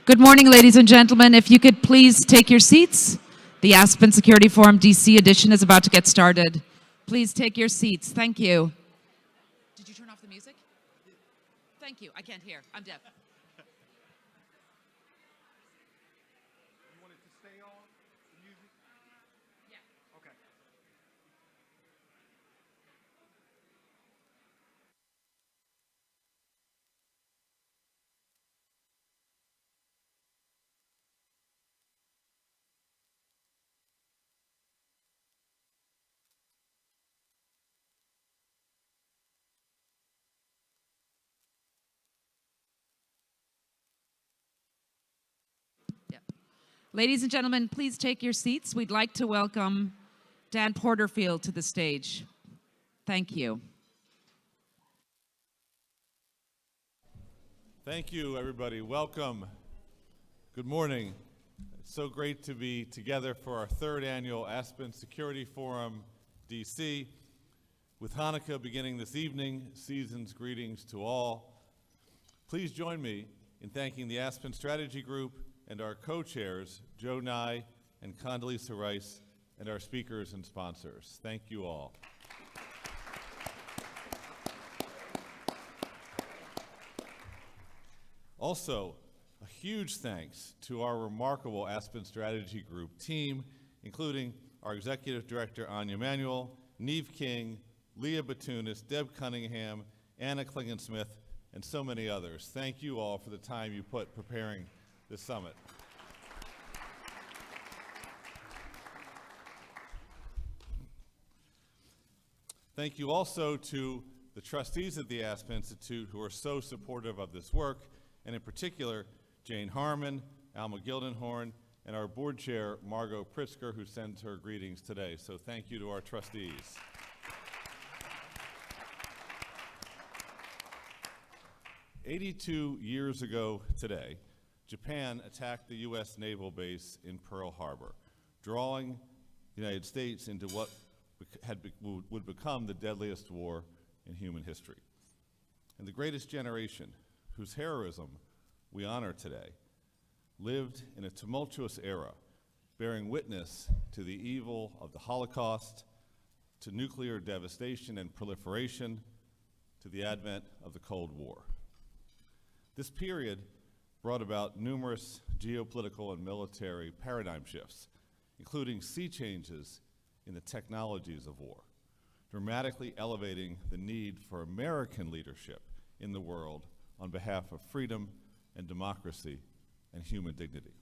Good morning, ladies and gentlemen. If you could please take your seats. The Aspen Security Forum DC edition is about to get started. Please take your seats. Thank you. Did you turn off the music? Thank you. I can't hear. I'm deaf. You want it to stay on, the music? Yeah. Okay. Ladies and gentlemen, please take your seats. We'd like to welcome Dan Porterfield to the stage. Thank you. Thank you, everybody. Welcome. Good morning. It's so great to be together for our third annual Aspen Security Forum DC. With Hanukkah beginning this evening, season's greetings to all. Please join me in thanking the Aspen Strategy Group and our co-chairs, Joe Nye and Condoleezza Rice, and our speakers and sponsors. Thank you all. Also, a huge thanks to our remarkable Aspen Strategy Group team, including our Executive Director, Anya Manuel, Neve King, Leah Batunis, Deb Cunningham, Anna Klingen-Smith, and so many others. Thank you all for the time you put preparing this summit. Thank you also to the trustees at the Aspen Institute who are so supportive of this work, and in particular, Jane Harmon, Alma Gildenhorn, and our board chair, Margot Pritzker, who sends her greetings today. So thank you to our trustees. "82 years ago today, Japan attacked the U.S. naval base in Pearl Harbor, drawing the United States into what would become the deadliest war in human history. And the greatest generation, whose heroism we honor today, lived in a tumultuous era, bearing witness to the evil of the Holocaust, to nuclear devastation and proliferation, to the advent of the Cold War. This period brought about numerous geopolitical and military paradigm shifts, including sea changes in the technologies of war, dramatically elevating the need for American leadership in the world on behalf of freedom and democracy and human dignity.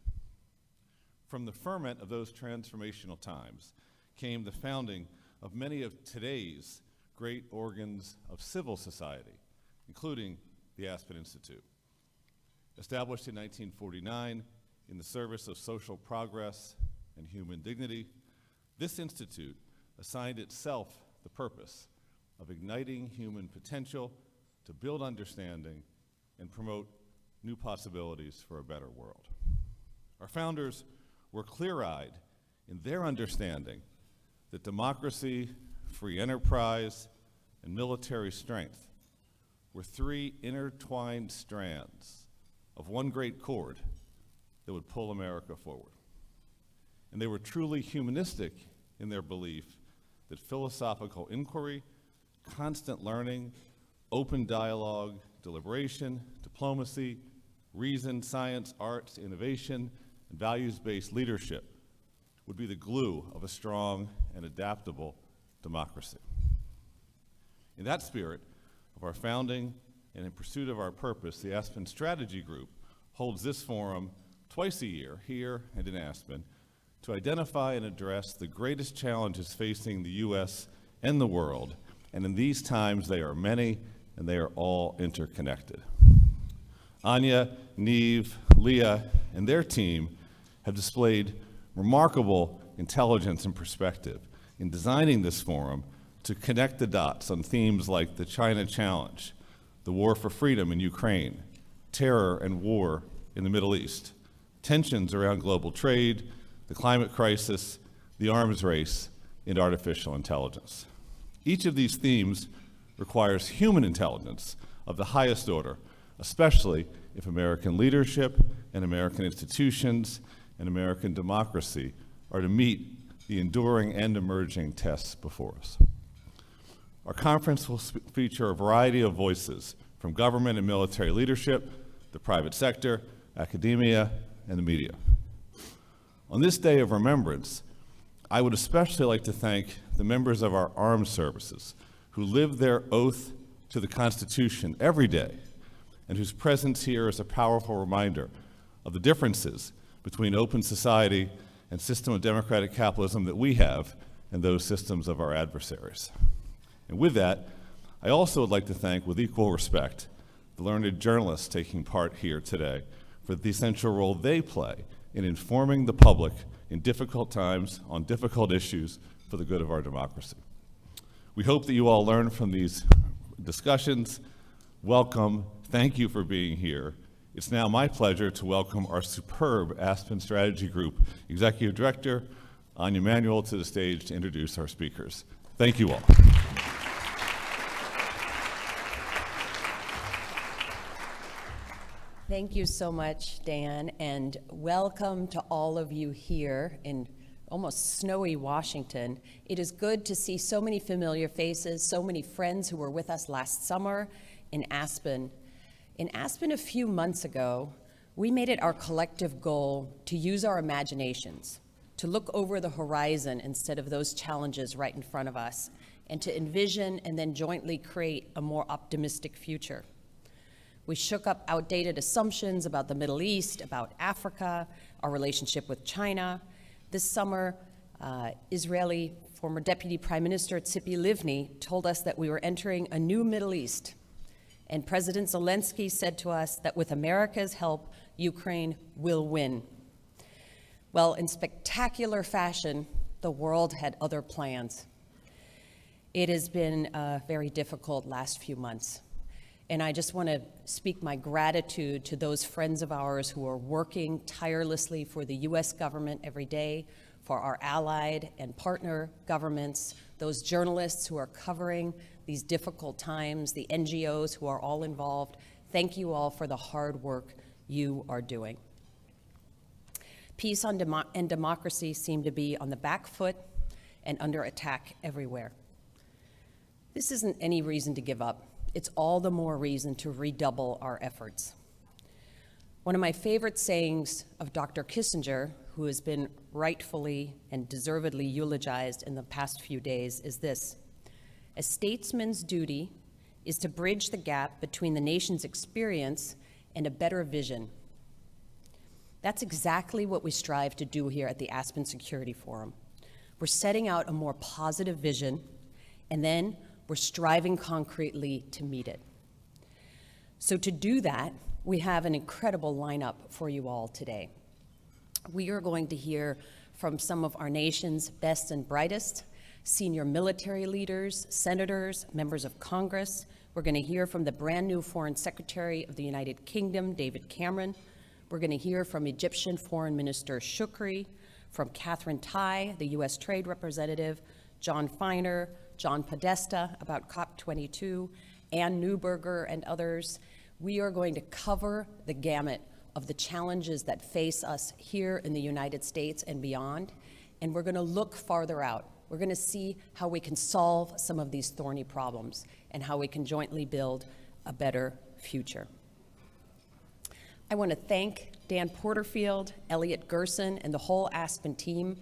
From the ferment of those transformational times came the founding of many of today's great organs of civil society, including the Aspen Institute. Established in 1949 in the service of social progress and human dignity, this institute assigned itself the purpose of igniting human potential to build understanding and promote new possibilities for a better world. Our founders were clear-eyed in their understanding that democracy, free enterprise, and military strength were three intertwined strands of one great cord that would pull America forward. And they were truly humanistic in their belief that philosophical inquiry, constant learning, open dialogue, deliberation, diplomacy, reason, science, arts, innovation, and values-based leadership would be the glue of a strong and adaptable democracy. In that spirit of our founding and in pursuit of our purpose, the Aspen Strategy Group holds this forum twice a year, here and in Aspen, to identify and address the greatest challenges facing the U.S. and the world. And in these times, they are many, and they are all interconnected. Anya, Neve, Leah, and their team have displayed remarkable intelligence and perspective in designing this forum to connect the dots on themes like the China challenge, the war for freedom in Ukraine, terror and war in the Middle East, tensions around global trade, the climate crisis, the arms race, and artificial intelligence. Each of these themes requires human intelligence of the highest order, especially if American leadership and American institutions and American democracy are to meet the enduring and emerging tests before us. Our conference will feature a variety of voices from government and military leadership, the private sector, academia, and the media. On this day of remembrance, I would especially like to thank the members of our armed services who live their oath to the Constitution every day and whose presence here is a powerful reminder of the differences between open society and system of democratic capitalism that we have and those systems of our adversaries. And with that, I also would like to thank with equal respect the learned journalists taking part here today for the essential role they play in informing the public in difficult times on difficult issues for the good of our democracy. We hope that you all learn from these discussions. Welcome, thank you for being here. It's now my pleasure to welcome our superb Aspen Strategy Group Executive Director, Anya Manuel, to the stage to introduce our speakers. Thank you all. Thank you so much, Dan, and welcome to all of you here in almost snowy Washington. It is good to see so many familiar faces, so many friends who were with us last summer in Aspen. In Aspen a few months ago, we made it our collective goal to use our imaginations, to look over the horizon instead of those challenges right in front of us, and to envision and then jointly create a more optimistic future. We shook up outdated assumptions about the Middle East, about Africa, our relationship with China. This summer, Israeli former Deputy Prime Minister Tzipi Livni told us that we were entering a new Middle East. And President Zelensky said to us that with America's help, Ukraine will win. Well, in spectacular fashion, the world had other plans. It has been a very difficult last few months. And I just want to speak my gratitude to those friends of ours who are working tirelessly for the US government every day, for our allied and partner governments, those journalists who are covering these difficult times, the NGOs who are all involved. Thank you all for the hard work you are doing. Peace and democracy seem to be on the back foot and under attack everywhere. This isn't any reason to give up. It's all the more reason to redouble our efforts. One of my favorite sayings of Dr. Kissinger, who has been rightfully and deservedly eulogized in the past few days, is this: a statesman's duty is to bridge the gap between the nation's experience and a better vision. That's exactly what we strive to do here at the Aspen Security Forum. We're setting out a more positive vision, and then we're striving concretely to meet it. So to do that, we have an incredible lineup for you all today. We are going to hear from some of our nation's best and brightest, senior military leaders, senators, members of Congress. We're going to hear from the brand new Foreign Secretary of the United Kingdom, David Cameron. We're going to hear from Egyptian Foreign Minister Shukri, from Catherine Tai, the US Trade Representative, John Feiner, John Podesta about COP22, Ann Neuberger, and others. We are going to cover the gamut of the challenges that face us here in the United States and beyond, and we're going to look farther out. We're going to see how we can solve some of these thorny problems and how we can jointly build a better future. I want to thank Dan Porterfield, Elliot Gerson, and the whole Aspen team,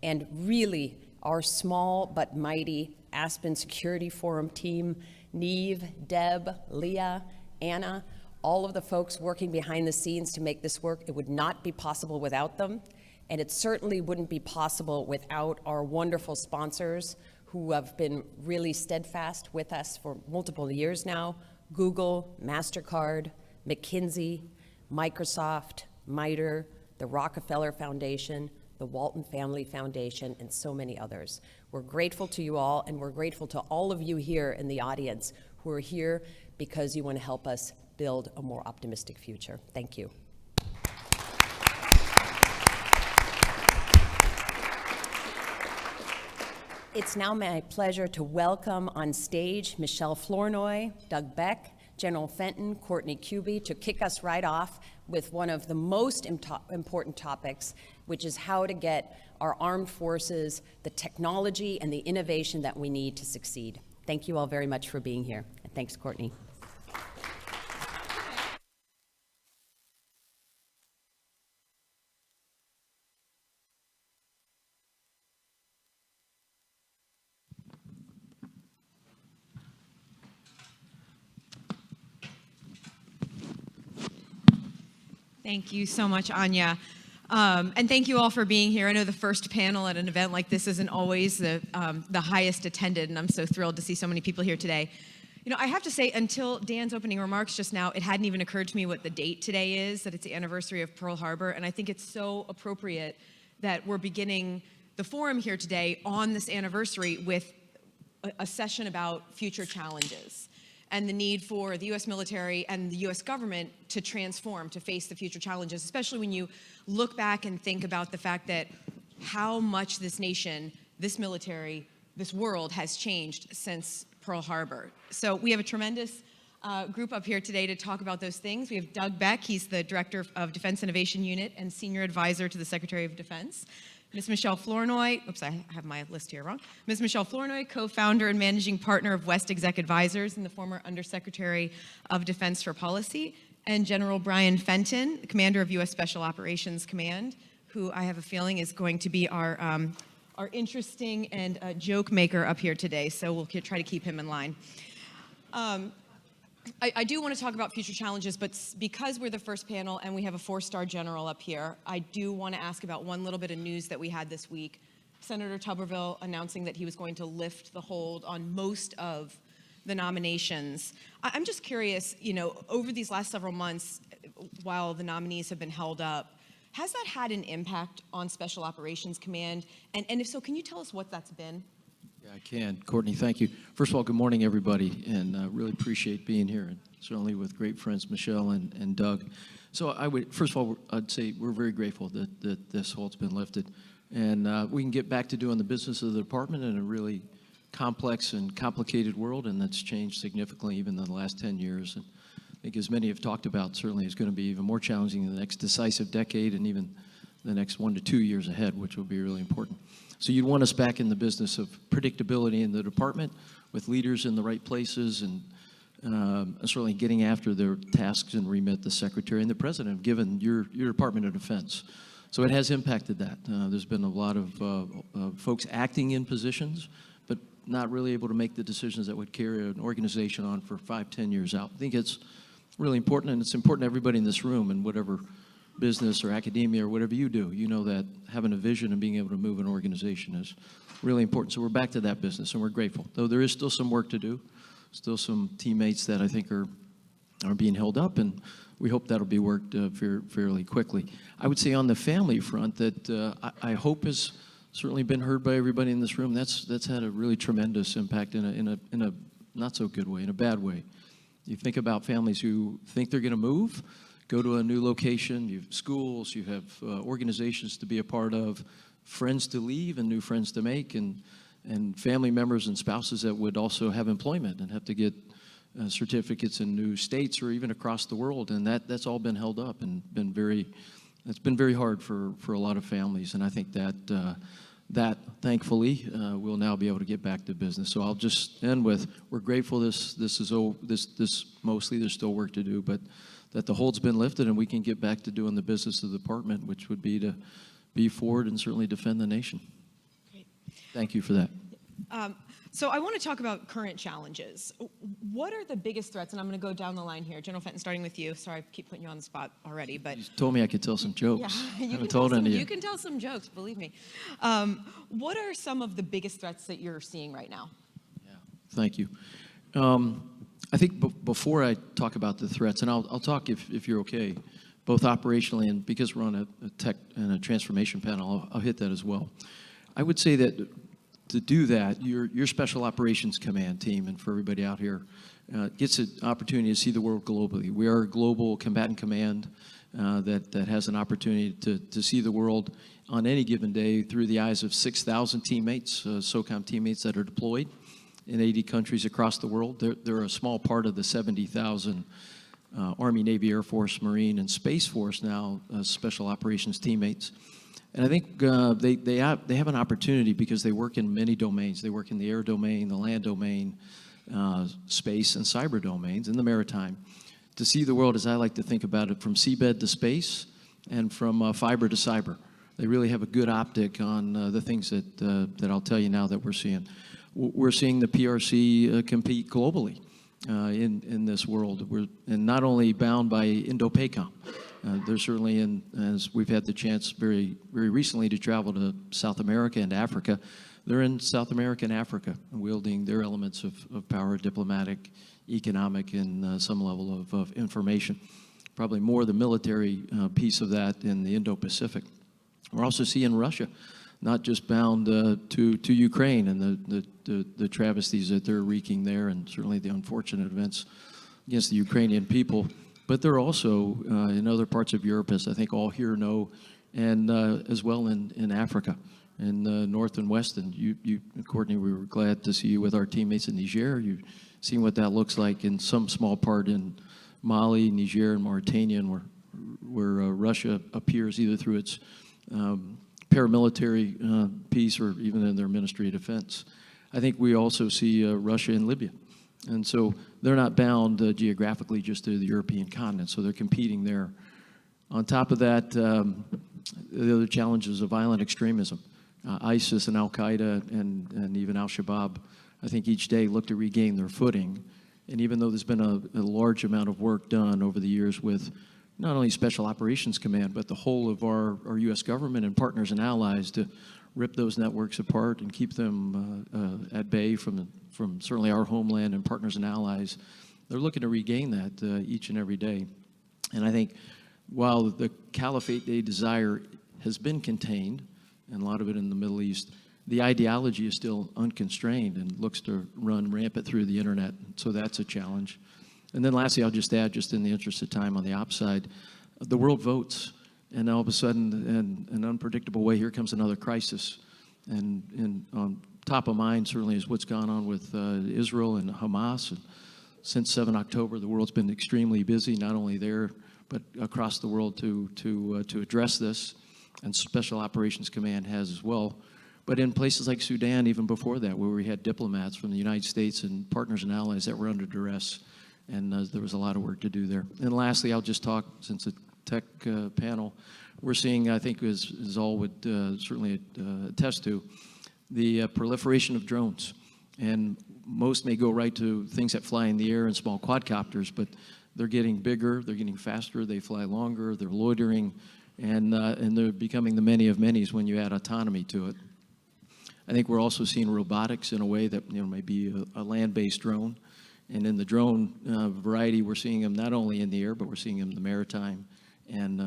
and really our small but mighty Aspen Security Forum team, Neve, Deb, Leah, Anna, all of the folks working behind the scenes to make this work. It would not be possible without them, and it certainly wouldn't be possible without our wonderful sponsors who have been really steadfast with us for multiple years now: Google, MasterCard, McKinsey, Microsoft, MITRE, the Rockefeller Foundation, the Walton Family Foundation, and so many others. We're grateful to you all, and we're grateful to all of you here in the audience who are here because you want to help us build a more optimistic future. Thank you. It's now my pleasure to welcome on stage Michelle Flournoy, Doug Beck, General Fenton, Courtney Kuby, to kick us right off with one of the most important topics, which is how to get our armed forces the technology and the innovation that we need to succeed. Thank you all very much for being here. And thanks, Courtney. Thank you so much, Anya. And thank you all for being here. I know the first panel at an event like this isn't always the highest attended, and I'm so thrilled to see so many people here today. You know, I have to say, until Dan's opening remarks just now, it hadn't even occurred to me what the date today is, that it's the anniversary of Pearl Harbor, and I think it's so appropriate that we're beginning the forum here today on this anniversary with a session about future challenges and the need for the U.S. military and the U.S. government to transform, to face the future challenges, especially when you look back and think about the fact that how much this nation, this military, this world has changed since Pearl Harbor. So we have a tremendous group up here today to talk about those things. We have Doug Beck, he's the Director of Defense Innovation Unit and Senior Advisor to the Secretary of Defense. Ms. Michelle Flournoy, oops, I have my list here wrong. Ms. Michelle Flournoy, co-founder and managing partner of West Exec Advisors and the former Undersecretary of Defense for Policy, and General Brian Fenton, commander of U.S. Special Operations Command, who I have a feeling is going to be our interesting and joke maker up here today, so we'll try to keep him in line. I do want to talk about future challenges, but because we're the first panel and we have a 4-star general up here, I do want to ask about one little bit of news that we had this week. Senator Tuberville announcing that he was going to lift the hold on most of the nominations. I'm just curious, you know, over these last several months, while the nominees have been held up, has that had an impact on Special Operations Command? And if so, can you tell us what that's been? Yeah, I can. Courtney, thank you. First of all, good morning, everybody, and really appreciate being here, and certainly with great friends, Michelle and Doug. So first of all, I'd say we're very grateful that this hold's been lifted, and we can get back to doing the business of the department in a really complex and complicated world, and that's changed significantly even in the last 10 years. And I think, as many have talked about, certainly it's going to be even more challenging in the next decisive decade and even the next 1 to 2 years ahead, which will be really important. So you'd want us back in the business of predictability in the department with leaders in the right places and certainly getting after their tasks and remit the Secretary and the President have given your Department of Defense. So it has impacted that. There's been a lot of folks acting in positions, but not really able to make the decisions that would carry an organization on for 5, 10 years out. I think it's really important, and it's important to everybody in this room and whatever business or academia or whatever you do, you know that having a vision and being able to move an organization is really important. So we're back to that business, and we're grateful. Though there is still some work to do, still some teammates that I think are being held up, and we hope that'll be worked fairly quickly. I would say on the family front that I hope has certainly been heard by everybody in this room. That's had a really tremendous impact in a not so good way, in a bad way. You think about families who think they're going to move, go to a new location, you have schools, you have organizations to be a part of, friends to leave and new friends to make, and family members and spouses that would also have employment and have to get certificates in new states or even across the world, and that's all been held up and it's been very hard for a lot of families, and I think that thankfully we'll now be able to get back to business. So I'll just end with, we're grateful this mostly, there's still work to do, but that the hold's been lifted and we can get back to doing the business of the department, which would be to be forward and certainly defend the nation. Great. Thank you for that. So I want to talk about current challenges. What are the biggest threats? And I'm going to go down the line here. General Fenton, starting with you. Sorry, I keep putting you on the spot already, but You told me I could tell some jokes. yeah, I haven't told any of you. You can tell some jokes, believe me. What are some of the biggest threats that you're seeing right now? Yeah, thank you. I think before I talk about the threats, and I'll talk if you're okay, both operationally and because we're on a tech and a transformation panel, I'll hit that as well. I would say that to do that, your Special Operations Command team, and for everybody out here, gets an opportunity to see the world globally. We are a global combatant command that has an opportunity to see the world on any given day through the eyes of 6,000 teammates, SOCOM teammates that are deployed in 80 countries across the world. They're a small part of the 70,000 Army, Navy, Air Force, Marine, and Space Force now, special operations teammates. And I think they have an opportunity because they work in many domains. They work in the air domain, the land domain, space and cyber domains, and the maritime, to see the world, as I like to think about it, from seabed to space and from fiber to cyber. They really have a good optic on the things that I'll tell you now that we're seeing. We're seeing the PRC compete globally in this world. And not only bound by Indo-PACOM. They're certainly as we've had the chance very, very recently to travel to South America and Africa, they're in South America and Africa, wielding their elements of power, diplomatic, economic, and some level of information. Probably more the military piece of that in the Indo-Pacific. We're also seeing Russia, not just bound to Ukraine and the travesties that they're wreaking there, and certainly the unfortunate events against the Ukrainian people, but they're also in other parts of Europe, as I think all here know, and as well in Africa, in North and West. And you, Courtney, we were glad to see you with our teammates in Niger. You've seen what that looks like in some small part in Mali, Niger, and Mauritania, and where Russia appears either through its paramilitary piece or even in their Ministry of Defense. I think we also see Russia in Libya. And so they're not bound geographically just to the European continent, so they're competing there. On top of that, the other challenges of violent extremism. ISIS and Al-Qaeda and even Al-Shabaab, I think each day look to regain their footing. And even though there's been a large amount of work done over the years with not only Special Operations Command, but the whole of our U.S. government and partners and allies to rip those networks apart and keep them at bay from certainly our homeland and partners and allies, they're looking to regain that each and every day. And I think while the caliphate they desire has been contained, and a lot of it in the Middle East, the ideology is still unconstrained and looks to run rampant through the internet. So that's a challenge. And then lastly, I'll just add, just in the interest of time on the ops side, the world votes. And all of a sudden, in an unpredictable way, here comes another crisis. And on top of mind certainly is what's gone on with Israel and Hamas. And since 7 October, the world's been extremely busy, not only there, but across the world to address this. And Special Operations Command has as well. But in places like Sudan, even before that, where we had diplomats from the United States and partners and allies that were under duress, and there was a lot of work to do there. And lastly, I'll just talk, since it's a tech panel, we're seeing, I think, as all would certainly attest to, the proliferation of drones. And most may go right to things that fly in the air and small quadcopters, but they're getting bigger, they're getting faster, they fly longer, they're loitering, and they're becoming the many of many's when you add autonomy to it. I think we're also seeing robotics in a way that may be a land-based drone. And in the drone variety, we're seeing them not only in the air, but we're seeing them in the maritime and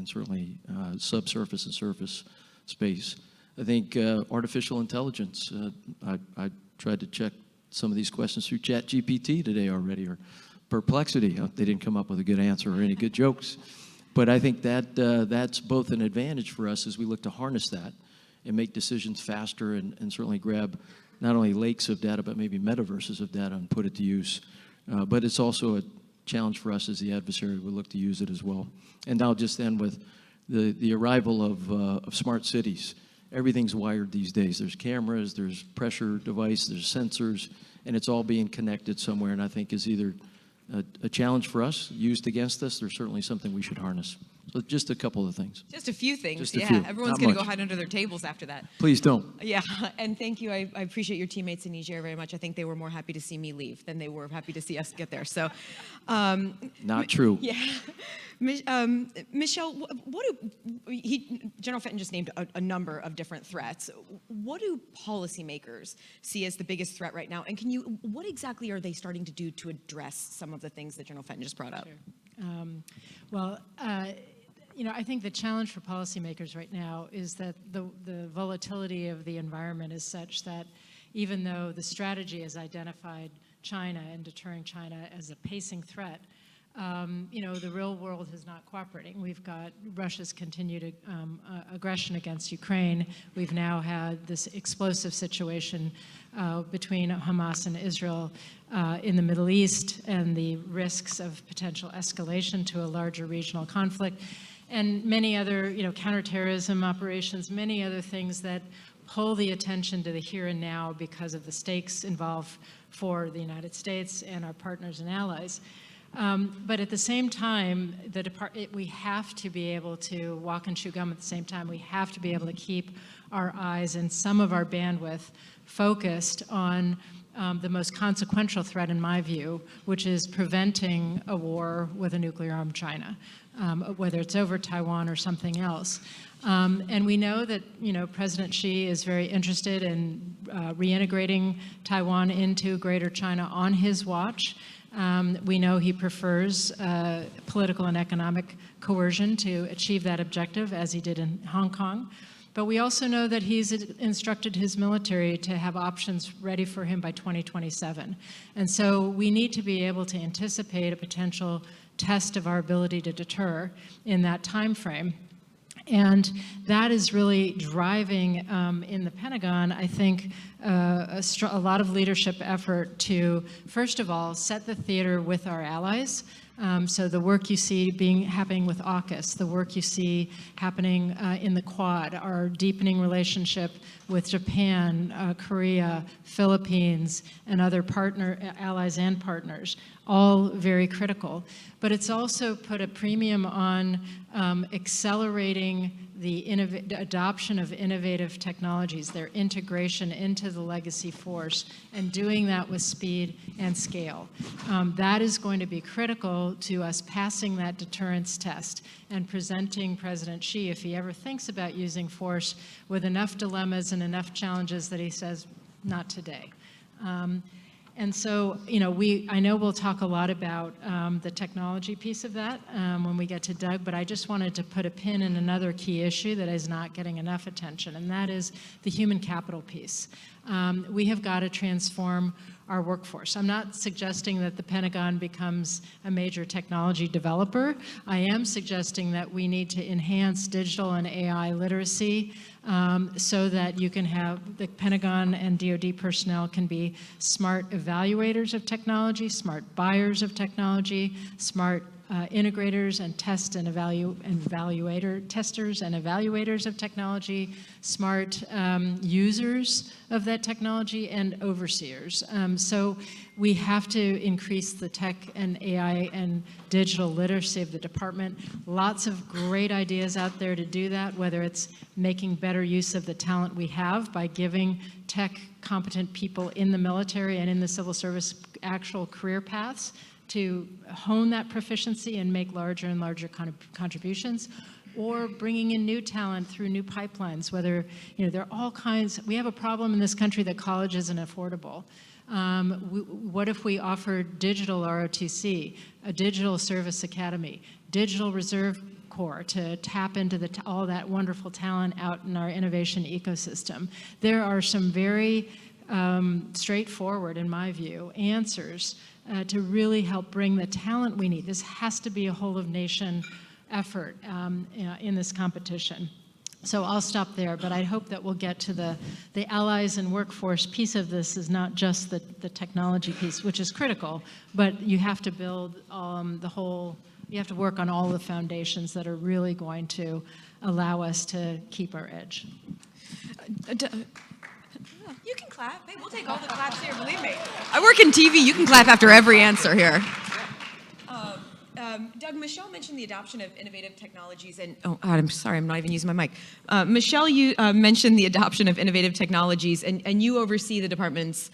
certainly subsurface and surface space. I think artificial intelligence, I tried to check some of these questions through ChatGPT today already, or Perplexity. They didn't come up with a good answer or any good jokes. But I think that's both an advantage for us as we look to harness that and make decisions faster and certainly grab not only lakes of data, but maybe metaverses of data and put it to use. But it's also a challenge for us as the adversary. We look to use it as well. And I'll just end with the arrival of smart cities. Everything's wired these days. There's cameras, there's pressure device, there's sensors, and it's all being connected somewhere, and I think is either a challenge for us, used against us, or certainly something we should harness. So just a couple of things. Just a few things, Just a yeah. few. Everyone's Not going to much. go hide under their tables after that. Please don't. Yeah, and thank you. I appreciate your teammates in Niger very much. I think they were more happy to see me leave than they were happy to see us get there. So, Not true. yeah. Michelle, General Fenton just named a number of different threats. What do policymakers see as the biggest threat right now? And what exactly are they starting to do to address some of the things that General Fenton just brought up? Sure. I think the challenge for policymakers right now is that the volatility of the environment is such that even though the strategy has identified China and deterring China as a pacing threat, the real world is not cooperating. We've got Russia's continued aggression against Ukraine. We've now had this explosive situation between Hamas and Israel in the Middle East, and the risks of potential escalation to a larger regional conflict, and many other, counterterrorism operations, many other things that pull the attention to the here and now because of the stakes involved for the United States and our partners and allies. But at the same time, we have to be able to walk and chew gum at the same time. We have to be able to keep our eyes and some of our bandwidth focused on the most consequential threat, in my view, which is preventing a war with a nuclear-armed China, whether it's over Taiwan or something else. And we know that, President Xi is very interested in reintegrating Taiwan into Greater China on his watch. We know he prefers political and economic coercion to achieve that objective, as he did in Hong Kong. But we also know that he's instructed his military to have options ready for him by 2027. And so we need to be able to anticipate a potential test of our ability to deter in that time frame. And that is really driving in the Pentagon, I think, a lot of leadership effort to, first of all, set the theater with our allies. So the work you see happening with AUKUS, the work you see happening in the Quad, our deepening relationship with Japan, Korea, Philippines, and other allies and partners, all very critical. But it's also put a premium on accelerating the adoption of innovative technologies, their integration into the legacy force, and doing that with speed and scale. That is going to be critical to us passing that deterrence test and presenting President Xi, if he ever thinks about using force, with enough dilemmas and enough challenges that he says, not today. And so, I know we'll talk a lot about the technology piece of that when we get to Doug, but I just wanted to put a pin in another key issue that is not getting enough attention, and that is the human capital piece. We have got to transform our workforce. I'm not suggesting that the Pentagon becomes a major technology developer. I am suggesting that we need to enhance digital and AI literacy so that you can have the Pentagon and DoD personnel can be smart evaluators of technology, smart buyers of technology, smart integrators and testers and evaluators of technology, smart users of that technology, and overseers. So we have to increase the tech and AI and digital literacy of the department. Lots of great ideas out there to do that, whether it's making better use of the talent we have by giving tech competent people in the military and in the civil service actual career paths to hone that proficiency and make larger and larger contributions, or bringing in new talent through new pipelines, whether, there are all kinds. We have a problem in this country that college isn't affordable. What if we offered digital ROTC, a digital service academy, digital reserve corps to tap into all that wonderful talent out in our innovation ecosystem? There are some very straightforward, in my view, answers to really help bring the talent we need. This has to be a whole-of-nation effort in this competition. So I'll stop there, but I hope that we'll get to the allies and workforce piece of this. Is not just the technology piece, which is critical, but you have to build you have to work on all the foundations that are really going to allow us to keep our edge. You can clap. Hey, we'll take all the claps here, believe me. I work in TV. You can clap after every answer here. Doug, Michelle mentioned the adoption of innovative technologies, and I'm sorry, I'm not even using my mic. Michelle, you mentioned the adoption of innovative technologies, and you oversee the department's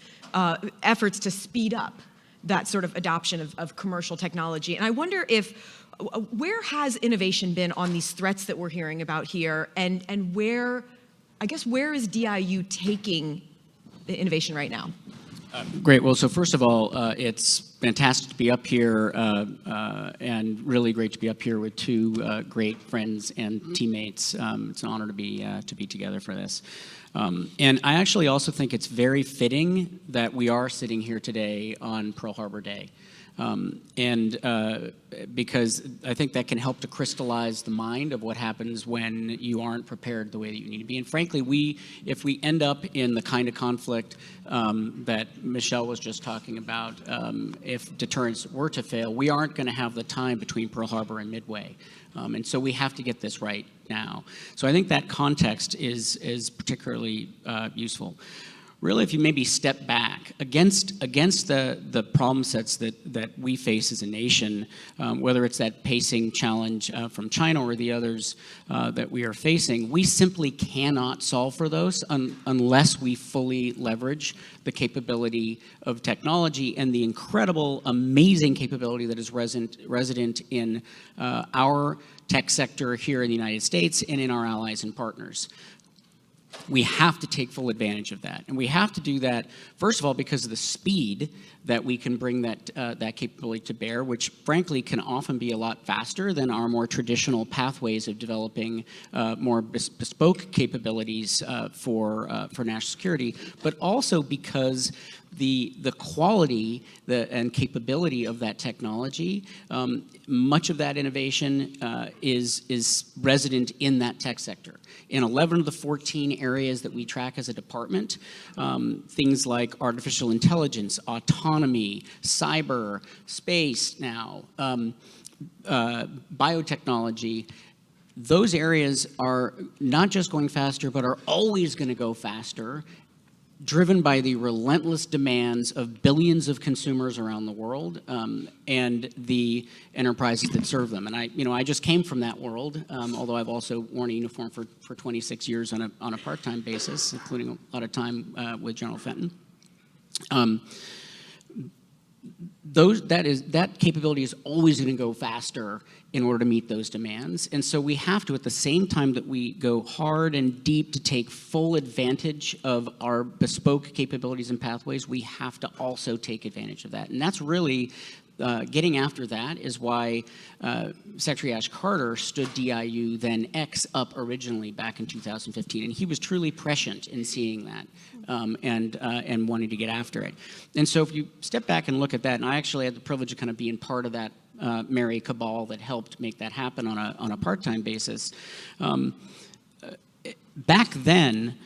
efforts to speed up that sort of adoption of commercial technology. And I wonder where has innovation been on these threats that we're hearing about here, and where is DIU taking the innovation right now? Great. Well, so first of all, it's fantastic to be up here and really great to be up here with two great friends and teammates. It's an honor to be together for this. And I actually also think it's very fitting that we are sitting here today on Pearl Harbor Day. Because I think that can help to crystallize the mind of what happens when you aren't prepared the way that you need to be. And frankly, if we end up in the kind of conflict that Michelle was just talking about, if deterrence were to fail, we aren't going to have the time between Pearl Harbor and Midway. And so we have to get this right now. So I think that context is particularly useful. Really, if you maybe step back against the problem sets that we face as a nation, whether it's that pacing challenge from China or the others that we are facing, we simply cannot solve for those unless we fully leverage the capability of technology and the incredible, amazing capability that is resident in our tech sector here in the United States and in our allies and partners. We have to take full advantage of that. And we have to do that, first of all, because of the speed that we can bring that capability to bear, which frankly can often be a lot faster than our more traditional pathways of developing more bespoke capabilities for national security, but also because the quality and capability of that technology, much of that innovation is resident in that tech sector. In 11 of the 14 areas that we track as a department, things like artificial intelligence, autonomy, cyber, space now, biotechnology, those areas are not just going faster, but are always going to go faster, driven by the relentless demands of billions of consumers around the world and the enterprises that serve them. And I just came from that world, although I've also worn a uniform for 26 years on a part-time basis, including a lot of time with General Fenton. That capability is always going to go faster in order to meet those demands. And so we have to, at the same time that we go hard and deep to take full advantage of our bespoke capabilities and pathways, we have to also take advantage of that. And that's really getting after that is why Secretary Ash Carter stood DIU, then X, up originally back in 2015. And he was truly prescient in seeing that and wanting to get after it. And so if you step back and look at that, and I actually had the privilege of kind of being part of that merry cabal that helped make that happen on a part-time basis. Back then,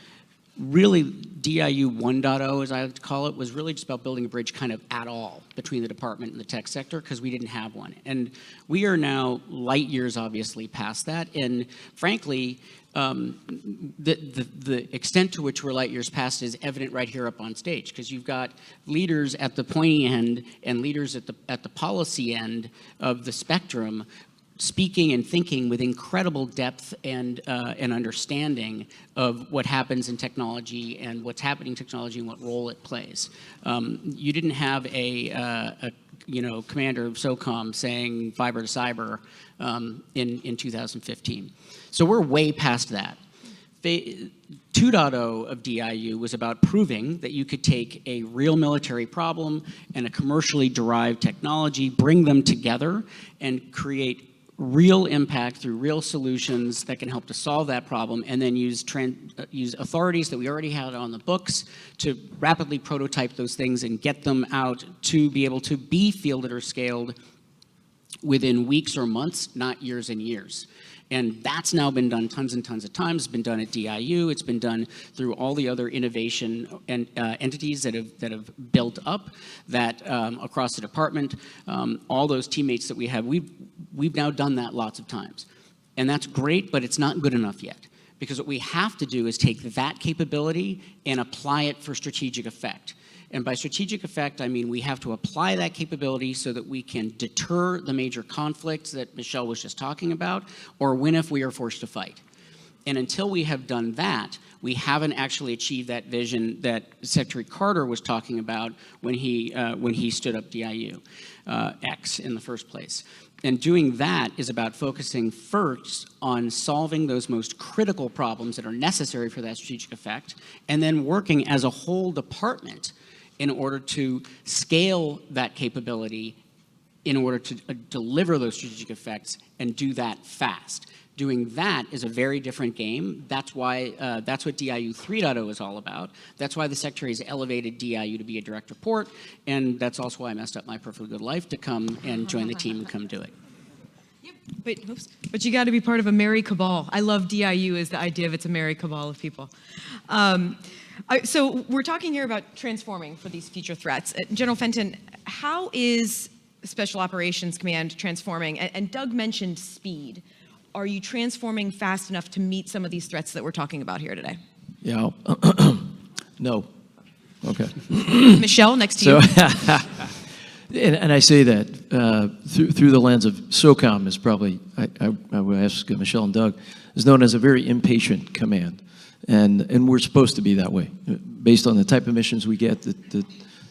really DIU 1.0, as I like to call it, was really just about building a bridge kind of at all between the department and the tech sector because we didn't have one. And we are now light years obviously past that. And frankly, the extent to which we're light years past is evident right here up on stage because you've got leaders at the pointy end and leaders at the policy end of the spectrum speaking and thinking with incredible depth and understanding of what happens in technology and what's happening in technology and what role it plays. You didn't have a commander of SOCOM saying fiber to cyber in 2015. So we're way past that. 2.0 of DIU was about proving that you could take a real military problem and a commercially derived technology, bring them together, and create real impact through real solutions that can help to solve that problem, and then use authorities that we already had on the books to rapidly prototype those things and get them out to be able to be fielded or scaled within weeks or months, not years and years. And that's now been done tons and tons of times. It's been done at DIU. It's been done through all the other innovation and entities that have built up that across the department. All those teammates that we have, we've now done that lots of times. And that's great, but it's not good enough yet. Because what we have to do is take that capability and apply it for strategic effect. And by strategic effect, I mean we have to apply that capability so that we can deter the major conflicts that Michelle was just talking about, or win if we are forced to fight. And until we have done that, we haven't actually achieved that vision that Secretary Carter was talking about when he stood up DIU X in the first place. And doing that is about focusing first on solving those most critical problems that are necessary for that strategic effect, and then working as a whole department in order to scale that capability in order to deliver those strategic effects and do that fast. Doing that is a very different game. That's why, that's what DIU 3.0 is all about. That's why the Secretary has elevated DIU to be a direct report, and that's also why I messed up my perfectly good life to come and join the team and come do it. But you got to be part of a merry cabal. I love DIU as the idea of it's a merry cabal of people. So we're talking here about transforming for these future threats. General Fenton, how is Special Operations Command transforming? And Doug mentioned speed. Are you transforming fast enough to meet some of these threats that we're talking about here today? Yeah. No. Okay. Michelle, next to you. And I say that through the lens of SOCOM is probably, I would ask Michelle and Doug, is known as a very impatient command. And we're supposed to be that way. Based on the type of missions we get, the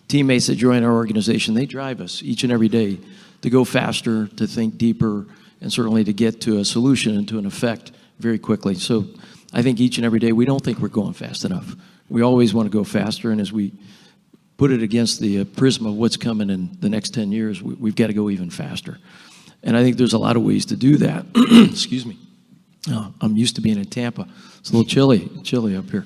teammates that join our organization, they drive us each and every day to go faster, to think deeper, and certainly to get to a solution and to an effect very quickly. So I think each and every day we don't think we're going fast enough. We always want to go faster, and as we put it against the prism of what's coming in the next 10 years, we've got to go even faster. And I think there's a lot of ways to do that. Excuse me. I'm used to being in Tampa. It's a little chilly up here.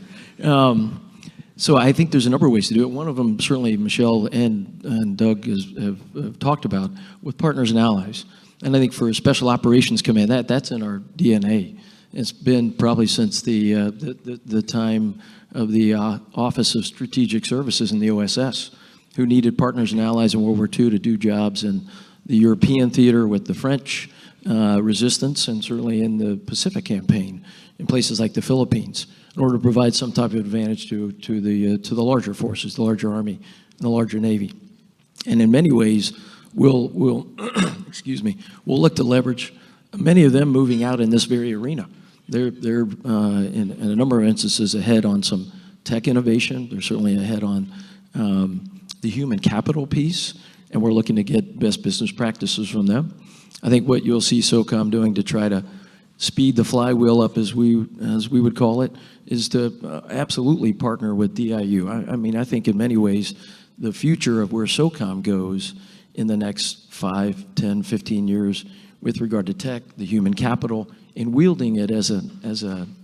So I think there's a number of ways to do it. One of them, certainly Michelle and Doug have talked about, with partners and allies. And I think for a Special Operations Command, that's in our DNA. It's been probably since the time of the Office of Strategic Services in the OSS, who needed partners and allies in World War II to do jobs in the European theater with the French resistance, and certainly in the Pacific campaign in places like the Philippines, in order to provide some type of advantage to the larger forces, the larger Army, and the larger Navy. And in many ways, we'll excuse me, we'll look to leverage many of them moving out in this very arena. They're in a number of instances ahead on some tech innovation. They're certainly ahead on the human capital piece, and we're looking to get best business practices from them. I think what you'll see SOCOM doing to try to speed the flywheel up, as we would call it, is to absolutely partner with DIU. I mean, I think in many ways, the future of where SOCOM goes in the next 5, 10, 15 years with regard to tech, the human capital, and wielding it as an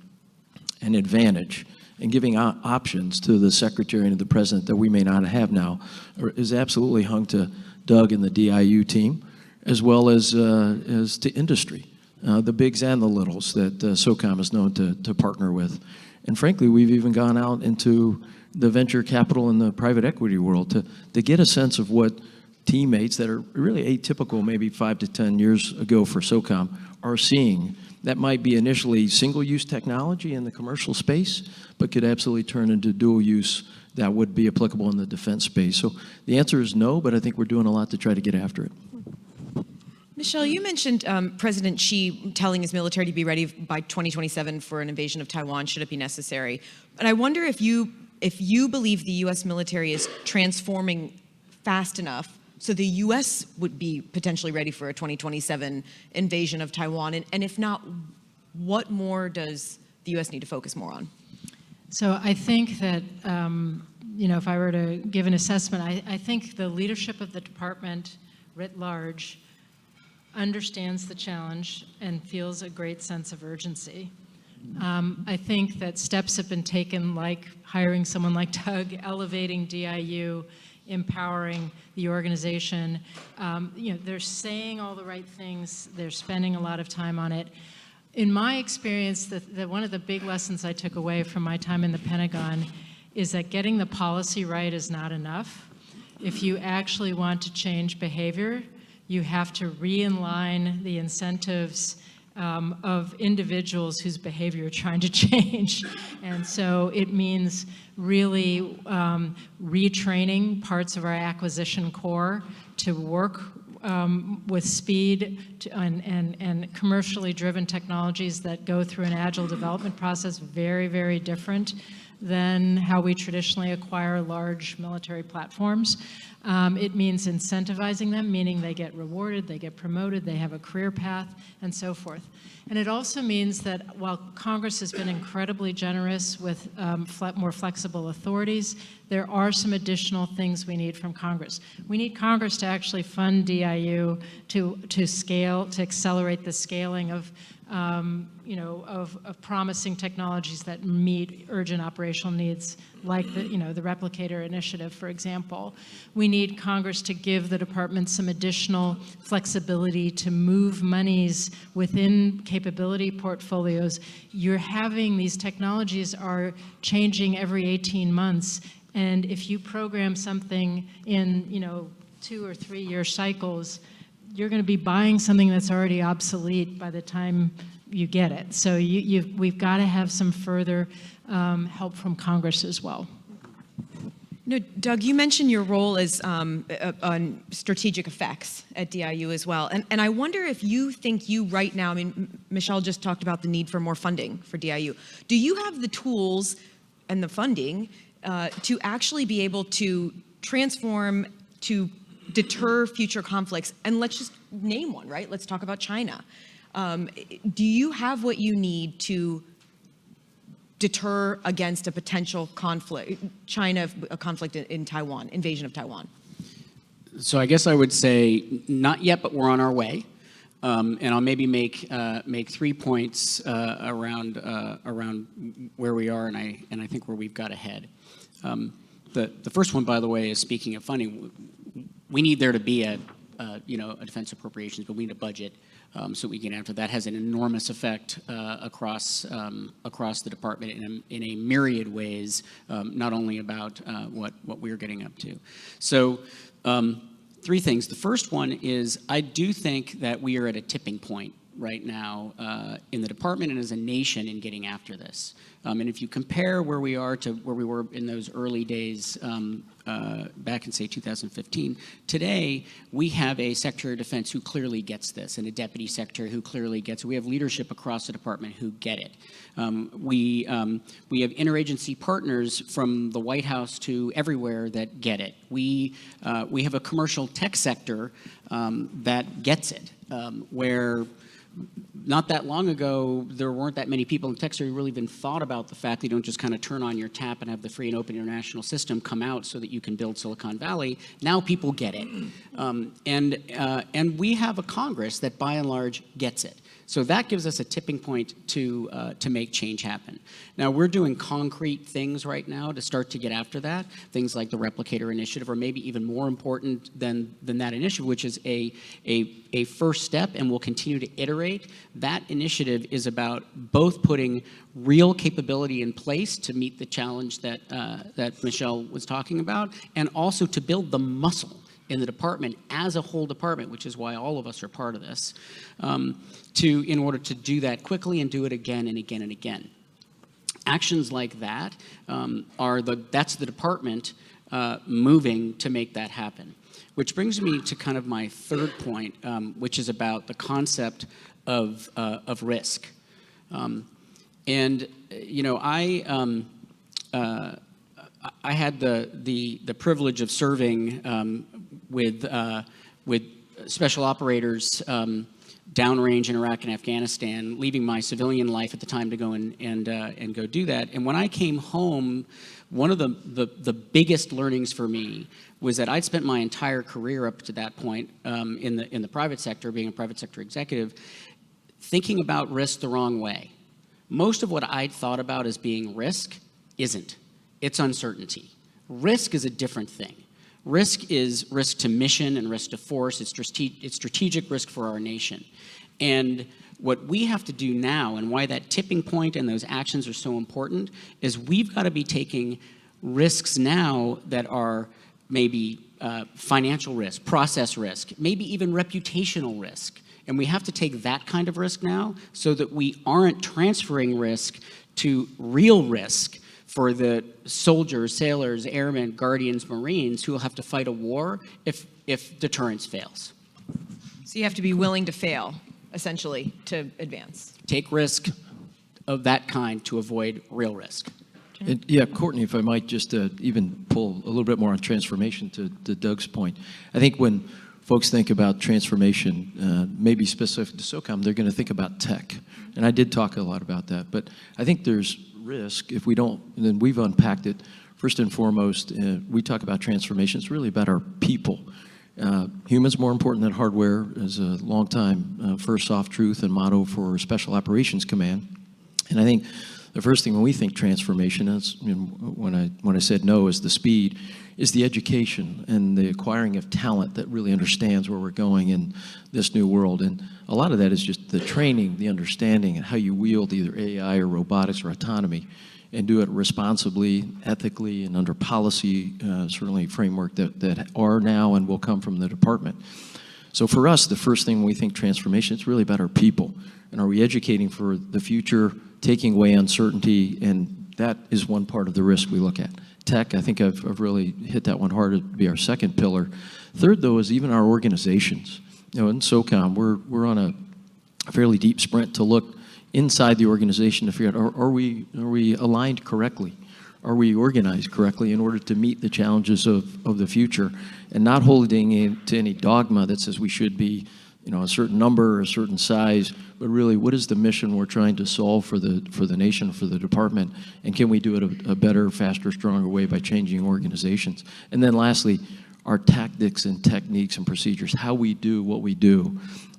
advantage and giving options to the Secretary and to the President that we may not have now is absolutely hung to Doug and the DIU team, as well as to industry, the bigs and the littles that SOCOM is known to partner with. And frankly, we've even gone out into the venture capital and the private equity world to get a sense of what teammates that are really atypical maybe 5 to 10 years ago for SOCOM are seeing. That might be initially single-use technology in the commercial space, but could absolutely turn into dual use that would be applicable in the defense space. So the answer is no, but I think we're doing a lot to try to get after it. Michelle, you mentioned President Xi telling his military to be ready by 2027 for an invasion of Taiwan should it be necessary. And I wonder if you believe the U.S. military is transforming fast enough so the U.S. would be potentially ready for a 2027 invasion of Taiwan. And if not, what more does the U.S. need to focus more on? So I think that, if I were to give an assessment, I think the leadership of the department writ large understands the challenge and feels a great sense of urgency. I think that steps have been taken, like hiring someone like Doug, elevating DIU, empowering the organization. They're saying all the right things. They're spending a lot of time on it. In my experience, one of the big lessons I took away from my time in the Pentagon is that getting the policy right is not enough. If you actually want to change behavior, you have to realign the incentives of individuals whose behavior you're trying to change. And so it means really retraining parts of our acquisition core to work with speed and commercially driven technologies that go through an agile development process, very, very different than how we traditionally acquire large military platforms. It means incentivizing them, meaning they get rewarded, they get promoted, they have a career path, and so forth. And it also means that while Congress has been incredibly generous with more flexible authorities, there are some additional things we need from Congress. We need Congress to actually fund DIU to scale, to accelerate the scaling of of promising technologies that meet urgent operational needs, like the replicator initiative, for example. We need Congress to give the department some additional flexibility to move monies within capability portfolios. These technologies are changing every 18 months, and if you program something in 2 or 3 year cycles, you're going to be buying something that's already obsolete by the time you get it. So we've got to have some further help from Congress as well. Doug, you mentioned your role as on strategic effects at DIU as well. And I wonder if you think right now, Michelle just talked about the need for more funding for DIU. Do you have the tools and the funding to actually be able to transform, to deter future conflicts? And let's just name one, right? Let's talk about China. Do you have what you need to deter against a potential conflict, a conflict in Taiwan, invasion of Taiwan? So I guess I would say not yet, but we're on our way. And I'll maybe make 3 points around where we are and I think where we've got ahead. The first one, by the way, is speaking of funding. We need there to be a defense appropriations, but we need a budget so we can after that has an enormous effect across the department in a myriad ways, not only about what we're getting up to. So 3 things. The first one is I do think that we are at a tipping point right now in the department and as a nation in getting after this. And if you compare where we are to where we were in those early days back in, say, 2015, today we have a Secretary of Defense who clearly gets this and a Deputy Secretary who clearly gets it. We have leadership across the department who get it. We have interagency partners from the White House to everywhere that get it. We have a commercial tech sector that gets it, where not that long ago, there weren't that many people in the tech sector who really even thought about the fact that you don't just kind of turn on your tap and have the free and open international system come out so that you can build Silicon Valley. Now people get it. And we have a Congress that by and large gets it. So that gives us a tipping point to make change happen. Now we're doing concrete things right now to start to get after that. Things like the replicator initiative, or maybe even more important than that initiative, which is a first step, and we'll continue to iterate. That initiative is about both putting real capability in place to meet the challenge that Michelle was talking about, and also to build the muscle in the department as a whole department, which is why all of us are part of this, in order to do that quickly and do it again and again and again. Actions like that that's the department moving to make that happen. Which brings me to kind of my third point, which is about the concept of risk. I had the privilege of serving with special operators downrange in Iraq and Afghanistan, leaving my civilian life at the time to go and go do that. And when I came home, one of the biggest learnings for me was that I'd spent my entire career up to that point in the private sector, being a private sector executive, thinking about risk the wrong way. Most of what I'd thought about as being risk isn't. It's uncertainty. Risk is a different thing. Risk is risk to mission and risk to force. It's strategic risk for our nation. And what we have to do now, and why that tipping point and those actions are so important, is we've got to be taking risks now that are maybe financial risk, process risk, maybe even reputational risk. And we have to take that kind of risk now so that we aren't transferring risk to real risk for the soldiers, sailors, airmen, guardians, Marines who will have to fight a war if deterrence fails. So you have to be willing to fail, essentially, to advance. Take risk of that kind to avoid real risk. Yeah, Courtney, if I might just even pull a little bit more on transformation to Doug's point. I think when folks think about transformation, maybe specific to SOCOM, they're going to think about tech. And I did talk a lot about that. But I think there's risk if we don't, and then we've unpacked it. First and foremost, we talk about transformation. It's really about our people. Humans more important than hardware is a long-time first soft truth and motto for Special Operations Command. And I think the first thing when we think transformation is, when I said no, is the speed, is the education and the acquiring of talent that really understands where we're going in this new world. And a lot of that is just the training, the understanding, and how you wield either AI or robotics or autonomy, and do it responsibly, ethically, and under policy, certainly framework that are now and will come from the department. So for us, the first thing when we think transformation, it's really about our people. And are we educating for the future, taking away uncertainty, and that is one part of the risk we look at. Tech, I think I've really hit that one hard. It'd be our second pillar. Third, though, is even our organizations. In SOCOM, we're on a fairly deep sprint to look inside the organization to figure out, are we aligned correctly? Are we organized correctly in order to meet the challenges of the future, and not holding to any dogma that says we should be a certain number or a certain size, but really what is the mission we're trying to solve for the nation, for the department, and can we do it a better, faster, stronger way by changing organizations? And then lastly, our tactics and techniques and procedures, how we do what we do.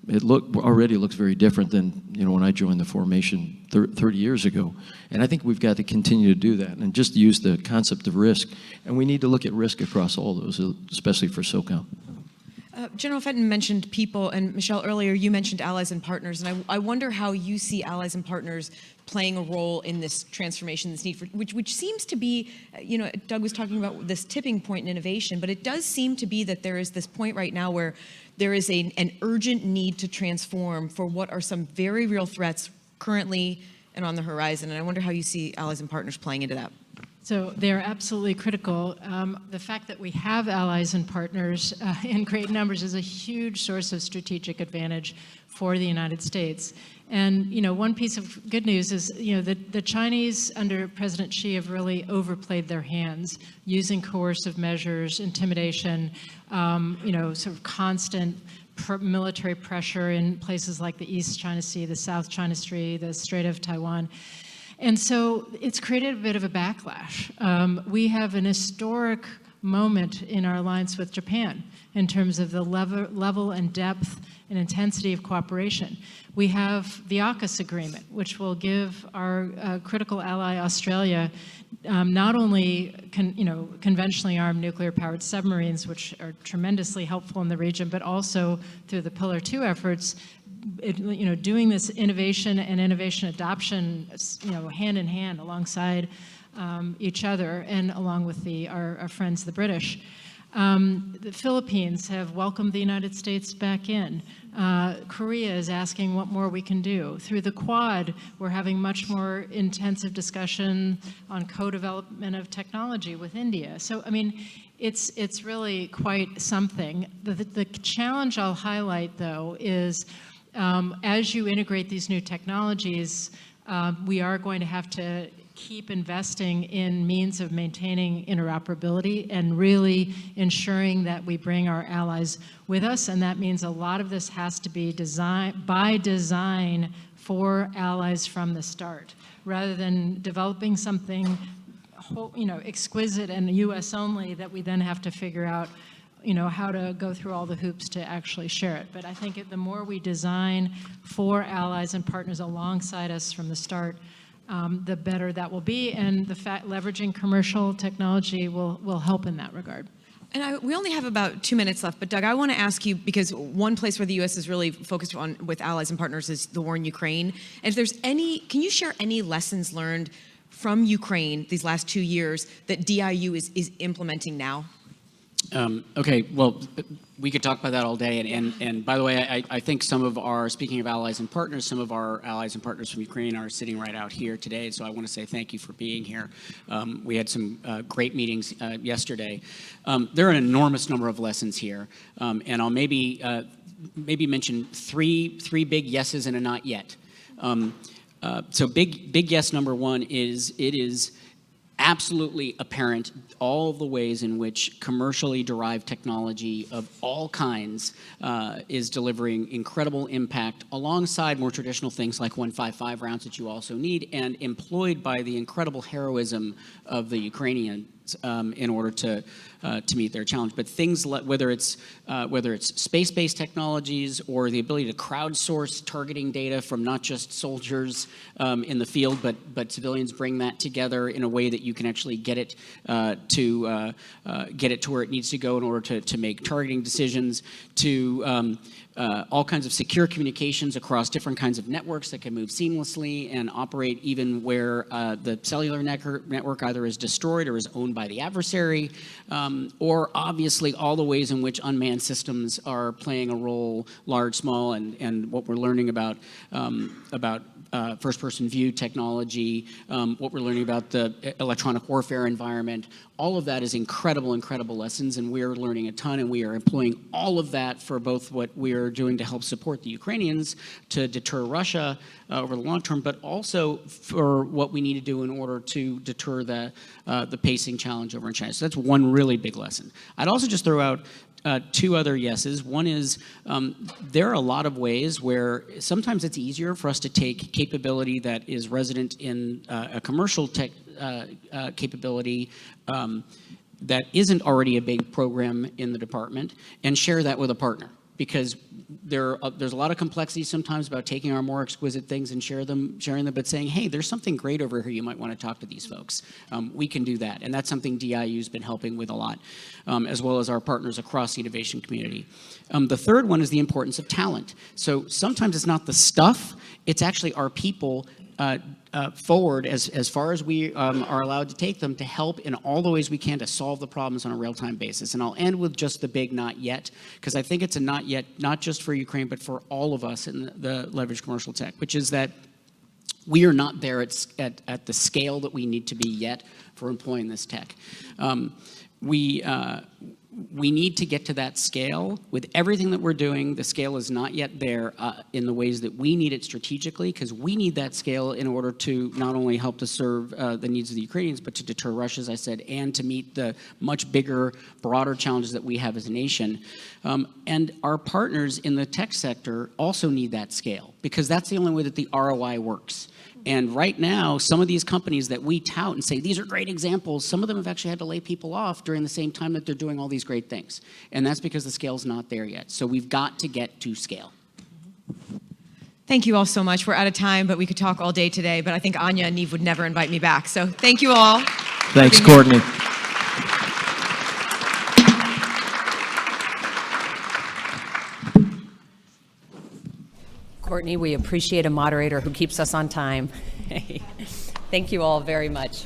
It already looks very different than when I joined the formation 30 years ago. And I think we've got to continue to do that and just use the concept of risk. And we need to look at risk across all those, especially for SOCOM. General Fenton mentioned people, and Michelle, earlier you mentioned allies and partners, and I wonder how you see allies and partners playing a role in this transformation, this need for, which seems to be, Doug was talking about this tipping point in innovation, but it does seem to be that there is this point right now where there is an urgent need to transform for what are some very real threats currently and on the horizon, and I wonder how you see allies and partners playing into that. So they're absolutely critical. The fact that we have allies and partners in great numbers is a huge source of strategic advantage for the United States. And one piece of good news is the Chinese under President Xi have really overplayed their hands, using coercive measures, intimidation, sort of constant military pressure in places like the East China Sea, the South China Sea, the Strait of Taiwan. And so it's created a bit of a backlash. We have an historic moment in our alliance with Japan in terms of the level and depth and intensity of cooperation. We have the AUKUS agreement, which will give our critical ally Australia not only conventionally armed nuclear-powered submarines, which are tremendously helpful in the region, but also through the Pillar 2 efforts, doing this innovation and innovation adoption, hand in hand alongside each other and along with our friends, the British. The Philippines have welcomed the United States back in. Korea is asking what more we can do. Through the Quad, we're having much more intensive discussion on co-development of technology with India. So, it's really quite something. The challenge I'll highlight, though, is as you integrate these new technologies, we are going to have to keep investing in means of maintaining interoperability and really ensuring that we bring our allies with us. And that means a lot of this has to be by design for allies from the start, rather than developing something exquisite and US only that we then have to figure out how to go through all the hoops to actually share it. But I think the more we design for allies and partners alongside us from the start, the better that will be, and leveraging commercial technology will help in that regard. And we only have about 2 minutes left, but Doug, I want to ask you, because one place where the U.S. is really focused on with allies and partners is the war in Ukraine. And if there's can you share any lessons learned from Ukraine these last 2 years that DIU is implementing now? Okay, well, we could talk about that all day. And by the way, I think speaking of allies and partners, some of our allies and partners from Ukraine are sitting right out here today. So I want to say thank you for being here. We had some great meetings yesterday. There are an enormous number of lessons here. And I'll maybe mention three big yeses and a not yet. So big yes number one is it is absolutely apparent all the ways in which commercially derived technology of all kinds is delivering incredible impact alongside more traditional things like 155 rounds that you also need, and employed by the incredible heroism of the Ukrainian in order to meet their challenge. But things like whether it's space-based technologies or the ability to crowdsource targeting data from not just soldiers in the field, but civilians, bring that together in a way that you can actually get it to where it needs to go in order to make targeting decisions, to all kinds of secure communications across different kinds of networks that can move seamlessly and operate even where the cellular network either is destroyed or is owned by the adversary, or obviously all the ways in which unmanned systems are playing a role, large, small, and what we're learning about first-person view technology, what we're learning about the electronic warfare environment. All of that is incredible, incredible lessons, and we're learning a ton, and we are employing all of that for both what we are doing to help support the Ukrainians to deter Russia over the long term, but also for what we need to do in order to deter the pacing challenge over in China. So that's one really big lesson. I'd also just throw out two other yeses. One is there are a lot of ways where sometimes it's easier for us to take capability that is resident in a commercial tech capability that isn't already a big program in the department and share that with a partner. Because there's a lot of complexity sometimes about taking our more exquisite things and sharing them, but saying, hey, there's something great over here you might want to talk to these folks. We can do that, and that's something DIU's been helping with a lot, as well as our partners across the innovation community. The third one is the importance of talent. So sometimes it's not the stuff, it's actually our people forward as far as we are allowed to take them to help in all the ways we can to solve the problems on a real-time basis. And I'll end with just the big not yet, because I think it's a not yet, not just for Ukraine, but for all of us in the leveraged commercial tech, which is that we are not there at the scale that we need to be yet for employing this tech. We need to get to that scale. With everything that we're doing, the scale is not yet there in the ways that we need it strategically, because we need that scale in order to not only help to serve the needs of the Ukrainians, but to deter Russia, as I said, and to meet the much bigger, broader challenges that we have as a nation. And our partners in the tech sector also need that scale, because that's the only way that the ROI works. And right now, some of these companies that we tout and say, these are great examples, some of them have actually had to lay people off during the same time that they're doing all these great things. And that's because the scale's not there yet. So we've got to get to scale. Thank you all so much. We're out of time, but we could talk all day today. But I think Anya and Neve would never invite me back. So thank you all. Thanks, Courtney. Courtney, we appreciate a moderator who keeps us on time. Thank you all very much.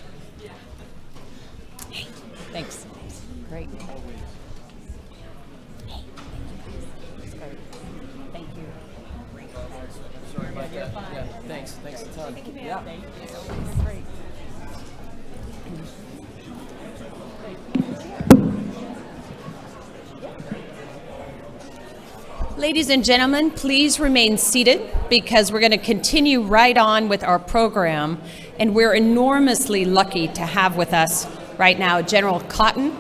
Thanks. Great. Thank you. Sorry about that. Yeah, thanks a ton. Thank you, man. Yeah. Thank you. Great. Ladies and gentlemen, please remain seated because we're going to continue right on with our program. And we're enormously lucky to have with us right now General Cotton,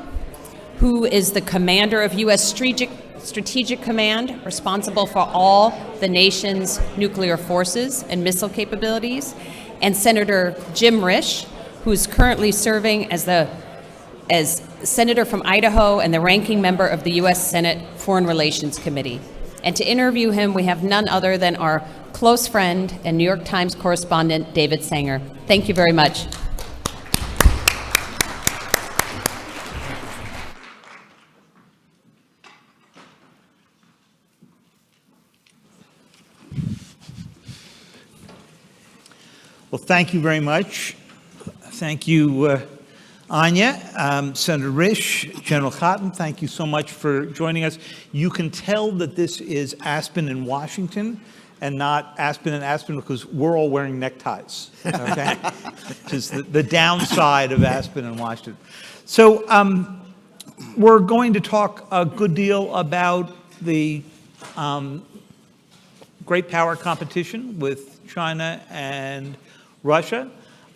who is the commander of U.S. Strategic Command, responsible for all the nation's nuclear forces and missile capabilities, and Senator Jim Risch, who's currently serving as Senator from Idaho and the ranking member of the U.S. Senate Foreign Relations Committee. And to interview him, we have none other than our close friend and New York Times correspondent, David Sanger. Thank you very much. Well, thank you very much. Thank you, Anya, Senator Risch, General Cotton, thank you so much for joining us. You can tell that this is Aspen in Washington and not Aspen in Aspen because we're all wearing neckties, okay? Which is the downside of Aspen in Washington. So we're going to talk a good deal about the great power competition with China and Russia,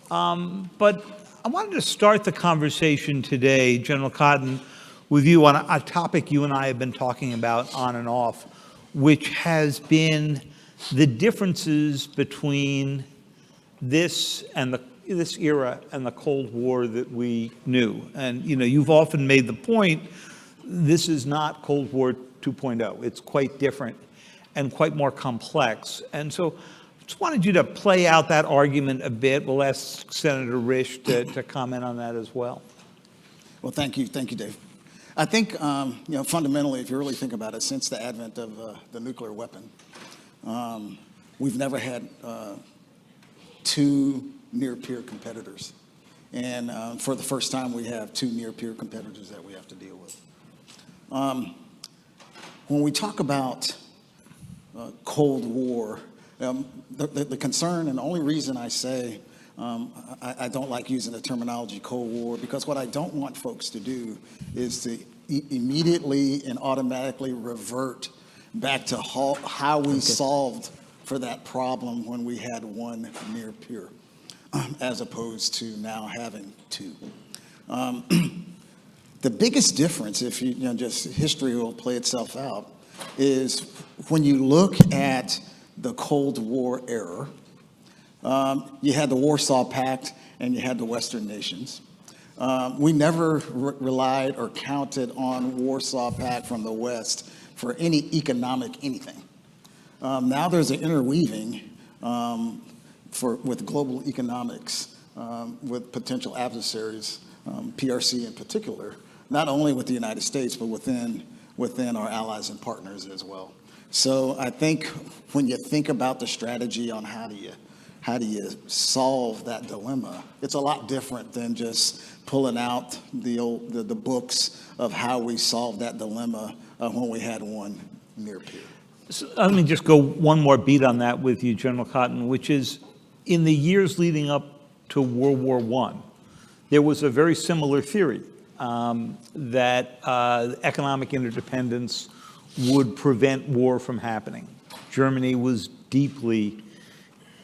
but I wanted to start the conversation today, General Cotton, with you on a topic you and I have been talking about on and off, which has been the differences between this and this era and the Cold War that we knew. And, you've often made the point, this is not Cold War 2.0. It's quite different and quite more complex. And so I just wanted you to play out that argument a bit. We'll ask Senator Risch to comment on that as well. Well, thank you, Dave. I think, fundamentally, if you really think about it, since the advent of the nuclear weapon, we've never had two near-peer competitors. And for the first time, we have two near-peer competitors that we have to deal with. When we talk about Cold War, the concern, and the only reason I say I don't like using the terminology Cold War, because what I don't want folks to do is to immediately and automatically revert back to how we solved for that problem when we had one near peer, as opposed to now having two. The biggest difference, if just history will play itself out, is when you look at the Cold War era, you had the Warsaw Pact and you had the Western nations. We never relied or counted on Warsaw Pact from the West for any economic anything. Now there's an interweaving with global economics, with potential adversaries, PRC in particular, not only with the United States, but within our allies and partners as well. So I think when you think about the strategy on how do you solve that dilemma, it's a lot different than just pulling out the books of how we solved that dilemma when we had one near peer. So let me just go one more beat on that with you, General Cotton, which is in the years leading up to World War I, there was a very similar theory that economic interdependence would prevent war from happening. Germany was deeply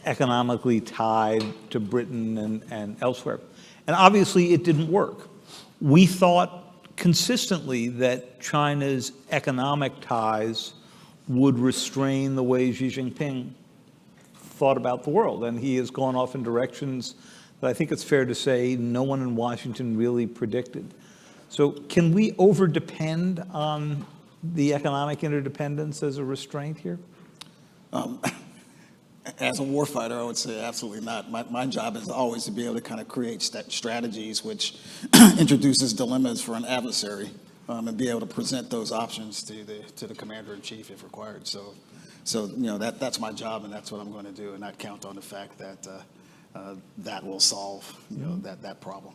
economically tied to Britain and elsewhere. And obviously it didn't work. We thought consistently that China's economic ties would restrain the way Xi Jinping thought about the world. And he has gone off in directions that I think it's fair to say no one in Washington really predicted. So can we over-depend on the economic interdependence as a restraint here? As a warfighter, I would say absolutely not. My job is always to be able to kind of create strategies which introduces dilemmas for an adversary, and be able to present those options to the commander-in-chief if required. So that's my job, and that's what I'm going to do, and not count on the fact that that will solve that problem.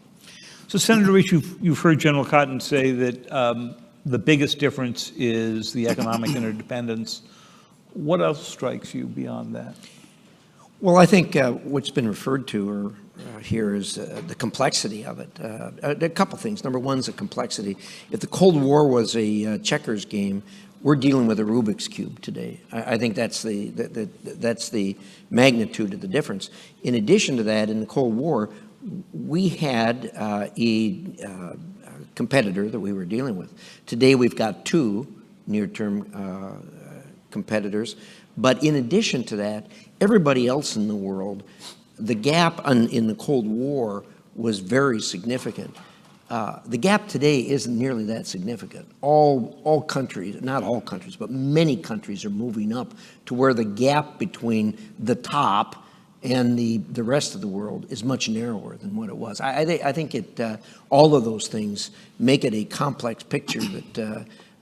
So Senator Risch, you've heard General Cotton say that the biggest difference is the economic interdependence. What else strikes you beyond that? Well, I think what's been referred to here is the complexity of it. A couple things. Number one is the complexity. If the Cold War was a checkers game, we're dealing with a Rubik's Cube today. I think that's the magnitude of the difference. In addition to that, in the Cold War, we had a competitor that we were dealing with. Today, we've got two near-term competitors. But in addition to that, everybody else in the world, the gap in the Cold War was very significant. The gap today isn't nearly that significant. All countries, not all countries, but many countries are moving up to where the gap between the top and the rest of the world is much narrower than what it was. I think all of those things make it a complex picture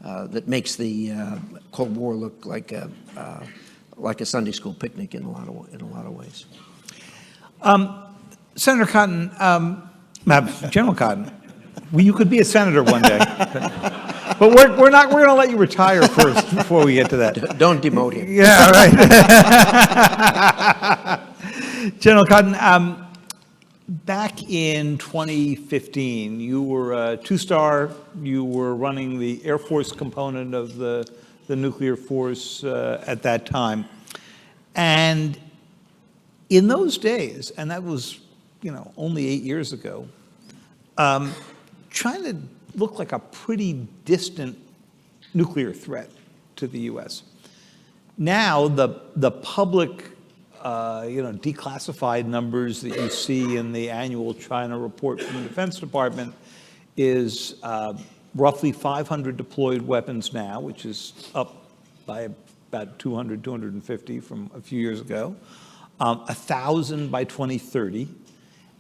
that makes the Cold War look like a Sunday school picnic in a lot of ways. Senator Cotton, General Cotton, you could be a senator one day, but we're not. We're going to let you retire first before we get to that. Don't demote him. Yeah, right. General Cotton, back in 2015, you were a two-star. You were running the Air Force component of the nuclear force at that time. And in those days, and that was, only 8 years ago, China looked like a pretty distant nuclear threat to the U.S. Now, the public declassified numbers that you see in the annual China report from the Defense Department is roughly 500 deployed weapons now, which is up by about 200, 250 from a few years ago, 1,000 by 2030,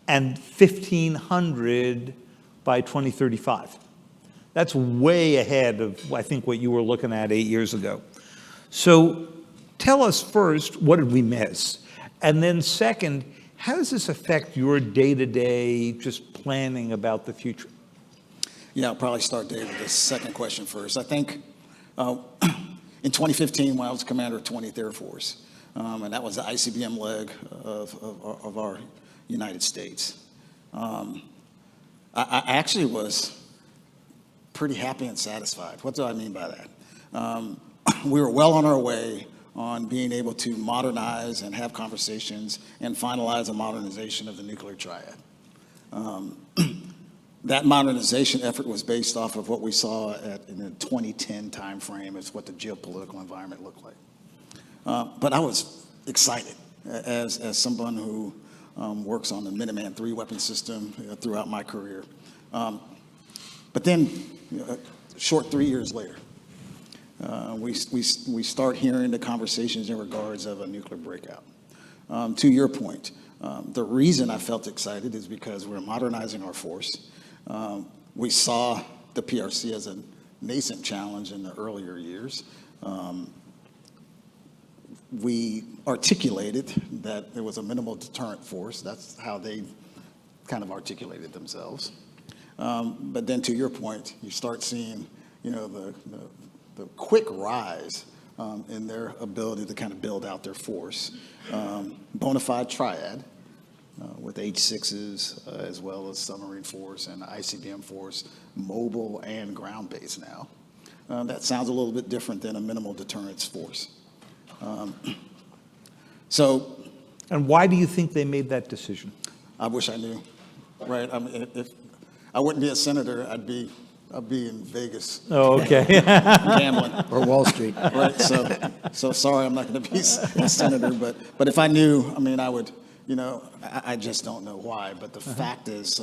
and 1,500 by 2035. That's way ahead of, I think, what you were looking at 8 years ago. So tell us first, what did we miss? And then second, how does this affect your day-to-day just planning about the future? Yeah, I'll probably start, Dave, with the second question first. I think in 2015, when I was commander of 20th Air Force, and that was the ICBM leg of our United States, I actually was pretty happy and satisfied. What do I mean by that? We were well on our way on being able to modernize and have conversations and finalize a modernization of the nuclear triad. That modernization effort was based off of what we saw in the 2010 timeframe as what the geopolitical environment looked like. But I was excited as someone who works on the Minuteman III weapon system throughout my career. But then, short 3 years later, we start hearing the conversations in regards of a nuclear breakout. To your point, the reason I felt excited is because we're modernizing our force. We saw the PRC as a nascent challenge in the earlier years. We articulated that it was a minimal deterrent force. That's how they kind of articulated themselves. But then to your point, you start seeing, the quick rise in their ability to kind of build out their force. Bona fide triad with H-6s as well as submarine force and ICBM force, mobile and ground-based now. That sounds a little bit different than a minimal deterrence force. And why do you think they made that decision? I wish I knew, right? I mean, if I wouldn't be a senator, I'd be in Vegas. Oh, okay. Gambling. Or Wall Street. Right, so sorry, I'm not going to be a senator, but if I knew, I mean, I would, I just don't know why. But the fact is,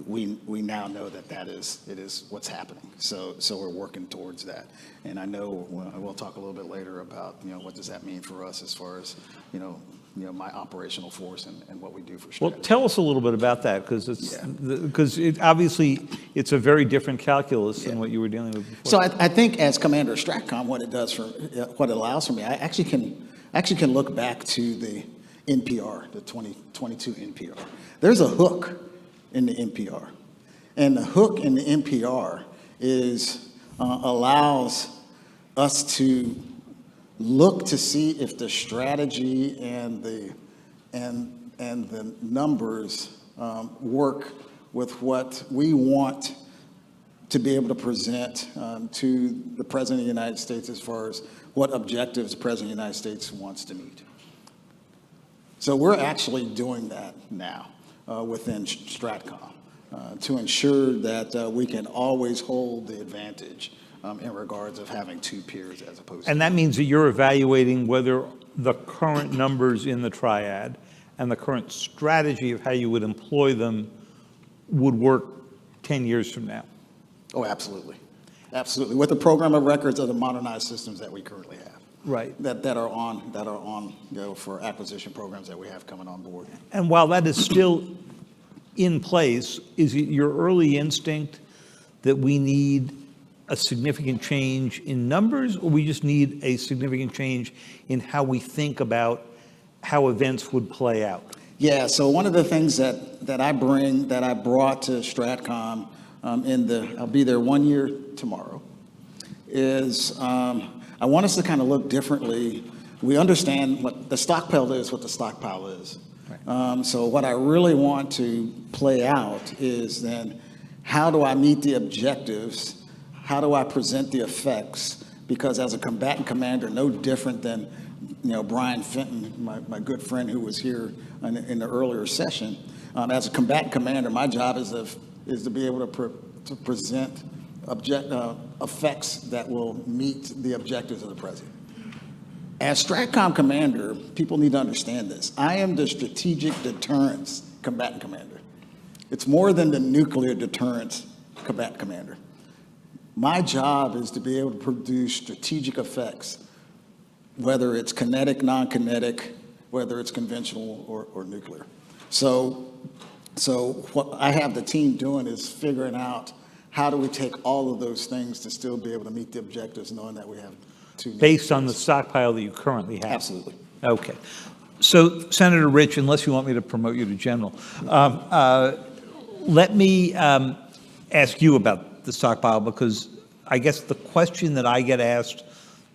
we now know that it is what's happening. So we're working towards that. And I know we'll talk a little bit later about, what does that mean for us as far as, my operational force and what we do for strategy. Well, tell us a little bit about that, because obviously it's a very different calculus than what you were dealing with before. So I think as commander of STRATCOM, what it allows for me, I actually can look back to the NPR, the 2022 NPR. There's a hook in the NPR, and the hook in the NPR is allows us to look to see if the strategy and the numbers work with what we want to be able to present to the President of the United States as far as what objectives the President of the United States wants to meet. So we're actually doing that now within STRATCOM to ensure that we can always hold the advantage in regards of having two peers as opposed to. And that means that you're evaluating whether the current numbers in the triad and the current strategy of how you would employ them would work 10 years from now. Oh, absolutely. Absolutely. With the program of records of the modernized systems that we currently have. Right. That are on for acquisition programs that we have coming on board. And while that is still in place, is it your early instinct that we need a significant change in numbers, or we just need a significant change in how we think about how events would play out? Yeah, so one of the things that I brought to STRATCOM I'll be there 1 year tomorrow, is I want us to kind of look differently. We understand what the stockpile is, what the stockpile is. Right. So what I really want to play out is then, how do I meet the objectives? How do I present the effects? Because as a combatant commander, no different than Brian Fenton, my good friend who was here in the earlier session. As a combatant commander, my job is to be able to present effects that will meet the objectives of the president. As STRATCOM commander, people need to understand this. I am the strategic deterrence combatant commander. It's more than the nuclear deterrence combatant commander. My job is to be able to produce strategic effects, whether it's kinetic, non-kinetic, whether it's conventional or nuclear. So what I have the team doing is figuring out how do we take all of those things to still be able to meet the objectives, knowing that we have two. Based on the stockpile that you currently have? Absolutely. Okay. So, Senator Rich, unless you want me to promote you to general, let me ask you about the stockpile, because I guess the question that I get asked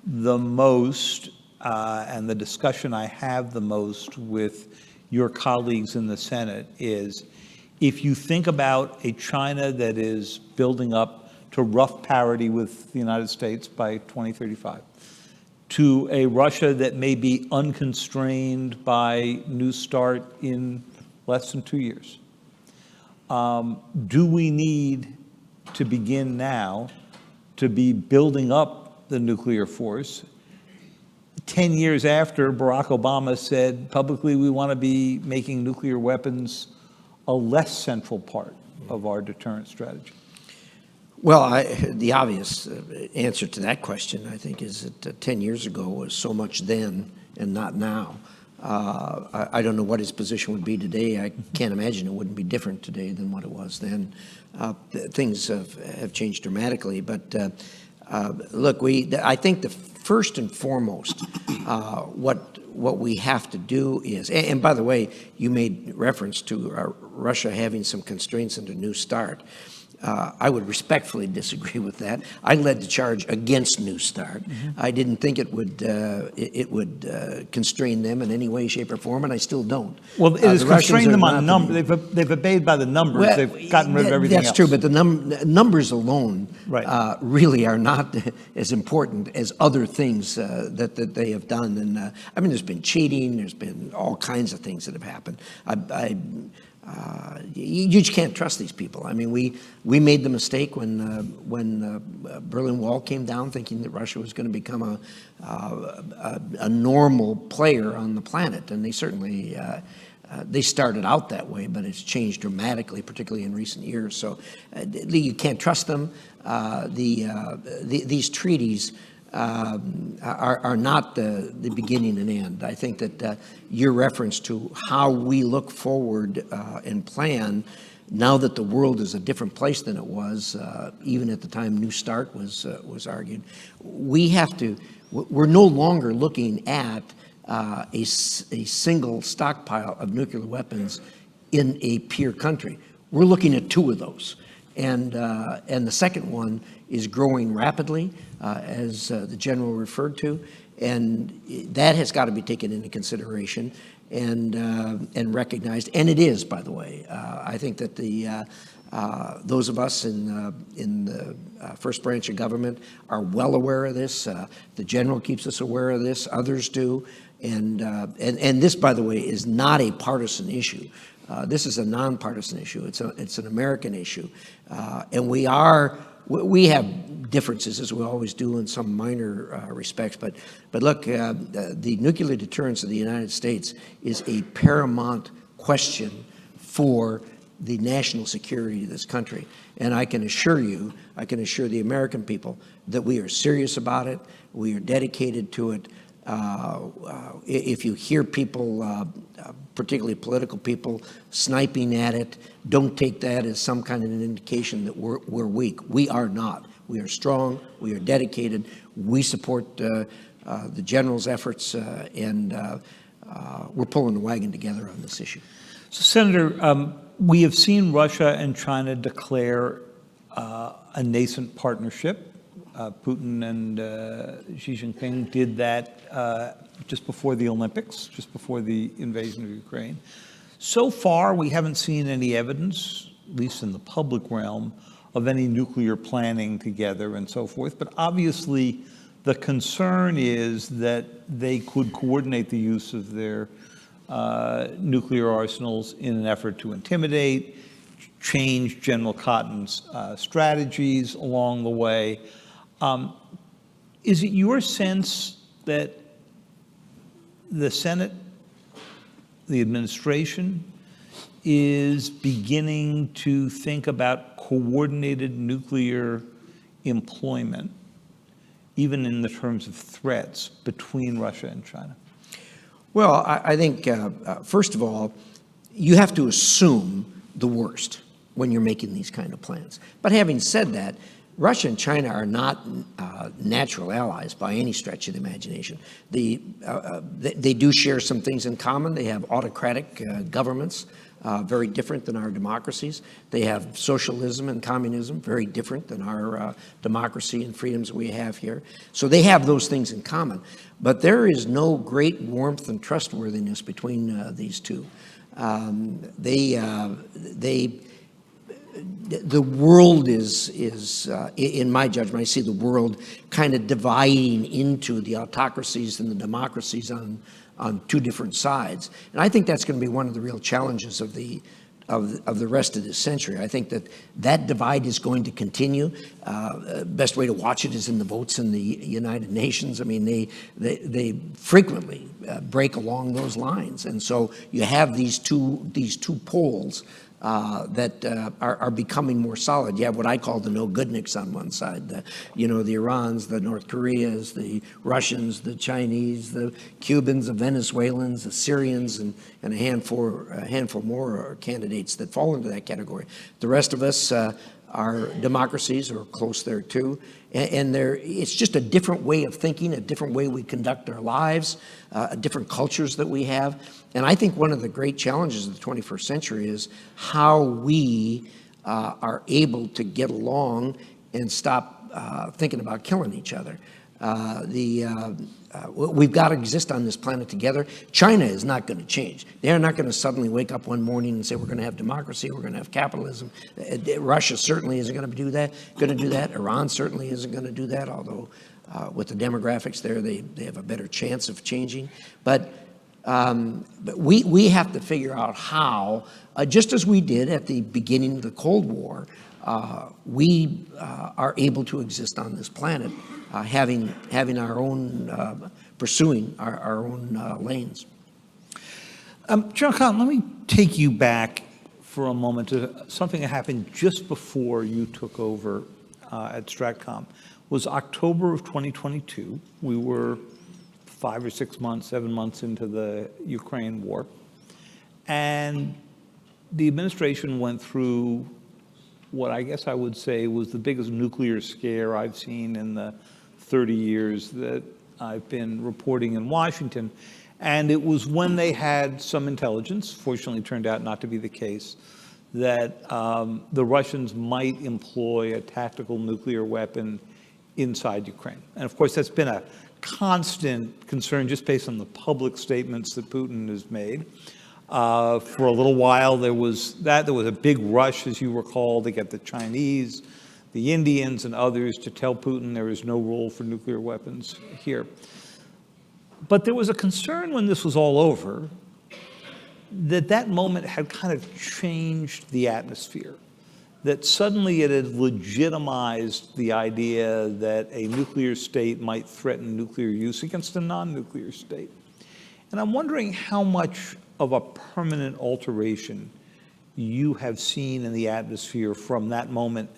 the most and the discussion I have the most with your colleagues in the Senate is, if you think about a China that is building up to rough parity with the United States by 2035, to a Russia that may be unconstrained by New START in less than 2 years, do we need to begin now to be building up the nuclear force 10 years after Barack Obama said publicly we want to be making nuclear weapons a less central part of our deterrence strategy? Well, the obvious answer to that question, I think, is that 10 years ago was so much then and not now. I don't know what his position would be today. I can't imagine it wouldn't be different today than what it was then. Things have changed dramatically. But look, I think the first and foremost, what we have to do is, and by the way, you made reference to Russia having some constraints under New START. I would respectfully disagree with that. I led the charge against New START. I didn't think it would constrain them in any way, shape, or form, and I still don't. Well, it has constrained them on numbers. They've obeyed by the numbers. Well, they've gotten rid of everything else. That's true, but the numbers alone right. Really are not as important as other things that they have done. And I mean, there's been cheating. There's been all kinds of things that have happened. You just can't trust these people. I mean, we made the mistake when Berlin Wall came down, thinking that Russia was going to become a normal player on the planet, and they certainly they started out that way, but it's changed dramatically, particularly in recent years. So you can't trust them. These treaties are not the beginning and end. I think that your reference to how we look forward and plan, now that the world is a different place than it was, even at the time New START was argued, we're no longer looking at a single stockpile of nuclear weapons in a peer country. We're looking at two of those. And the second one is growing rapidly, as the general referred to, and that has got to be taken into consideration and recognized. And it is, by the way. I think that those of us in the first branch of government are well aware of this. The general keeps us aware of this. Others do. And this, by the way, is not a partisan issue. This is a nonpartisan issue. It's an American issue, and we have differences, as we always do, in some minor respects. But look, the nuclear deterrence of the United States is a paramount question for the national security of this country. And I can assure the American people that we are serious about it. We are dedicated to it. If you hear people, particularly political people, sniping at it, don't take that as some kind of an indication that we're weak. We are not. We are strong. We are dedicated. We support the general's efforts, and we're pulling the wagon together on this issue. So, Senator, we have seen Russia and China declare a nascent partnership. Putin and Xi Jinping did that just before the Olympics, just before the invasion of Ukraine. So far, we haven't seen any evidence, at least in the public realm, of any nuclear planning together and so forth. But obviously, the concern is that they could coordinate the use of their nuclear arsenals in an effort to intimidate, change General Cotton's strategies along the way. Is it your sense that the Senate, the administration, is beginning to think about coordinated nuclear employment, even in the terms of threats between Russia and China? Well, I think, first of all, you have to assume the worst when you're making these kind of plans. But having said that, Russia and China are not natural allies by any stretch of the imagination. They do share some things in common. They have autocratic governments, very different than our democracies. They have socialism and communism, very different than our democracy and freedoms we have here. So they have those things in common. But there is no great warmth and trustworthiness between these two. The world is in my judgment, I see the world kind of dividing into the autocracies and the democracies on two different sides. And I think that's going to be one of the real challenges of the rest of this century. I think that divide is going to continue. Best way to watch it is in the votes in the United Nations. I mean, they frequently break along those lines. And so you have these two poles that are becoming more solid. You have what I call the no-goodniks on one side, the Irans, the North Koreas, the Russians, the Chinese, the Cubans, the Venezuelans, the Syrians, and a handful more candidates that fall into that category. The rest of us are democracies or close there too. And it's just a different way of thinking, a different way we conduct our lives, different cultures that we have. And I think one of the great challenges of the 21st century is how we are able to get along and stop thinking about killing each other. We've got to exist on this planet together. China is not going to change. They're not going to suddenly wake up one morning and say, we're going to have democracy, we're going to have capitalism. Russia certainly isn't going to do that. Iran certainly isn't going to do that, although with the demographics there, they have a better chance of changing. But we have to figure out how, just as we did at the beginning of the Cold War, we are able to exist on this planet, having our own, pursuing our own lanes. General Cotton, let me take you back for a moment to something that happened just before you took over at Stratcom. It was October of 2022. We were 5 or 6 months, 7 months into the Ukraine war. And the administration went through what I guess I would say was the biggest nuclear scare I've seen in the 30 years that I've been reporting in Washington. And it was when they had some intelligence, fortunately turned out not to be the case, that the Russians might employ a tactical nuclear weapon inside Ukraine. And of course, that's been a constant concern just based on the public statements that Putin has made. For a little while, there was a big rush, as you recall, to get the Chinese, the Indians, and others to tell Putin there is no role for nuclear weapons here. But there was a concern when this was all over that moment had kind of changed the atmosphere, that suddenly it had legitimized the idea that a nuclear state might threaten nuclear use against a non-nuclear state. And I'm wondering how much of a permanent alteration you have seen in the atmosphere from that moment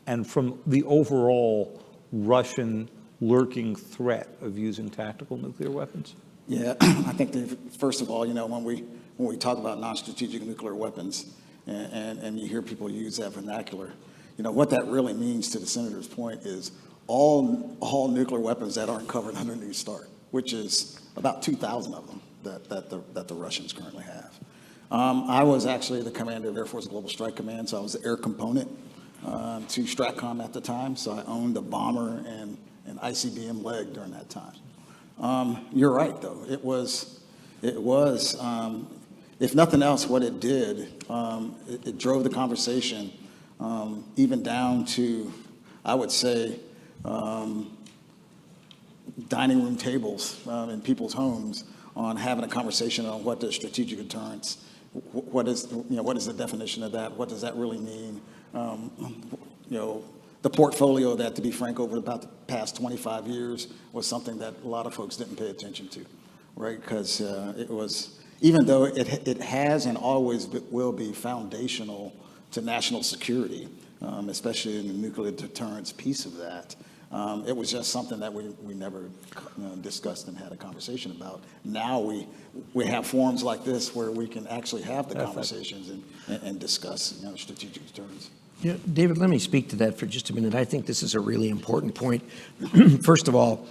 and from the overall Russian lurking threat of using tactical nuclear weapons? Yeah, I think first of all, when we talk about non-strategic nuclear weapons and you hear people use that vernacular, what that really means, to the senator's point, is all nuclear weapons that aren't covered under New START, which is about 2,000 of them that the Russians currently have. I was actually the commander of Air Force Global Strike Command, so I was the air component to Stratcom at the time, so I owned a bomber and an ICBM leg during that time. You're right, though. It was, if nothing else, what it did, it drove the conversation even down to, I would say, dining room tables in people's homes on having a conversation on what does strategic deterrence, what is the definition of that? What does that really mean? The portfolio of that, to be frank, over about the past 25 years was something that a lot of folks didn't pay attention to. right? Because it was, even though it has and always will be foundational to national security, especially in the nuclear deterrence piece of that, it was just something that we never discussed and had a conversation about. Now we have forums like this where we can actually have the conversations and discuss strategic deterrence. Yeah, David, let me speak to that for just a minute. I think this is a really important point. First of all,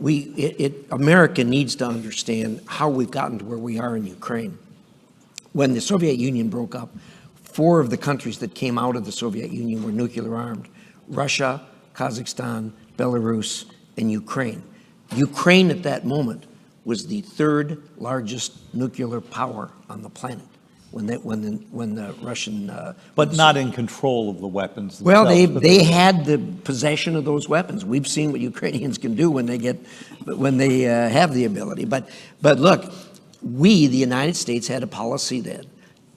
America needs to understand how we've gotten to where we are in Ukraine. When the Soviet Union broke up, 4 of the countries that came out of the Soviet Union were nuclear armed: Russia, Kazakhstan, Belarus, and Ukraine. Ukraine at that moment was the 3rd largest nuclear power on the planet when the Russian But not in control of the weapons well, themselves, but they had the possession of those weapons. We've seen what Ukrainians can do when they have the ability. But look, we, the United States, had a policy then.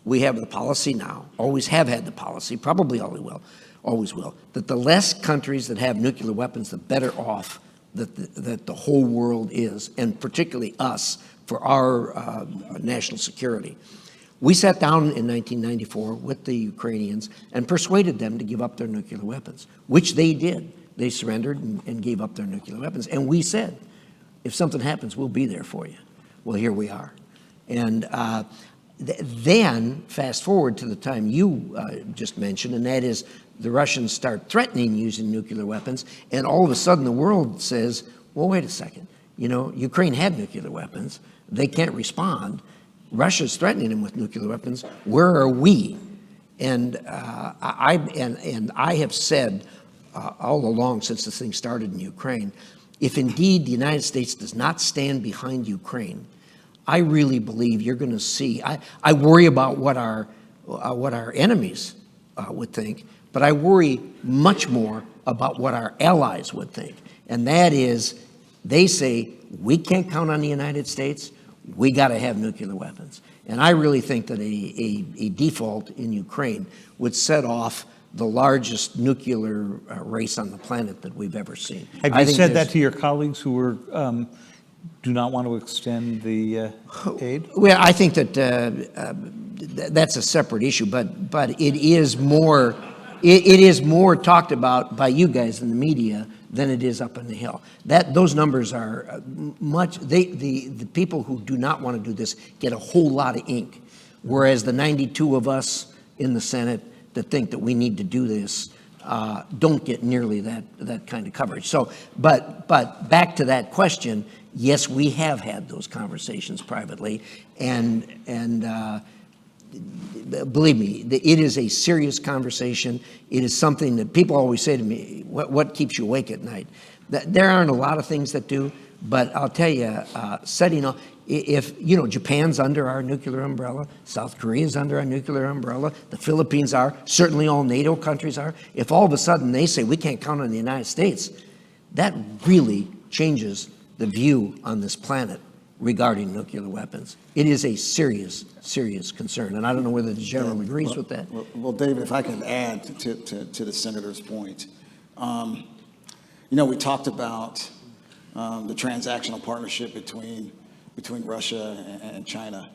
We have the policy now. Always have had the policy. Probably always will. That the less countries that have nuclear weapons, the better off that the whole world is, and particularly us for our national security. We sat down in 1994 with the Ukrainians and persuaded them to give up their nuclear weapons, which they did. They surrendered and gave up their nuclear weapons. And we said, if something happens, we'll be there for you. Well, here we are. And then, fast forward to the time you just mentioned, and that is the Russians start threatening using nuclear weapons, and all of a sudden the world says, well, wait a second. Ukraine had nuclear weapons. They can't respond. Russia's threatening them with nuclear weapons. Where are we? And I have said all along since this thing started in Ukraine, if indeed the United States does not stand behind Ukraine, I really believe you're going to see. I worry about what our enemies would think, but I worry much more about what our allies would think, and that is, they say we can't count on the United States. We got to have nuclear weapons. And I really think that a default in Ukraine would set off the largest nuclear race on the planet that we've ever seen. Have you said that to your colleagues who do not want to extend the aid? Well, I think that that's a separate issue, but it is more talked about by you guys in the media than it is up on the Hill. Those numbers are much. The people who do not want to do this get a whole lot of ink, whereas the 92 of us in the Senate that think that we need to do this don't get nearly that kind of coverage. So, but back to that question, yes, we have had those conversations privately, and believe me, it is a serious conversation. It is something that people always say to me, what keeps you awake at night? There aren't a lot of things that do, but I'll tell you, setting up, if, Japan's under our nuclear umbrella, South Korea's under our nuclear umbrella, the Philippines are, certainly all NATO countries are. If all of a sudden they say we can't count on the United States, that really changes the view on this planet regarding nuclear weapons. It is a serious, serious concern, and I don't know whether the general agrees with that. Well, David, if I can add to the senator's point, we talked about the transactional partnership between Russia and China.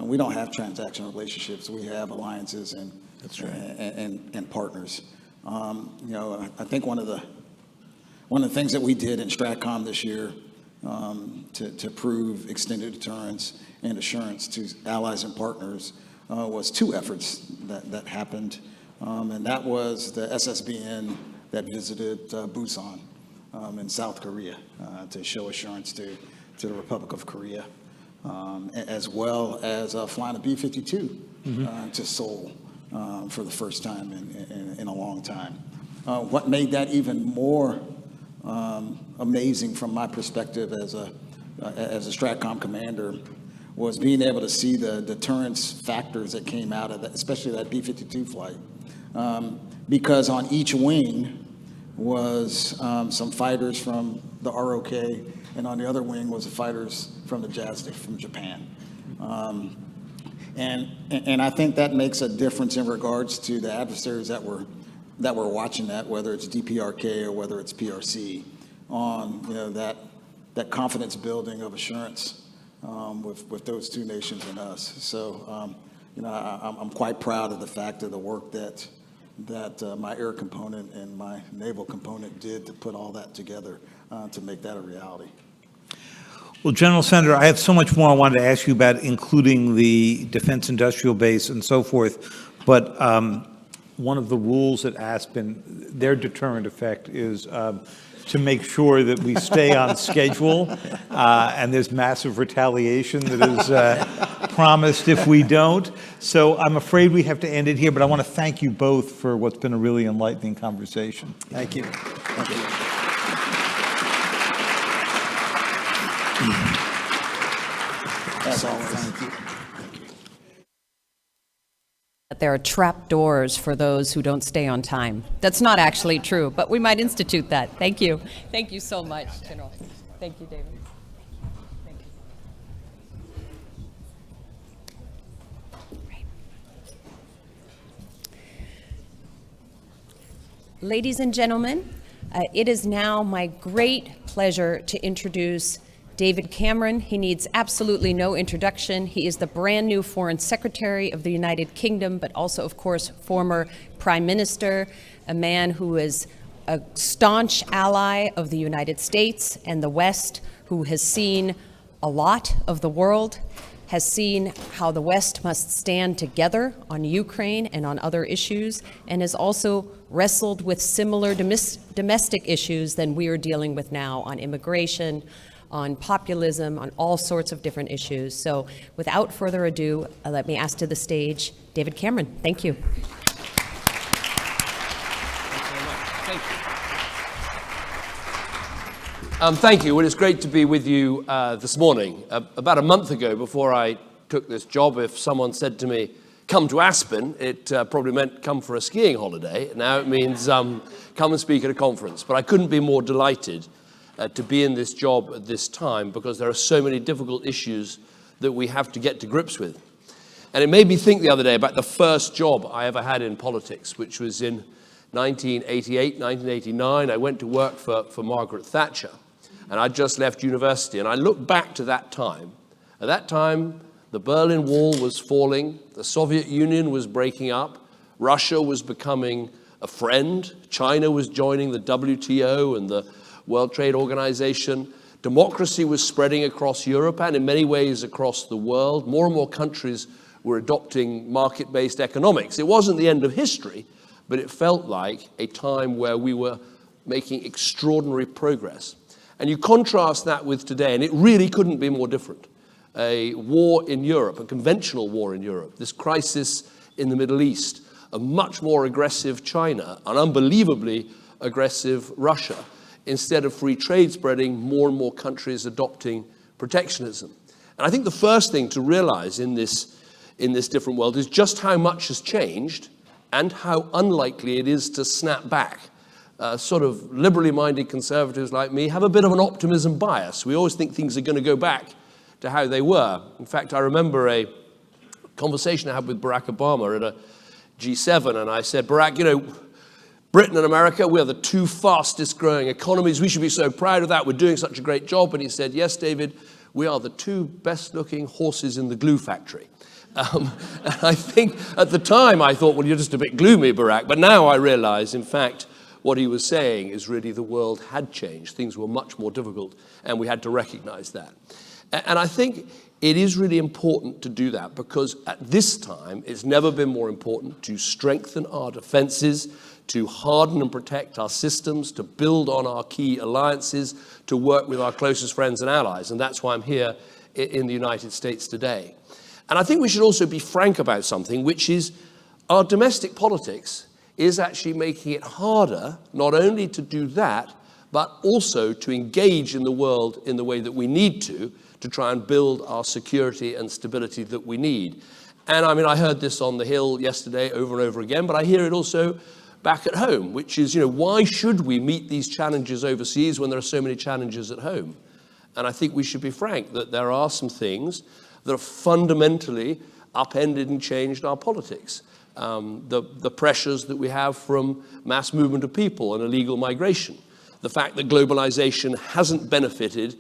We don't have transactional relationships. We have alliances and That's right. and partners. I think one of the things that we did in Stratcom this year to prove extended deterrence and assurance to allies and partners was 2 efforts that happened, and that was the SSBN that visited Busan in South Korea to show assurance to the Republic of Korea, as well as flying a B-52 to Seoul for the first time in a long time. What made that even more amazing from my perspective as a Stratcom commander was being able to see the deterrence factors that came out of that, especially that B-52 flight, because on each wing was some fighters from the ROK, and on the other wing was the fighters from the JASDIC from Japan. And I think that makes a difference in regards to the adversaries that were watching that, whether it's DPRK or whether it's PRC, on that confidence building of assurance with those two nations and us. So, I'm quite proud of the fact of the work that my air component and my naval component did to put all that together to make that a reality. Well, General Senator, I have so much more I wanted to ask you about, including the Defense Industrial Base and so forth. But one of the rules at Aspen, their deterrent effect is to make sure that we stay on schedule, and there's massive retaliation that is promised if we don't. So I'm afraid we have to end it here, but I want to thank you both for what's been a really enlightening conversation. Thank you. Thank you. As always. Thank you. That there are trap doors for those who don't stay on time. That's not actually true, but we might institute that. Thank you. Thank you so much, General. Thank you, David. Thank you. Ladies and gentlemen, it is now my great pleasure to introduce David Cameron. He needs absolutely no introduction. He is the brand new Foreign Secretary of the United Kingdom, but also, of course, former Prime Minister, a man who is a staunch ally of the United States and the West, who has seen a lot of the world, has seen how the West must stand together on Ukraine and on other issues, and has also wrestled with similar domestic issues than we are dealing with now on immigration, on populism, on all sorts of different issues. So without further ado, let me ask to the stage David Cameron. Thank you. Thank you. Well, it's great to be with you this morning. About a month ago, before I took this job, if someone said to me, come to Aspen, it probably meant come for a skiing holiday. Now it means come and speak at a conference. But I couldn't be more delighted to be in this job at this time, because there are so many difficult issues that we have to get to grips with. And it made me think the other day about the first job I ever had in politics, which was in 1988, 1989. I went to work for Margaret Thatcher, and I'd just left university. And I look back to that time. At that time, the Berlin Wall was falling, the Soviet Union was breaking up, Russia was becoming a friend, China was joining the WTO and the World Trade Organization. Democracy was spreading across Europe and in many ways across the world. More and more countries were adopting market-based economics. It wasn't the end of history, but it felt like a time where we were making extraordinary progress. And you contrast that with today, and it really couldn't be more different. A war in Europe, a conventional war in Europe, this crisis in the Middle East, a much more aggressive China, an unbelievably aggressive Russia. Instead of free trade spreading, more and more countries adopting protectionism. And I think the first thing to realize in this different world is just how much has changed and how unlikely it is to snap back. Sort of liberally minded conservatives like me have a bit of an optimism bias. We always think things are going to go back to how they were. In fact, I remember a conversation I had with Barack Obama at a G7, and I said, Barack, Britain and America, we are the two fastest growing economies. We should be so proud of that. We're doing such a great job. And he said, yes, David, we are the two best looking horses in the glue factory. And I think at the time I thought, well, you're just a bit gloomy, Barack. But now I realize, in fact, what he was saying is really the world had changed. Things were much more difficult, and we had to recognize that. And I think it is really important to do that, because at this time, it's never been more important to strengthen our defenses, to harden and protect our systems, to build on our key alliances, to work with our closest friends and allies. And that's why I'm here in the United States today. And I think we should also be frank about something, which is our domestic politics is actually making it harder not only to do that, but also to engage in the world in the way that we need to try and build our security and stability that we need. And I mean, I heard this on the Hill yesterday over and over again, but I hear it also back at home, which is, why should we meet these challenges overseas when there are so many challenges at home? And I think we should be frank that there are some things that have fundamentally upended and changed our politics. The pressures that we have from mass movement of people and illegal migration. The fact that globalization hasn't benefited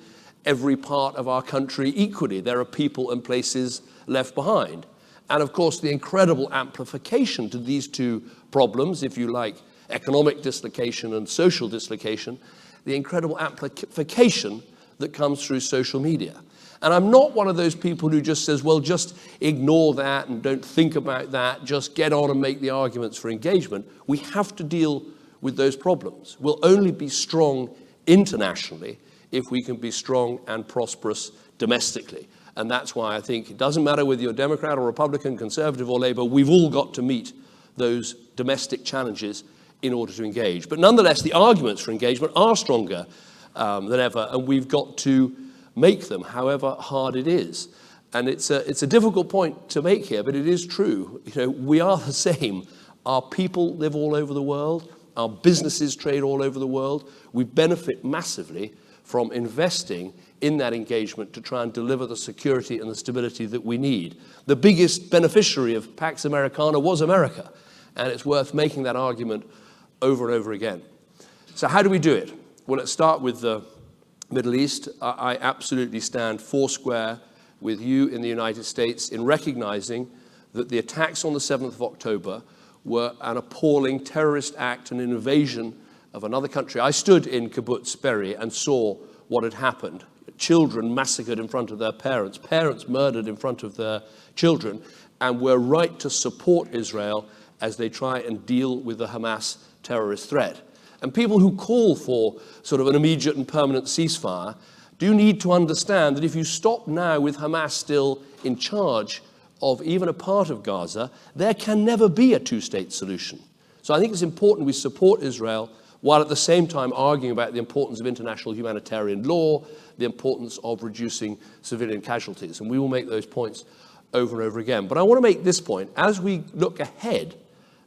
every part of our country equally. There are people and places left behind. And of course, the incredible amplification to these two problems, if you like, economic dislocation and social dislocation, the incredible amplification that comes through social media. And I'm not one of those people who just says, well, just ignore that and don't think about that, just get on and make the arguments for engagement. We have to deal with those problems. We'll only be strong internationally if we can be strong and prosperous domestically. And that's why I think it doesn't matter whether you're Democrat or Republican, Conservative or Labour, we've all got to meet those domestic challenges in order to engage. But nonetheless, the arguments for engagement are stronger than ever, and we've got to make them, however hard it is. And it's a difficult point to make here, but it is true. You know, we are the same. Our people live all over the world. Our businesses trade all over the world. We benefit massively from investing in that engagement to try and deliver the security and the stability that we need. The biggest beneficiary of Pax Americana was America, and it's worth making that argument over and over again. So how do we do it? Well, let's start with the Middle East. I absolutely stand foursquare with you in the United States in recognizing that the attacks on the 7th of October were an appalling terrorist act, an invasion of another country. I stood in Kibbutz Be'eri and saw what had happened. Children massacred in front of their parents, parents murdered in front of their children, and we're right to support Israel as they try and deal with the Hamas terrorist threat. And people who call for sort of an immediate and permanent ceasefire do need to understand that if you stop now with Hamas still in charge of even a part of Gaza, there can never be a two-state solution. So I think it's important we support Israel while at the same time arguing about the importance of international humanitarian law, the importance of reducing civilian casualties. And we will make those points over and over again. But I want to make this point. As we look ahead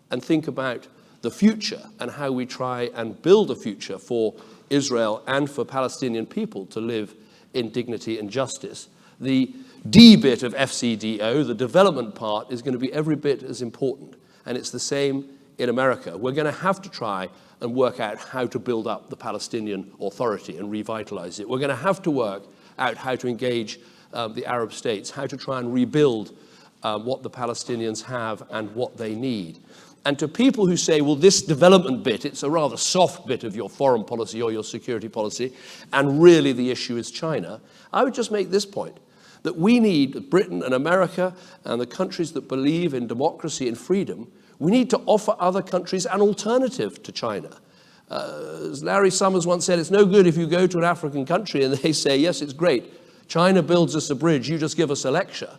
and think about the future and how we try and build a future for Israel and for Palestinian people to live in dignity and justice, the D bit of FCDO, the development part, is going to be every bit as important. And it's the same in America. We're going to have to try and work out how to build up the Palestinian Authority and revitalize it. We're going to have to work out how to engage the Arab states, how to try and rebuild what the Palestinians have and what they need. And to people who say, well, this development bit, it's a rather soft bit of your foreign policy or your security policy, and really the issue is China, I would just make this point, that we need, Britain and America and the countries that believe in democracy and freedom, we need to offer other countries an alternative to China. As Larry Summers once said, it's no good if you go to an African country and they say, yes, it's great, China builds us a bridge, you just give us a lecture.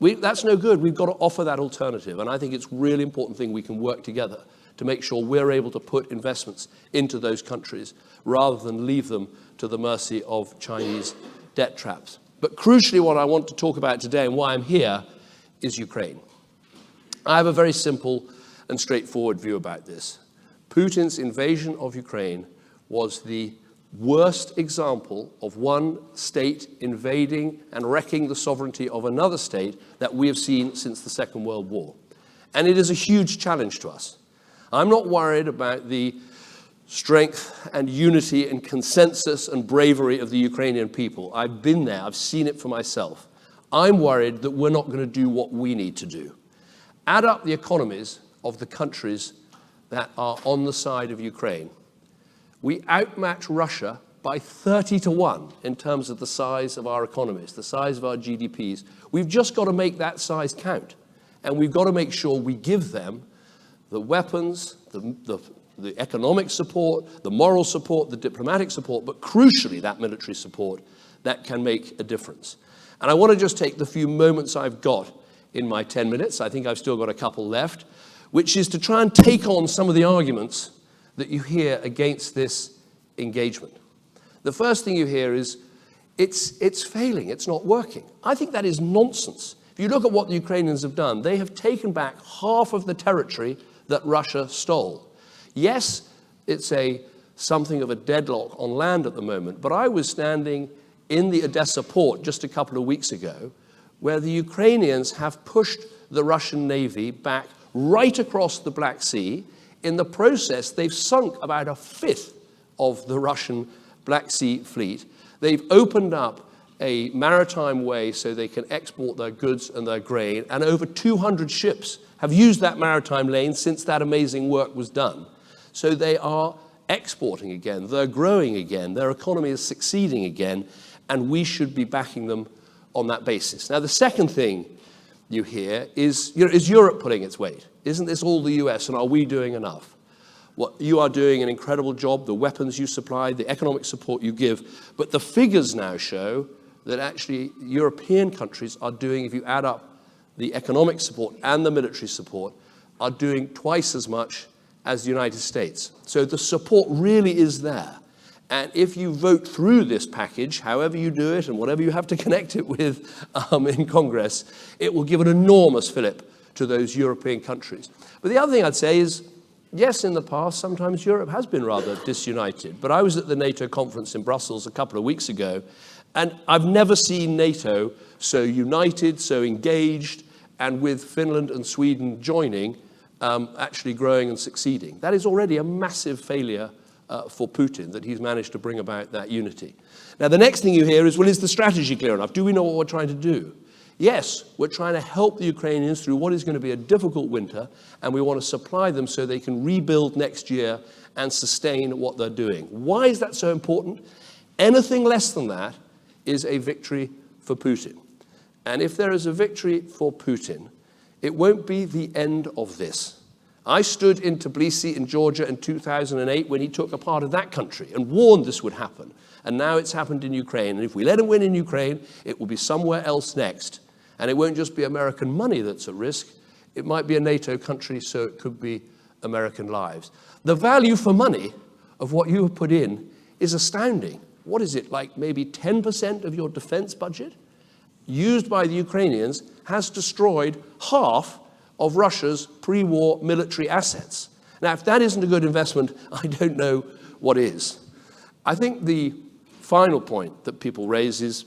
That's no good. We've got to offer that alternative. And I think it's a really important thing we can work together to make sure we're able to put investments into those countries rather than leave them to the mercy of Chinese debt traps. But crucially, what I want to talk about today and why I'm here is Ukraine. I have a very simple and straightforward view about this. Putin's invasion of Ukraine was the worst example of one state invading and wrecking the sovereignty of another state that we have seen since the Second World War. And it is a huge challenge to us. I'm not worried about the strength and unity and consensus and bravery of the Ukrainian people. I've been there, I've seen it for myself. I'm worried that we're not going to do what we need to do. Add up the economies of the countries that are on the side of Ukraine. We outmatch Russia by 30 to 1 in terms of the size of our economies, the size of our GDPs. We've just got to make that size count. And we've got to make sure we give them the weapons, the economic support, the moral support, the diplomatic support, but crucially that military support that can make a difference. And I want to just take the few moments I've got in my 10 minutes, I think I've still got a couple left, which is to try and take on some of the arguments that you hear against this engagement. The first thing you hear is, it's failing, it's not working. I think that is nonsense. If you look at what the Ukrainians have done, they have taken back half of the territory that Russia stole. Yes, it's something of a deadlock on land at the moment, but I was standing in the Odessa port just a couple of weeks ago, where the Ukrainians have pushed the Russian Navy back right across the Black Sea. In the process, they've sunk about a fifth of the Russian Black Sea fleet. They've opened up a maritime way so they can export their goods and their grain, and over 200 ships have used that maritime lane since that amazing work was done. So they are exporting again, they're growing again, their economy is succeeding again, and we should be backing them on that basis. Now, the second thing you hear is, is Europe pulling its weight? Isn't this all the US, and are we doing enough? Well, you are doing an incredible job, the weapons you supply, the economic support you give, but the figures now show that actually European countries are doing, if you add up the economic support and the military support, are doing twice as much as the United States. So the support really is there. And if you vote through this package, however you do it and whatever you have to connect it with in Congress, it will give an enormous fillip to those European countries. But the other thing I'd say is, yes, in the past, sometimes Europe has been rather disunited. But I was at the NATO conference in Brussels a couple of weeks ago, and I've never seen NATO so united, so engaged, and with Finland and Sweden joining, actually growing and succeeding. That is already a massive failure for Putin, that he's managed to bring about that unity. Now, the next thing you hear is, well, is the strategy clear enough? Do we know what we're trying to do? Yes, we're trying to help the Ukrainians through what is going to be a difficult winter, and we want to supply them so they can rebuild next year and sustain what they're doing. Why is that so important? Anything less than that is a victory for Putin. And if there is a victory for Putin, it won't be the end of this. I stood in Tbilisi in Georgia in 2008 when he took a part of that country and warned this would happen. And now it's happened in Ukraine. And if we let him win in Ukraine, it will be somewhere else next. And it won't just be American money that's at risk. It might be a NATO country, so it could be American lives. The value for money of what you have put in is astounding. What is it, like maybe 10% of your defense budget? Used by the Ukrainians has destroyed half of Russia's pre-war military assets. Now, if that isn't a good investment, I don't know what is. I think the final point that people raise is,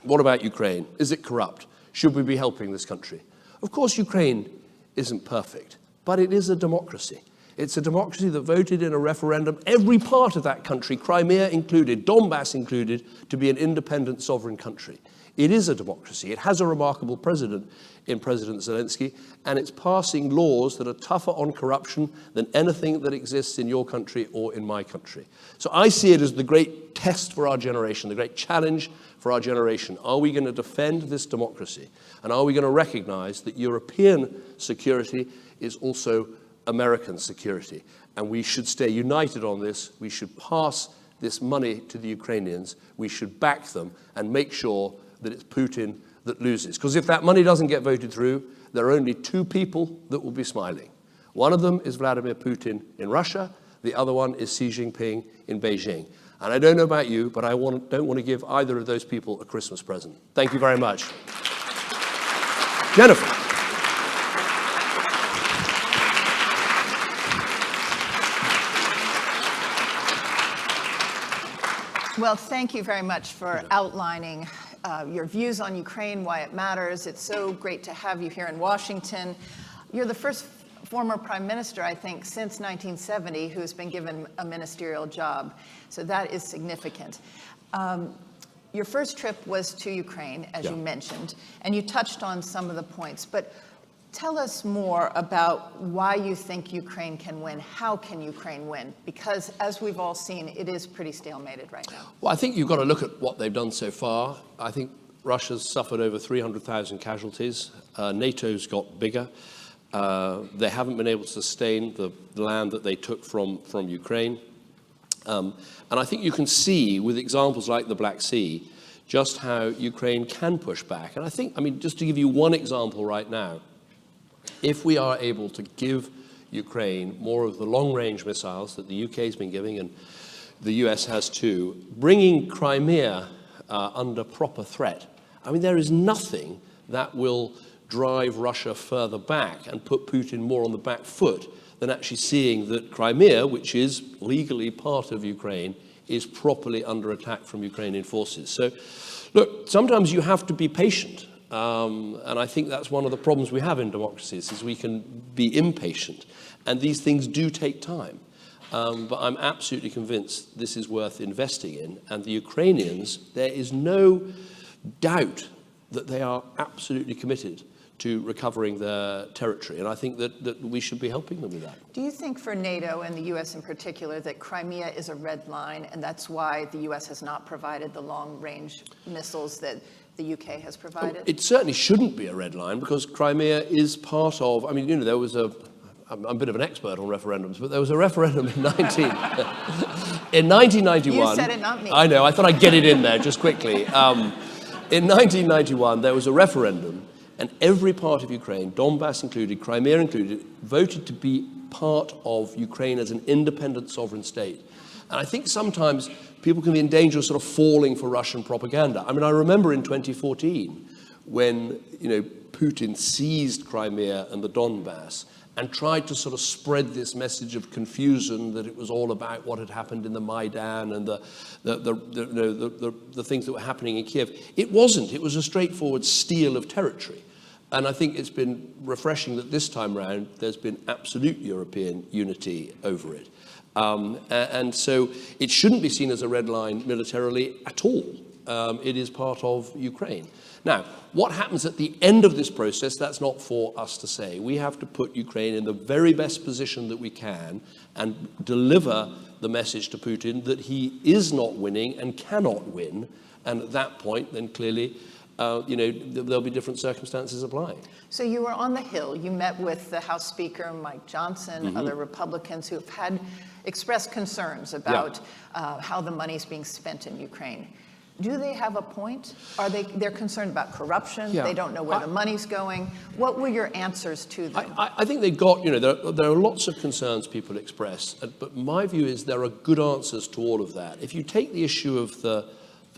what about Ukraine? Is it corrupt? Should we be helping this country? Of course, Ukraine isn't perfect, but it is a democracy. It's a democracy that voted in a referendum, every part of that country, Crimea included, Donbass included, to be an independent sovereign country. It is a democracy. It has a remarkable president in President Zelensky, and it's passing laws that are tougher on corruption than anything that exists in your country or in my country. So I see it as the great test for our generation, the great challenge for our generation. Are we going to defend this democracy? And are we going to recognize that European security is also American security? And we should stay united on this. We should pass this money to the Ukrainians. We should back them and make sure that it's Putin that loses. Because if that money doesn't get voted through, there are only two people that will be smiling. One of them is Vladimir Putin in Russia. The other one is Xi Jinping in Beijing. And I don't know about you, but I don't want to give either of those people a Christmas present. Thank you very much. Jennifer. Well, thank you very much for outlining your views on Ukraine, why it matters. It's so great to have you here in Washington. You're the first former prime minister, I think, since 1970 who's been given a ministerial job. So that is significant. Your first trip was to Ukraine, as you mentioned, and you touched on some of the points. But tell us more about why you think Ukraine can win. How can Ukraine win? Because, as we've all seen, it is pretty stalemated right now. Well, I think you've got to look at what they've done so far. I think Russia's suffered over 300,000 casualties. NATO's got bigger. They haven't been able to sustain the land that they took from Ukraine. And I think you can see, with examples like the Black Sea, just how Ukraine can push back. And I think, just to give you one example right now, if we are able to give Ukraine more of the long-range missiles that the UK has been giving, and the US has too, bringing Crimea under proper threat, there is nothing that will drive Russia further back and put Putin more on the back foot than actually seeing that Crimea, which is legally part of Ukraine, is properly under attack from Ukrainian forces. So, look, sometimes you have to be patient. And I think that's one of the problems we have in democracies, is we can be impatient. And these things do take time. But I'm absolutely convinced this is worth investing in. And the Ukrainians, there is no doubt that they are absolutely committed to recovering their territory. And I think that we should be helping them with that. Do you think for NATO and the U.S. in particular that Crimea is a red line, and that's why the U.S. has not provided the long-range missiles that the UK has provided? It certainly shouldn't be a red line, because Crimea is part of, I mean, you know, there was I'm a bit of an expert on referendums, but there was a referendum in 1991. You said it, not me. I know, I thought I'd get it in there just quickly. In 1991, there was a referendum, and every part of Ukraine, Donbass included, Crimea included, voted to be part of Ukraine as an independent sovereign state. And I think sometimes people can be in danger of sort of falling for Russian propaganda. I mean, I remember in 2014 when, you know, Putin seized Crimea and the Donbass and tried to sort of spread this message of confusion that it was all about what had happened in the Maidan and the things that were happening in Kiev. It wasn't. It was a straightforward steal of territory. And I think it's been refreshing that this time round there's been absolute European unity over it. And so it shouldn't be seen as a red line militarily at all. It is part of Ukraine. Now, what happens at the end of this process, that's not for us to say. We have to put Ukraine in the very best position that we can and deliver the message to Putin that he is not winning and cannot win. And at that point, then clearly, you know, there'll be different circumstances applying. So you were on the Hill. You met with the House Speaker, Mike Johnson, other Republicans who have had expressed concerns about how the money's being spent in Ukraine. Do they have a point? They're concerned about corruption? Yeah. They don't know where the money's going? What were your answers to them? I think they've got, you know, there are lots of concerns people express, but my view is there are good answers to all of that. If you take the issue of the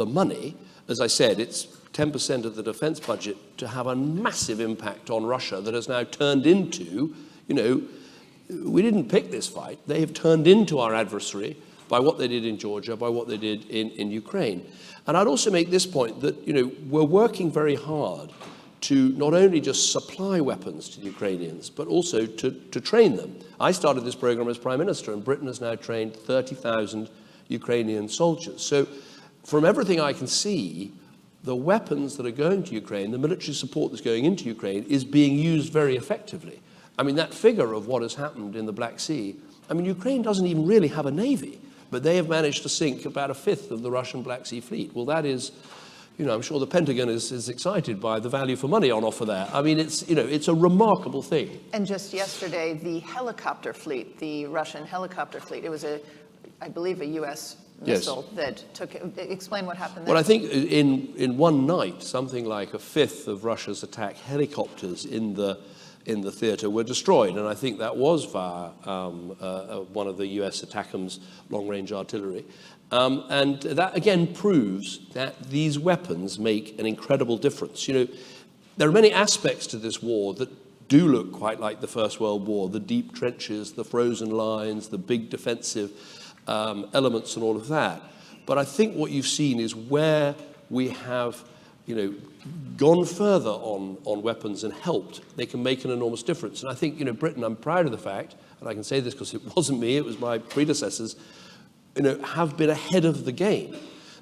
money, as I said, it's 10% of the defense budget to have a massive impact on Russia that has now turned into, you know, we didn't pick this fight. They have turned into our adversary by what they did in Georgia, by what they did in Ukraine. And I'd also make this point that, you know, we're working very hard to not only just supply weapons to the Ukrainians, but also to train them. I started this program as Prime Minister, and Britain has now trained 30,000 Ukrainian soldiers. So from everything I can see, the weapons that are going to Ukraine, the military support that's going into Ukraine, is being used very effectively. I mean, that figure of what has happened in the Black Sea, I mean, Ukraine doesn't even really have a navy, but they have managed to sink about a fifth of the Russian Black Sea fleet. Well, that is, you know, I'm sure the Pentagon is excited by the value for money on offer there. I mean, it's, you know, it's a remarkable thing. And just yesterday, the helicopter fleet, the Russian helicopter fleet, it was I believe, a U.S. missile that took it. Explain what happened there. Well, I think in one night, something like a fifth of Russia's attack helicopters in the theater were destroyed, and I think that was via one of the U.S. ATACMS long-range artillery. And that, again, proves that these weapons make an incredible difference. You know, there are many aspects to this war that do look quite like the First World War, the deep trenches, the frozen lines, the big defensive elements and all of that. But I think what you've seen is where we have, you know, gone further on weapons and helped, they can make an enormous difference. And I think, you know, Britain, I'm proud of the fact, and I can say this because it wasn't me, it was my predecessors, you know, have been ahead of the game.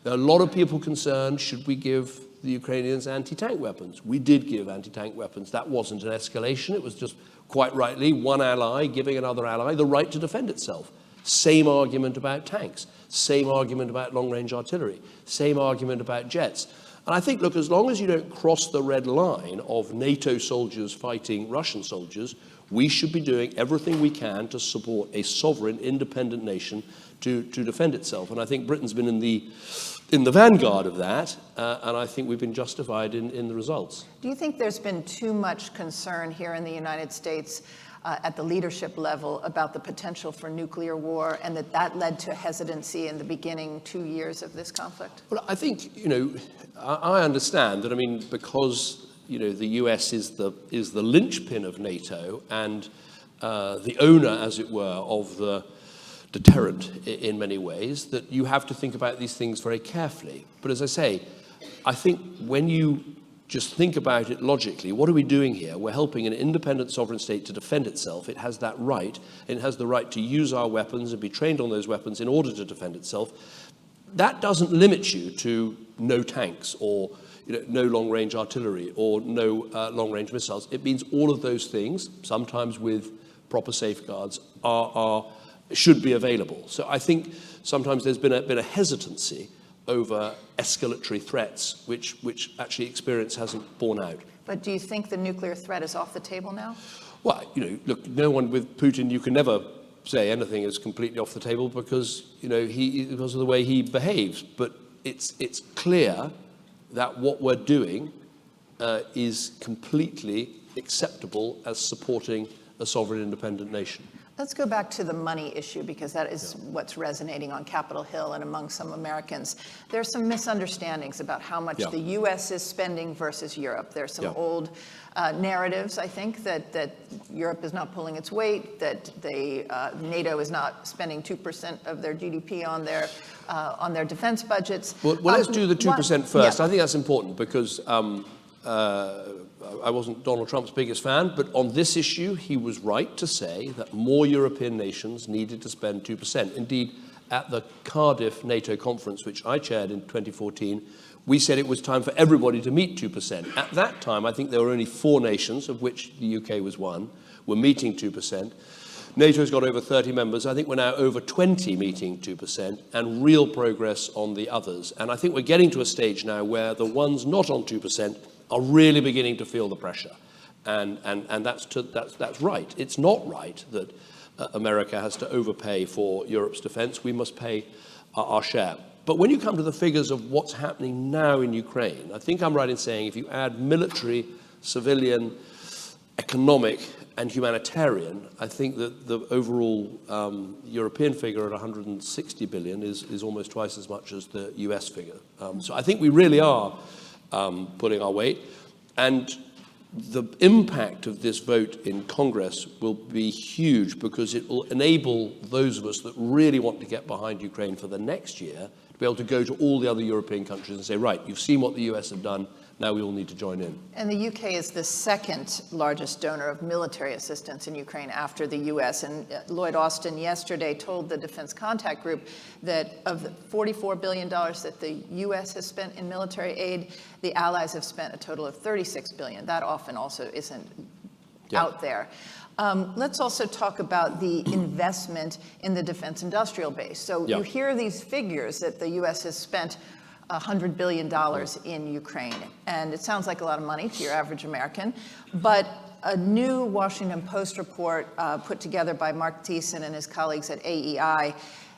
There are a lot of people concerned, should we give the Ukrainians anti-tank weapons? We did give anti-tank weapons. That wasn't an escalation. It was just, quite rightly, one ally giving another ally the right to defend itself. Same argument about tanks. Same argument about long-range artillery. Same argument about jets. And I think, look, as long as you don't cross the red line of NATO soldiers fighting Russian soldiers, we should be doing everything we can to support a sovereign, independent nation to defend itself. And I think Britain's been in the vanguard of that, and I think we've been justified in the results. Do you think there's been too much concern here in the United States at the leadership level about the potential for nuclear war, and that led to hesitancy in the beginning 2 years of this conflict? Well, I think, you know, I understand that, I mean, because, you know, the US is the linchpin of NATO and the owner, as it were, of the deterrent in many ways, that you have to think about these things very carefully. But as I say, I think when you just think about it logically. What are we doing here? We're helping an independent sovereign state to defend itself. It has that right. It has the right to use our weapons and be trained on those weapons in order to defend itself. That doesn't limit you to no tanks or no long-range artillery or no long-range missiles. It means all of those things, sometimes with proper safeguards, should be available. So I think sometimes there's been a hesitancy over escalatory threats, which actually experience hasn't borne out. But do you think the nuclear threat is off the table now? Well, look, no one with Putin, you can never say anything is completely off the table because, because of the way he behaves. But it's clear that what we're doing is completely acceptable as supporting a sovereign independent nation. Let's go back to the money issue because that is what's resonating on Capitol Hill and among some Americans. There's some misunderstandings about how much the U.S. is spending versus Europe. There's some old narratives, I think, that Europe is not pulling its weight, that NATO is not spending 2% of their GDP on their defense budgets. Well, let's do the 2% first. Yeah. I think that's important because I wasn't Donald Trump's biggest fan, but on this issue, he was right to say that more European nations needed to spend 2%. Indeed, at the Cardiff NATO conference, which I chaired in 2014, we said it was time for everybody to meet 2%. At that time, I think there were only 4 nations, of which the UK was one, were meeting 2%. NATO's got over 30 members. I think we're now over 20 meeting 2%, and real progress on the others. And I think we're getting to a stage now where the ones not on 2% are really beginning to feel the pressure. And that's right. It's not right that America has to overpay for Europe's defense. We must pay our share. But when you come to the figures of what's happening now in Ukraine, I think I'm right in saying if you add military, civilian, economic, and humanitarian, I think that the overall European figure at 160 billion is almost twice as much as the US figure. So I think we really are pulling our weight. And the impact of this vote in Congress will be huge because it will enable those of us that really want to get behind Ukraine for the next year to be able to go to all the other European countries and say, right, you've seen what the US have done, now we all need to join in. And the UK is the second largest donor of military assistance in Ukraine after the US. And Lloyd Austin yesterday told the Defense Contact Group that of the $44 billion that the US has spent in military aid, the Allies have spent a total of $36 billion. That often also isn't out there. Let's also talk about the investment in the defense industrial base. So you hear these figures that the US has spent $100 billion in Ukraine. And it sounds like a lot of money to your average American, but a new Washington Post report put together by Mark Thiessen and his colleagues at AEI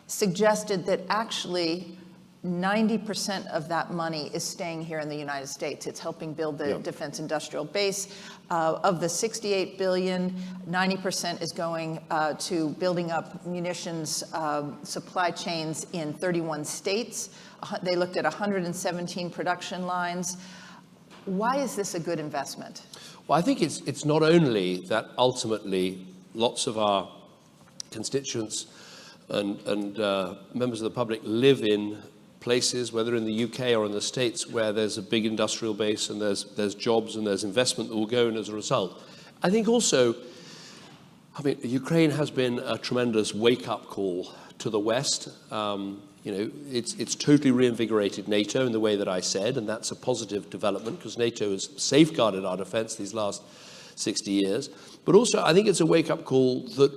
suggested that actually 90% of that money is staying here in the United States. It's helping build the defense industrial base. Of the $68 billion, 90% is going to building up munitions supply chains in 31 states. They looked at 117 production lines. Why is this a good investment? Well, I think it's not only that ultimately lots of our constituents and members of the public live in places, whether in the UK or in the States, where there's a big industrial base and there's jobs and there's investment that will go in as a result. I think also, Ukraine has been a tremendous wake-up call to the West. It's totally reinvigorated NATO in the way that I said, and that's a positive development because NATO has safeguarded our defense these last 60 years. But also, I think it's a wake-up call that,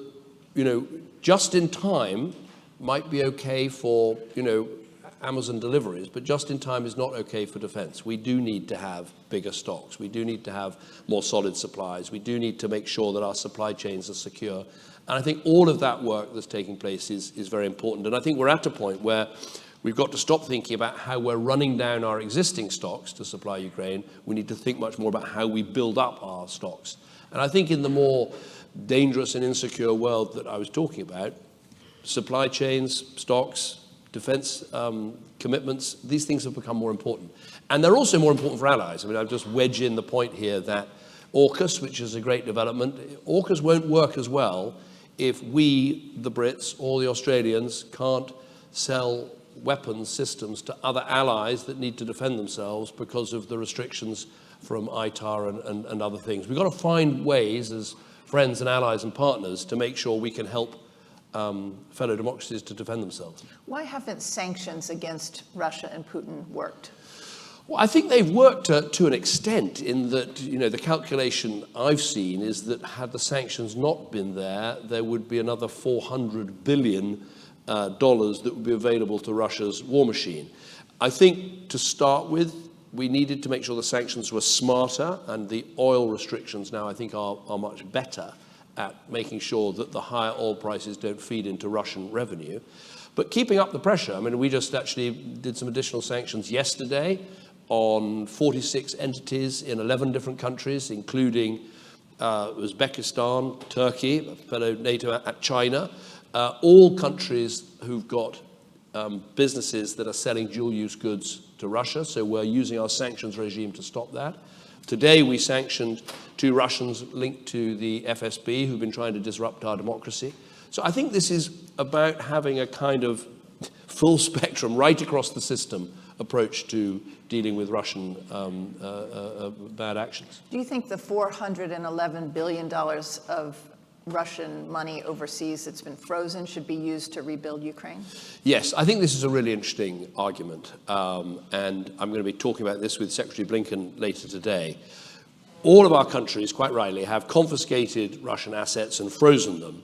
just in time might be okay for, Amazon deliveries, but just in time is not okay for defense. We do need to have bigger stocks. We do need to have more solid supplies. We do need to make sure that our supply chains are secure. And I think all of that work that's taking place is very important. And I think we're at a point where we've got to stop thinking about how we're running down our existing stocks to supply Ukraine. We need to think much more about how we build up our stocks. And I think in the more dangerous and insecure world that I was talking about, supply chains, stocks, defense commitments, these things have become more important. And they're also more important for allies. I'll just wedge in the point here that AUKUS, which is a great development, AUKUS won't work as well if we, the Brits, or the Australians, can't sell weapons systems to other allies that need to defend themselves because of the restrictions from ITAR and other things. We've got to find ways as friends and allies and partners to make sure we can help fellow democracies to defend themselves. Why haven't sanctions against Russia and Putin worked? Well, I think they've worked to an extent in that, the calculation I've seen is that had the sanctions not been there would be another $400 billion that would be available to Russia's war machine. I think to start with, we needed to make sure the sanctions were smarter, and the oil restrictions now I think are much better at making sure that the higher oil prices don't feed into Russian revenue. But keeping up the pressure, I mean, we just actually did some additional sanctions yesterday on 46 entities in 11 different countries, including Uzbekistan, Turkey, a fellow NATO, China, all countries who've got businesses that are selling dual-use goods to Russia, so we're using our sanctions regime to stop that. Today we sanctioned 2 Russians linked to the FSB who've been trying to disrupt our democracy. So I think this is about having a kind of full spectrum, right across the system, approach to dealing with Russian bad actions. Do you think the $411 billion of Russian money overseas that's been frozen should be used to rebuild Ukraine? Yes, I think this is a really interesting argument, and I'm going to be talking about this with Secretary Blinken later today. All of our countries, quite rightly, have confiscated Russian assets and frozen them,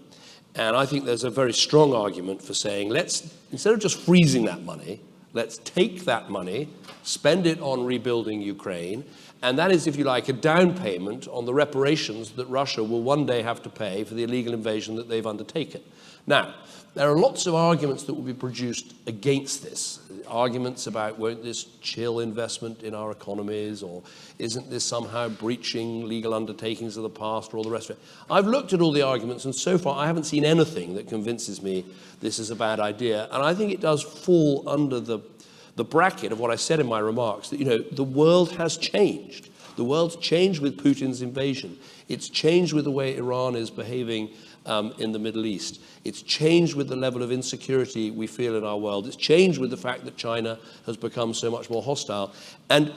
and I think there's a very strong argument for saying, let's, instead of just freezing that money, let's take that money, spend it on rebuilding Ukraine, and that is, if you like, a down payment on the reparations that Russia will one day have to pay for the illegal invasion that they've undertaken. Now, there are lots of arguments that will be produced against this. Arguments about, won't this chill investment in our economies, or isn't this somehow breaching legal undertakings of the past, or all the rest of it. I've looked at all the arguments, and so far I haven't seen anything that convinces me this is a bad idea. And I think it does fall under the bracket of what I said in my remarks, that, the world has changed. The world's changed with Putin's invasion. It's changed with the way Iran is behaving in the Middle East. It's changed with the level of insecurity we feel in our world. It's changed with the fact that China has become so much more hostile. And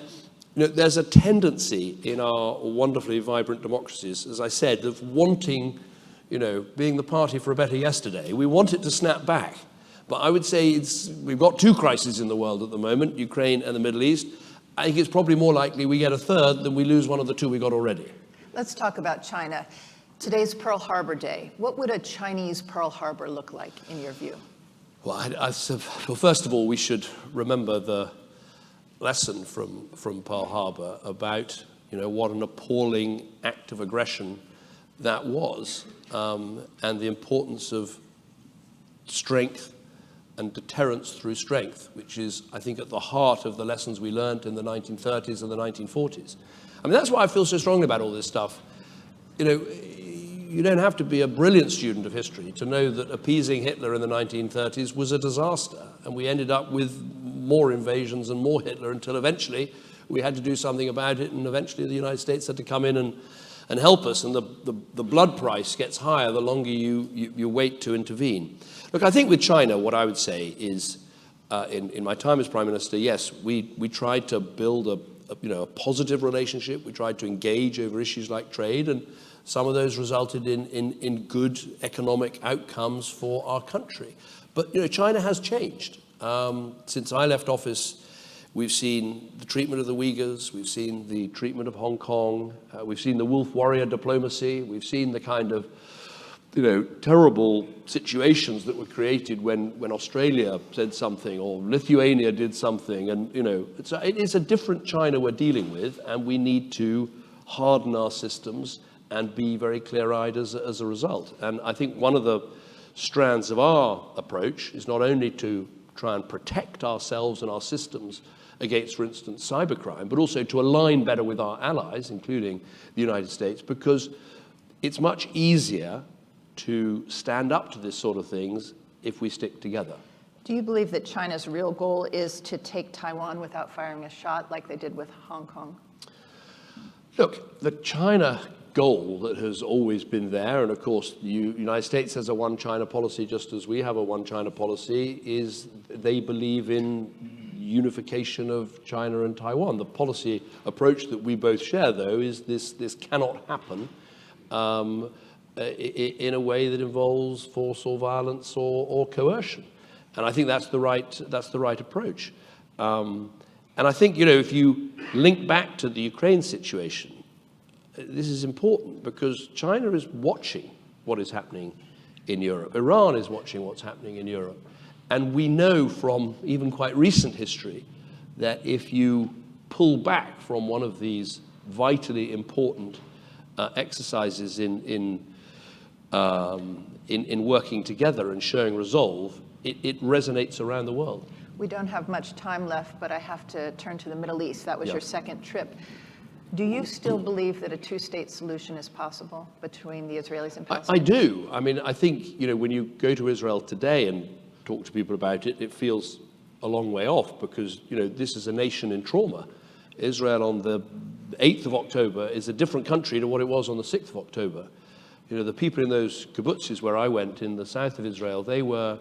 there's a tendency in our wonderfully vibrant democracies, as I said, of wanting, being the party for a better yesterday. We want it to snap back. But I would say we've got 2 crises in the world at the moment, Ukraine and the Middle East. I think it's probably more likely we get a third than we lose one of the 2 we got already. Let's talk about China. Today's Pearl Harbor Day. What would a Chinese Pearl Harbor look like, in your view? Well, first of all, we should remember the lesson from Pearl Harbor about, what an appalling act of aggression that was, and the importance of strength and deterrence through strength, which is, I think, at the heart of the lessons we learned in the 1930s and the 1940s. I mean, that's why I feel so strongly about all this stuff. You don't have to be a brilliant student of history to know that appeasing Hitler in the 1930s was a disaster, and we ended up with more invasions and more Hitler until eventually we had to do something about it, and eventually the United States had to come in and help us, and the blood price gets higher the longer you wait to intervene. Look, I think with China, what I would say is, in my time as Prime Minister, yes, we tried to build a positive relationship. We tried to engage over issues like trade, and some of those resulted in good economic outcomes for our country. But China has changed. Since I left office, we've seen the treatment of the Uyghurs, we've seen the treatment of Hong Kong, we've seen the wolf warrior diplomacy, we've seen the kind of terrible situations that were created when Australia said something or Lithuania did something. And, it is a different China we're dealing with, and we need to harden our systems and be very clear-eyed as a result. And I think one of the strands of our approach is not only to try and protect ourselves and our systems against, for instance, cybercrime, but also to align better with our allies, including the United States, because it's much easier to stand up to this sort of things if we stick together. Do you believe that China's real goal is to take Taiwan without firing a shot like they did with Hong Kong? Look, the China goal that has always been there, and of course the United States has a one China policy just as we have a one China policy, is they believe in unification of China and Taiwan. The policy approach that we both share, though, is this cannot happen in a way that involves force or violence or coercion. And I think that's the right approach. And I think, if you link back to the Ukraine situation, this is important because China is watching what is happening in Europe. Iran is watching what's happening in Europe. And we know from even quite recent history that if you pull back from one of these vitally important exercises in working together and showing resolve, it resonates around the world. We don't have much time left, but I have to turn to the Middle East. That was your second trip. Do you still believe that a two-state solution is possible between the Israelis and Palestinians? I do. I mean, I think, when you go to Israel today and talk to people about it, it feels a long way off because, this is a nation in trauma. Israel on the 8th of October is a different country to what it was on the 6th of October. The people in those kibbutzes where I went in the south of Israel, they were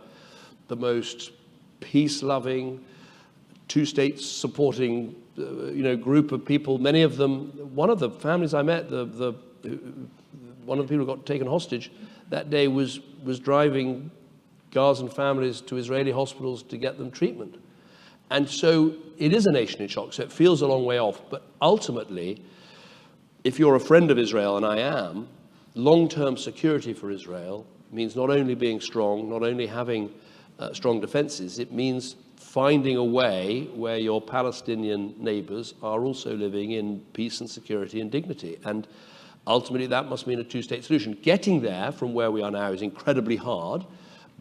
the most peace-loving, two-state supporting, group of people. Many of them, one of the families I met, one of the people who got taken hostage that day was driving Gazan families to Israeli hospitals to get them treatment. And so it is a nation in shock, so it feels a long way off. But ultimately, if you're a friend of Israel, and I am, long-term security for Israel means not only being strong, not only having strong defenses, it means finding a way where your Palestinian neighbors are also living in peace and security and dignity. And ultimately, that must mean a two-state solution. Getting there from where we are now is incredibly hard,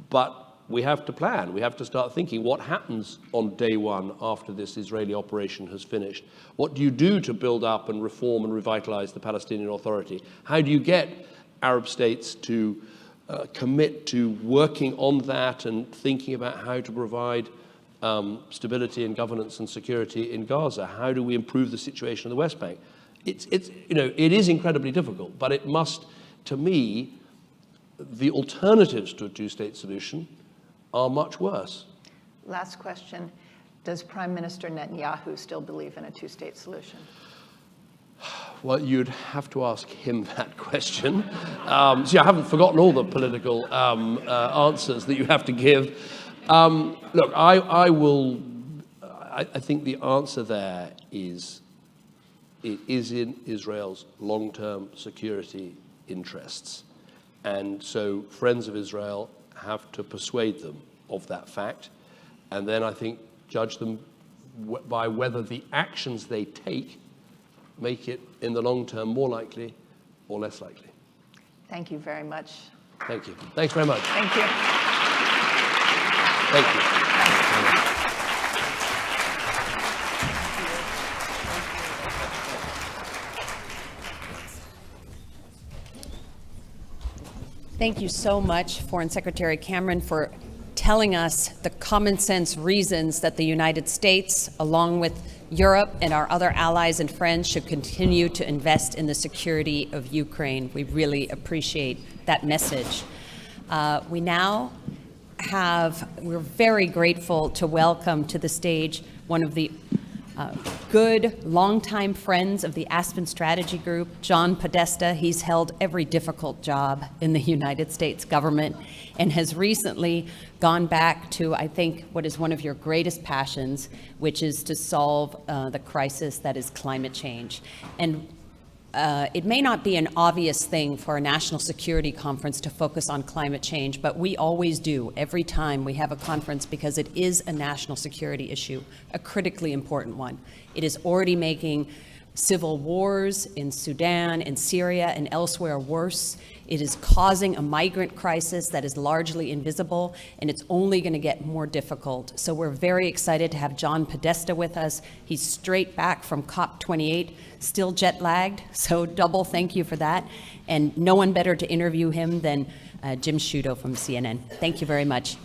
but we have to plan. We have to start thinking what happens on day one after this Israeli operation has finished. What do you do to build up and reform and revitalize the Palestinian Authority? How do you get Arab states to commit to working on that and thinking about how to provide stability and governance and security in Gaza? How do we improve the situation in the West Bank? It is incredibly difficult, but it must, to me, the alternatives to a two-state solution are much worse. Last question. Does Prime Minister Netanyahu still believe in a two-state solution? Well, you'd have to ask him that question. See, I haven't forgotten all the political answers that you have to give. Look, I think the answer there is it is in Israel's long-term security interests. And so friends of Israel have to persuade them of that fact, and then I think judge them by whether the actions they take make it in the long term more likely or less likely. Thank you very much. Thank you. Thanks very much. Thank you. Thank you. Thank you so much, Foreign Secretary Cameron, for telling us the common sense reasons that the United States, along with Europe and our other allies and friends, should continue to invest in the security of Ukraine. We really appreciate that message. We're very grateful to welcome to the stage one of the good longtime friends of the Aspen Strategy Group, John Podesta. He's held every difficult job in the United States government and has recently gone back to, I think, what is one of your greatest passions, which is to solve the crisis that is climate change. And it may not be an obvious thing for a national security conference to focus on climate change, but we always do every time we have a conference because it is a national security issue, a critically important one. It is already making civil wars in Sudan, in Syria, and elsewhere worse. It is causing a migrant crisis that is largely invisible, and it's only going to get more difficult. So we're very excited to have John Podesta with us. He's straight back from COP28, still jet lagged, so double thank you for that. And no one better to interview him than Jim Sciutto from CNN. Thank you very much.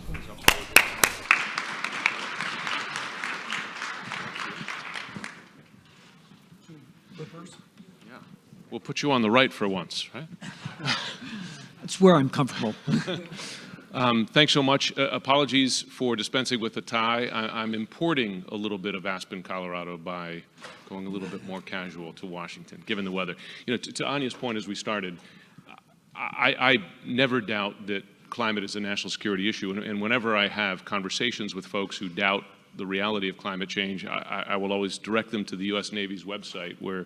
We'll put you on the right for once, right? That's where I'm comfortable. Thanks so much. Apologies for dispensing with the tie. I'm importing a little bit of Aspen, Colorado by going a little bit more casual to Washington, given the weather. You know, to Anya's point as we started, I never doubt that climate is a national security issue, and whenever I have conversations with folks who doubt the reality of climate change, I will always direct them to the U.S. Navy's website, where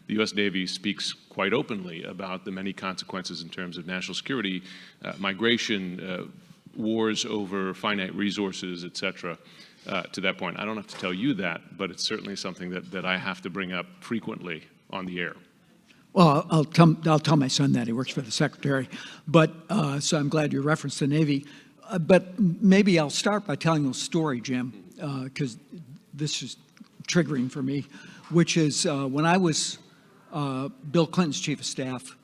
the U.S. Navy speaks quite openly about the many consequences in terms of national security, migration, wars over finite resources, et cetera. To that point, I don't have to tell you that, but it's certainly something that I have to bring up frequently on the air. Well, I'll tell my son that. He works for the secretary. But so I'm glad you referenced the Navy. But maybe I'll start by telling a story, Jim, because this is triggering for me, which is when I was Bill Clinton's chief of staff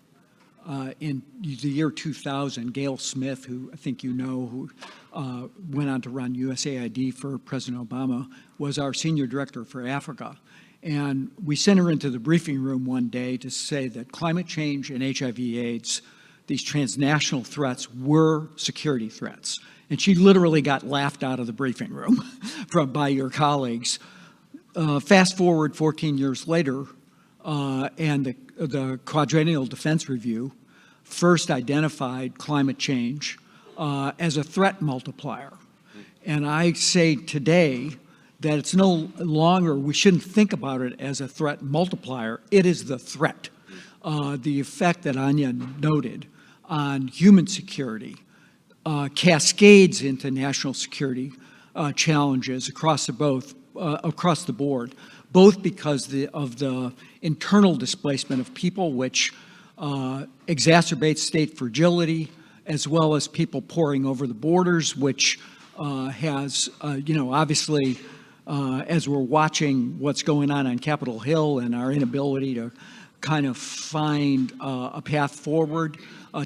in the year 2000, Gail Smith, who I think you know, who went on to run USAID for President Obama, was our senior director for Africa. And we sent her into the briefing room one day to say that climate change and HIV/AIDS, these transnational threats, were security threats. And she literally got laughed out of the briefing room by your colleagues. Fast forward 14 years later, and the Quadrennial Defense Review first identified climate change as a threat multiplier. And I say today that it's no longer, we shouldn't think about it as a threat multiplier. It is the threat. The effect that Anya noted on human security cascades into national security challenges across the board, both because of the internal displacement of people, which exacerbates state fragility, as well as people pouring over the borders, which has, obviously, as we're watching what's going on Capitol Hill and our inability to kind of find a path forward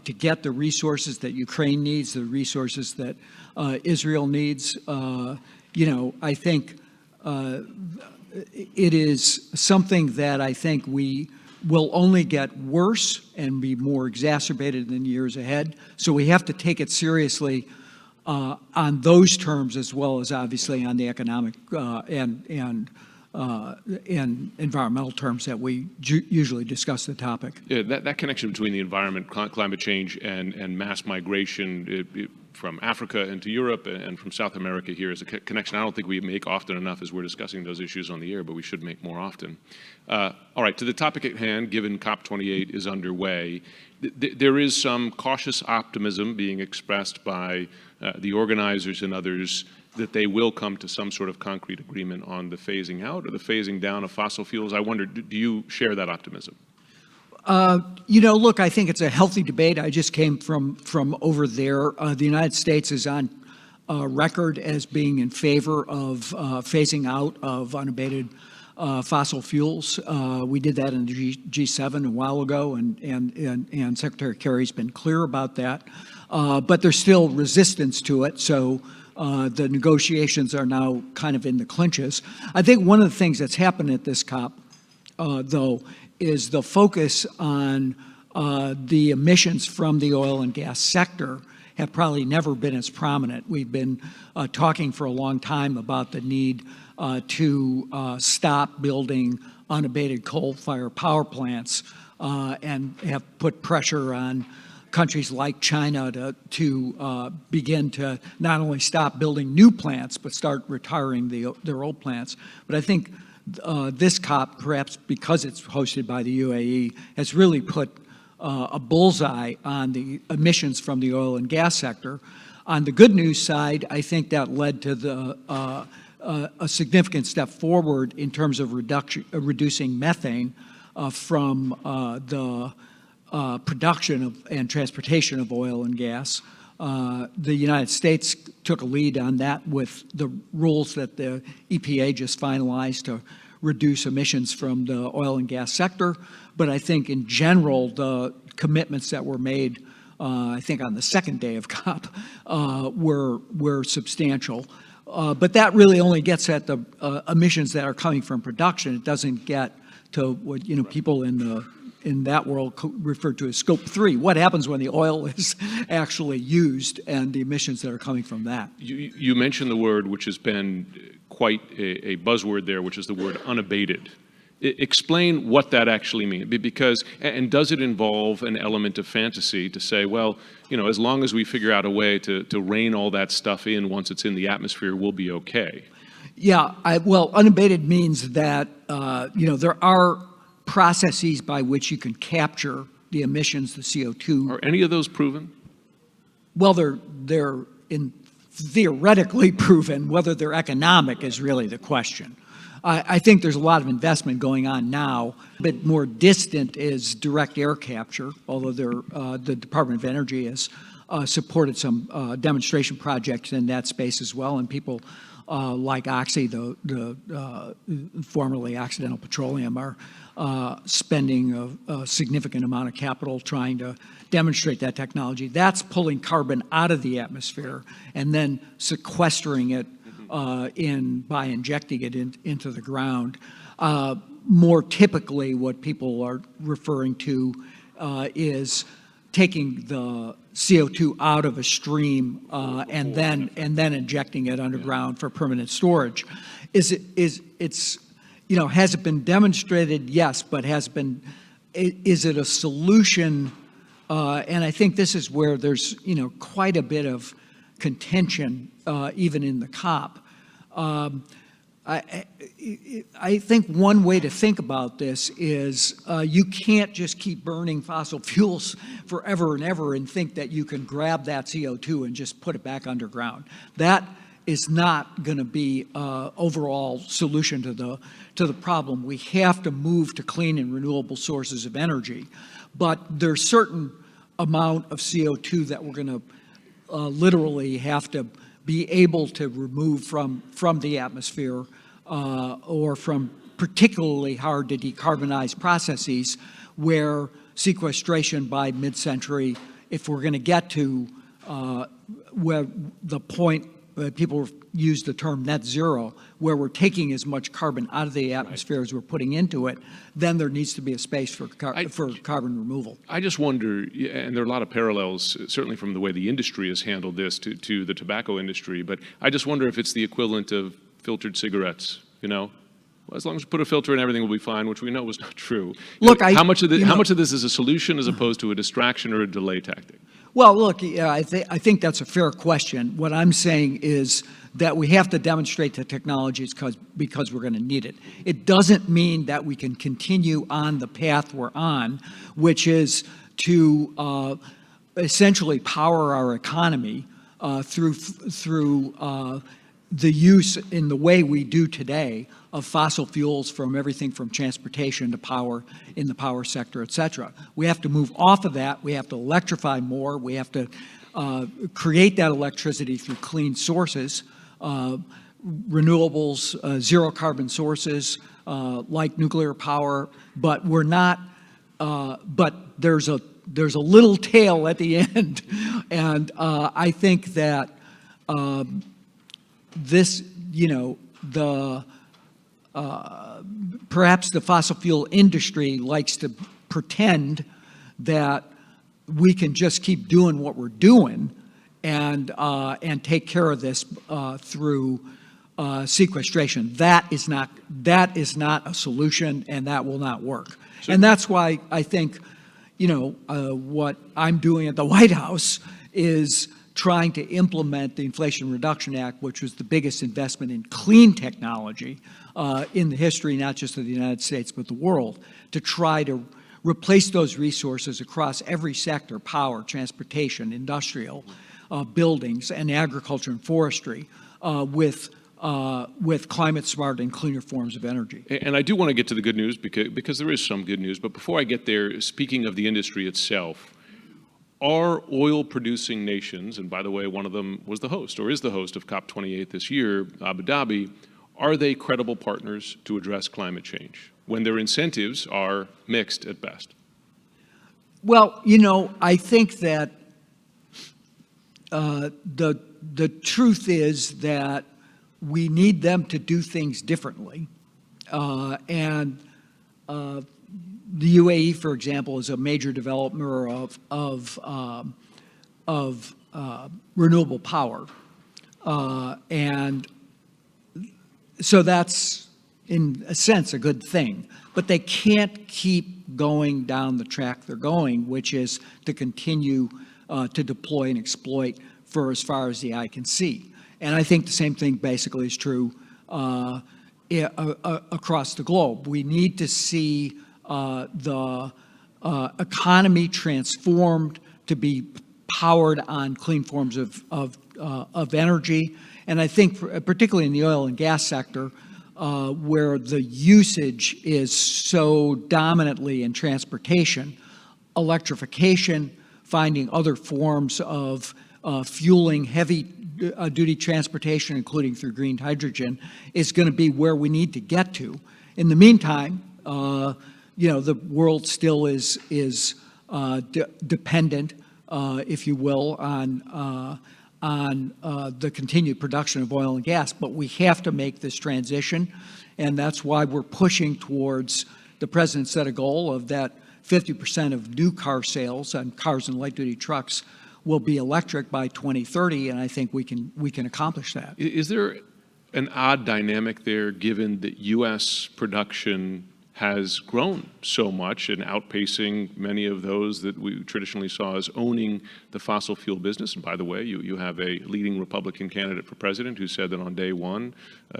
to get the resources that Ukraine needs, the resources that Israel needs, I think it is something that I think we will only get worse and be more exacerbated in the years ahead. So we have to take it seriously on those terms, as well as obviously on the economic and environmental terms that we usually discuss the topic. Yeah, that connection between the environment, climate change, and mass migration from Africa into Europe and from South America here is a connection I don't think we make often enough as we're discussing those issues on the air, but we should make more often. All right, to the topic at hand, given COP28 is underway, there is some cautious optimism being expressed by the organizers and others that they will come to some sort of concrete agreement on the phasing out or the phasing down of fossil fuels. I wonder, do you share that optimism? Look, I think it's a healthy debate. I just came from over there. The United States is on record as being in favor of phasing out of unabated fossil fuels. We did that in the G7 a while ago, and Secretary Kerry's been clear about that. But there's still resistance to it, so the negotiations are now kind of in the clinches. I think one of the things that's happened at this COP, though, is the focus on the emissions from the oil and gas sector have probably never been as prominent. We've been talking for a long time about the need to stop building unabated coal-fired power plants and have put pressure on countries like China to begin to not only stop building new plants, but start retiring their old plants. But I think this COP, perhaps because it's hosted by the UAE, has really put a bullseye on the emissions from the oil and gas sector. On the good news side, I think that led to a significant step forward in terms of reducing methane from the production and transportation of oil and gas. The United States took a lead on that with the rules that the EPA just finalized to reduce emissions from the oil and gas sector. But I think in general, the commitments that were made, I think on the second day of COP, were substantial. But that really only gets at the emissions that are coming from production. It doesn't get to what people in in that world referred to as Scope 3. What happens when the oil is actually used and the emissions that are coming from that? You mentioned the word which has been quite a buzzword there, which is the word unabated. Explain what that actually means, because, and does it involve an element of fantasy to say, well, you know, as long as we figure out a way to rein all that stuff in once it's in the atmosphere, we'll be okay? Yeah, well, unabated means that, you know, there are processes by which you can capture the emissions, the CO2. Are any of those proven? Well, they're theoretically proven. Whether they're economic is really the question. I think there's a lot of investment going on now. A bit more distant is direct air capture, although the Department of Energy has supported some demonstration projects in that space as well, and people like Oxy, the formerly Occidental Petroleum, are spending a significant amount of capital trying to demonstrate that technology. That's pulling carbon out of the atmosphere and then sequestering it by injecting it into the ground. More typically, what people are referring to is taking the CO2 out of a stream and then injecting it underground for permanent storage. Has it been demonstrated? Yes, but is it a solution? And I think this is where there's quite a bit of contention even in the COP. I think one way to think about this is you can't just keep burning fossil fuels forever and ever and think that you can grab that CO2 and just put it back underground. That is not going to be an overall solution to the problem. We have to move to clean and renewable sources of energy, but there's certain amount of CO2 that we're going to literally have to be able to remove from the atmosphere or from particularly hard to decarbonize processes where sequestration by mid-century, if we're going to get to where the point, people use the term net zero, where we're taking as much carbon out of the atmosphere as we're putting into it, then there needs to be a space for carbon removal. I just wonder, and there are a lot of parallels, certainly from the way the industry has handled this to the tobacco industry, but I just wonder if it's the equivalent of filtered cigarettes, Well, as long as we put a filter in, everything will be fine, which we know was not true. Look, how much of this is a solution as opposed to a distraction or a delay tactic? Well, look, I think that's a fair question. What I'm saying is that we have to demonstrate the technologies because we're going to need it. It doesn't mean that we can continue on the path we're on, which is to essentially power our economy through the use in the way we do today of fossil fuels, from everything from transportation to power in the power sector, et cetera. We have to move off of that. We have to electrify more. We have to create that electricity through clean sources, renewables, zero carbon sources like nuclear power. But we're not. But there's a little tail at the end, and I think that this, perhaps the fossil fuel industry likes to pretend that we can just keep doing what we're doing and take care of this through sequestration. That is not a solution, and that will not work. And that's why I think, what I'm doing at the White House is trying to implement the Inflation Reduction Act, which was the biggest investment in clean technology in the history, not just of the United States, but the world, to try to replace those resources across every sector: power, transportation, industrial, buildings, and agriculture and forestry with climate smart and cleaner forms of energy. And I do want to get to the good news because there is some good news. But before I get there, speaking of the industry itself, are oil-producing nations, and by the way, one of them was the host or is the host of COP28 this year, Abu Dhabi, are they credible partners to address climate change when their incentives are mixed at best? Well, I think that the truth is that we need them to do things differently. the UAE, for example, is a major developer of renewable power, and so that's, in a sense, a good thing. But they can't keep going down the track they're going, which is to continue to deploy and exploit for as far as the eye can see. And I think the same thing basically is true across the globe. We need to see the economy transformed to be powered on clean forms of energy. And I think, particularly in the oil and gas sector, where the usage is so dominantly in transportation, electrification, finding other forms of fueling heavy-duty transportation, including through green hydrogen, is going to be where we need to get to. In the meantime, the world still is dependent, if you will, on the continued production of oil and gas. But we have to make this transition, and that's why we're pushing towards, the president set a goal of that 50% of new car sales on cars and light-duty trucks will be electric by 2030, and I think we can accomplish that. Is there an odd dynamic there, given that U.S. production has grown so much and outpacing many of those that we traditionally saw as owning the fossil fuel business? And by the way, you have a leading Republican candidate for president who said that on day one,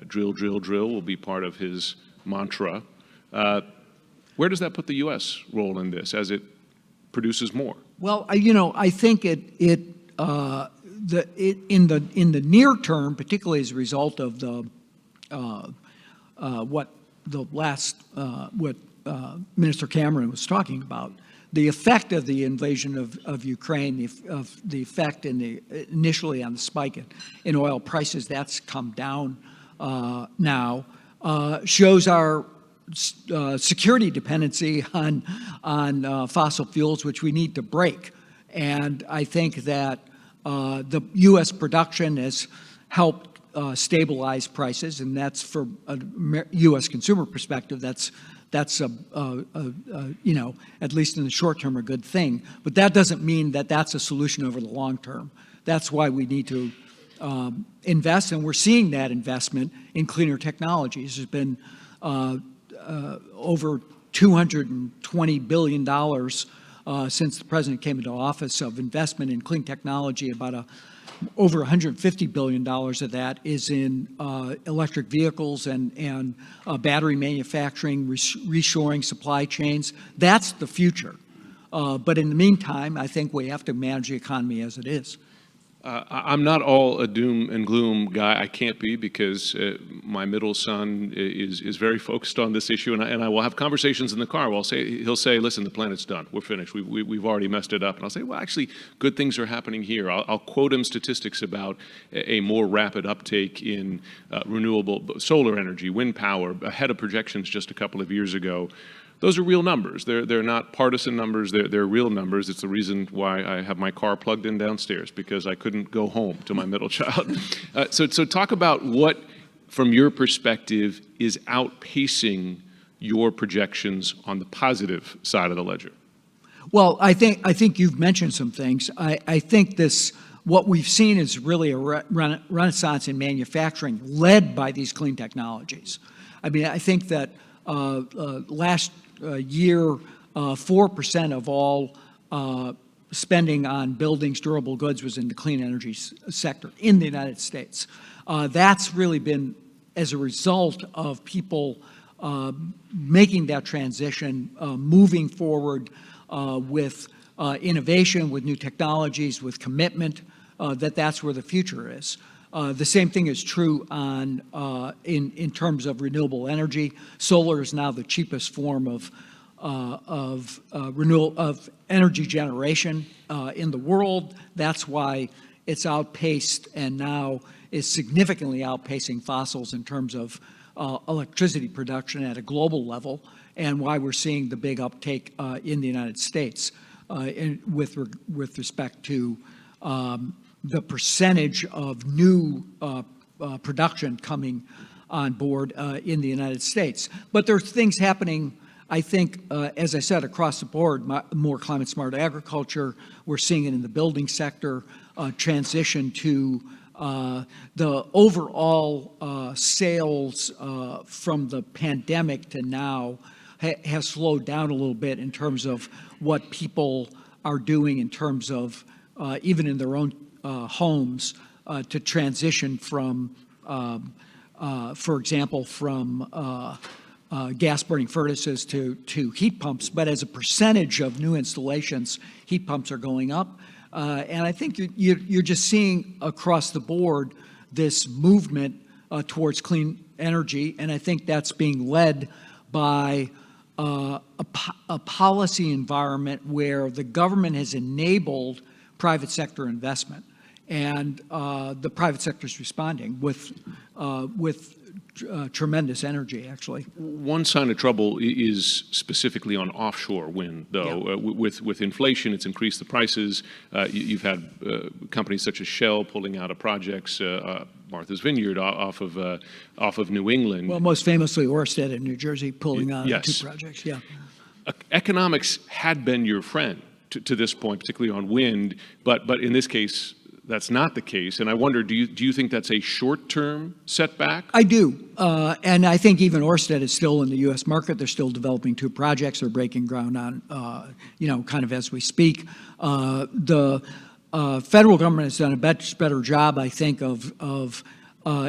drill, drill, drill will be part of his mantra. Where does that put the U.S. role in this as it produces more? Well, I think in the near term, particularly as a result of what Minister Cameron was talking about, the effect of the invasion of Ukraine, the effect initially on the spike in oil prices, that's come down now, shows our security dependency on fossil fuels, which we need to break. And I think that the U.S. production has helped stabilize prices, and that's, for a U.S. consumer perspective, that's at least in the short term, a good thing. But that doesn't mean that that's a solution over the long term. That's why we need to invest, and we're seeing that investment in cleaner technologies. There's been over $220 billion since the president came into office of investment in clean technology. About over $150 billion of that is in electric vehicles and battery manufacturing, reshoring supply chains. That's the future. But in the meantime, I think we have to manage the economy as it is. I'm not all a doom and gloom guy. I can't be, because my middle son is very focused on this issue, and I will have conversations in the car. He'll say, listen, the planet's done. We're finished. We've already messed it up. And I'll say, well, actually, good things are happening here. I'll quote him statistics about a more rapid uptake in renewable solar energy, wind power, ahead of projections just a couple of years ago. Those are real numbers. They're not partisan numbers. They're real numbers. It's the reason why I have my car plugged in downstairs, because I couldn't go home to my middle child. So talk about what, from your perspective, is outpacing your projections on the positive side of the ledger. Well, I think you've mentioned some things. I think what we've seen is really a renaissance in manufacturing led by these clean technologies. I mean, I think that last year, 4% of all spending on buildings, durable goods, was in the clean energy sector in the United States. That's really been as a result of people making that transition, moving forward with innovation, with new technologies, with commitment, that's where the future is. The same thing is true in terms of renewable energy. Solar is now the cheapest form of energy generation in the world. That's why it's outpaced and now is significantly outpacing fossils in terms of electricity production at a global level, and why we're seeing the big uptake in the United States with respect to the percentage of new production coming on board in the United States. But there are things happening I think, as I said, across the board, more climate-smart agriculture. We're seeing it in the building sector, transition to the overall sales from the pandemic to now has slowed down a little bit in terms of what people are doing in terms of even in their own homes to transition from, for example, from gas-burning furnaces to heat pumps. But as a percentage of new installations, heat pumps are going up. And I think you're just seeing across the board this movement towards clean energy. And I think that's being led by a policy environment where the government has enabled private sector investment. And the private sector is responding with tremendous energy, actually. One sign of trouble is specifically on offshore wind, though. Yeah. With inflation, it's increased the prices. You've had companies such as Shell pulling out of projects, Martha's Vineyard off of New England. Well, most famously, Ørsted in New Jersey pulling out Yes. 2 projects. Yeah. Economics had been your friend to this point, particularly on wind, but in this case, that's not the case. And I wonder, do you think that's a short-term setback? I do. And I think even Ørsted is still in the U.S. market. They're still developing 2 projects. They're breaking ground on, kind of as we speak. The federal government has done a much better job, I think, of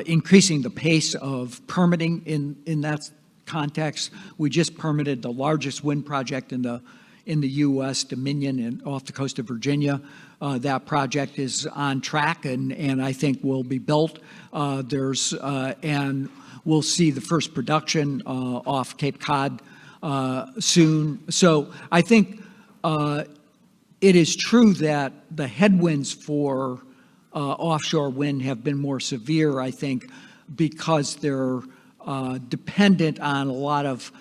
increasing the pace of permitting in that context. We just permitted the largest wind project in the U.S., Dominion, off the coast of Virginia. That project is on track and I think will be built. And we'll see the first production off Cape Cod soon. So I think it is true that the headwinds for offshore wind have been more severe, I think, because they're dependent on a lot of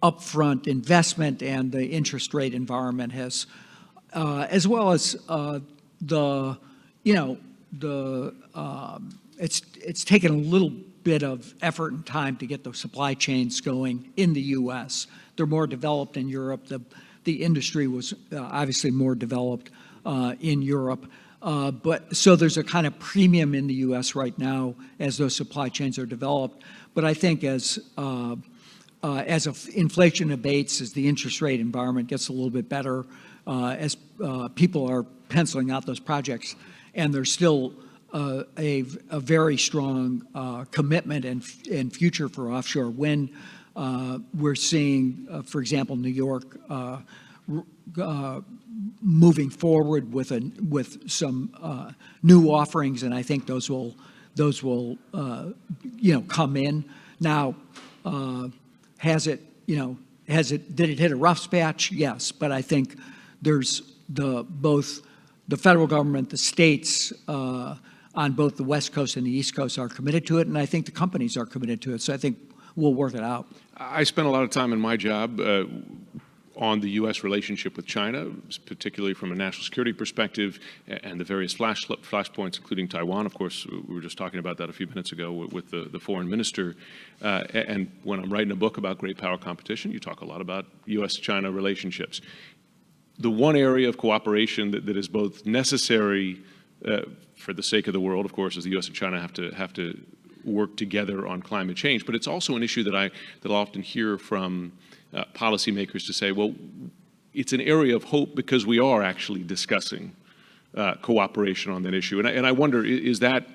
upfront investment, and the interest rate environment has, as well as it's taken a little bit of effort and time to get the supply chains going in the U.S. They're more developed in Europe. The industry was obviously more developed in Europe. But so there's a kind of premium in the U.S. right now as those supply chains are developed. But I think as inflation abates, as the interest rate environment gets a little bit better, as people are penciling out those projects, and there's still a very strong commitment and future for offshore wind. We're seeing, for example, New York moving forward with some new offerings, and I think those will come in. Now, did it hit a rough patch? Yes, but I think there's both the federal government, the states on both the West Coast and the East Coast are committed to it, and I think the companies are committed to it. So I think we'll work it out. I spent a lot of time in my job on the U.S. relationship with China, particularly from a national security perspective, and the various flashpoints, including Taiwan. Of course, we were just talking about that a few minutes ago with the foreign minister. And when I'm writing a book about great power competition, you talk a lot about U.S.-China relationships. The one area of cooperation that is both necessary for the sake of the world, of course, is the U.S. and China have to work together on climate change. But it's also an issue that I'll often hear from policymakers to say, well, it's an area of hope because we are actually discussing cooperation on that issue. And I wonder, is that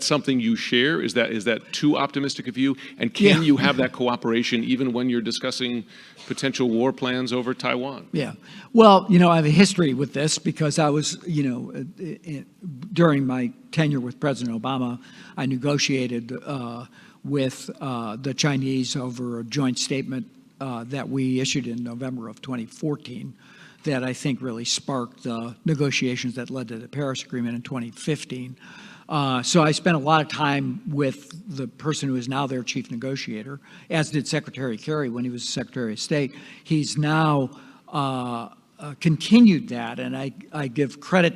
something you share? Is that too optimistic of you? And can you have that cooperation even when you're discussing potential war plans over Taiwan? Yeah. Well, I have a history with this because I was, during my tenure with President Obama, I negotiated with the Chinese over a joint statement that we issued in November of 2014 that I think really sparked the negotiations that led to the Paris Agreement in 2015. So I spent a lot of time with the person who is now their chief negotiator, as did Secretary Kerry when he was Secretary of State. He's now continued that, and I give credit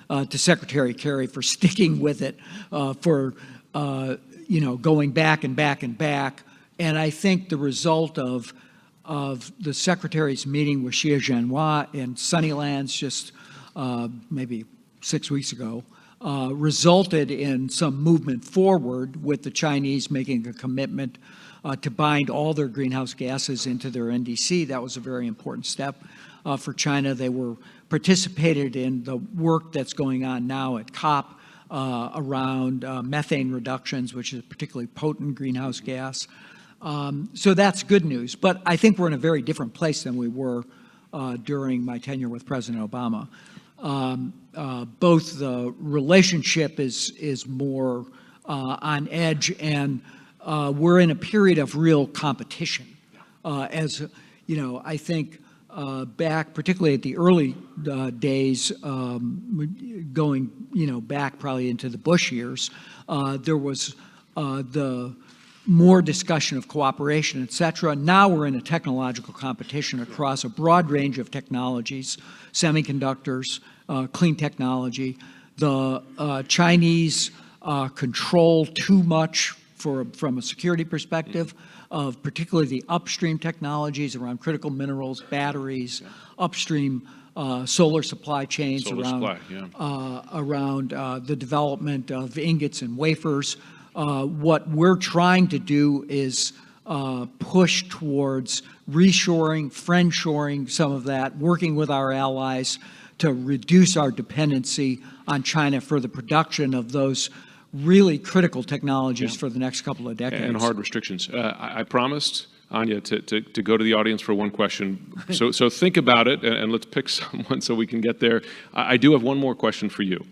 to Secretary Kerry for sticking with it, for going back and back and back. And I think the result of of the Secretary's meeting with Xie Zhenhua in Sunnylands just maybe 6 weeks ago resulted in some movement forward, with the Chinese making a commitment to bind all their greenhouse gases into their NDC. That was a very important step for China. They were participated in the work that's going on now at COP around methane reductions, which is a particularly potent greenhouse gas. So that's good news. But I think we're in a very different place than we were during my tenure with President Obama. Both the relationship is more on edge, and we're in a period of real competition. As you know, I think back, particularly at the early days, going back probably into the Bush years, there was the more discussion of cooperation, et cetera. Now we're in a technological competition across a broad range of technologies, semiconductors, clean technology. The Chinese control too much from a security perspective of particularly the upstream technologies around critical minerals, batteries, upstream solar supply chains, around the development of ingots and wafers. What we're trying to do is push towards reshoring, friendshoring some of that, working with our allies to reduce our dependency on China for the production of those really critical technologies for the next couple of decades. And hard restrictions. I promised Anya to go to the audience for one question. So think about it, and let's pick someone so we can get there. I do have one more question for you.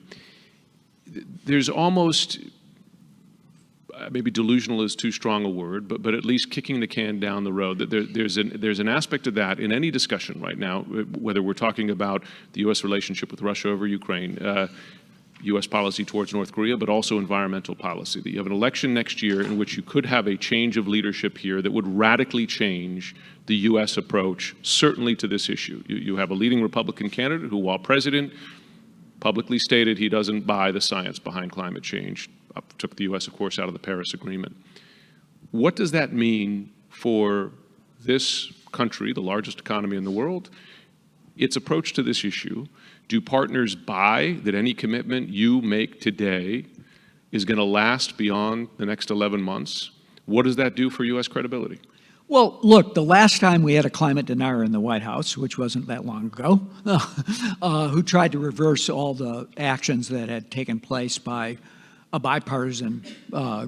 There's almost, maybe delusional is too strong a word, but at least kicking the can down the road. There's an aspect of that in any discussion right now, whether we're talking about the U.S. relationship with Russia over Ukraine, U.S. policy towards North Korea, but also environmental policy. That you have an election next year in which you could have a change of leadership here that would radically change the U.S. approach, certainly to this issue. You have a leading Republican candidate who, while president, publicly stated he doesn't buy the science behind climate change, took the U.S., of course, out of the Paris Agreement. What does that mean for this country, the largest economy in the world, its approach to this issue? Do partners buy that any commitment you make today is going to last beyond the next 11 months? What does that do for U.S. credibility? Well, look, the last time we had a climate denier in the White House, which wasn't that long ago, who tried to reverse all the actions that had taken place by a bipartisan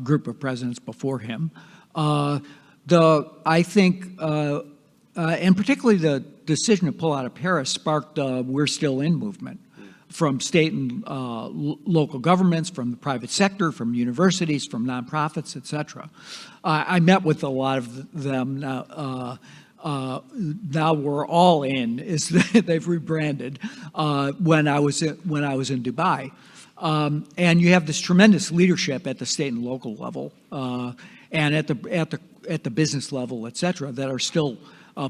group of presidents before him, I think, and particularly the decision to pull out of Paris sparked the We're Still In movement from state and local governments, from the private sector, from universities, from nonprofits, et cetera. I met with a lot of them. Now we're all in, is they've rebranded, when I was in Dubai. And you have this tremendous leadership at the state and local level, and at the business level, et cetera, that are still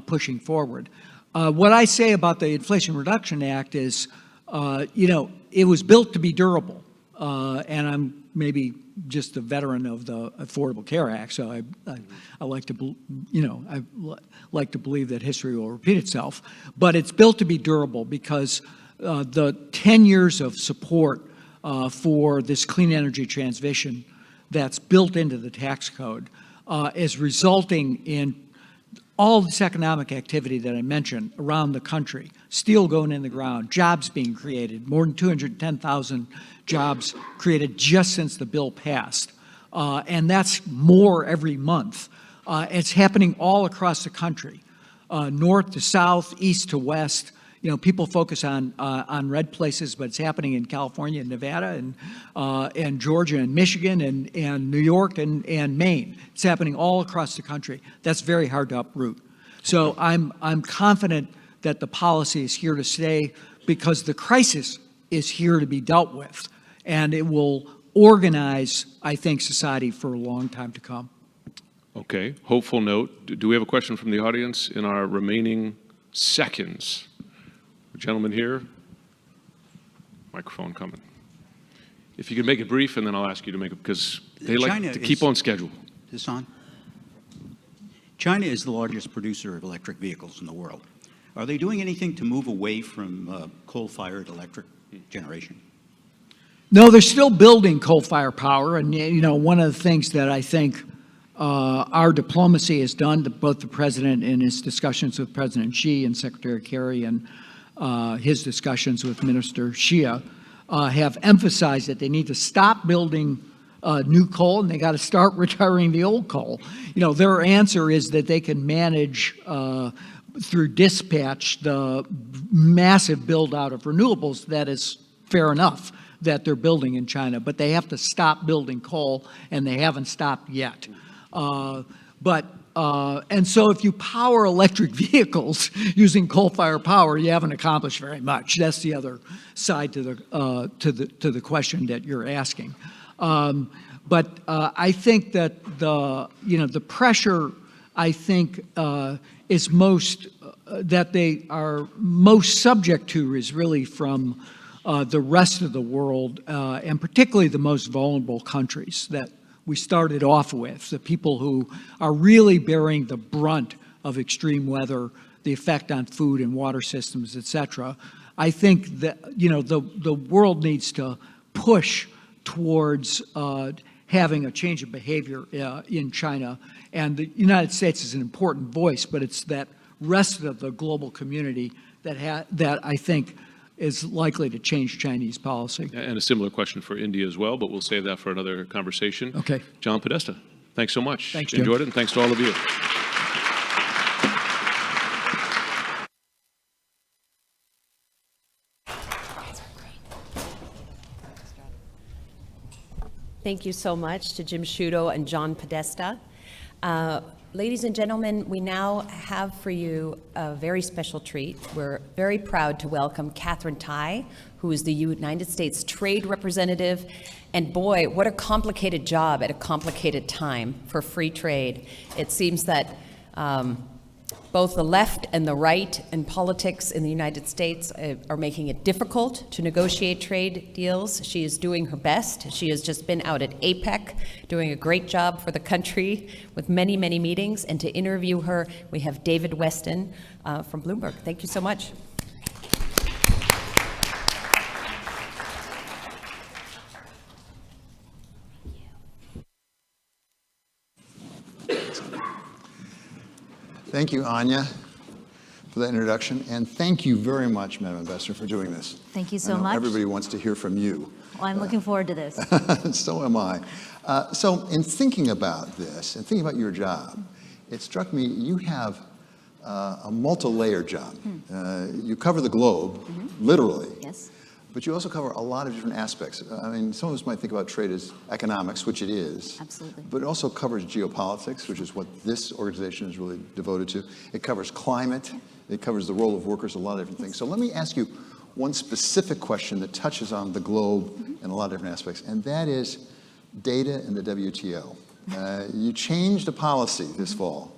pushing forward. What I say about the Inflation Reduction Act is, it was built to be durable, and I'm maybe just a veteran of the Affordable Care Act, so I like to, I like to believe that history will repeat itself. But it's built to be durable because the 10 years of support for this clean energy transition that's built into the tax code is resulting in all this economic activity that I mentioned around the country, steel going in the ground, jobs being created, more than 210,000 jobs created just since the bill passed. And that's more every month. It's happening all across the country, north to south, east to west. People focus on red places, but it's happening in California and Nevada and Georgia and Michigan and New York and Maine. It's happening all across the country. That's very hard to uproot. So I'm confident that the policy is here to stay because the crisis is here to be dealt with, and it will organize, I think, society for a long time to come. Okay, hopeful note. Do we have a question from the audience in our remaining seconds? Gentleman here, microphone coming. If you could make it brief, and then I'll ask you to make it, because they like to keep on schedule. Is this on? China is the largest producer of electric vehicles in the world. Are they doing anything to move away from coal-fired electric generation? No, they're still building coal-fired power, and one of the things that I think our diplomacy has done, both the president in his discussions with President Xi and Secretary Kerry and his discussions with Minister Xia, have emphasized that they need to stop building new coal and they got to start retiring the old coal. Their answer is that they can manage through dispatch the massive build out of renewables. That is fair enough that they're building in China, but they have to stop building coal, and they haven't stopped yet. And so if you power electric vehicles using coal-fired power, you haven't accomplished very much. That's the other side to the question that you're asking. I think that the pressure, I think, is most that they are most subject to is really from the rest of the world, and particularly the most vulnerable countries that we started off with, the people who are really bearing the brunt of extreme weather, the effect on food and water systems, et cetera. I think that the world needs to push towards having a change of behavior in China, and the United States is an important voice, but it's that rest of the global community that I think is likely to change Chinese policy. And a similar question for India as well, but we'll save that for another conversation. Okay. John Podesta, thanks so much. Thanks, Jim. Enjoyed it, and thanks to all of you. Thank you so much to Jim Sciutto and John Podesta. Ladies and gentlemen, we now have for you a very special treat. We're very proud to welcome Katherine Tai, who is the United States Trade Representative. And boy, what a complicated job at a complicated time for free trade. It seems that both the left and the right in politics in the United States are making it difficult to negotiate trade deals. She is doing her best. She has just been out at APEC doing a great job for the country with many, many meetings. And to interview her, we have David Weston from Bloomberg. Thank you so much. Thank you, Anya, for that introduction, and thank you very much, Madam Ambassador, for doing this. Thank you so I know much. Everybody wants to hear from you. Well, I'm looking forward to this. So am I. So in thinking about this and thinking about your job, it struck me you have a multi-layered job. You cover the globe, literally. Yes. But you also cover a lot of different aspects. I mean, some of us might think about trade as economics, which it is. Absolutely. But it also covers geopolitics, which is what this organization is really devoted to. It covers climate. It covers the role of workers, a lot of different things. So let me ask you one specific question that touches on the globe and a lot of different aspects, and that is data and the WTO. You changed a policy this fall,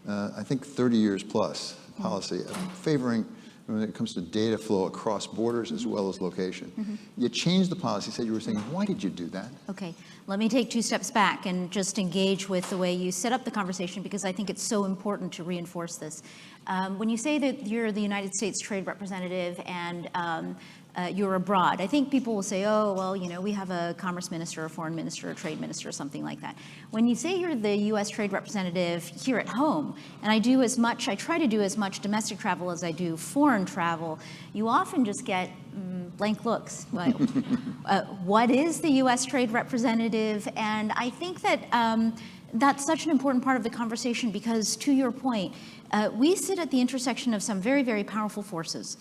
I think 30 years plus policy, favoring when it comes to data flow across borders as well as location. You changed the policy, said you were saying, why did you do that? Okay, let me take 2 steps back and just engage with the way you set up the conversation, because I think it's so important to reinforce this. When you say that you're the United States Trade Representative and you're abroad, I think people will say, oh, well, we have a commerce minister, a foreign minister, a trade minister, or something like that. When you say you're the U.S. Trade Representative here at home, and I try to do as much domestic travel as I do foreign travel, you often just get blank looks. What is the U.S. Trade Representative? And I think that that's such an important part of the conversation because, to your point, we sit at the intersection of some very, very powerful forces.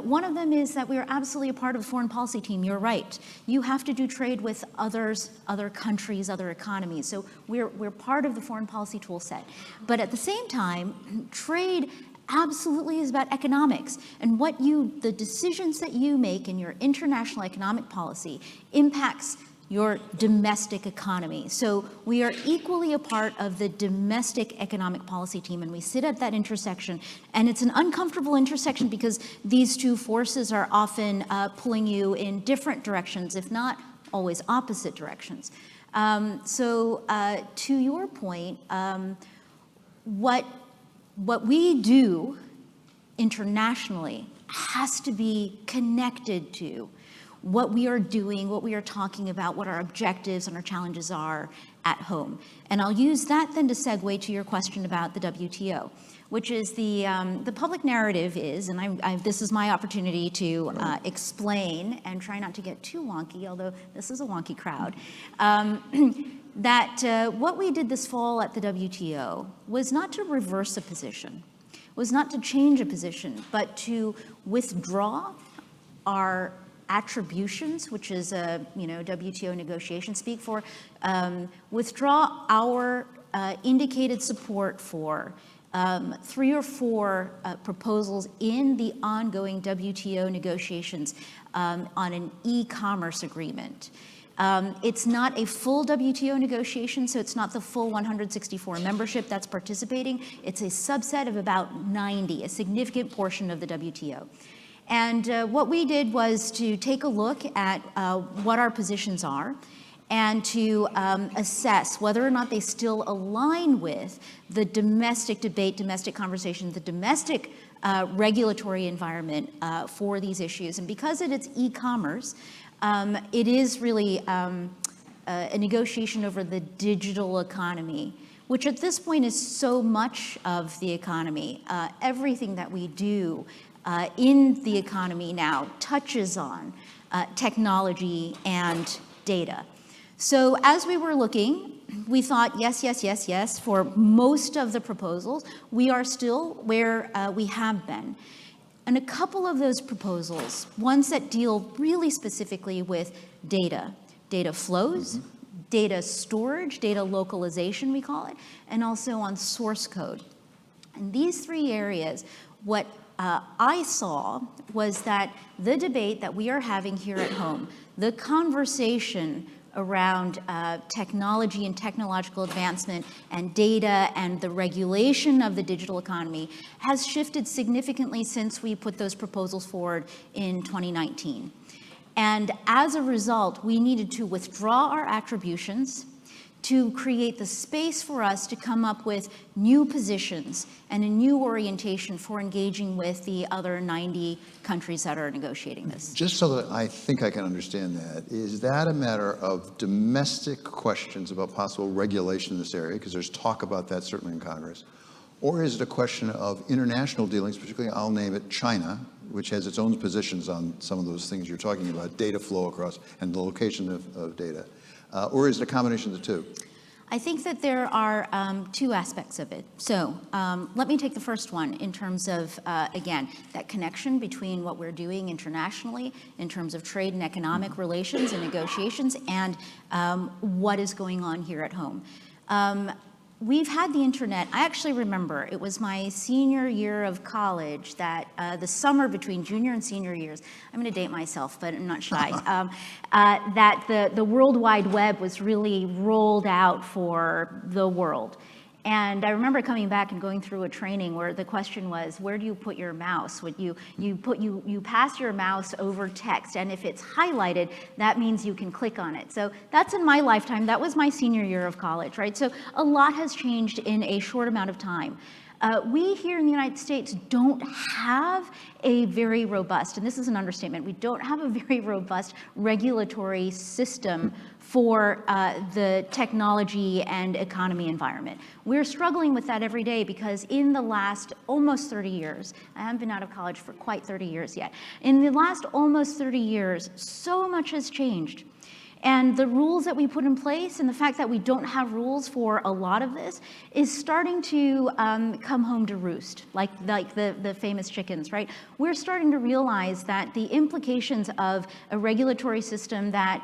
One of them is that we are absolutely a part of the foreign policy team. You're right. You have to do trade with others, other countries, other economies. So we're part of the foreign policy tool set. But at the same time, trade absolutely is about economics, and the decisions that you make in your international economic policy impacts your domestic economy. So we are equally a part of the domestic economic policy team, and we sit at that intersection, and it's an uncomfortable intersection because these two forces are often pulling you in different directions, if not always opposite directions. To your point, what we do internationally has to be connected to what we are doing, what we are talking about, what our objectives and our challenges are at home. And I'll use that then to segue to your question about the WTO, which is the public narrative is, and this is my opportunity to explain and try not to get too wonky, although this is a wonky crowd, that what we did this fall at the WTO was not to reverse a position, was not to change a position, but to withdraw our attributions, which is WTO negotiation speak for, withdraw our indicated support for 3 or 4 proposals in the ongoing WTO negotiations on an e-commerce agreement. It's not a full WTO negotiation, so it's not the full 164 membership that's participating. It's a subset of about 90, a significant portion of the WTO. And what we did was to take a look at what our positions are and to assess whether or not they still align with the domestic debate, domestic conversation, the domestic regulatory environment for these issues. And because it is e-commerce, it is really a negotiation over the digital economy, which at this point is so much of the economy. Everything that we do in the economy now touches on technology and data. So as we were looking, we thought, yes, for most of the proposals, we are still where we have been. And a couple of those proposals, ones that deal really specifically with data flows, data storage, data localization, we call it, and also on source code. And these 3 areas, what I saw was that the debate that we are having here at home, the conversation around technology and technological advancement and data and the regulation of the digital economy has shifted significantly since we put those proposals forward in 2019. And as a result, we needed to withdraw our attributions to create the space for us to come up with new positions and a new orientation for engaging with the other 90 countries that are negotiating this. Just so that I think I can understand that, is that a matter of domestic questions about possible regulation in this area, because there's talk about that certainly in Congress, or is it a question of international dealings, particularly I'll name it China, which has its own positions on some of those things you're talking about, data flow across and the location of data? Or is it a combination of the two? I think that there are 2 aspects of it. So let me take the first one in terms of, again, that connection between what we're doing internationally in terms of trade and economic relations and negotiations and what is going on here at home. We've had the internet. I actually remember it was my senior year of college that the summer between junior and senior years, I'm going to date myself, but I'm not shy, that the World Wide Web was really rolled out for the world. And I remember coming back and going through a training where the question was, where do you put your mouse? Would you pass your mouse over text, and if it's highlighted, that means you can click on it. So that's in my lifetime. That was my senior year of college, right? So a lot has changed in a short amount of time. We here in the United States don't have a very robust, and this is an understatement, we don't have a very robust regulatory system for the technology and economy environment. We're struggling with that every day because in the last almost 30 years, I haven't been out of college for quite 30 years yet, in the last almost 30 years, so much has changed. And the rules that we put in place and the fact that we don't have rules for a lot of this is starting to come home to roost, like the famous chickens, right? We're starting to realize that the implications of a regulatory system that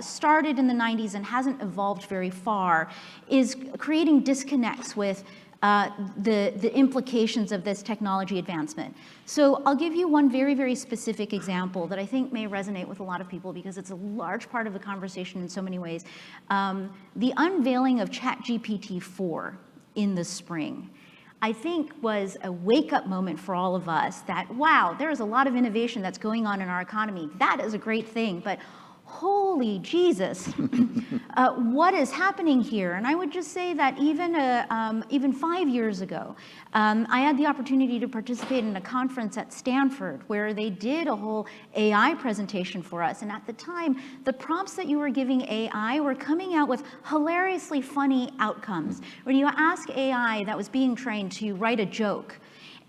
started in the 90s and hasn't evolved very far is creating disconnects with the implications of this technology advancement. So I'll give you one very, very specific example that I think may resonate with a lot of people because it's a large part of the conversation in so many ways. The unveiling of ChatGPT-4 in the spring, I think was a wake-up moment for all of us that, wow, there is a lot of innovation that's going on in our economy. That is a great thing, but holy Jesus, what is happening here? And I would just say that even 5 years ago, I had the opportunity to participate in a conference at Stanford where they did a whole AI presentation for us. And at the time, the prompts that you were giving AI were coming out with hilariously funny outcomes. When you ask AI that was being trained to write a joke,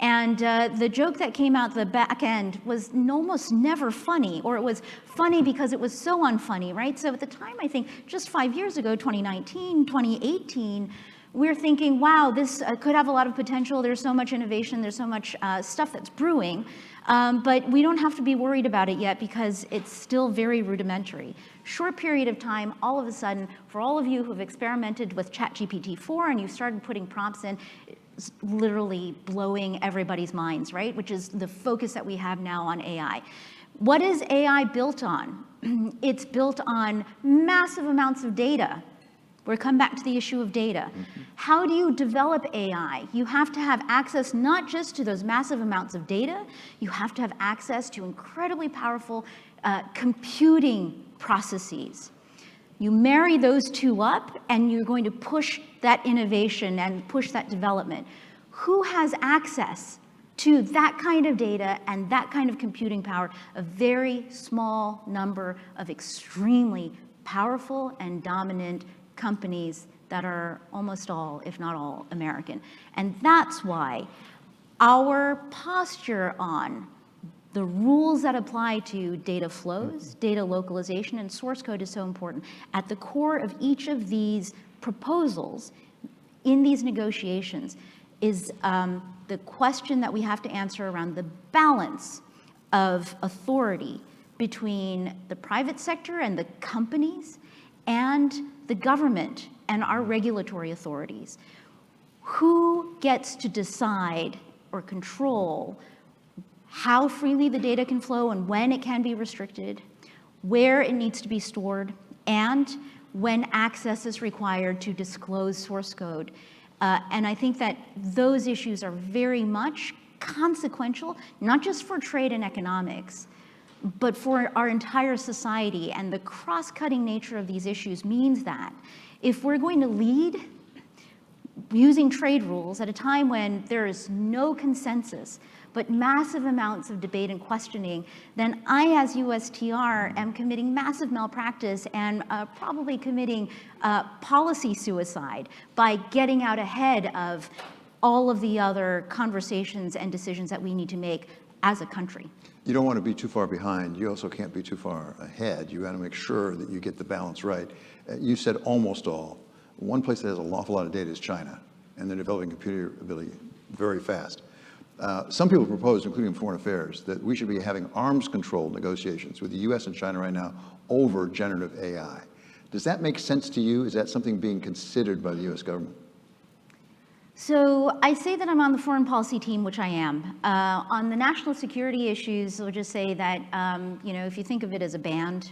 and the joke that came out the back end was almost never funny, or it was funny because it was so unfunny, right? So at the time, I think just 5 years ago, 2019, 2018, we're thinking, wow, this could have a lot of potential. There's so much innovation. There's so much stuff that's brewing. But we don't have to be worried about it yet because it's still very rudimentary. Short period of time, all of a sudden, for all of you who have experimented with ChatGPT-4 and you started putting prompts in, it's literally blowing everybody's minds, right? Which is the focus that we have now on AI. What is AI built on? It's built on massive amounts of data. We'll come back to the issue of data. How do you develop AI? You have to have access not just to those massive amounts of data, you have to have access to incredibly powerful computing processes. You marry those two up and you're going to push that innovation and push that development. Who has access to that kind of data and that kind of computing power? A very small number of extremely powerful and dominant companies that are almost all, if not all, American. And that's why our posture on the rules that apply to data flows, data localization, and source code is so important. At the core of each of these proposals in these negotiations is the question that we have to answer around the balance of authority between the private sector and the companies and the government and our regulatory authorities. Who gets to decide or control how freely the data can flow and when it can be restricted, where it needs to be stored, and when access is required to disclose source code? And I think that those issues are very much consequential, not just for trade and economics, but for our entire society. And the cross-cutting nature of these issues means that if we're going to lead using trade rules at a time when there is no consensus, but massive amounts of debate and questioning, then I, as USTR, am committing massive malpractice and probably committing policy suicide by getting out ahead of all of the other conversations and decisions that we need to make as a country. You don't want to be too far behind. You also can't be too far ahead. You got to make sure that you get the balance right. You said almost all. One place that has an awful lot of data is China, and they're developing computer ability very fast. Some people propose, including Foreign Affairs, that we should be having arms control negotiations with the US and China right now over generative AI. Does that make sense to you? Is that something being considered by the US government? So I say that I'm on the foreign policy team, which I am. On the national security issues, I'll just say that, if you think of it as a band,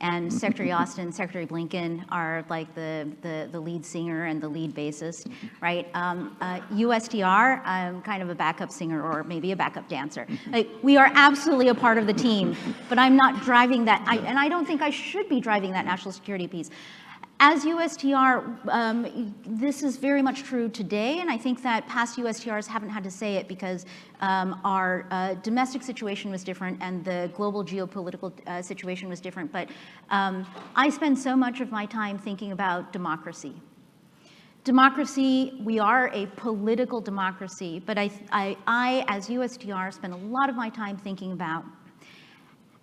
and Secretary Austin and Secretary Blinken are like the lead singer and the lead bassist, right? USTR, I'm kind of a backup singer or maybe a backup dancer. Like, we are absolutely a part of the team, but I'm not driving that, and I don't think I should be driving that national security piece. As USTR, this is very much true today, and I think that past USTRs haven't had to say it because our domestic situation was different and the global geopolitical situation was different. But I spend so much of my time thinking about democracy. Democracy, we are a political democracy, but I, as USTR, spend a lot of my time thinking about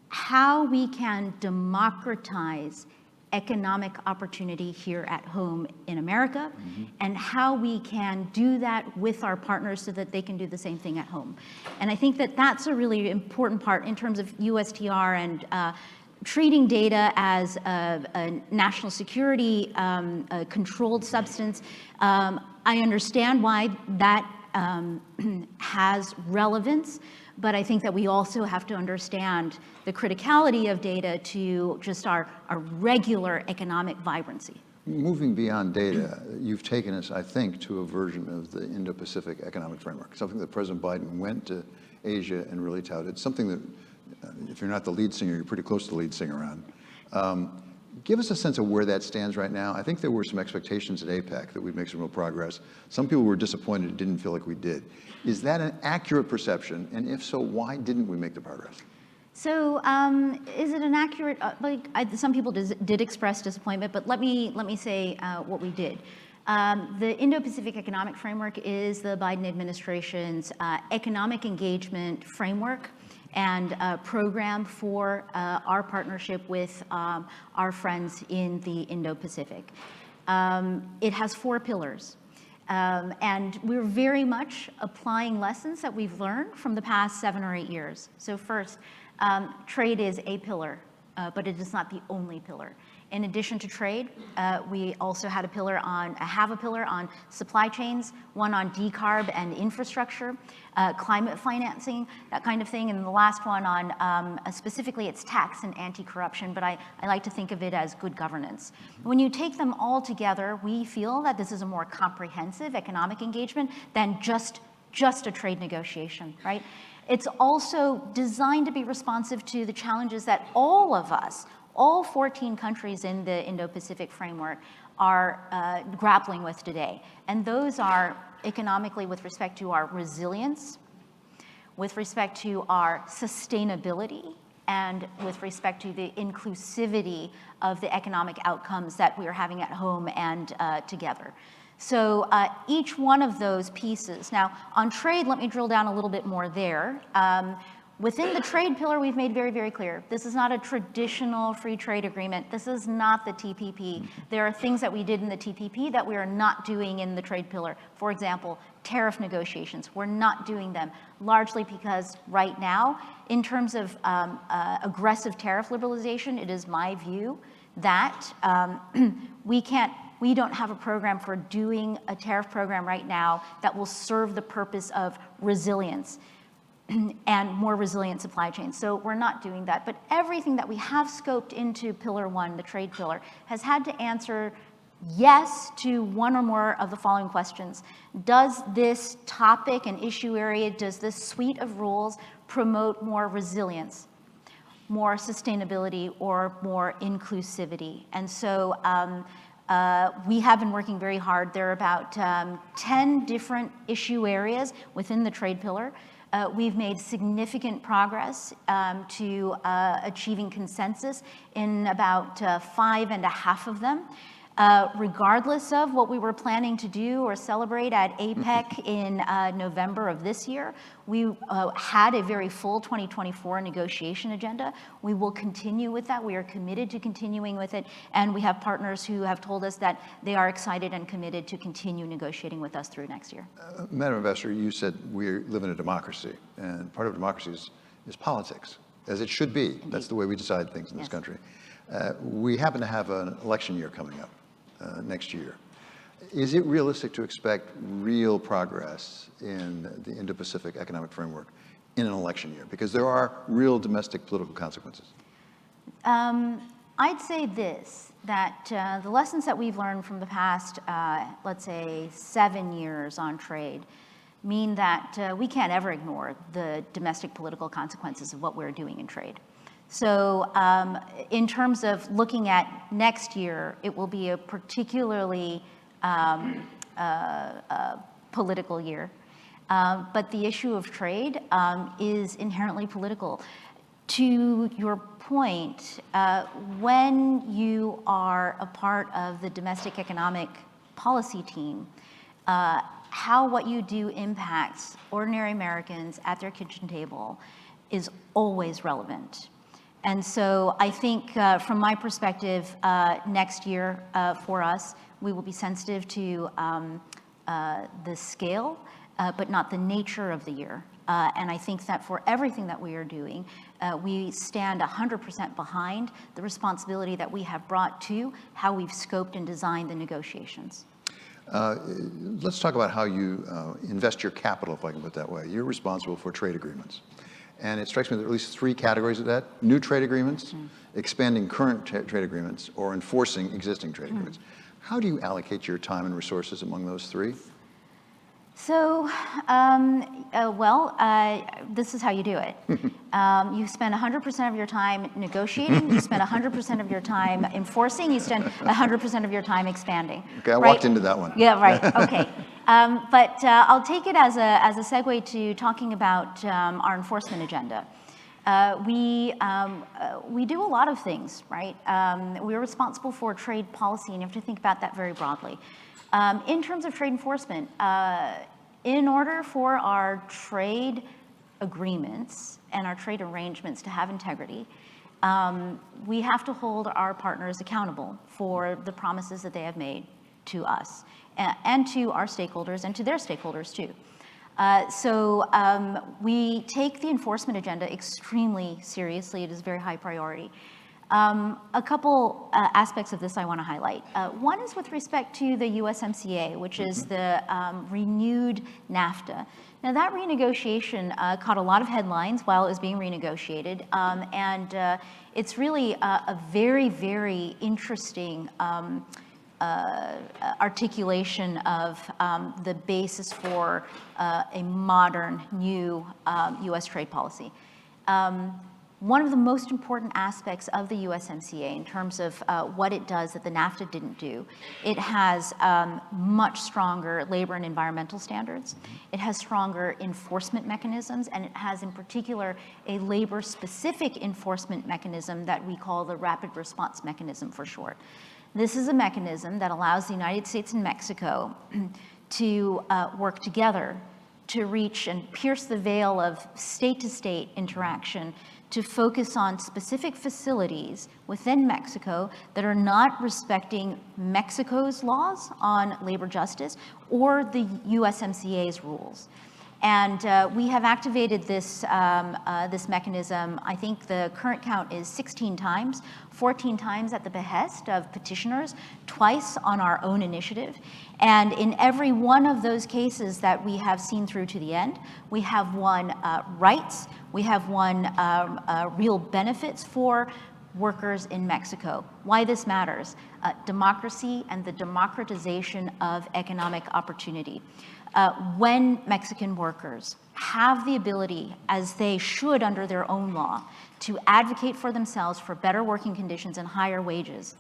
how we can democratize economic opportunity here at home in America, and how we can do that with our partners so that they can do the same thing at home. And I think that that's a really important part in terms of USTR and treating data as a national security controlled substance. I understand why that has relevance, but I think that we also have to understand the criticality of data to just our regular economic vibrancy. Moving beyond data, you've taken us, I think, to a version of the Indo-Pacific Economic Framework, something that President Biden went to Asia and really touted, something that, if you're not the lead singer, you're pretty close to the lead singer on. Give us a sense of where that stands right now. I think there were some expectations at APEC that we'd make some real progress. Some people were disappointed it didn't feel like we did. Is that an accurate perception? And if so, why didn't we make the progress? So is it an accurate, some people did express disappointment, but let me say what we did. The Indo-Pacific Economic Framework is the Biden administration's economic engagement framework and program for our partnership with our friends in the Indo-Pacific. It has 4 pillars. And we're very much applying lessons that we've learned from the past 7 or 8 years. So first, trade is a pillar, but it is not the only pillar. In addition to trade, we also have a pillar on supply chains, one on decarb and infrastructure, climate financing, that kind of thing, and the last one on specifically it's tax and anti-corruption, but I like to think of it as good governance. When you take them all together, we feel that this is a more comprehensive economic engagement than just a trade negotiation, right? It's also designed to be responsive to the challenges that all of us, all 14 countries in the Indo-Pacific framework are grappling with today. And those are economically with respect to our resilience, with respect to our sustainability, and with respect to the inclusivity of the economic outcomes that we are having at home and together. So each one of those pieces. Now, on trade, let me drill down a little bit more there. Within the trade pillar, we've made very, very clear, this is not a traditional free trade agreement. This is not the TPP. There are things that we did in the TPP that we are not doing in the trade pillar. For example, tariff negotiations. We're not doing them, largely because right now, in terms of aggressive tariff liberalization, it is my view that we don't have a program for doing a tariff program right now that will serve the purpose of resilience and more resilient supply chains. So we're not doing that. But everything that we have scoped into Pillar 1, the trade pillar, has had to answer yes to one or more of the following questions. Does this topic and issue area, does this suite of rules promote more resilience, more sustainability, or more inclusivity? And so we have been working very hard. There are about 10 different issue areas within the trade pillar. We've made significant progress to achieving consensus in about 5.5 of them. Regardless of what we were planning to do or celebrate at APEC in November of this year, we had a very full 2024 negotiation agenda. We will continue with that. We are committed to continuing with it, and we have partners who have told us that they are excited and committed to continue negotiating with us through next year. Madam Ambassador, you said we live in a democracy, and part of democracy is politics, as it should be. Indeed. That's the way we decide things in this country. We happen to have an election year coming up. Next year. Is it realistic to expect real progress in the Indo-Pacific Economic Framework in an election year? Because there are real domestic political consequences. I'd say this, that the lessons that we've learned from the past, let's say, 7 years on trade mean that we can't ever ignore the domestic political consequences of what we're doing in trade. So in terms of looking at next year, it will be a particularly political year. But the issue of trade is inherently political. To your point, when you are a part of the domestic economic policy team, how what you do impacts ordinary Americans at their kitchen table is always relevant. And so I think from my perspective, next year for us, we will be sensitive to the scale, but not the nature of the year. And I think that for everything that we are doing, we stand 100% behind the responsibility that we have brought to how we've scoped and designed the negotiations. Let's talk about how you invest your capital, if I can put it that way. You're responsible for trade agreements. And it strikes me that there are at least 3 categories of that: new trade agreements, expanding current trade agreements, or enforcing existing trade agreements. How do you allocate your time and resources among those 3? So, this is how you do it. You spend 100% of your time negotiating, you spend 100% of your time enforcing, you spend 100% of your time expanding. Okay, I right? walked into that one. Yeah, right, okay. But I'll take it as a segue to talking about our enforcement agenda. We do a lot of things, right? We're responsible for trade policy, and you have to think about that very broadly. In terms of trade enforcement, in order for our trade agreements and our trade arrangements to have integrity, we have to hold our partners accountable for the promises that they have made to us and to our stakeholders and to their stakeholders too. We take the enforcement agenda extremely seriously. It is a very high priority. A couple aspects of this I want to highlight. One is with respect to the USMCA, which is the renewed NAFTA. Now that renegotiation caught a lot of headlines while it was being renegotiated, and it's really a very, very interesting articulation of the basis for a modern, new U.S. trade policy. One of the most important aspects of the USMCA in terms of what it does that the NAFTA didn't do, it has much stronger labor and environmental standards. It has stronger enforcement mechanisms, and it has in particular a labor-specific enforcement mechanism that we call the Rapid Response Mechanism for short. This is a mechanism that allows the United States and Mexico to work together to reach and pierce the veil of state-to-state interaction to focus on specific facilities within Mexico that are not respecting Mexico's laws on labor justice or the USMCA's rules. And we have activated this, this mechanism. I think the current count is 16 times, 14 times at the behest of petitioners, twice on our own initiative. And in every one of those cases that we have seen through to the end, we have won rights, we have won real benefits for workers in Mexico. Why this matters? Democracy and the democratization of economic opportunity. When Mexican workers have the ability, as they should under their own law, to advocate for themselves for better working conditions and higher wages,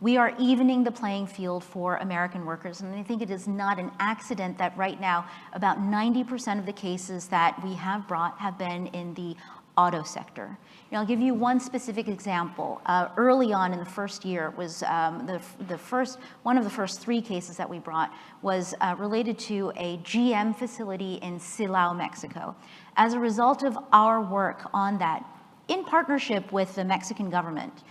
we are evening the playing field for American workers. And I think it is not an accident that right now about 90% of the cases that we have brought have been in the auto sector. And I'll give you one specific example. Early on in the first year was one of the first 3 cases that we brought was related to a GM facility in Silao, Mexico. As a result of our work on that, in partnership with the Mexican government,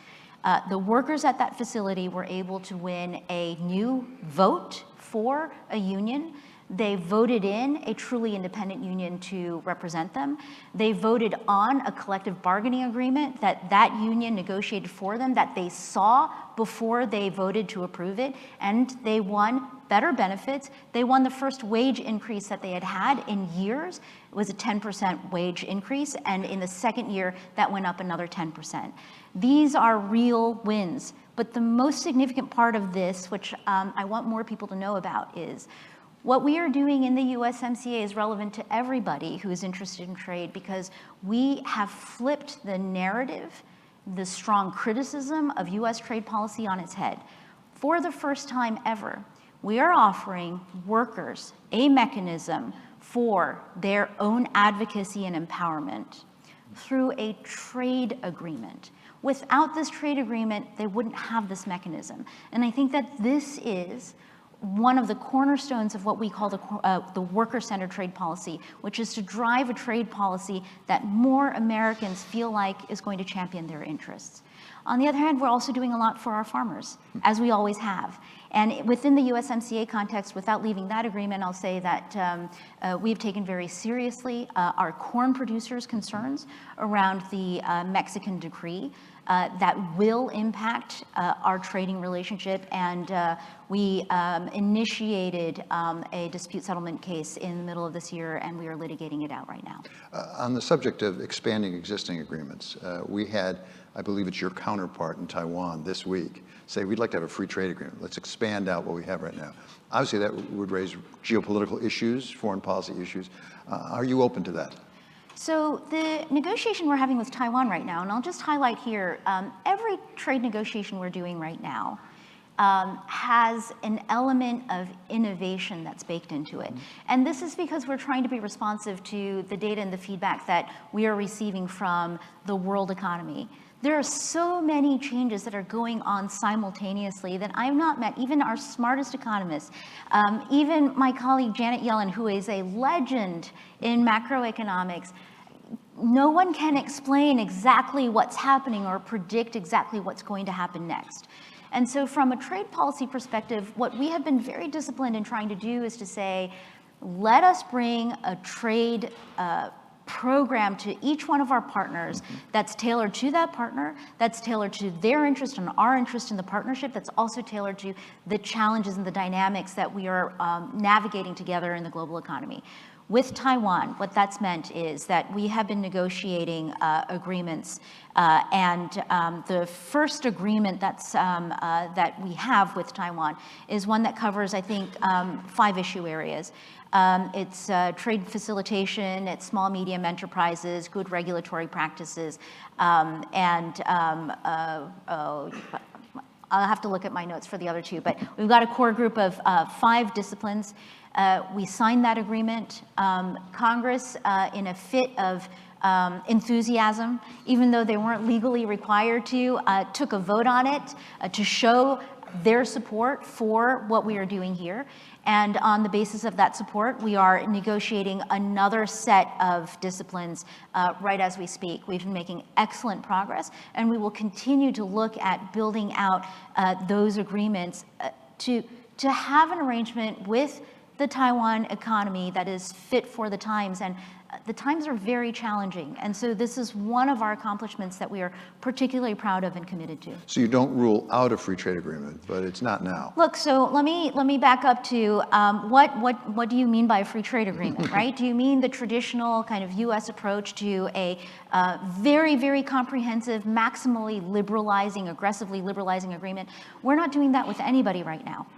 the workers at that facility were able to win a new vote for a union. They voted in a truly independent union to represent them. They voted on a collective bargaining agreement that union negotiated for them, that they saw before they voted to approve it, and they won better benefits. They won the first wage increase that they had had in years. It was a 10% wage increase, and in the second year, that went up another 10%. These are real wins, but the most significant part of this, which I want more people to know about, is what we are doing in the USMCA is relevant to everybody who is interested in trade because we have flipped the narrative, the strong criticism of US trade policy on its head. For the first time ever, we are offering workers a mechanism for their own advocacy and empowerment through a trade agreement. Without this trade agreement, they wouldn't have this mechanism. And I think that this is one of the cornerstones of what we call the worker-centered trade policy, which is to drive a trade policy that more Americans feel like is going to champion their interests. On the other hand, we're also doing a lot for our farmers, as we always have. And within the USMCA context, without leaving that agreement, I'll say that we've taken very seriously our corn producers' concerns around the Mexican decree that will impact our trading relationship. And we initiated a dispute settlement case in the middle of this year, and we are litigating it out right now. On the subject of expanding existing agreements, we had I believe it's your counterpart in Taiwan this week, say, we'd like to have a free trade agreement. Let's expand out what we have right now. Obviously, that would raise geopolitical issues, foreign policy issues. Are you open to that? So the negotiation we're having with Taiwan right now, and I'll just highlight here, every trade negotiation we're doing right now has an element of innovation that's baked into it. And this is because we're trying to be responsive to the data and the feedback that we are receiving from the world economy. There are so many changes that are going on simultaneously that I've not met even our smartest economists, even my colleague Janet Yellen, who is a legend in macroeconomics. No one can explain exactly what's happening or predict exactly what's going to happen next. And so from a trade policy perspective, what we have been very disciplined in trying to do is to say, let us bring a trade program to each one of our partners that's tailored to that partner, that's tailored to their interest and our interest in the partnership, that's also tailored to the challenges and the dynamics that we are navigating together in the global economy. With Taiwan, what that's meant is that we have been negotiating agreements, and the first agreement that we have with Taiwan is one that covers, I think, 5 issue areas. It's trade facilitation, it's small, medium enterprises, good regulatory practices, and I'll have to look at my notes for the other 2, but we've got a core group of 5 disciplines. We signed that agreement. Congress, in a fit of enthusiasm, even though they weren't legally required to, took a vote on it to show their support for what we are doing here. And on the basis of that support, we are negotiating another set of disciplines right as we speak. We've been making excellent progress, and we will continue to look at building out those agreements to have an arrangement with the Taiwan economy that is fit for the times. And the times are very challenging. And so this is one of our accomplishments that we are particularly proud of and committed to. So you don't rule out a free trade agreement, but it's not now. Look, so let me back up to what do you mean by a free trade agreement, right? Do you mean the traditional kind of U.S. approach to a very, very comprehensive, maximally liberalizing, aggressively liberalizing agreement? We're not doing that with anybody right now.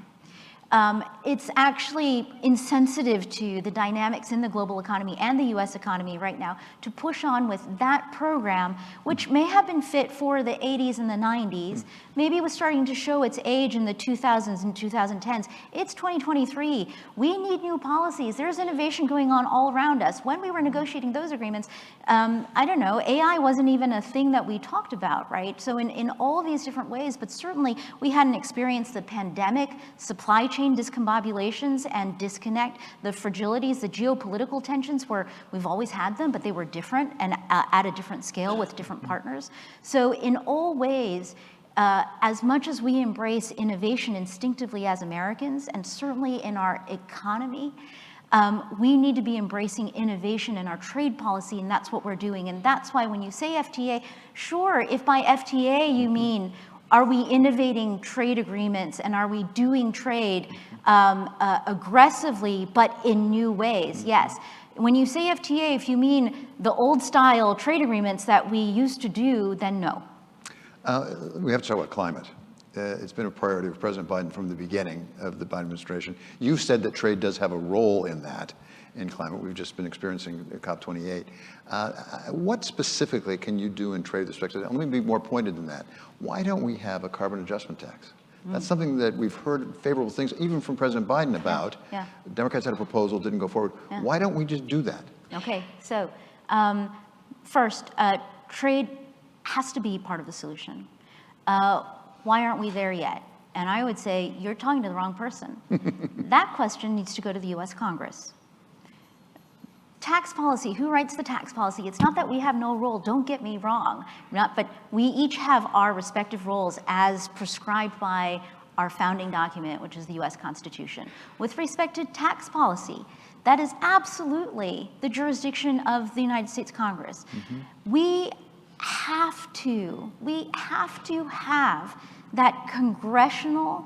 It's actually insensitive to the dynamics in the global economy and the U.S. economy right now to push on with that program, which may have been fit for the 80s and the 90s, maybe was starting to show its age in the 2000s and 2010s. It's 2023. We need new policies. There's innovation going on all around us. When we were negotiating those agreements, I don't know, AI wasn't even a thing that we talked about, right? So in all these different ways, but certainly we hadn't experienced the pandemic, supply chain discombobulations and disconnect, the fragilities, the geopolitical tensions where we've always had them, but they were different and at a different scale with different partners. So in all ways, as much as we embrace innovation instinctively as Americans, and certainly in our economy, we need to be embracing innovation in our trade policy, and that's what we're doing. And that's why when you say FTA, sure, if by FTA you mean are we innovating trade agreements and are we doing trade aggressively but in new ways? Yes. When you say FTA, if you mean the old style trade agreements that we used to do, then no. We have to talk about climate. It's been a priority of President Biden from the beginning of the Biden administration. You've said that trade does have a role in that, in climate. We've just been experiencing COP28. What specifically can you do in trade with respect to that? Let me be more pointed than that. Why don't we have a carbon adjustment tax? That's something that we've heard favorable things, even from President Biden about. Yeah. Democrats had a proposal, didn't go forward. Yeah. Why don't we just do that? Okay, so first, trade has to be part of the solution. Why aren't we there yet? And I would say, you're talking to the wrong person. That question needs to go to the US Congress. Tax policy, who writes the tax policy? It's not that we have no role, don't get me wrong, but we each have our respective roles as prescribed by our founding document, which is the US Constitution. With respect to tax policy, that is absolutely the jurisdiction of the United States Congress. We have to have that congressional,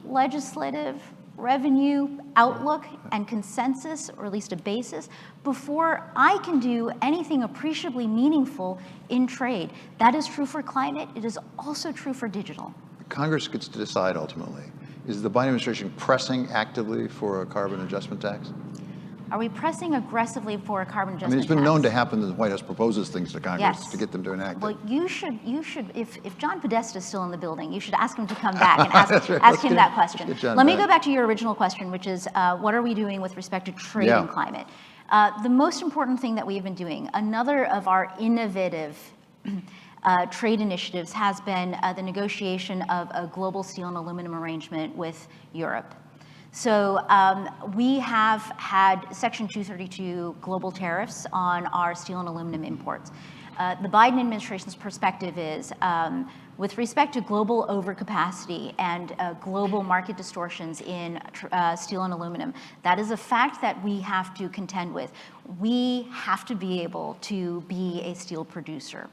legislative, revenue outlook and consensus, or at least a basis, before I can do anything appreciably meaningful in trade. That is true for climate. It is also true for digital. Congress gets to decide ultimately. Is the Biden administration pressing actively for a carbon adjustment tax? Are we pressing aggressively for a carbon adjustment I mean, it's been tax? known to happen that the White House proposes things to Congress Yes. to get them to enact it. Well, you should, if John Podesta is still in the building, you should ask him to come back and ask, That's right. ask Let's him get- that let's question. get John Let me back. go back to your original question, which is what are we doing with respect to trade Yeah. and climate? The most important thing that we've been doing, another of our innovative trade initiatives has been the negotiation of a global steel and aluminum arrangement with Europe. So we have had Section 232 global tariffs on our steel and aluminum imports. The Biden administration's perspective is, with respect to global overcapacity and global market distortions in steel and aluminum, that is a fact that we have to contend with. We have to be able to be a steel producer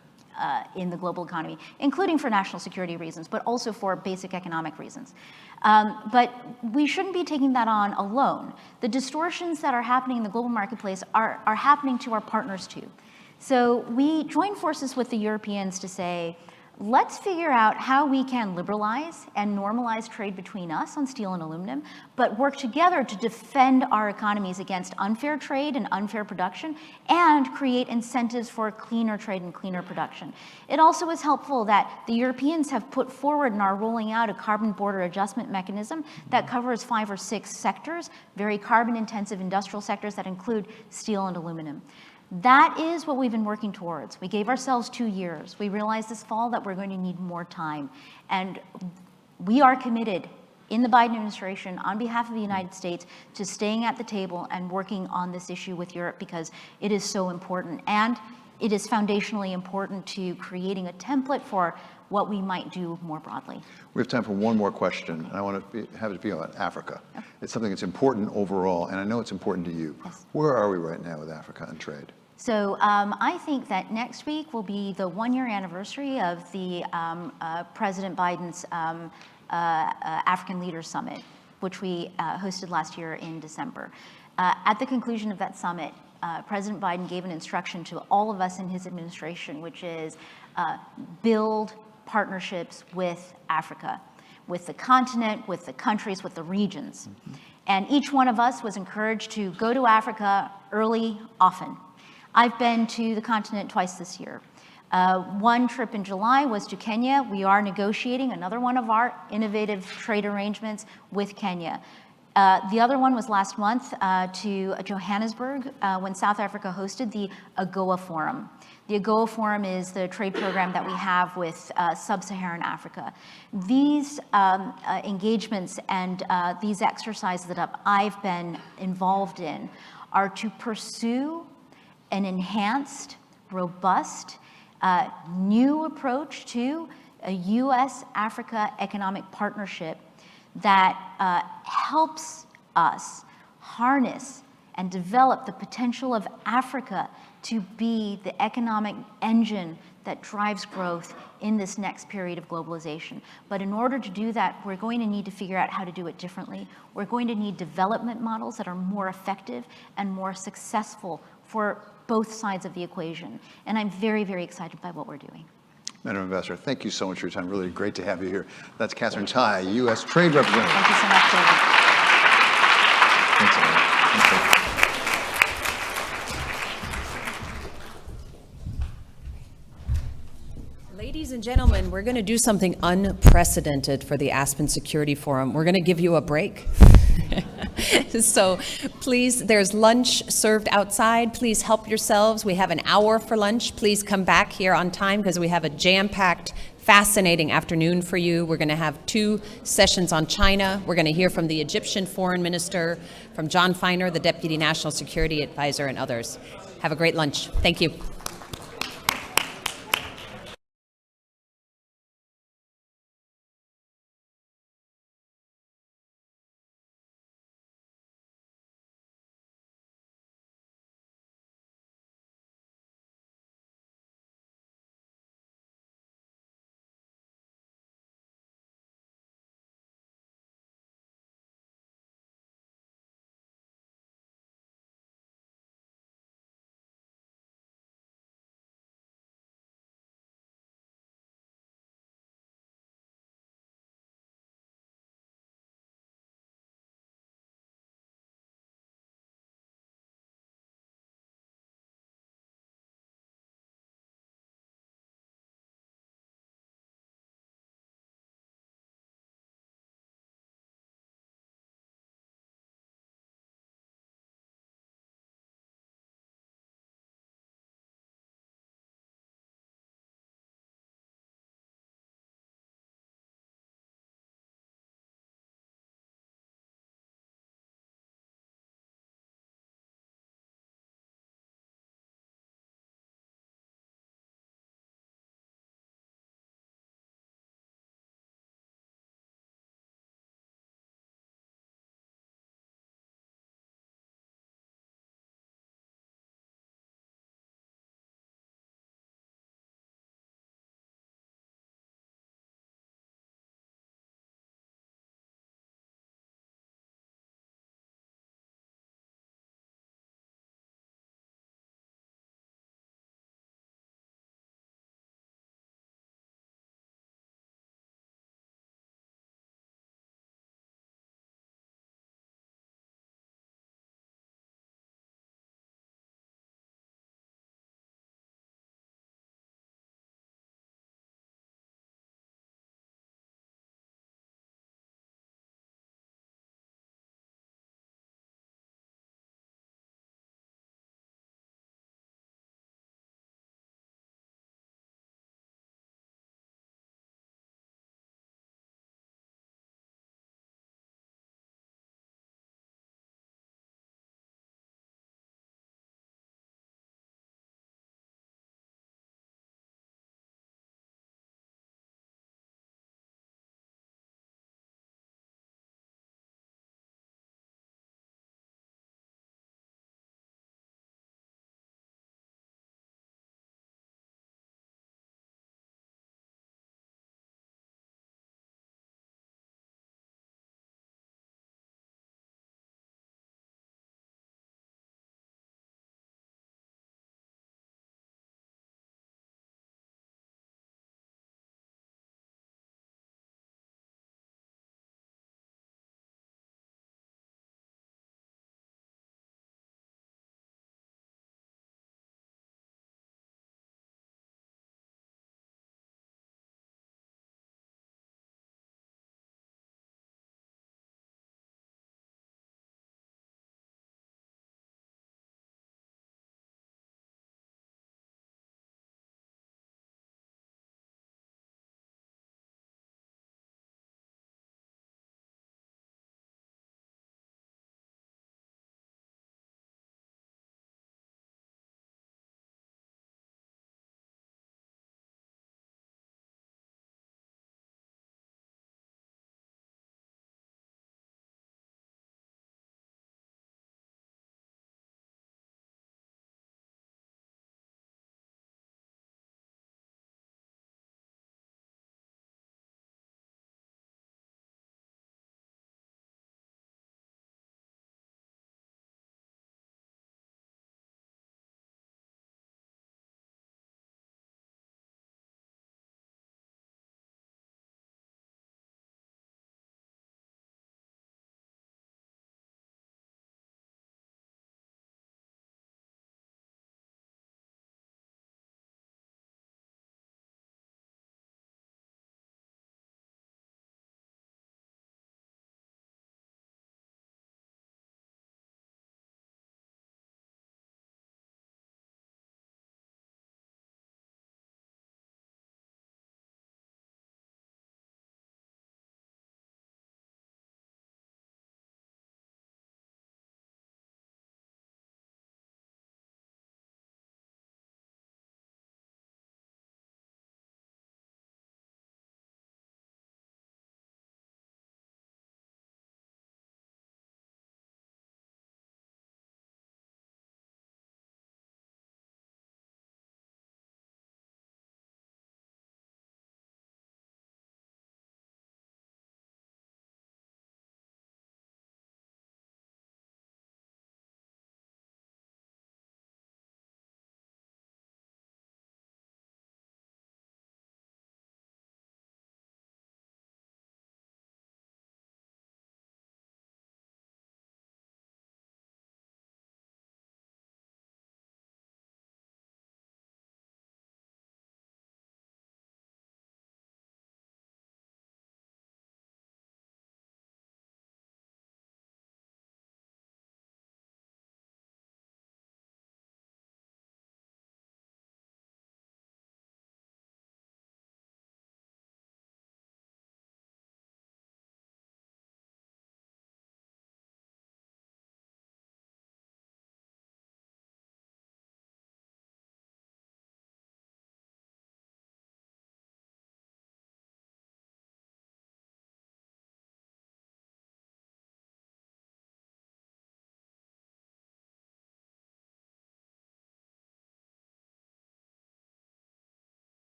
in the global economy, including for national security reasons, but also for basic economic reasons. But we shouldn't be taking that on alone. The distortions that are happening in the global marketplace are happening to our partners too. So we joined forces with the Europeans to say, let's figure out how we can liberalize and normalize trade between us on steel and aluminum, but work together to defend our economies against unfair trade and unfair production, and create incentives for cleaner trade and cleaner production. It also is helpful that the Europeans have put forward and are rolling out a carbon border adjustment mechanism that covers 5 or 6 sectors, very carbon-intensive industrial sectors that include steel and aluminum. That is what we've been working towards. We gave ourselves 2 years. We realized this fall that we're going to need more time. And we are committed in the Biden administration on behalf of the United States to staying at the table and working on this issue with Europe because it is so important. And it is foundationally important to creating a template for what we might do more broadly. We have time for one more question, and I want to have it be about Africa. Okay. It's something that's important overall, and I know it's important to you. Yes. Where are we right now with Africa and trade? So I think that next week will be the 1-year anniversary of the President Biden's African Leaders Summit, which we hosted last year in December. At the conclusion of that summit, President Biden gave an instruction to all of us in his administration, which is build partnerships with Africa, with the continent, with the countries, with the regions. Mm-hmm. And each one of us was encouraged to go to Africa early, often. I've been to the continent twice this year. One trip in July was to Kenya. We are negotiating another one of our innovative trade arrangements with Kenya. The other one was last month to Johannesburg when South Africa hosted the AGOA Forum. The AGOA Forum is the trade program that we have with sub-Saharan Africa. These engagements and these exercises that I've been involved in are to pursue an enhanced, robust, new approach to a U.S.-Africa economic partnership that helps us harness and develop the potential of Africa to be the economic engine that drives growth in this next period of globalization. But in order to do that, we're going to need to figure out how to do it differently. We're going to need development models that are more effective and more successful for both sides of the equation. And I'm very, very excited by what we're doing. Madam Ambassador, thank you so much for your time. Really great to have you here. That's Catherine Tai, U.S. Trade Representative. Thank you so much, David. Thanks, Ellen. Thanks, Ladies and gentlemen, we're going to do something unprecedented for the Aspen Security Forum. We're going to give you a break. So please, there's lunch served outside. Please help yourselves. We have an hour for lunch. Please come back here on time because we have a jam-packed, fascinating afternoon for you. We're going to have 2 sessions on China. We're going to hear from the Egyptian Foreign Minister, from John Feiner, the Deputy National Security Advisor, and others. Have a great lunch. Thank you.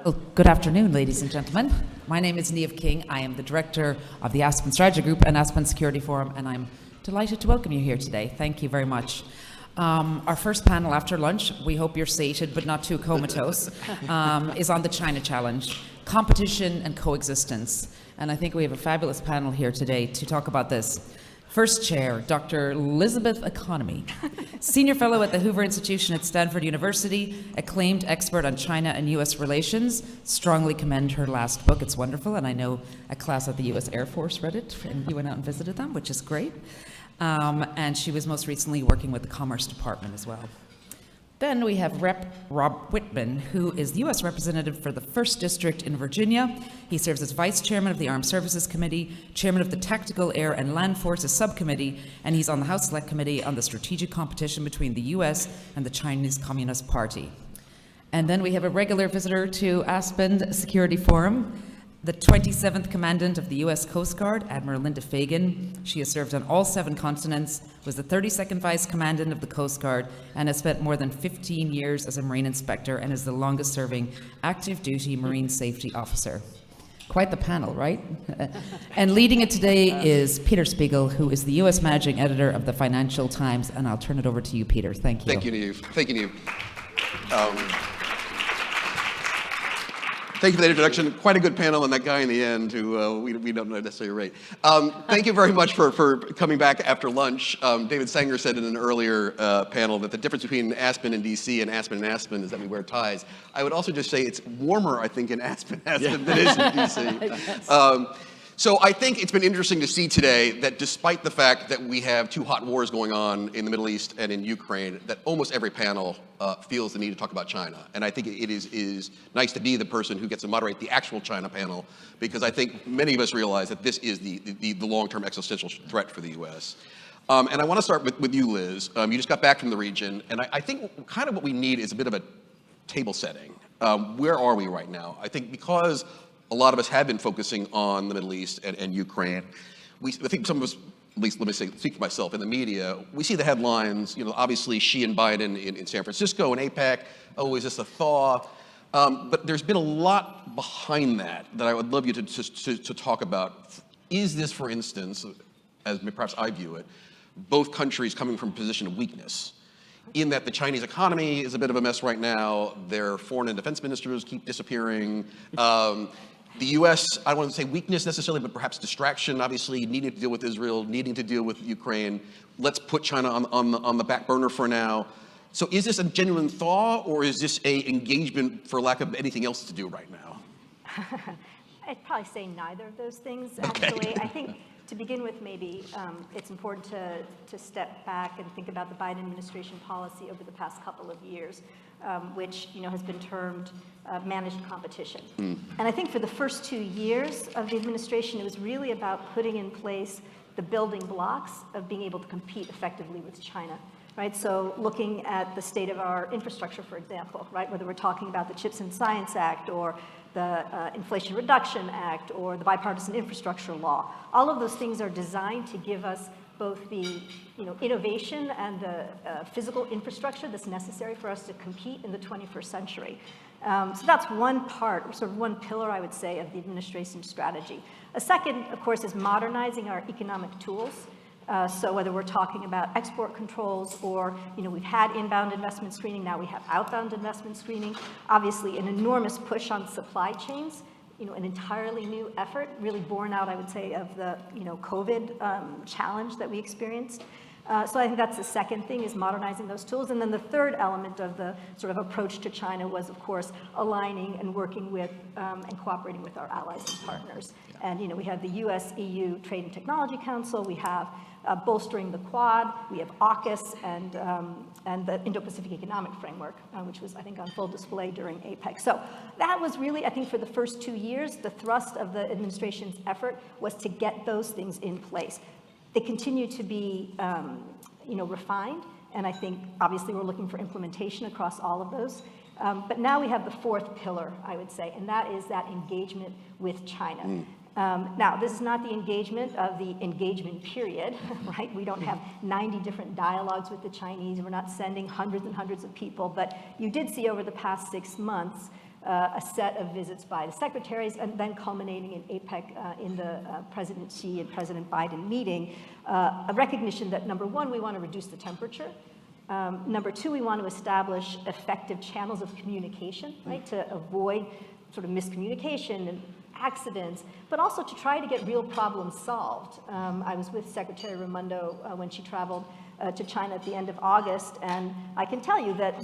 Well, good afternoon, ladies and gentlemen. My name is Niamh King. I am the director of the Aspen Strategy Group and Aspen Security Forum, and I'm delighted to welcome you here today. Thank you very much. Our first panel after lunch, we hope you're sated but not too comatose, is on the China Challenge, competition and coexistence. And I think we have a fabulous panel here today to talk about this. First chair, Dr. Elizabeth Economy, senior fellow at the Hoover Institution at Stanford University, acclaimed expert on China and U.S. relations. Strongly commend her last book. It's wonderful, and I know a class at the U.S. Air Force read it, and you went out and visited them, which is great. And she was most recently working with the Commerce Department as well. Then we have Rep. Rob Whitman, who is the U.S. representative for the 1st District in Virginia. He serves as Vice Chairman of the Armed Services Committee, Chairman of the Tactical Air and Land Forces Subcommittee, and he's on the House Select Committee on the strategic competition between the U.S. and the Chinese Communist Party. And then we have a regular visitor to Aspen Security Forum, the 27th Commandant of the U.S. Coast Guard, Admiral Linda Fagan. She has served on all 7 continents, was the 32nd Vice Commandant of the Coast Guard, and has spent more than 15 years as a Marine Inspector and is the longest-serving active-duty Marine Safety Officer. Quite the panel, right? And leading it today is Peter Spiegel, who is the U.S. Managing Editor of the Financial Times, and I'll turn it over to you, Peter. Thank you. Thank you, Niamh. Thank you, Niamh. Thank you for that introduction. Quite a good panel, and that guy in the end who we don't know necessarily rate. Thank you very much for coming back after lunch. David Sanger said in an earlier panel that the difference between Aspen and DC and Aspen is that we wear ties. I would also just say it's warmer, I think, in Aspen than it is in DC. So I think it's been interesting to see today that despite the fact that we have 2 hot wars going on in the Middle East and in Ukraine, that almost every panel feels the need to talk about China. And I think it is nice to be the person who gets to moderate the actual China panel, because I think many of us realize that this is the long-term existential threat for the U.S. And I want to start with you, Liz. You just got back from the region, and I think kind of what we need is a bit of a table setting. Where are we right now? I think because a lot of us have been focusing on the Middle East and Ukraine. I think some of us, at least let me speak for myself, in the media, we see the headlines, obviously Xi and Biden in San Francisco and APEC, oh, is this a thaw? But there's been a lot behind that I would love you to talk about. Is this, for instance, as perhaps I view it, both countries coming from a position of weakness? In that the Chinese economy is a bit of a mess right now, their foreign and defense ministers keep disappearing. The U.S., I don't want to say weakness necessarily, but perhaps distraction, obviously needing to deal with Israel, needing to deal with Ukraine. Let's put China on the back burner for now. So is this a genuine thaw, or is this a engagement for lack of anything else to do right now? I'd probably say neither of those things, actually. Okay. I think to begin with, maybe it's important to step back and think about the Biden administration policy over the past couple of years, which has been termed managed competition. And I think for the first 2 years of the administration, it was really about putting in place the building blocks of being able to compete effectively with China. Right, so looking at the state of our infrastructure, for example, right, whether we're talking about the Chips and Science Act or the Inflation Reduction Act or the Bipartisan Infrastructure Law, all of those things are designed to give us both the innovation and the physical infrastructure that's necessary for us to compete in the 21st century. So that's one part, sort of one pillar, I would say, of the administration's strategy. A second, of course, is modernizing our economic tools. So whether we're talking about export controls or, we've had inbound investment screening, now we have outbound investment screening. Obviously, an enormous push on supply chains, an entirely new effort, really born out, I would say, of the, COVID challenge that we experienced. So I think that's the second thing, is modernizing those tools. And then the third element of the sort of approach to China was, of course, aligning and working with and cooperating with our allies and partners. And, we have the US-EU Trade and Technology Council, we have bolstering the Quad, we have AUKUS and the Indo-Pacific Economic Framework, which was, I think, on full display during APEC. So that was really, I think, for the first 2 years, the thrust of the administration's effort was to get those things in place. They continue to be, refined, and I think, obviously, we're looking for implementation across all of those. But now we have the fourth pillar, I would say, and that is that engagement with China. Now, this is not the engagement of the engagement period, right? We don't have 90 different dialogues with the Chinese. We're not sending hundreds and hundreds of people. But you did see over the past 6 months a set of visits by the secretaries, and then culminating in APEC in the President Xi and President Biden meeting, a recognition that, number one, we want to reduce the temperature. Number two, we want to establish effective channels of communication, right, to avoid sort of miscommunication and accidents, but also to try to get real problems solved. I was with Secretary Raimondo when she traveled to China at the end of August, and I can tell you that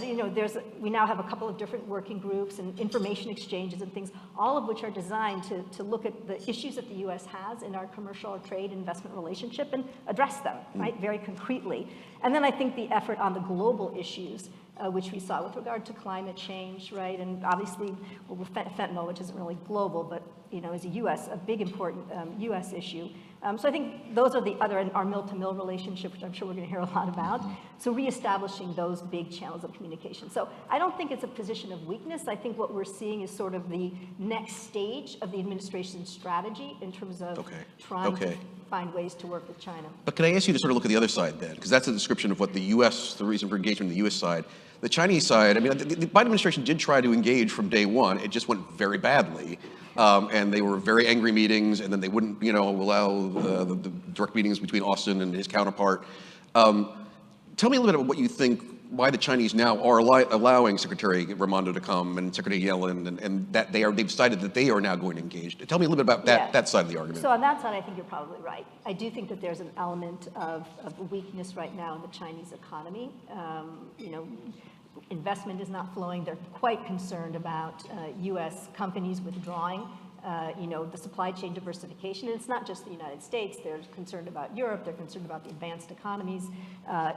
we now have a couple of different working groups and information exchanges and things, all of which are designed to look at the issues that the U.S. has in our commercial or trade investment relationship and address them, right, very concretely. And then I think the effort on the global issues, which we saw with regard to climate change, right, and obviously fentanyl, which isn't really global, but is a big important U.S. issue. So I think those are the other, and our mill-to-mill relationship, which I'm sure we're going to hear a lot about. So reestablishing those big channels of communication. So I don't think it's a position of weakness. I think what we're seeing is sort of the next stage of the administration's strategy in terms of trying to find ways to work with China. But can I ask you to sort of look at the other side then? Because that's a description of what the U.S., the reason for engagement on the U.S. side. The Chinese side, I mean, the Biden administration did try to engage from day one. It just went very badly. And they were very angry meetings, and then they wouldn't, allow the direct meetings between Austin and his counterpart. Tell me a little bit about what you think, why the Chinese now are allowing Secretary Raimondo to come and Secretary Yellen, and that they've decided that they are now going to engage. Tell me a little bit about that side of the argument. So on that side, I think you're probably right. I do think that there's an element of weakness right now in the Chinese economy. Investment is not flowing. They're quite concerned about U.S. companies withdrawing, the supply chain diversification. And it's not just the United States. They're concerned about Europe. They're concerned about the advanced economies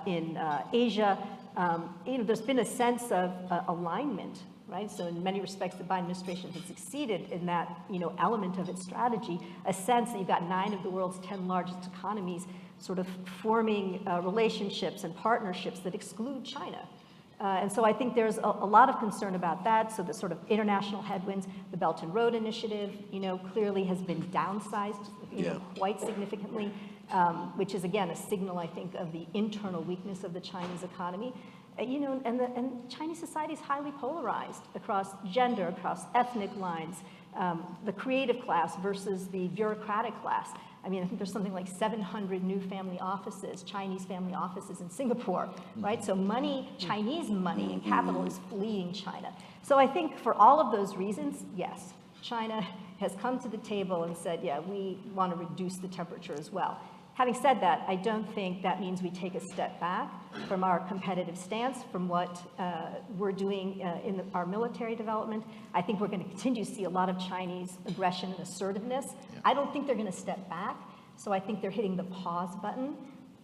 in Asia. There's been a sense of alignment, right? So in many respects, the Biden administration has succeeded in that, element of its strategy, a sense that you've got 9 of the world's 10 largest economies sort of forming relationships and partnerships that exclude China. And so I think there's a lot of concern about that. So the sort of international headwinds, the Belt and Road Initiative, clearly has been downsized, quite significantly, which is again a signal, I think, of the internal weakness of the Chinese economy. And Chinese society is highly polarized across gender, across ethnic lines, the creative class versus the bureaucratic class. I mean, I think there's something like 700 new family offices, Chinese family offices in Singapore, right? So money, Chinese money and capital is fleeing China. So I think for all of those reasons, yes, China has come to the table and said, yeah, we want to reduce the temperature as well. Having said that, I don't think that means we take a step back from our competitive stance, from what we're doing in our military development. I think we're going to continue to see a lot of Chinese aggression and assertiveness. Yeah. I don't think they're going to step back, so I think they're hitting the pause button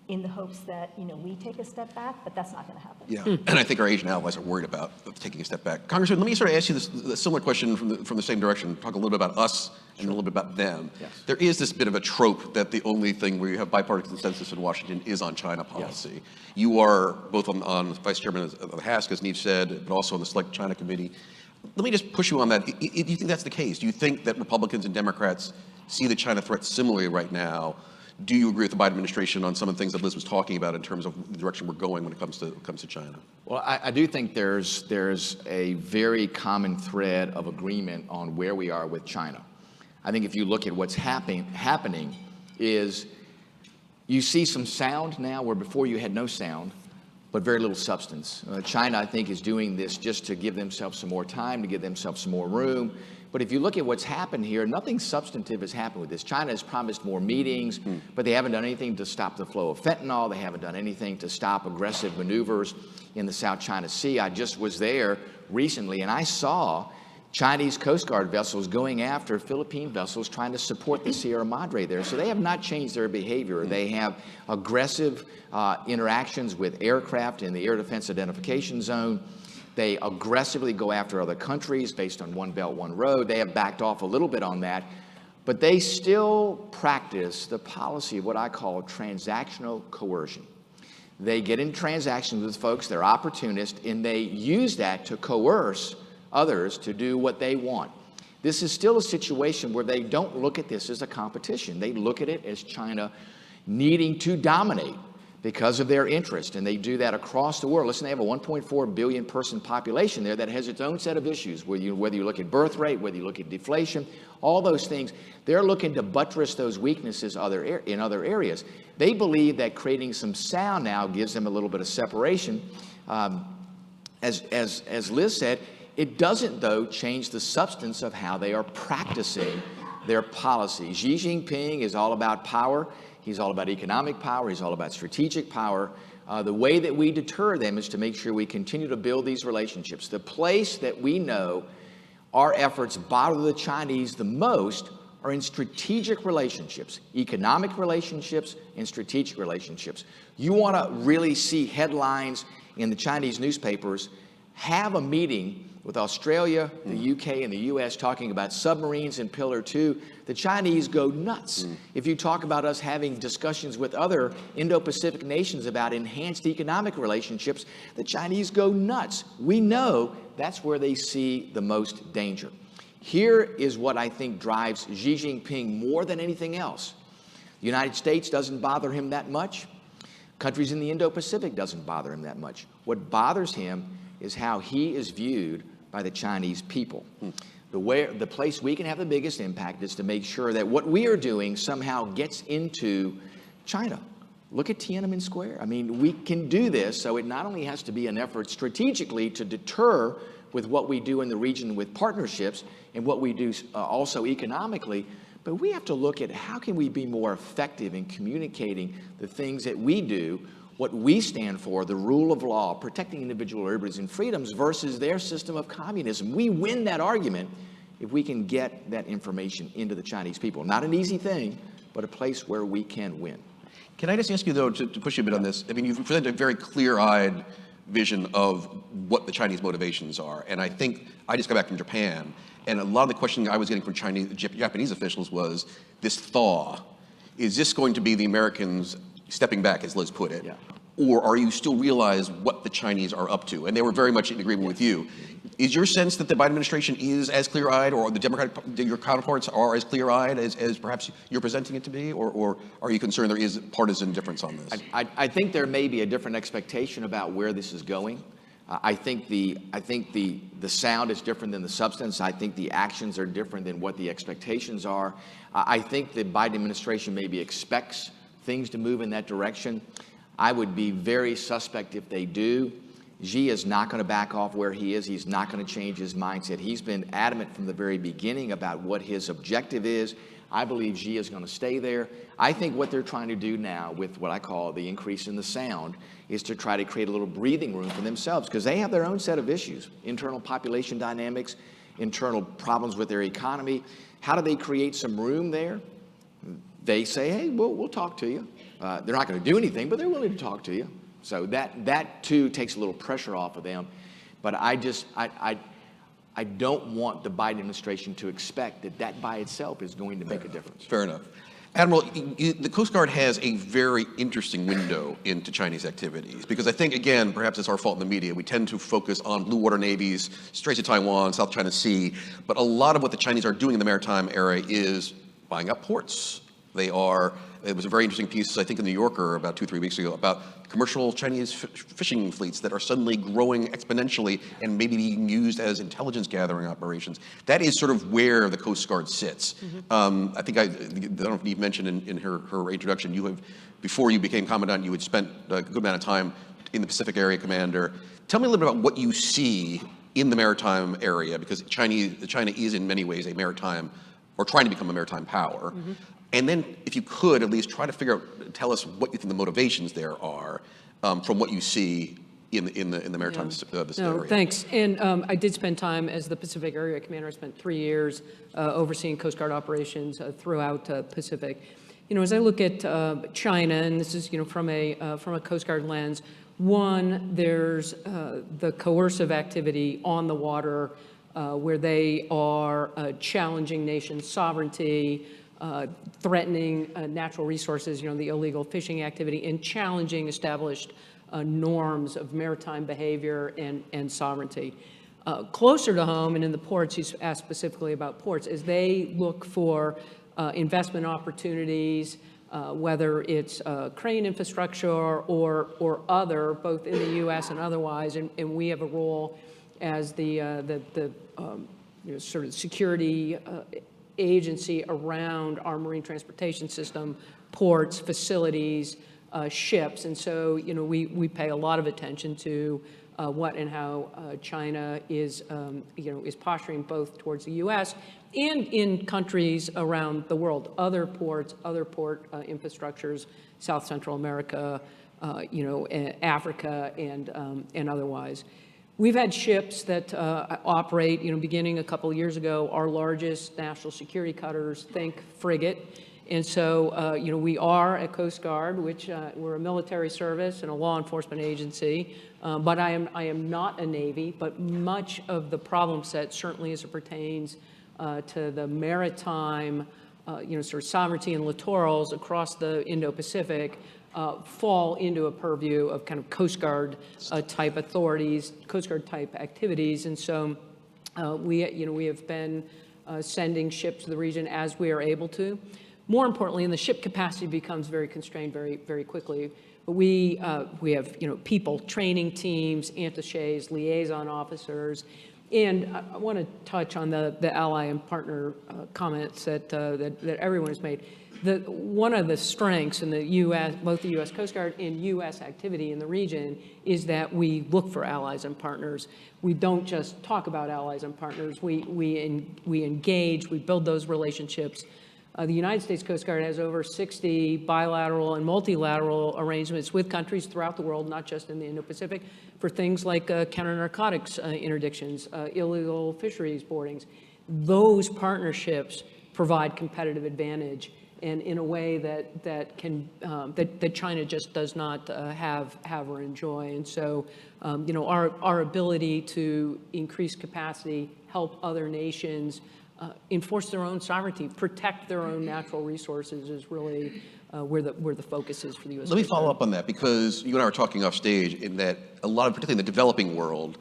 in the hopes that we take a step back, but that's not going to happen. Yeah, and I think our Asian allies are worried about taking a step back. Congressman, let me sort of ask you a similar question from the same direction. Talk a little bit about us and a little bit about them. Yes. There is this bit of a trope that the only thing where you have bipartisan consensus in Washington is on China policy. Yes. You are both on Vice Chairman of the HASC, as Neve said, but also on the Select China Committee. Let me just push you on that. Do you think that's the case? Do you think that Republicans and Democrats see the China threat similarly right now? Do you agree with the Biden administration on some of the things that Liz was talking about in terms of the direction we're going when it comes to China? Well, I do think there's a very common thread of agreement on where we are with China. I think if you look at what's happening is you see some sound now where before you had no sound, but very little substance. China, I think, is doing this just to give themselves some more time, to give themselves some more room. But if you look at what's happened here, nothing substantive has happened with this. China has promised more meetings, but they haven't done anything to stop the flow of fentanyl. They haven't done anything to stop aggressive maneuvers in the South China Sea. I just was there recently, and I saw Chinese Coast Guard vessels going after Philippine vessels trying to support the Sierra Madre there. So they have not changed their behavior. They have aggressive interactions with aircraft in the Air Defense Identification Zone. They aggressively go after other countries based on One Belt, One Road. They have backed off a little bit on that, but they still practice the policy of what I call transactional coercion. They get in transactions with folks, they're opportunists, and they use that to coerce others to do what they want. This is still a situation where they don't look at this as a competition. They look at it as China needing to dominate because of their interest, and they do that across the world. Listen, they have a 1.4 billion person population there that has its own set of issues, whether you look at birth rate, whether you look at deflation, all those things. They're looking to buttress those weaknesses in other areas. They believe that creating some sound now gives them a little bit of separation. As Liz said, it doesn't, though, change the substance of how they are practicing their policy. Xi Jinping is all about power. He's all about economic power. He's all about strategic power. The way that we deter them is to make sure we continue to build these relationships. The place that we know our efforts bother the Chinese the most are in strategic relationships, economic relationships, and strategic relationships. You want to really see headlines in the Chinese newspapers, have a meeting with Australia, the UK, and the US talking about submarines in Pillar 2, the Chinese go nuts. If you talk about us having discussions with other Indo-Pacific nations about enhanced economic relationships, the Chinese go nuts. We know that's where they see the most danger. Here is what I think drives Xi Jinping more than anything else. The United States doesn't bother him that much. Countries in the Indo-Pacific doesn't bother him that much. What bothers him is how he is viewed by the Chinese people. The place we can have the biggest impact is to make sure that what we are doing somehow gets into China. Look at Tiananmen Square. I mean, we can do this, so it not only has to be an effort strategically to deter with what we do in the region with partnerships and what we do also economically, but we have to look at how can we be more effective in communicating the things that we do, what we stand for, the rule of law, protecting individual liberties and freedoms versus their system of communism. We win that argument if we can get that information into the Chinese people. Not an easy thing, but a place where we can win. Can I just ask you, though, to push you a bit on this? I mean, you've presented a very clear-eyed vision of what the Chinese motivations are. And I think I just got back from Japan, and a lot of the questioning I was getting from Japanese officials was this thaw. Is this going to be the Americans stepping back, as Liz put it? Yeah. Or are you still realize what the Chinese are up to? And they were very much in agreement with you. Is your sense that the Biden administration is as clear-eyed, or your counterparts are as clear-eyed as perhaps you're presenting it to be? Or are you concerned there is partisan difference on this? I think there may be a different expectation about where this is going. I think the sound is different than the substance. I think the actions are different than what the expectations are. I think the Biden administration maybe expects things to move in that direction. I would be very suspect if they do. Xi is not going to back off where he is. He's not going to change his mindset. He's been adamant from the very beginning about what his objective is. I believe Xi is going to stay there. I think what they're trying to do now with what I call the increase in the sound is to try to create a little breathing room for themselves, because they have their own set of issues, internal population dynamics, internal problems with their economy. How do they create some room there? They say, hey, we'll talk to you. They're not going to do anything, but they're willing to talk to you. So that too takes a little pressure off of them. But I don't want the Biden administration to expect that by itself is going to make a difference. Fair enough. Admiral, the Coast Guard has a very interesting window into Chinese activities, because I think, again, perhaps it's our fault in the media. We tend to focus on blue water navies, Straits of Taiwan, South China Sea, but a lot of what the Chinese are doing in the maritime area is buying up ports. It was a very interesting piece, I think, in the New Yorker about 2-3 weeks ago about commercial Chinese fishing fleets that are suddenly growing exponentially and maybe being used as intelligence gathering operations. That is sort of where the Coast Guard sits. I think I don't know if Eve mentioned in her introduction, before you became commandant, you had spent a good amount of time in the Pacific Area Commander. Tell me a little bit about what you see in the maritime area, because China is in many ways a maritime, or trying to become a maritime power. And then, if you could, at least try to tell us what you think the motivations there are from what you see in the maritime area. Thanks. And I did spend time as the Pacific Area Commander. I spent 3 years overseeing Coast Guard operations throughout Pacific. As I look at China, and this is from a Coast Guard lens, one, there's the coercive activity on the water where they are challenging nations' sovereignty, threatening natural resources, the illegal fishing activity, and challenging established norms of maritime behavior and sovereignty. Closer to home and in the ports, you asked specifically about ports, as they look for investment opportunities, whether it's crane infrastructure or other, both in the U.S. and otherwise, and we have a role as the sort of security agency around our marine transportation system, ports, facilities, ships, and so we pay a lot of attention to what and how China is is posturing both towards the U.S. and in countries around the world, other ports, other port infrastructures, South Central America, Africa, and otherwise. We've had ships that operate, beginning a couple of years ago, our largest national security cutters, think frigate. And so, we are a Coast Guard, which we're a military service and a law enforcement agency, but I am not a Navy, but much of the problem set, certainly as it pertains to the maritime, sort of sovereignty and littorals across the Indo-Pacific, fall into a purview of kind of Coast Guard type authorities, Coast Guard type activities. And so we have been sending ships to the region as we are able to. More importantly, and the ship capacity becomes very constrained very, very quickly. But we have people, training teams, attaches, liaison officers, and I want to touch on the ally and partner comments that everyone has made. One of the strengths in the U.S., both the U.S. Coast Guard and U.S. activity in the region, is that we look for allies and partners. We don't just talk about allies and partners. We engage. We build those relationships. The United States Coast Guard has over 60 bilateral and multilateral arrangements with countries throughout the world, not just in the Indo-Pacific, for things like counter-narcotics interdictions, illegal fisheries boardings. Those partnerships provide competitive advantage, and in a way that China just does not have or enjoy. And so, our ability to increase capacity, help other nations enforce their own sovereignty, protect their own natural resources is really where the focus is for the U.S. Let me follow up on that, because you and I were talking off stage in that a lot of, particularly in the developing world,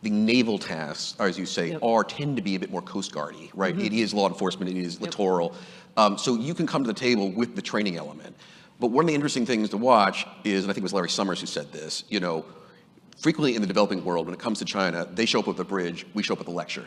the naval tasks, or as you say, tend to be a bit more Coast Guard-y, right? Mm-hmm. It is law enforcement, it is littoral. So you can come to the table with the training element. But one of the interesting things to watch is, and I think it was Larry Summers who said this, frequently in the developing world, when it comes to China, they show up with a bridge, we show up with a lecture.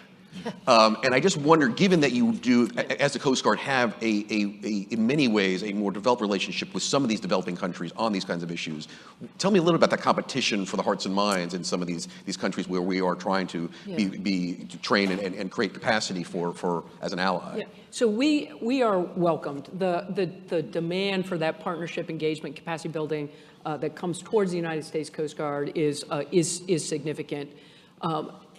And I just wonder, given that you do, as the Coast Guard, have in many ways, a more developed relationship with some of these developing countries on these kinds of issues, tell me a little about that competition for the hearts and minds in some of these countries where we are trying to be trained and create capacity for as an ally. Yeah. So we are welcomed. The demand for that partnership, engagement, capacity building that comes towards the United States Coast Guard is significant.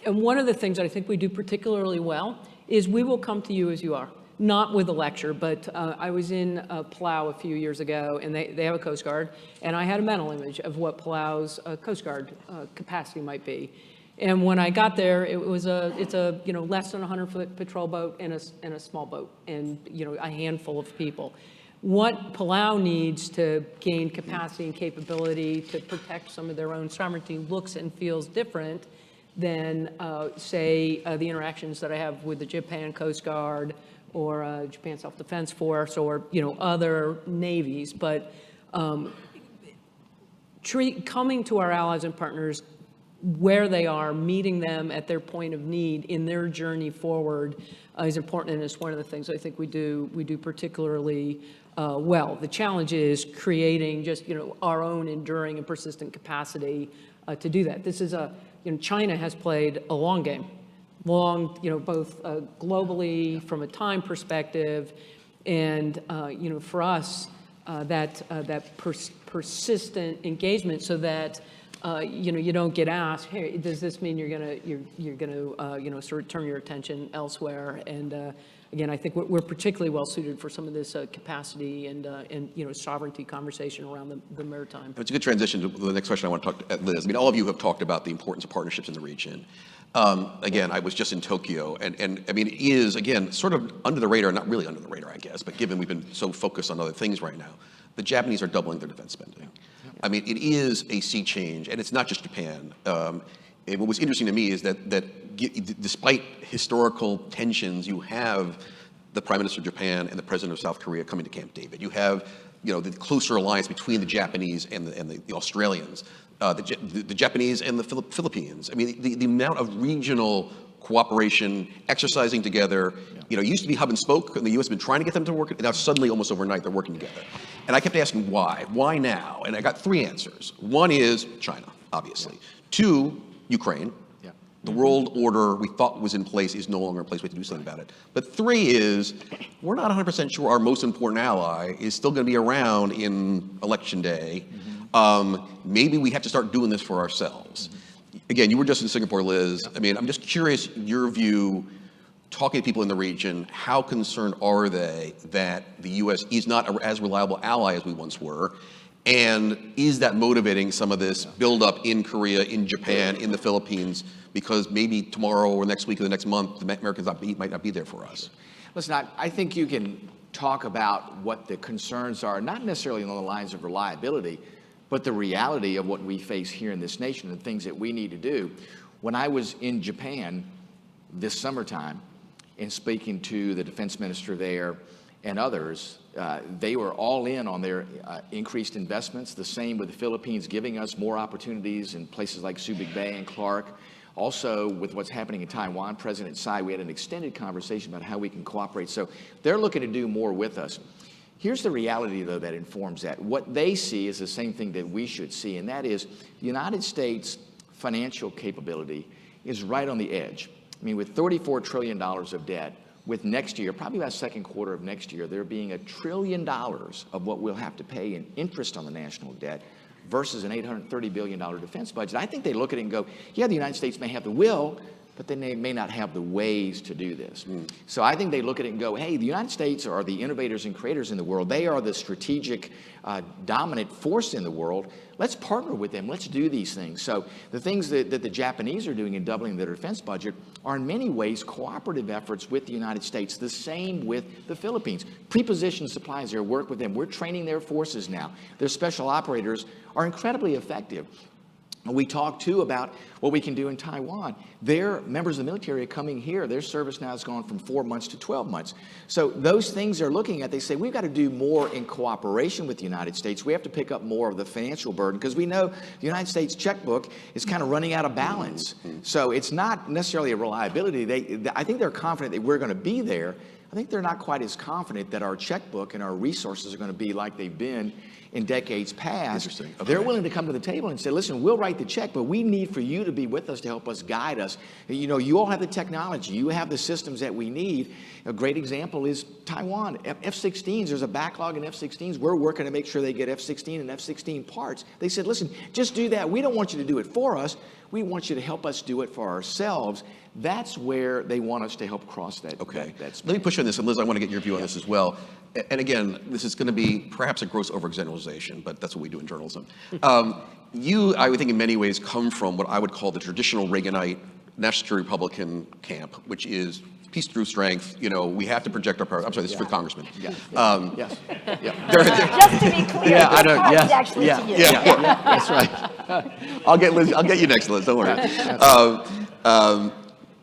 And one of the things that I think we do particularly well is we will come to you as you are, not with a lecture, but I was in Palau a few years ago, and they have a Coast Guard, and I had a mental image of what Palau's Coast Guard capacity might be. And when I got there, it's a less than 100-foot patrol boat and a small boat, and a handful of people. What Palau needs to gain capacity and capability to protect some of their own sovereignty looks and feels different than, say, the interactions that I have with the Japan Coast Guard or Japan Self-Defense Force or, other navies. But coming to our allies and partners where they are, meeting them at their point of need in their journey forward is important, and it's one of the things I think we do particularly well. The challenge is creating just, our own enduring and persistent capacity to do that. This is China has played a long game, both globally from a time perspective, and for us, that persistent engagement, so that you don't get asked, hey, does this mean you're gonna sort of turn your attention elsewhere? And again, I think we're particularly well suited for some of this capacity and sovereignty conversation around the maritime. It's a good transition to the next question I want to talk to Liz. I mean, all of you have talked about the importance of partnerships in the region. Again, I was just in Tokyo, and I mean, it is, again, sort of under the radar, not really under the radar, I guess, but given we've been so focused on other things right now, the Japanese are doubling their defense spending. I mean, it is a sea change, and it's not just Japan. And what was interesting to me is that despite historical tensions, you have the Prime Minister of Japan and the President of South Korea coming to Camp David. You have, the closer alliance between the Japanese and the Australians, the Japanese and the Philippines. I mean, the amount of regional cooperation, exercising together. It used to be hub and spoke, and the U.S. has been trying to get them to work, and now suddenly, almost overnight, they're working together. And I kept asking why? Why now? And I got 3 answers. One is China, obviously. 2, Ukraine. The world order we thought was in place is no longer in place. We have to do something about it. But 3 is, we're not 100% sure our most important ally is still going to be around in Election Day. Maybe we have to start doing this for ourselves. Again, you were just in Singapore, Liz. I mean, I'm just curious, your view, talking to people in the region, how concerned are they that the U.S. is not as reliable ally as we once were? And is that motivating some of this buildup in Korea, in Japan, in the Philippines? Because maybe tomorrow or next week or the next month, the Americans might not be there for us. Listen, I think you can talk about what the concerns are, not necessarily along the lines of reliability, but the reality of what we face here in this nation and things that we need to do. When I was in Japan this summertime and speaking to the defense minister there and others, they were all in on their increased investments. The same with the Philippines, giving us more opportunities in places like Subic Bay and Clark. Also, with what's happening in Taiwan, President Tsai, we had an extended conversation about how we can cooperate. So they're looking to do more with us. Here's the reality, though, that informs that. What they see is the same thing that we should see, and that is the United States' financial capability is right on the edge. I mean, with $34 trillion of debt, with next year, probably by second quarter of next year, there being $1 trillion of what we'll have to pay in interest on the national debt versus an $830 billion defense budget. I think they look at it and go, yeah, the United States may have the will, but then they may not have the ways to do this. So I think they look at it and go, hey, the United States are the innovators and creators in the world. They are the strategic dominant force in the world. Let's partner with them. Let's do these things. So the things that the Japanese are doing in doubling their defense budget are in many ways cooperative efforts with the United States. The same with the Philippines. Prepositioned supplies there, work with them. We're training their forces now. Their special operators are incredibly effective. We talked, too, about what we can do in Taiwan. Their members of the military are coming here. Their service now has gone from 4 months to 12 months. So those things they're looking at, they say, we've got to do more in cooperation with the United States. We have to pick up more of the financial burden because we know the United States checkbook is kind of running out of balance. So it's not necessarily a reliability. I think they're confident that we're going to be there. I think they're not quite as confident that our checkbook and our resources are going to be like they've been in decades past. Interesting. Okay. They're willing to come to the table and say, listen, we'll write the check, but we need for you to be with us to help us guide us. You all have the technology. You have the systems that we need. A great example is Taiwan. F-16s, there's a backlog in F-16s. We're working to make sure they get F-16 and F-16 parts. They said, listen, just do that. We don't want you to do it for us. We want you to help us do it for ourselves. That's where they want us to help cross that. Okay. That Let me push on this, and Liz, I want to get your view on this as well. And again, this is going to be perhaps a gross overgeneralization, but that's what we do in journalism. You, I would think, in many ways come from what I would call the traditional Reaganite National Security Republican camp, which is peace through strength. We have to project our power. I'm sorry, this is for congressmen. Yes. Yes. Just to be clear, yeah, I know. yes. Actually to you. Yeah, that's right. I'll get you next, Liz. Don't worry.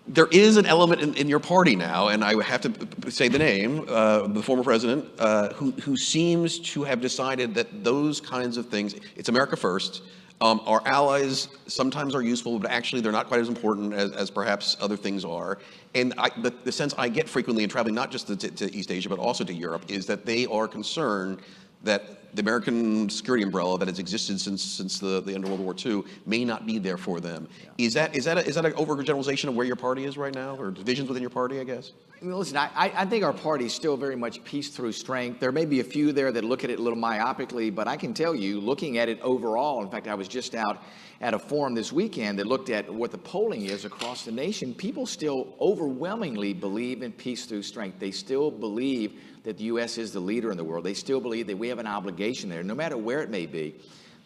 There is an element in your party now, and I have to say the name, the former president, who seems to have decided that those kinds of things, it's America first. Our allies sometimes are useful, but actually they're not quite as important as perhaps other things are. And the sense I get frequently in traveling, not just to East Asia, but also to Europe, is that they are concerned that the American security umbrella that has existed since the end of World War II may not be there for them. Yeah. Is that an overgeneralization of where your party is right now, or divisions within your party, I guess? Listen, I think our party is still very much peace through strength. There may be a few there that look at it a little myopically, but I can tell you, looking at it overall, in fact, I was just out at a forum this weekend that looked at what the polling is across the nation. People still overwhelmingly believe in peace through strength. They still believe that the U.S. is the leader in the world. They still believe that we have an obligation there, no matter where it may be.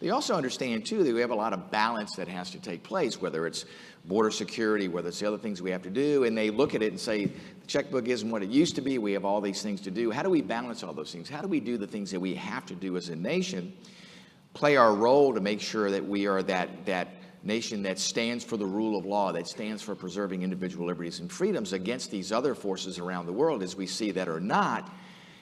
They also understand, too, that we have a lot of balance that has to take place, whether it's border security, whether it's the other things we have to do, and they look at it and say, the checkbook isn't what it used to be. We have all these things to do. How do we balance all those things? How do we do the things that we have to do as a nation, play our role to make sure that we are that nation that stands for the rule of law, that stands for preserving individual liberties and freedoms against these other forces around the world, as we see, that are not.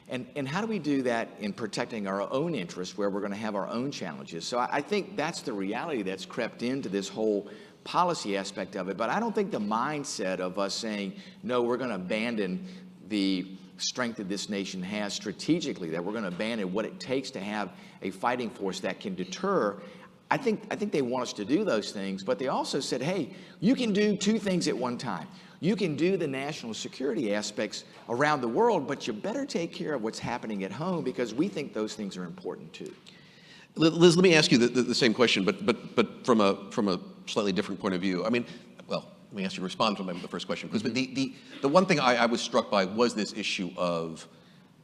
And how do we do that in protecting our own interests where we're going to have our own challenges? So I think that's the reality that's crept into this whole policy aspect of it. But I don't think the mindset of us saying, no, we're going to abandon the strength that this nation has strategically, that we're going to abandon what it takes to have a fighting force that can deter. I think they want us to do those things, but they also said, hey, you can do two things at one time. You can do the national security aspects around the world, but you better take care of what's happening at home, because we think those things are important too. Liz, let me ask you the same question, but from a slightly different point of view. I mean, well, let me ask you to respond to the first question, because the one thing I was struck by was this issue of,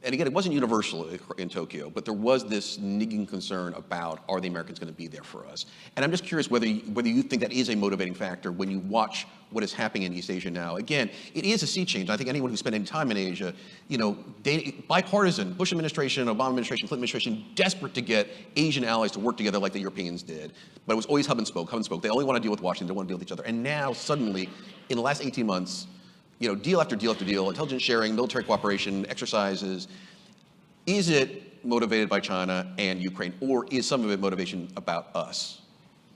and again, it wasn't universal in Tokyo, but there was this niggling concern about, are the Americans going to be there for us? And I'm just curious whether you think that is a motivating factor when you watch what is happening in East Asia now. Again, it is a sea change. I think anyone who spent any time in Asia, bipartisan, Bush administration, Obama administration, Clinton administration, desperate to get Asian allies to work together like the Europeans did. But it was always hub and spoke. They only want to deal with Washington, they don't want to deal with each other. And now, suddenly, in the last 18 months, deal after deal after deal, intelligence sharing, military cooperation, exercises. Is it motivated by China and Ukraine, or is some of it motivation about us?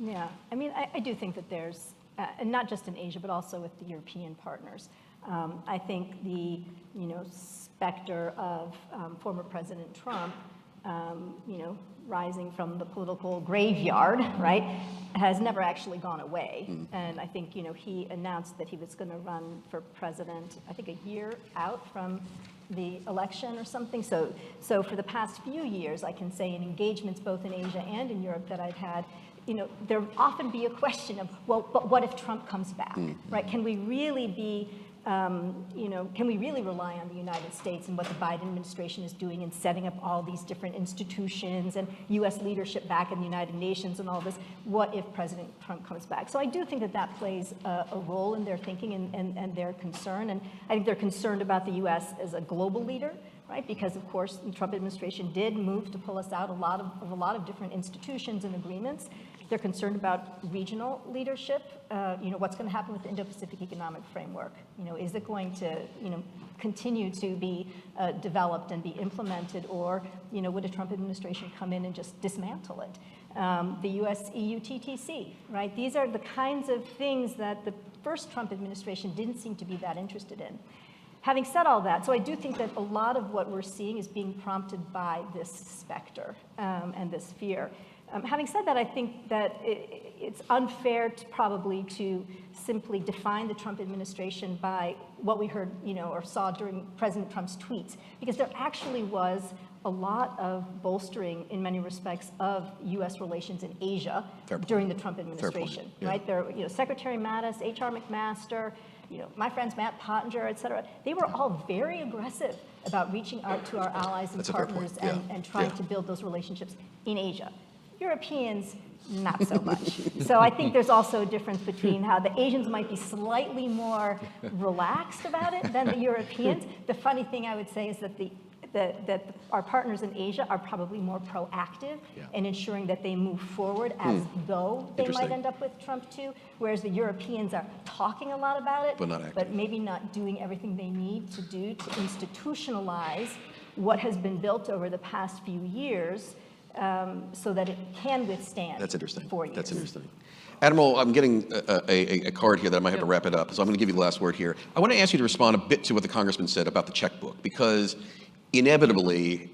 Yeah, I mean, I do think that there's, and not just in Asia, but also with the European partners. I think the, specter of former President Trump, rising from the political graveyard, right, has never actually gone away. And I think, he announced that he was going to run for president, I think a year out from the election or something. So for the past few years, I can say in engagements both in Asia and in Europe that I've had, there often be a question of, well, but what if Trump comes back, right? Can we really be, can we really rely on the United States and what the Biden administration is doing in setting up all these different institutions and U.S. leadership back in the United Nations and all this? What if President Trump comes back? So I do think that plays a role in their thinking and their concern. And I think they're concerned about the U.S. as a global leader, right? Because of course the Trump administration did move to pull us out of a lot of different institutions and agreements. They're concerned about regional leadership. What's going to happen with the Indo-Pacific Economic Framework? Is it going to, continue to be developed and be implemented, or, would a Trump administration come in and just dismantle it? The U.S.-EU TTC, right? These are the kinds of things that the first Trump administration didn't seem to be that interested in. Having said all that, so I do think that a lot of what we're seeing is being prompted by this specter and this fear. Having said that, I think that it's unfair probably to simply define the Trump administration by what we heard, or saw during President Trump's tweets, because there actually was a lot of bolstering, in many respects, of U.S. relations in Asia during the Trump administration, right? There, Secretary Mattis, H.R. McMaster, my friends Matt Pottinger, et cetera, they were all very aggressive about reaching out to our allies and partners and trying to build those relationships in Asia. Europeans, not so much. So I think there's also a difference between how the Asians might be slightly more relaxed about it than the Europeans. The funny thing I would say is that our partners in Asia are probably more proactive in ensuring that they move forward as though they might end up with Trump too, whereas the Europeans are talking a lot about it, but maybe not doing everything they need to do to institutionalize what has been built over the past few years, so that it can withstand. That's interesting. 4 years. That's interesting. Admiral, I'm getting a card here that I might have to wrap it up, so I'm going to give you the last word here. I want to ask you to respond a bit to what the Congressman said about the checkbook, because inevitably,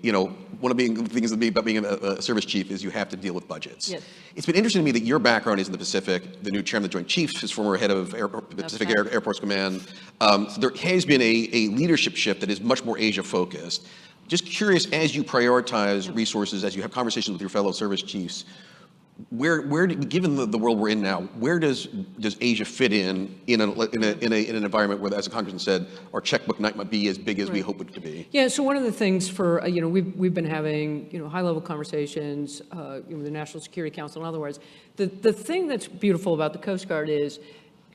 one of the things about being a service chief is you have to deal with budgets. Yes. It's been interesting to me that your background is in the Pacific. The new chairman of the Joint Chiefs is former head of Pacific Air Force Command. So there has been a leadership shift that is much more Asia-focused. Just curious, as you prioritize resources, as you have conversations with your fellow service chiefs, given the world we're in now, where does Asia fit in an environment where, as the Congressman said, our checkbook might not be as big as we hope it to be? Yeah. So one of the things for we've been having high-level conversations with the National Security Council. In other words, the thing that's beautiful about the Coast Guard is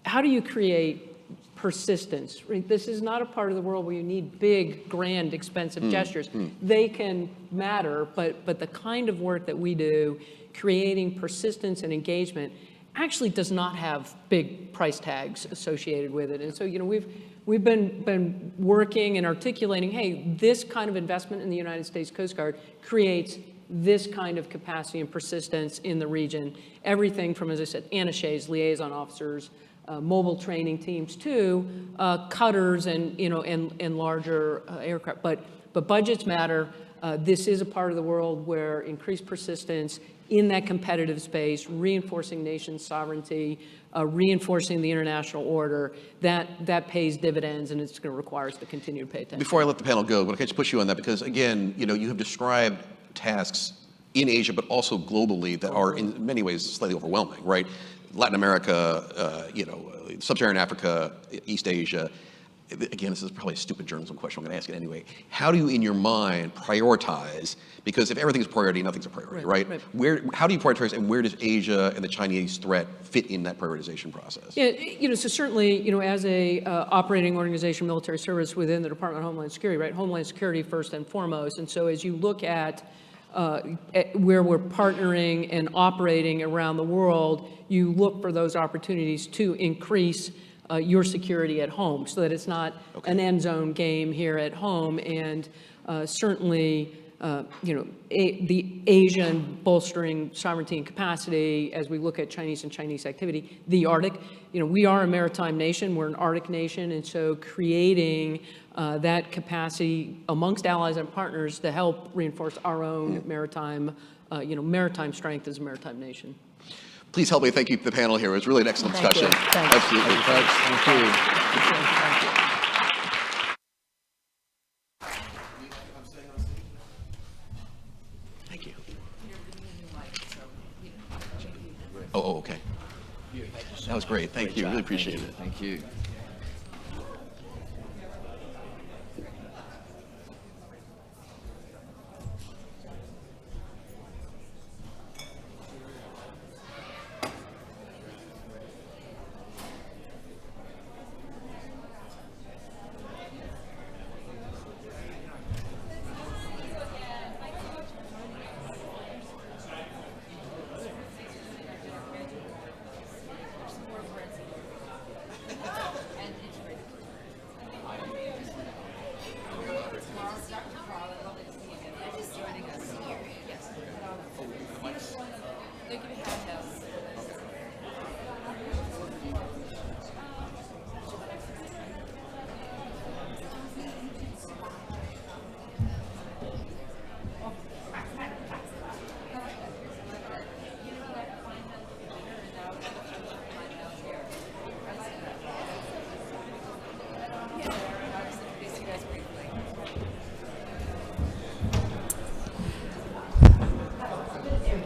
how do you create persistence, right? This is not a part of the world where you need big, grand, expensive gestures. They can matter, but the kind of work that we do, creating persistence and engagement, actually does not have big price tags associated with it. And so, we've been working and articulating, hey, this kind of investment in the United States Coast Guard creates this kind of capacity and persistence in the region. Everything from, as I said, attachés, liaison officers, mobile training teams to cutters and larger aircraft. But budgets matter. This is a part of the world where increased persistence in that competitive space, reinforcing nation sovereignty, reinforcing the international order, that pays dividends, and it's going to require us to continue to pay attention. Before I let the panel go, but I can just push you on that because, again, you have described tasks in Asia, but also globally that are in many ways slightly overwhelming, right? Latin America, Sub-Saharan Africa, East Asia. Again, this is probably a stupid journalism question. I'm going to ask it anyway. How do you, in your mind, prioritize? Because if everything's a priority, nothing's a priority, right? How do you prioritize, and where does Asia and the Chinese threat fit in that prioritization process? Yeah, so certainly, as a operating organization, military service within the Department of Homeland Security, right? Homeland Security first and foremost. And so as you look at where we're partnering and operating around the world, you look for those opportunities to increase your security at home so that it's not an end zone game here at home. And certainly, the Asian bolstering sovereignty and capacity as we look at Chinese and Chinese activity, the Arctic. We are a maritime nation, we're an Arctic nation, and so creating that capacity amongst allies and partners to help reinforce our own maritime strength as a maritime nation. Please help me thank you to the panel here. It was really an excellent discussion. Absolutely. Thank you. Thank you. Oh, okay. That was great. Thank you. Really appreciate it. Thank you.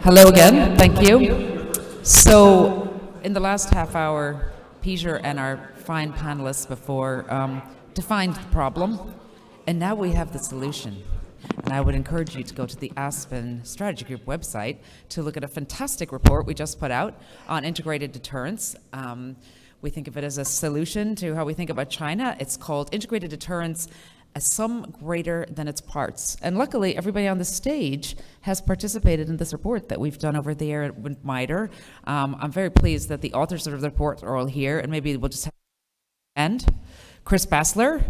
Hello again, thank you. So, in the last half hour, Peter and our fine panelists before defined the problem, and now we have the solution. And I would encourage you to go to the Aspen Strategy Group website to look at a fantastic report we just put out on integrated deterrence. We think of it as a solution to how we think about China. It's called Integrated Deterrence, a sum greater than its parts. And luckily, everybody on the stage has participated in this report that we've done over there at MITRE. I'm very pleased that the authors of the report are all here, and maybe we'll just have and Chris Bassler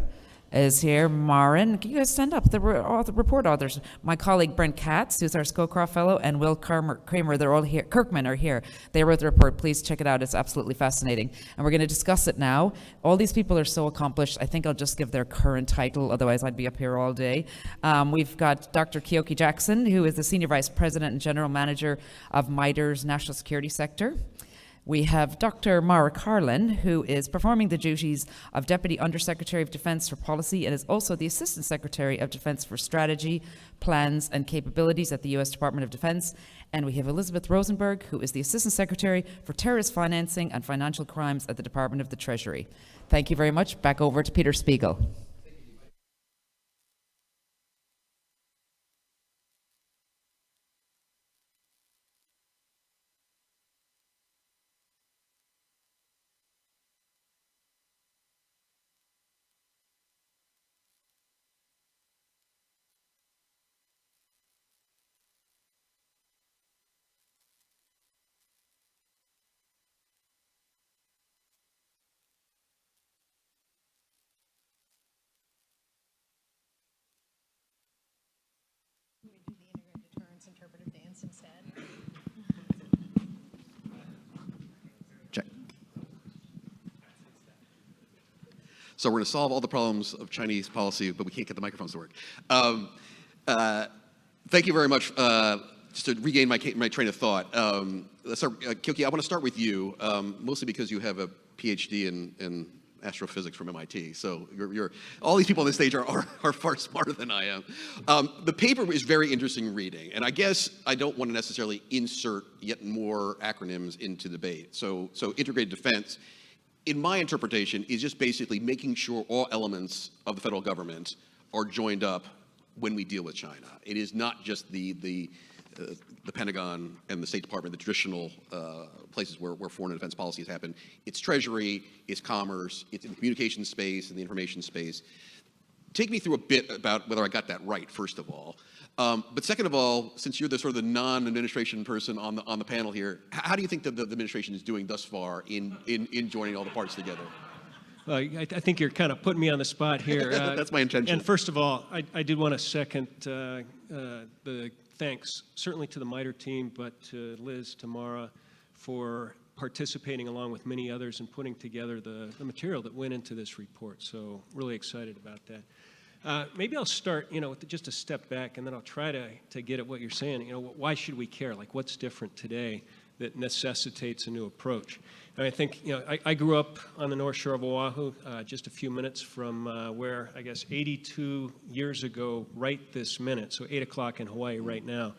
is here. Marin, can you guys stand up? The report authors. My colleague Brent Katz, who's our Scowcroft Fellow, and Will Kramer, they're all here. Kirkman are here. They wrote the report. Please check it out. It's absolutely fascinating. And we're going to discuss it now. All these people are so accomplished. I think I'll just give their current title, otherwise I'd be up here all day. We've got Dr. Keoki Jackson, who is the Senior Vice President and General Manager of MITRE's National Security Sector. We have Dr. Mara Carlin, who is performing the duties of Deputy Undersecretary of Defense for Policy and is also the Assistant Secretary of Defense for Strategy, Plans and Capabilities at the U.S. Department of Defense. And we have Elizabeth Rosenberg, who is the Assistant Secretary for Terrorist Financing and Financial Crimes at the Department of the Treasury. Thank you very much. Back over to Peter Spiegel. interpretive dance instead. Check. So we're going to solve all the problems of Chinese policy, but we can't get the microphones to work. Thank you very much. Just to regain my train of thought, let's start, Kyoki, I want to start with you, mostly because you have a PhD in astrophysics from MIT. So all these people on this stage are far smarter than I am. The paper is very interesting reading, and I guess I don't want to necessarily insert yet more acronyms into debate. So integrated defense, in my interpretation, is just basically making sure all elements of the federal government are joined up when we deal with China. It is not just the Pentagon and the State Department, the traditional places where foreign and defense policies happen. It's Treasury, it's commerce, it's in the communication space and the information space. Take me through a bit about whether I got that right, first of all. But second of all, since you're the sort of the non-administration person on the panel here, how do you think that the administration is doing thus far in joining all the parts together? Well, I think you're kind of putting me on the spot here. That's my intention. And first of all, I did want to second the thanks, certainly to the MITRE team, but to Liz, Tamara, for participating along with many others in putting together the material that went into this report. So really excited about that. Maybe I'll start, with just a step back, and then I'll try to get at what you're saying. Why should we care? Like, what's different today that necessitates a new approach? And I think, I grew up on the North Shore of Oahu, just a few minutes from where, I guess, 82 years ago, right this minute, so 8 o'clock in Hawaii right now,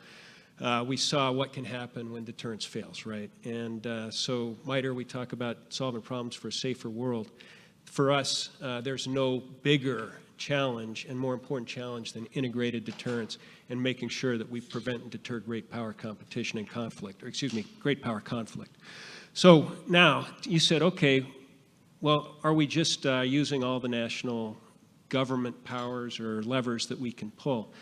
we saw what can happen when deterrence fails, right? And so, MITRE, we talk about solving problems for a safer world. For us, there's no bigger challenge and more important challenge than integrated deterrence and making sure that we prevent and deter great power competition and conflict, or excuse me, great power conflict. So now you said, okay, well, are we just using all the national government powers or levers that we can pull?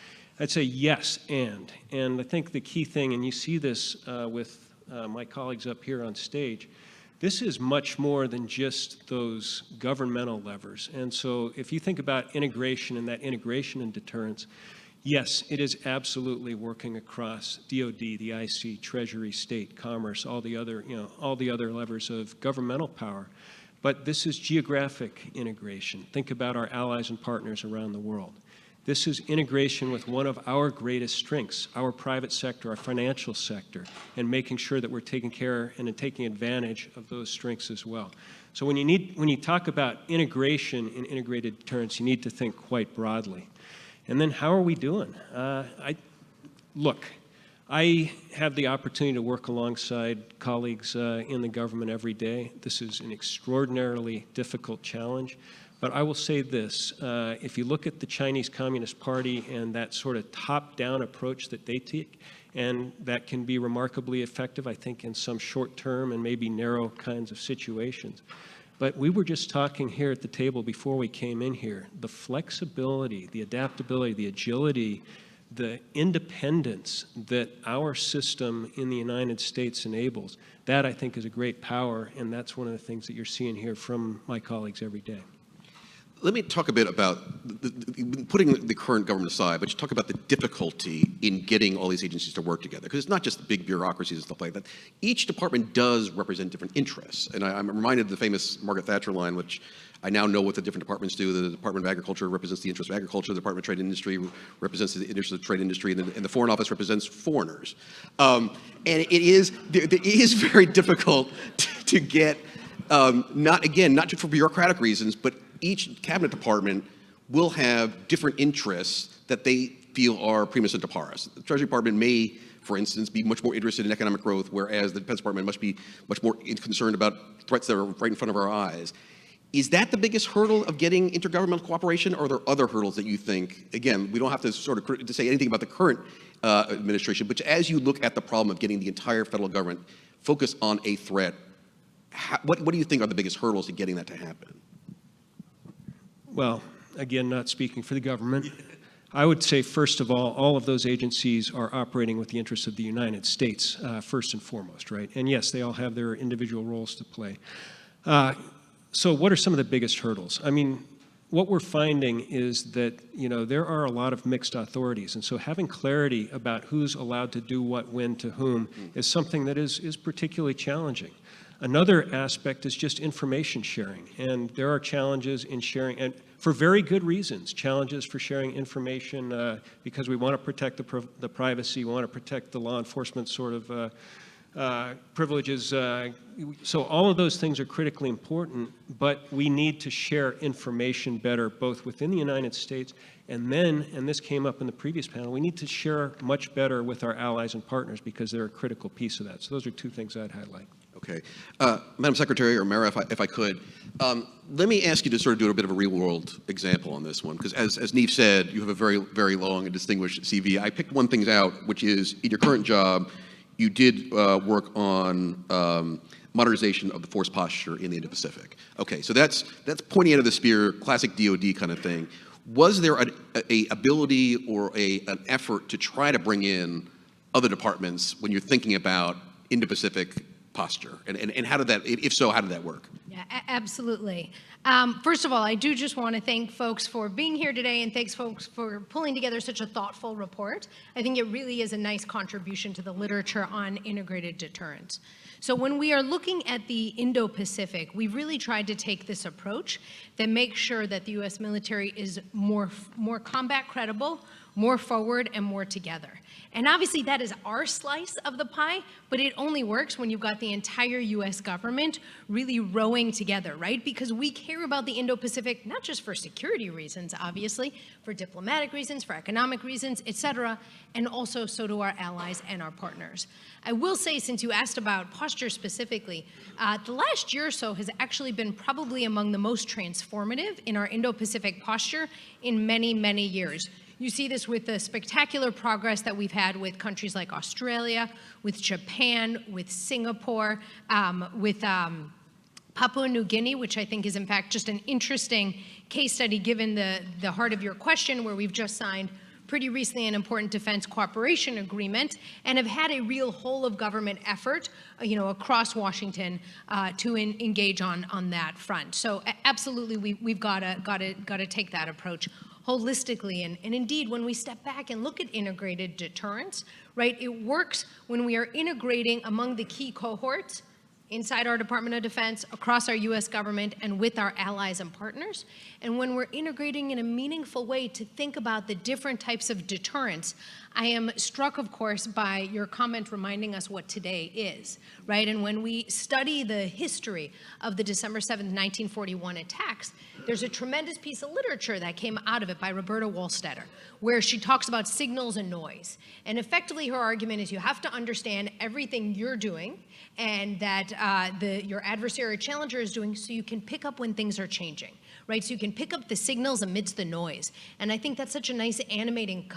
I'd say yes, and I think the key thing, and you see this with my colleagues up here on stage, this is much more than just those governmental levers. And so if you think about integration and that integration and deterrence, yes, it is absolutely working across DOD, the IC, Treasury, State, Commerce, all the other levers of governmental power. But this is geographic integration. Think about our allies and partners around the world. This is integration with one of our greatest strengths, our private sector, our financial sector, and making sure that we're taking care and taking advantage of those strengths as well. So when you talk about integration and integrated deterrence, you need to think quite broadly. And then how are we doing? Look, I have the opportunity to work alongside colleagues in the government every day. This is an extraordinarily difficult challenge. But I will say this, if you look at the Chinese Communist Party and that sort of top-down approach that they take, and that can be remarkably effective, I think, in some short-term and maybe narrow kinds of situations. But we were just talking here at the table before we came in here, the flexibility, the adaptability, the agility, the independence that our system in the United States enables, that I think is a great power, and that's one of the things that you're seeing here from my colleagues every day. Let me talk a bit about putting the current government aside, but just talk about the difficulty in getting all these agencies to work together. Because it's not just the big bureaucracies and stuff like that. Each department does represent different interests. And I'm reminded of the famous Margaret Thatcher line, which I now know what the different departments do. The Department of Agriculture represents the interests of agriculture. The Department of Trade and Industry represents the interests of trade industry. And the Foreign Office represents foreigners. And it is very difficult to get, not just for bureaucratic reasons, but each cabinet department will have different interests that they feel are primus inter pares. The Treasury Department may, for instance, be much more interested in economic growth, whereas the Defense Department must be much more concerned about threats that are right in front of our eyes. Is that the biggest hurdle of getting intergovernmental cooperation, or are there other hurdles that you think, again, we don't have to sort of to say anything about the current administration, but as you look at the problem of getting the entire federal government focused on a threat, what do you think are the biggest hurdles to getting that to happen? Well, again, not speaking for the government, I would say, first of all of those agencies are operating with the interests of the United States, first and foremost, right? And yes, they all have their individual roles to play. So what are some of the biggest hurdles? I mean, what we're finding is that, there are a lot of mixed authorities. And so having clarity about who's allowed to do what, when, to whom is something that is particularly challenging. Another aspect is just information sharing. And there are challenges in sharing, and for very good reasons, challenges for sharing information because we want to protect the privacy, we want to protect the law enforcement sort of privileges. So all of those things are critically important, but we need to share information better, both within the United States and then, and this came up in the previous panel, we need to share much better with our allies and partners because they're a critical piece of that. So those are two things I'd highlight. Okay. Madam Secretary, or Mara, if I could, let me ask you to sort of do a bit of a real-world example on this one, because as Neve said, you have a very, very long and distinguished CV. I picked one thing out, which is, in your current job, you did work on modernization of the force posture in the Indo-Pacific. Okay, so that's pointing out of the spear, classic DoD kind of thing. Was there an ability or an effort to try to bring in other departments when you're thinking about Indo-Pacific posture? And how did that, if so, how did that work? Yeah, absolutely. First of all, I do just want to thank folks for being here today, and thanks folks for pulling together such a thoughtful report. I think it really is a nice contribution to the literature on integrated deterrence. So when we are looking at the Indo-Pacific, we've really tried to take this approach that makes sure that the U.S. military is more combat credible, more forward, and more together. And obviously that is our slice of the pie, but it only works when you've got the entire US government really rowing together, right? Because we care about the Indo-Pacific, not just for security reasons, obviously, for diplomatic reasons, for economic reasons, et cetera, and also so do our allies and our partners. I will say, since you asked about posture specifically, the last year or so has actually been probably among the most transformative in our Indo-Pacific posture in many, many years. You see this with the spectacular progress that we've had with countries like Australia, with Japan, with Singapore, with Papua New Guinea, which I think is in fact just an interesting case study given the heart of your question, where we've just signed pretty recently an important defense cooperation agreement and have had a real whole of government effort, across Washington to engage on that front. So absolutely, we've got to take that approach holistically. And indeed, when we step back and look at integrated deterrence, right, it works when we are integrating among the key cohorts inside our Department of Defense, across our US government, and with our allies and partners. And when we're integrating in a meaningful way to think about the different types of deterrence, I am struck, of course, by your comment reminding us what today is, right? And when we study the history of the December 7th, 1941 attacks, there's a tremendous piece of literature that came out of it by Roberta Wohlstetter, where she talks about signals and noise. And effectively, her argument is you have to understand everything you're doing and that your adversary or challenger is doing, so you can pick up when things are changing, right? So you can pick up the signals amidst the noise. And I think that's such a nice animating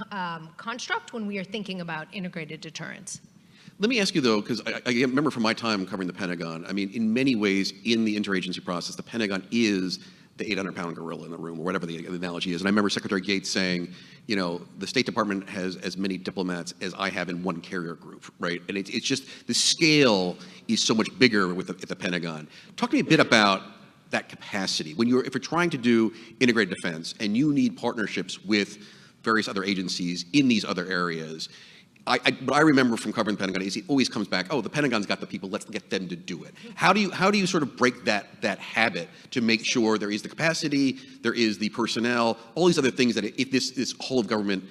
construct when we are thinking about integrated deterrence. Let me ask you, though, because I remember from my time covering the Pentagon, I mean, in many ways, in the interagency process, the Pentagon is the 800-pound gorilla in the room, or whatever the analogy is. And I remember Secretary Gates saying, the State Department has as many diplomats as I have in one carrier group, right? And it's just, the scale is so much bigger with the Pentagon. Talk to me a bit about that capacity. If you're trying to do integrated defense and you need partnerships with various other agencies in these other areas, what I remember from covering the Pentagon is it always comes back, oh, the Pentagon's got the people, let's get them to do it. How do you sort of break that habit to make sure there is the capacity, there is the personnel, all these other things that if this whole of government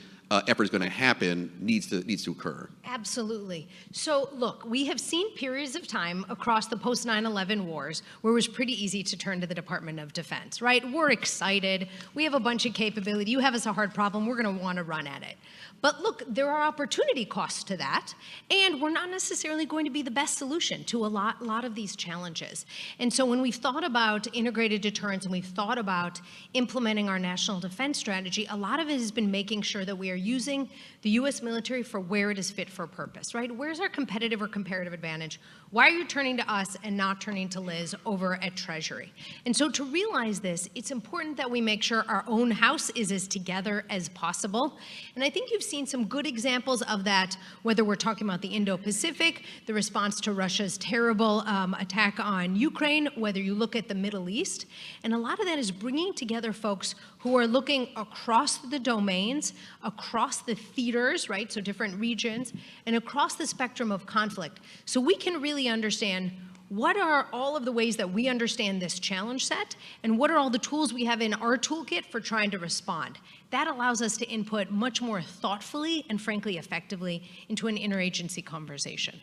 effort is going to happen, needs to occur? Absolutely. So look, we have seen periods of time across the post 9/11 wars where it was pretty easy to turn to the Department of Defense, right? We're excited. We have a bunch of capability. You have us a hard problem. We're going to want to run at it. But look, there are opportunity costs to that, and we're not necessarily going to be the best solution to a lot of these challenges. And so when we've thought about integrated deterrence and we've thought about implementing our national defense strategy, a lot of it has been making sure that we are using the U.S. military for where it is fit for purpose, right? Where's our competitive or comparative advantage? Why are you turning to us and not turning to Liz over at Treasury? And so to realize this, it's important that we make sure our own house is as together as possible. And I think you've seen some good examples of that, whether we're talking about the Indo-Pacific, the response to Russia's terrible attack on Ukraine, whether you look at the Middle East. And a lot of that is bringing together folks who are looking across the domains, across the theaters, right, so different regions, and across the spectrum of conflict. So we can really understand what are all of the ways that we understand this challenge set, and what are all the tools we have in our toolkit for trying to respond. That allows us to input much more thoughtfully and frankly effectively into an interagency conversation.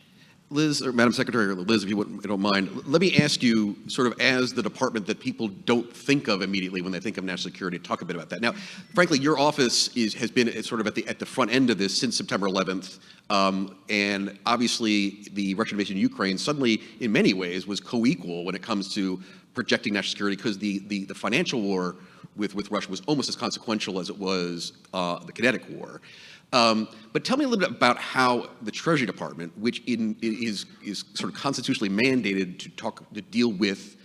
Liz, or Madam Secretary, or Liz, if you don't mind, let me ask you, sort of as the department that people don't think of immediately when they think of national security, talk a bit about that. Now, frankly, your office has been sort of at the front end of this since September 11th, and obviously the Russian invasion of Ukraine suddenly, in many ways, was co-equal when it comes to projecting national security, because the financial war with Russia was almost as consequential as it was the kinetic war. But tell me a little bit about how the Treasury Department, which is sort of constitutionally mandated to deal with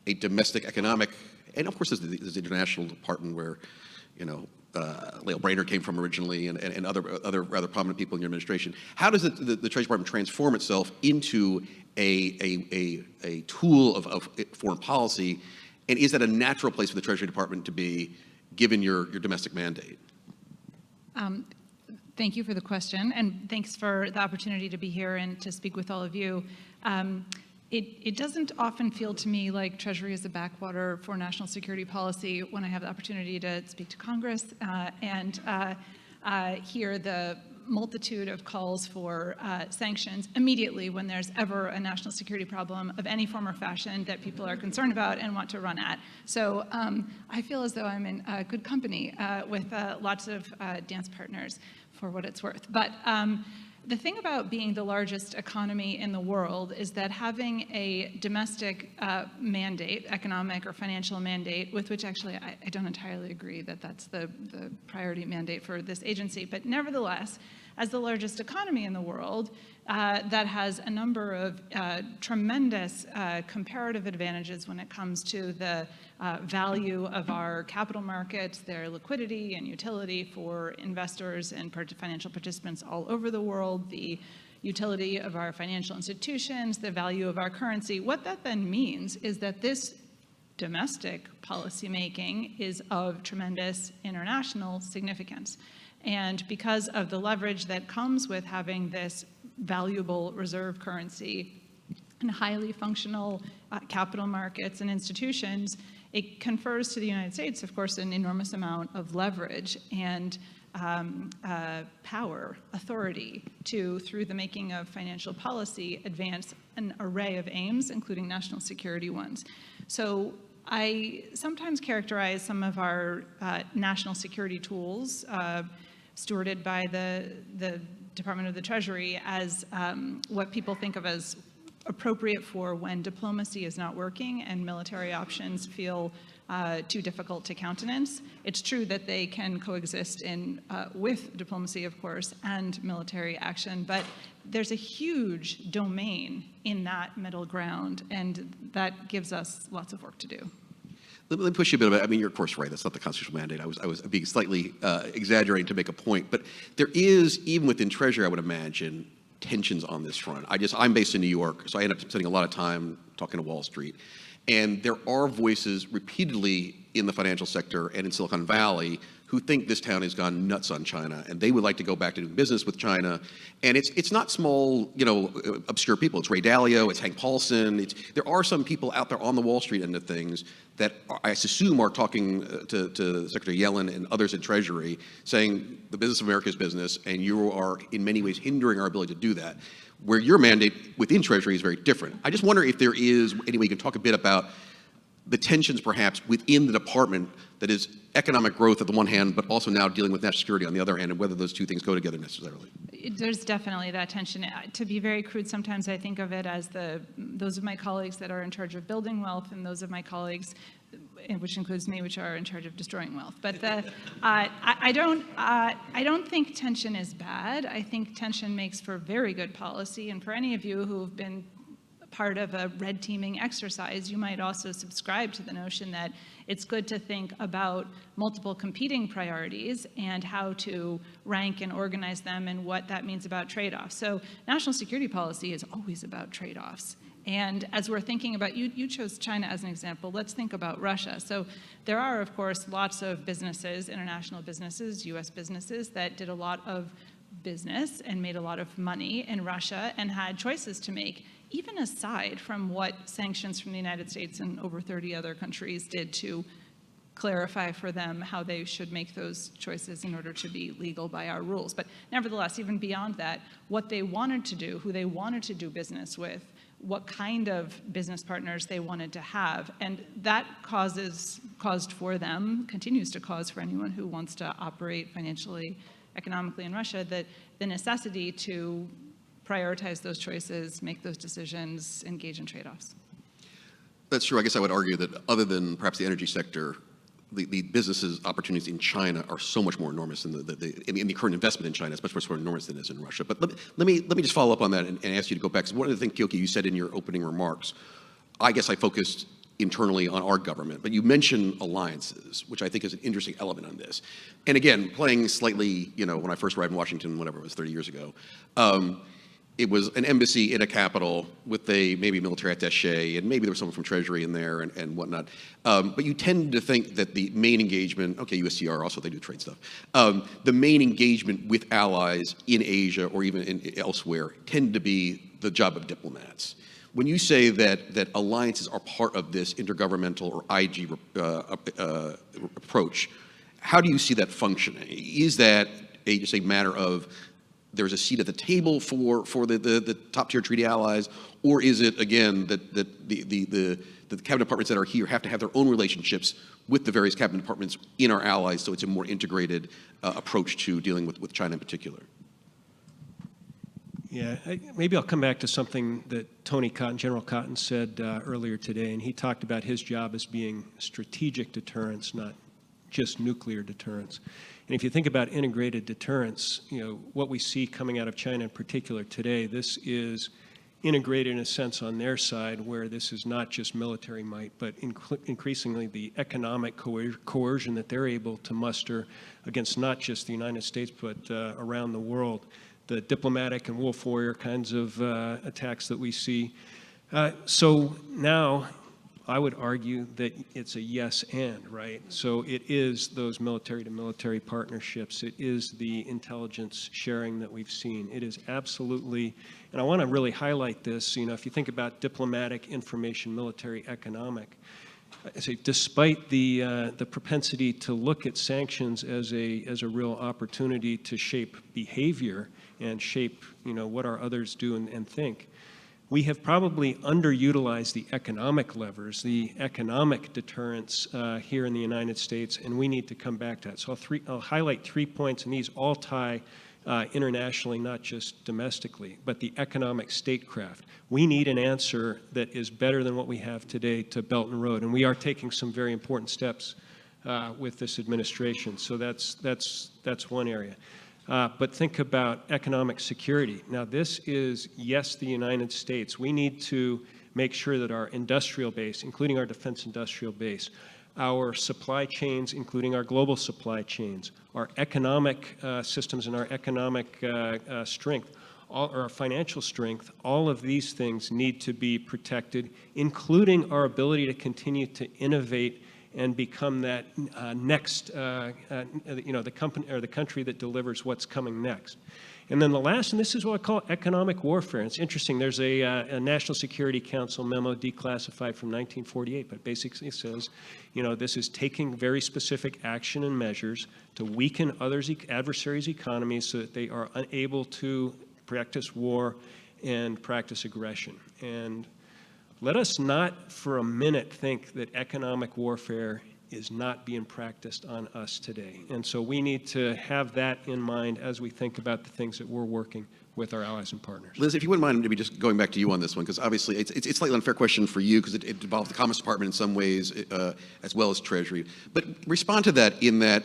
a domestic economic, and of course there's the international department where, you know, Lael Brainerd came from originally, and other rather prominent people in your administration. How does the Treasury Department transform itself into a tool of foreign policy, and is that a natural place for the Treasury Department to be, given your domestic mandate? Thank you for the question, and thanks for the opportunity to be here and to speak with all of you. It doesn't often feel to me like Treasury is a backwater for national security policy when I have the opportunity to speak to Congress and hear the multitude of calls for sanctions immediately when there's ever a national security problem of any form or fashion that people are concerned about and want to run at. So I feel as though I'm in good company with lots of dance partners, for what it's worth. But the thing about being the largest economy in the world is that having a domestic mandate, economic or financial mandate, with which actually I don't entirely agree that that's the priority mandate for this agency, but nevertheless, as the largest economy in the world, that has a number of tremendous comparative advantages when it comes to the value of our capital markets, their liquidity and utility for investors and financial participants all over the world, the utility of our financial institutions, the value of our currency. What that then means is that this domestic policymaking is of tremendous international significance. And because of the leverage that comes with having this valuable reserve currency and highly functional capital markets and institutions, it confers to the United States, of course, an enormous amount of leverage and power, authority to, through the making of financial policy, advance an array of aims, including national security ones. So I sometimes characterize some of our national security tools stewarded by the Department of the Treasury as what people think of as appropriate for when diplomacy is not working and military options feel too difficult to countenance. It's true that they can coexist with diplomacy, of course, and military action, but there's a huge domain in that middle ground, and that gives us lots of work to do. Let me push you a bit about, I mean, you're of course right, that's not the constitutional mandate. I was being slightly exaggerating to make a point, but there is, even within Treasury, I would imagine, tensions on this front. I'm based in New York, so I end up spending a lot of time talking to Wall Street. And there are voices repeatedly in the financial sector and in Silicon Valley who think this town has gone nuts on China, and they would like to go back to doing business with China. And it's not small, obscure people. It's Ray Dalio, it's Hank Paulson. There are some people out there on the Wall Street end of things that I assume are talking to Secretary Yellen and others in Treasury, saying the business of America is business, and you are in many ways hindering our ability to do that. Where your mandate within Treasury is very different. I just wonder if there is any way you can talk a bit about the tensions perhaps within the department that is economic growth at the one hand, but also now dealing with national security on the other hand, and whether those two things go together necessarily. There's definitely that tension. To be very crude, sometimes I think of it as those of my colleagues that are in charge of building wealth and those of my colleagues which includes me, which are in charge of destroying wealth. But I don't think tension is bad. I think tension makes for very good policy. And for any of you who have been part of a red teaming exercise, you might also subscribe to the notion that it's good to think about multiple competing priorities and how to rank and organize them and what that means about trade-offs. So national security policy is always about trade-offs. And as we're thinking about, you chose China as an example, let's think about Russia. So there are, of course, lots of businesses, international businesses, US businesses, that did a lot of business and made a lot of money in Russia and had choices to make, even aside from what sanctions from the United States and over 30 other countries did to clarify for them how they should make those choices in order to be legal by our rules. But nevertheless, even beyond that, what they wanted to do, who they wanted to do business with, what kind of business partners they wanted to have. And that caused for them, continues to cause for anyone who wants to operate financially, economically in Russia, that the necessity to prioritize those choices, make those decisions, engage in trade-offs. That's true. I guess I would argue that other than perhaps the energy sector, the businesses' opportunities in China are so much more enormous than the current investment in China is much more enormous than it is in Russia. But let me just follow up on that and ask you to go back. Because one of the things, Kyoki, you said in your opening remarks, I guess I focused internally on our government, but you mentioned alliances, which I think is an interesting element on this. And again, playing slightly, when I first arrived in Washington, whatever it was, 30 years ago, it was an embassy in a capital with a maybe military attaché, and maybe there was someone from Treasury in there and whatnot. But you tend to think that the main engagement, okay, USTR also, they do trade stuff. The main engagement with allies in Asia or even elsewhere tend to be the job of diplomats. When you say that alliances are part of this intergovernmental or IG approach, how do you see that functioning? Is that just a matter of there's a seat at the table for the top tier treaty allies, or is it again that the cabinet departments that are here have to have their own relationships with the various cabinet departments in our allies, so it's a more integrated approach to dealing with China in particular? Yeah, maybe I'll come back to something that Tony Cotton, General Cotton, said earlier today, and he talked about his job as being strategic deterrence, not just nuclear deterrence. And if you think about integrated deterrence, what we see coming out of China in particular today, this is integrated in a sense on their side, where this is not just military might, but increasingly the economic coercion that they're able to muster against not just the United States, but around the world. The diplomatic and wolf warrior kinds of attacks that we see. So now, I would argue that it's a yes and, right? So it is those military-to-military partnerships. It is the intelligence sharing that we've seen. It is absolutely, and I want to really highlight this, if you think about diplomatic, information, military, economic, I say despite the propensity to look at sanctions as a real opportunity to shape behavior and shape, what our others do and think, we have probably underutilized the economic levers, the economic deterrence here in the United States, and we need to come back to that. So I'll highlight 3 points, and these all tie internationally, not just domestically, but the economic statecraft. We need an answer that is better than what we have today to Belt and Road, and we are taking some very important steps with this administration. So that's one area. But think about economic security. Now, this is, yes, the United States. We need to make sure that our industrial base, including our defense industrial base, our supply chains, including our global supply chains, our economic systems and our economic strength, our financial strength, all of these things need to be protected, including our ability to continue to innovate and become that next, the company or the country that delivers what's coming next. And then the last, and this is what I call economic warfare. And it's interesting, there's a National Security Council memo declassified from 1948, but basically says, this is taking very specific action and measures to weaken adversaries' economies so that they are unable to practice war and practice aggression. And let us not for a minute think that economic warfare is not being practiced on us today. And so we need to have that in mind as we think about the things that we're working with our allies and partners. Liz, if you wouldn't mind maybe just going back to you on this one, because obviously it's a slightly unfair question for you because it involves the Commerce Department in some ways as well as Treasury. But respond to that in that,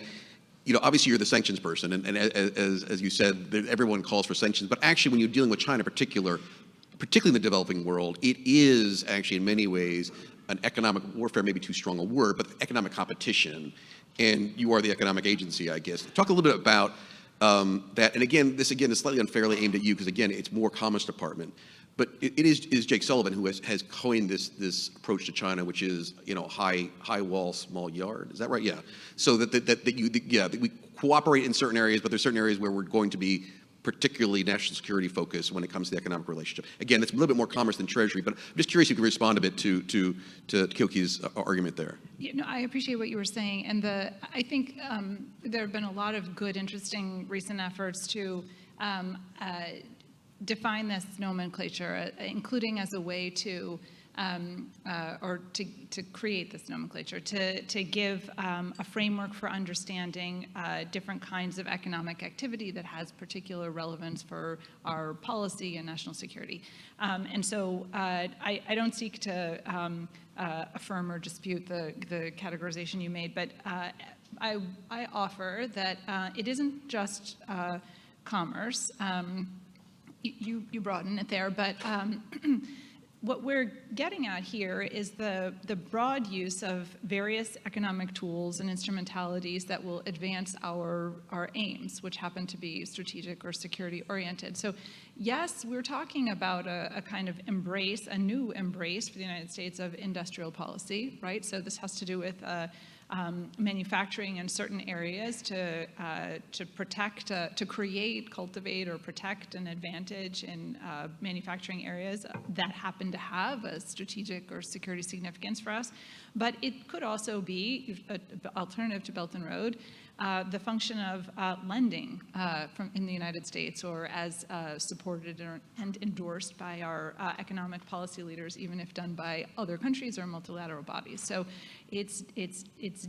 obviously you're the sanctions person, and as you said, everyone calls for sanctions, but actually when you're dealing with China particularly in the developing world, it is actually in many ways an economic warfare, maybe too strong a word, but economic competition, and you are the economic agency, I guess. Talk a little bit about that, and again, this is slightly unfairly aimed at you because again, it's more Commerce Department, but it is Jake Sullivan who has coined this approach to China, which is high wall, small yard. Is that right? Yeah. So that we cooperate in certain areas, but there's certain areas where we're going to be particularly national security focused when it comes to the economic relationship. Again, it's a little bit more Commerce than Treasury, but I'm just curious if you can respond a bit to Kilke's argument there. I appreciate what you were saying, and I think there have been a lot of good, interesting recent efforts to define this nomenclature, including as a way to to create this nomenclature, to give a framework for understanding different kinds of economic activity that has particular relevance for our policy and national security. And so I don't seek to affirm or dispute the categorization you made, but I offer that it isn't just commerce. You broaden it there, but what we're getting at here is the broad use of various economic tools and instrumentalities that will advance our aims, which happen to be strategic or security oriented. So yes, we're talking about a kind of embrace, a new embrace for the United States of industrial policy, right? So this has to do with manufacturing in certain areas to protect, to create, cultivate, or protect an advantage in manufacturing areas that happen to have a strategic or security significance for us. But it could also be an alternative to Belt and Road, the function of lending in the United States, or as supported and endorsed by our economic policy leaders, even if done by other countries or multilateral bodies. So it's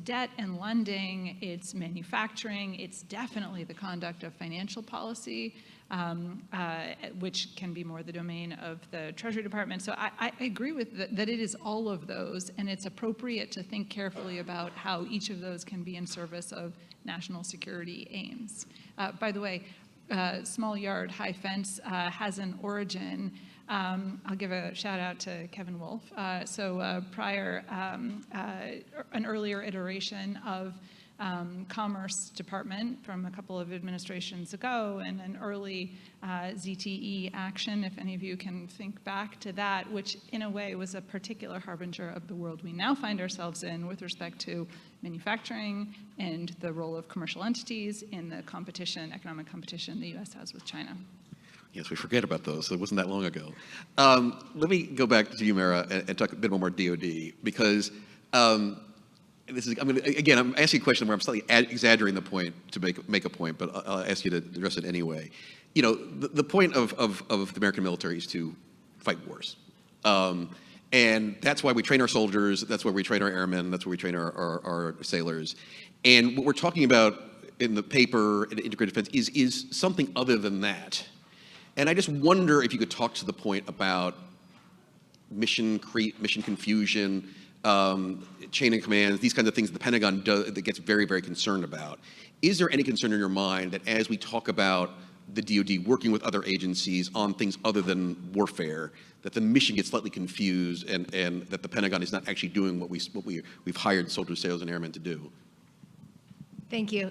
debt and lending, it's manufacturing, it's definitely the conduct of financial policy, which can be more the domain of the Treasury Department. So I agree with that it is all of those, and it's appropriate to think carefully about how each of those can be in service of national security aims. By the way, small yard, high fence has an origin. I'll give a shout out to Kevin Wolf. Prior, an earlier iteration of Commerce Department from a couple of administrations ago, and an early ZTE action, if any of you can think back to that, which in a way was a particular harbinger of the world we now find ourselves in with respect to manufacturing and the role of commercial entities in the competition, economic competition the U.S. has with China. Yes, we forget about those. It wasn't that long ago. Let me go back to you, Mara, and talk a bit more DoD, because I'm asking a question where I'm slightly exaggerating the point to make a point, but I'll ask you to address it anyway. The point of the American military is to fight wars. And that's why we train our soldiers, that's why we train our airmen, that's why we train our sailors. And what we're talking about in the paper, in integrated defense, is something other than that. And I just wonder if you could talk to the point about mission creep, mission confusion, chain of command, these kinds of things the Pentagon that gets very, very concerned about. Is there any concern in your mind that as we talk about the DoD working with other agencies on things other than warfare, that the mission gets slightly confused and that the Pentagon is not actually doing what we've hired soldiers, sailors, and airmen to do? Thank you.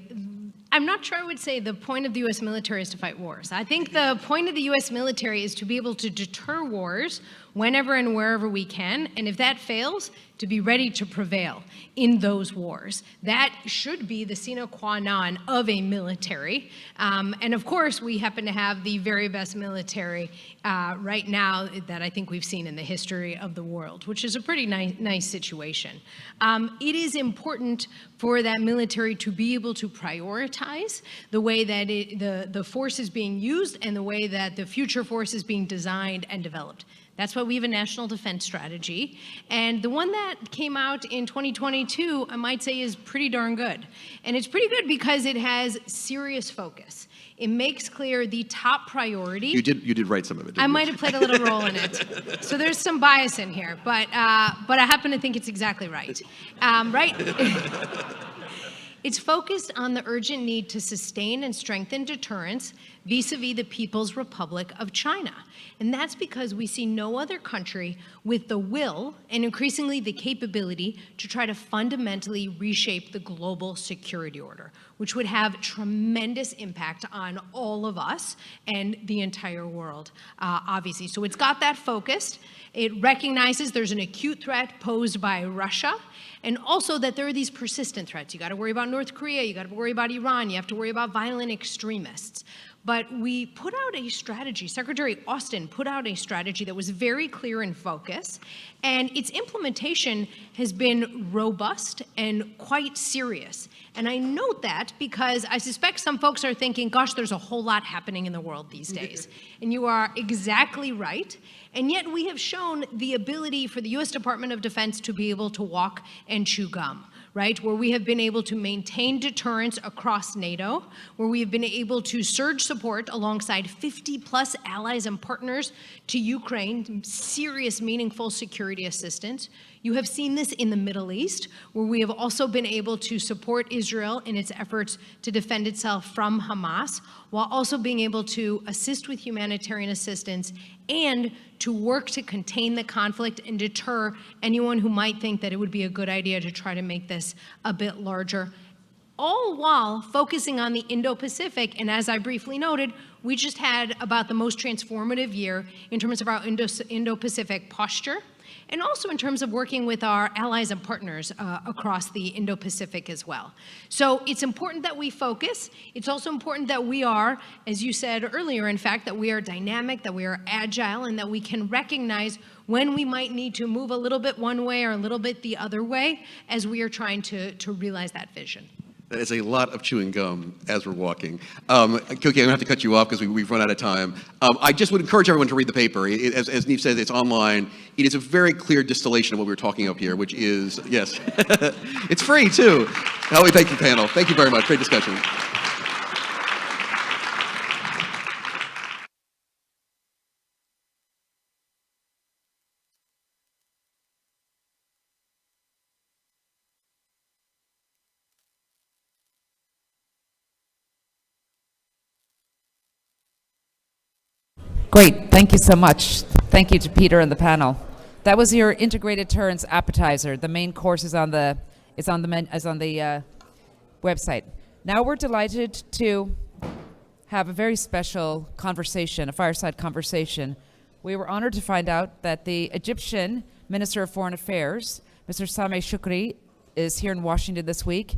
I'm not sure I would say the point of the U.S. military is to fight wars. I think the point of the U.S. military is to be able to deter wars whenever and wherever we can, and if that fails, to be ready to prevail in those wars. That should be the sine qua non of a military. And of course, we happen to have the very best military right now that I think we've seen in the history of the world, which is a pretty nice situation. It is important for that military to be able to prioritize the way that the force is being used and the way that the future force is being designed and developed. That's why we have a national defense strategy. And the one that came out in 2022, I might say, is pretty darn good. And it's pretty good because it has serious focus. It makes clear the top priority. You did write some of it, didn't I you? might have played a little role in it. So there's some bias in here, but I happen to think it's exactly right. Right? It's focused on the urgent need to sustain and strengthen deterrence vis-a-vis the People's Republic of China. And that's because we see no other country with the will and increasingly the capability to try to fundamentally reshape the global security order, which would have tremendous impact on all of us and the entire world, obviously. So it's got that focused. It recognizes there's an acute threat posed by Russia, and also that there are these persistent threats. You got to worry about North Korea, you got to worry about Iran, you have to worry about violent extremists. But we put out a strategy, Secretary Austin put out a strategy that was very clear in focus, and its implementation has been robust and quite serious. And I note that because I suspect some folks are thinking, gosh, there's a whole lot happening in the world these days. And you are exactly right. And yet we have shown the ability for the US Department of Defense to be able to walk and chew gum, right? Where we have been able to maintain deterrence across NATO, where we have been able to surge support alongside 50+ allies and partners to Ukraine, serious, meaningful security assistance. You have seen this in the Middle East, where we have also been able to support Israel in its efforts to defend itself from Hamas, while also being able to assist with humanitarian assistance and to work to contain the conflict and deter anyone who might think that it would be a good idea to try to make this a bit larger, all while focusing on the Indo-Pacific. And as I briefly noted, we just had about the most transformative year in terms of our Indo-Pacific posture, and also in terms of working with our allies and partners across the Indo-Pacific as well. So it's important that we focus. It's also important that we are, as you said earlier, in fact, that we are dynamic, that we are agile, and that we can recognize when we might need to move a little bit one way or a little bit the other way as we are trying to realize that vision. That is a lot of chewing gum as we're walking. Koki, I'm going to have to cut you off because we've run out of time. I just would encourage everyone to read the paper. As Neve said, it's online. It is a very clear distillation of what we were talking up here, which is, yes, it's free too. Howie, thank you, panel. Thank you very much. Great discussion. Great, thank you so much. Thank you to Peter and the panel. That was your integrated deterrence appetizer. The main course is on the website. Now we're delighted to have a very special conversation, a fireside conversation. We were honored to find out that the Egyptian Minister of Foreign Affairs, Mr. Sameh Shoukry, is here in Washington this week.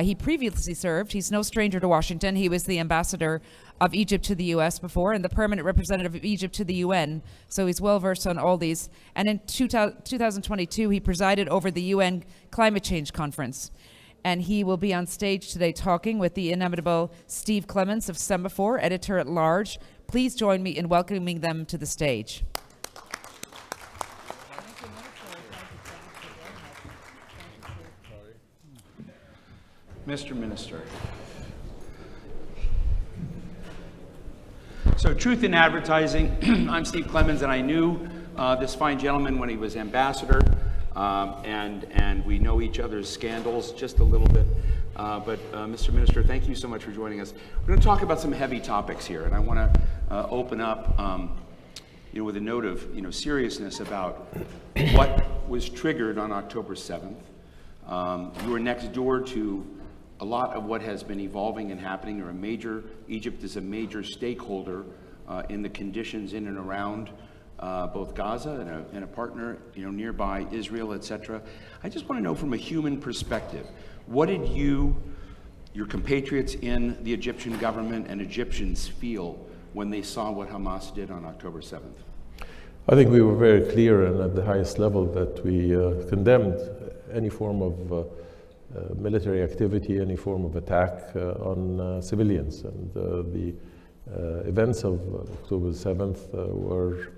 He previously served, he's no stranger to Washington, he was the ambassador of Egypt to the US before and the permanent representative of Egypt to the UN, so he's well versed on all these. And in 2022, he presided over the UN Climate Change Conference. And he will be on stage today talking with the inimitable Steve Clements of Semaphore, editor-at-large. Please join me in welcoming them to the stage. Mr. Minister. So, Truth in Advertising, I'm Steve Clemens, and I knew this fine gentleman when he was ambassador, and we know each other's scandals just a little bit. But Mr. Minister, thank you so much for joining us. We're going to talk about some heavy topics here, and I want to open up with a note of seriousness about what was triggered on October 7th. You were next door to a lot of what has been evolving and happening. Egypt is a major stakeholder in the conditions in and around both Gaza and a partner, nearby Israel, etc. I just want to know from a human perspective, what did your compatriots in the Egyptian government and Egyptians feel when they saw what Hamas did on October 7th? I think we were very clear and at the highest level that we condemned any form of military activity, any form of attack on civilians. And the events of October 7th were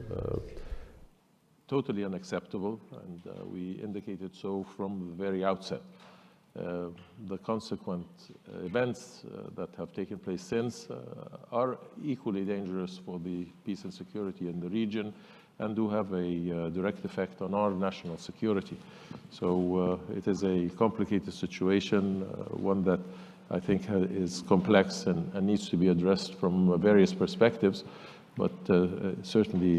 totally unacceptable, and we indicated so from the very outset. The consequent events that have taken place since are equally dangerous for the peace and security in the region and do have a direct effect on our national security. So it is a complicated situation, one that I think is complex and needs to be addressed from various perspectives, but certainly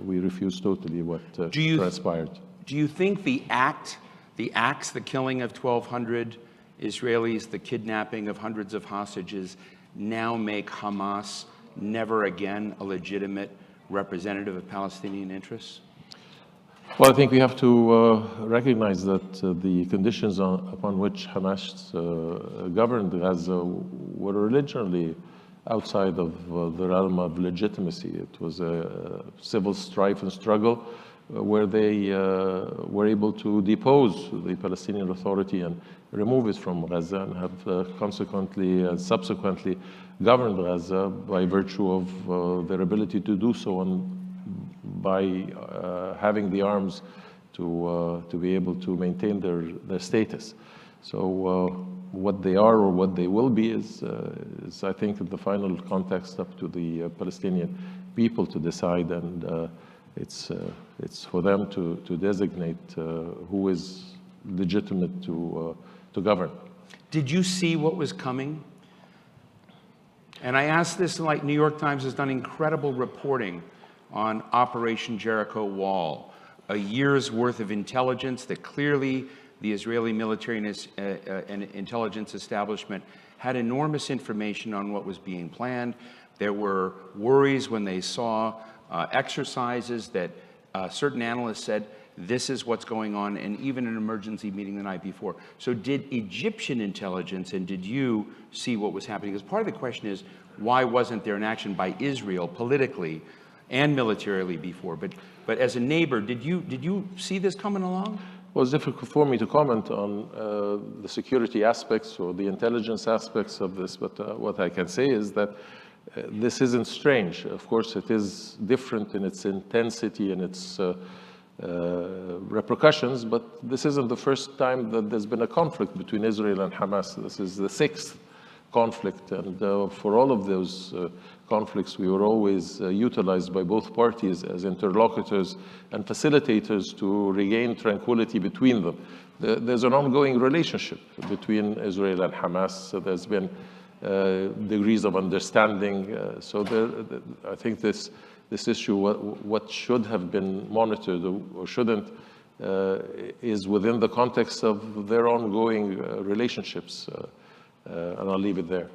we refuse totally what transpired. Do you think the acts, the killing of 1,200 Israelis, the kidnapping of hundreds of hostages, now make Hamas never again a legitimate representative of Palestinian interests? Well, I think we have to recognize that the conditions upon which Hamas governed Gaza were originally outside of the realm of legitimacy. It was a civil strife and struggle where they were able to depose the Palestinian Authority and remove it from Gaza, and have consequently and subsequently governed Gaza by virtue of their ability to do so, and by having the arms to be able to maintain their status. So what they are or what they will be is I think, in the final context, up to the Palestinian people to decide, and it's for them to designate who is legitimate to govern. Did you see what was coming? And I ask this, like New York Times has done incredible reporting on Operation Jericho Wall, a year's worth of intelligence that clearly the Israeli military and intelligence establishment had enormous information on what was being planned. There were worries when they saw exercises that certain analysts said, this is what's going on, and even an emergency meeting the night before. So did Egyptian intelligence, and did you see what was happening? Because part of the question is, why wasn't there an action by Israel politically and militarily before? But as a neighbor, did you see this coming along? Well, it's difficult for me to comment on the security aspects or the intelligence aspects of this, but what I can say is that this isn't strange. Of course, it is different in its intensity and its repercussions, but this isn't the first time that there's been a conflict between Israel and Hamas. This is the sixth conflict, and for all of those conflicts, we were always utilized by both parties as interlocutors and facilitators to regain tranquility between them. There's an ongoing relationship between Israel and Hamas. So there's been degrees of understanding. I think this issue, what should have been monitored or shouldn't, is within the context of their ongoing relationships. And I'll leave it there.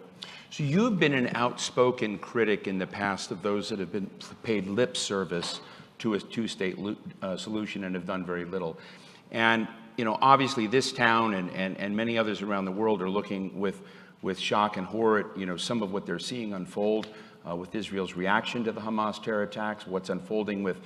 So you've been an outspoken critic in the past of those that have been paid lip service to a two-state solution and have done very little. And obviously this town and many others around the world are looking with shock and horror at some of what they're seeing unfold with Israel's reaction to the Hamas terror attacks, what's unfolding with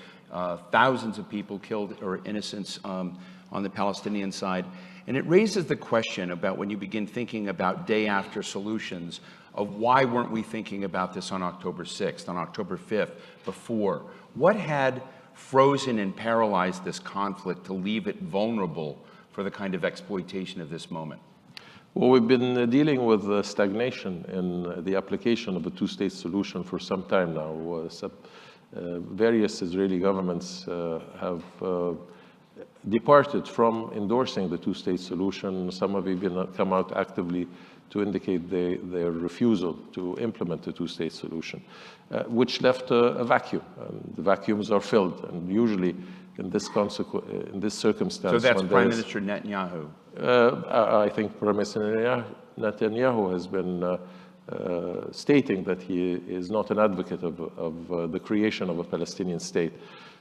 thousands of people killed or innocents on the Palestinian side. And it raises the question about, when you begin thinking about day after solutions, of why weren't we thinking about this on October 6th, on October 5th, before? What had frozen and paralyzed this conflict to leave it vulnerable for the kind of exploitation of this moment? Well, we've been dealing with stagnation in the application of a two-state solution for some time now. Various Israeli governments have departed from endorsing the two-state solution. Some have even come out actively to indicate their refusal to implement the two-state solution, which left a vacuum. And the vacuums are filled, and usually in this circumstance. So that's Prime Minister Netanyahu. I think Prime Minister Netanyahu has been stating that he is not an advocate of the creation of a Palestinian state.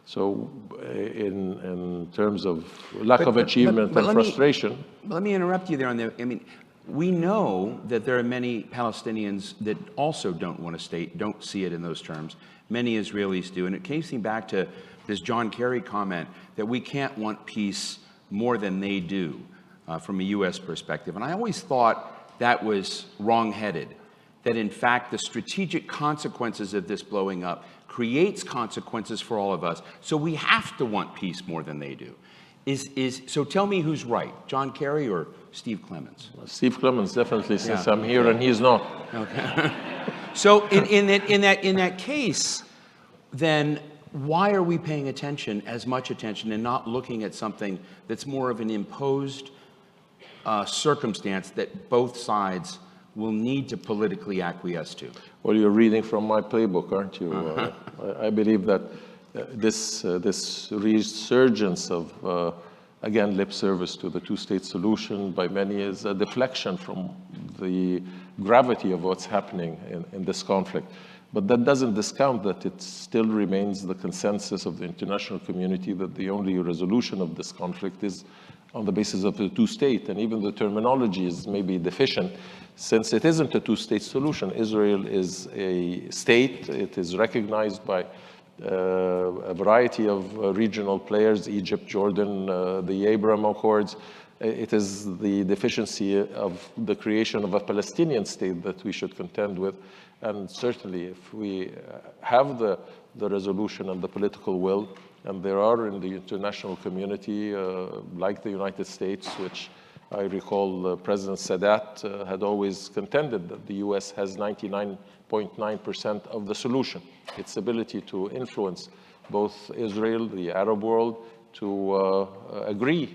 So in terms of lack of achievement and frustration. Let me interrupt you there on the, we know that there are many Palestinians that also don't want a state, don't see it in those terms. Many Israelis do. And it came back to this John Kerry comment that we can't want peace more than they do from a U.S. perspective. And I always thought that was wrong-headed, that in fact the strategic consequences of this blowing up creates consequences for all of us. So we have to want peace more than they do. So tell me who's right, John Kerry or Steve Clemens? Steve Clemens, definitely, since Yeah, I'm here okay. and he's not. Okay. So in that case, then why are we paying attention, as much attention, and not looking at something that's more of an imposed circumstance that both sides will need to politically acquiesce to? Well, you're reading from my playbook, aren't you? I believe that this resurgence of, again, lip service to the two-state solution by many is a deflection from the gravity of what's happening in this conflict. But that doesn't discount that it still remains the consensus of the international community that the only resolution of this conflict is on the basis of the two-state. And even the terminology is maybe deficient, since it isn't a two-state solution. Israel is a state. It is recognized by a variety of regional players, Egypt, Jordan, the Abraham Accords. It is the deficiency of the creation of a Palestinian state that we should contend with. And certainly, if we have the resolution and the political will, and there are in the international community, like the United States, which I recall President Sadat had always contended that the US has 99.9% of the solution. Its ability to influence both Israel, the Arab world, to agree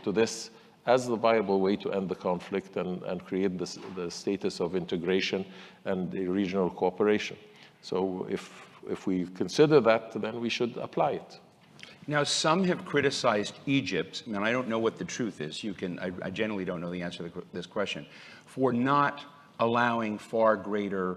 to this as the viable way to end the conflict and create the status of integration and the regional cooperation. So if we consider that, then we should apply it. Now, some have criticized Egypt, and I don't know what the truth is. I generally don't know the answer to this question, for not allowing far greater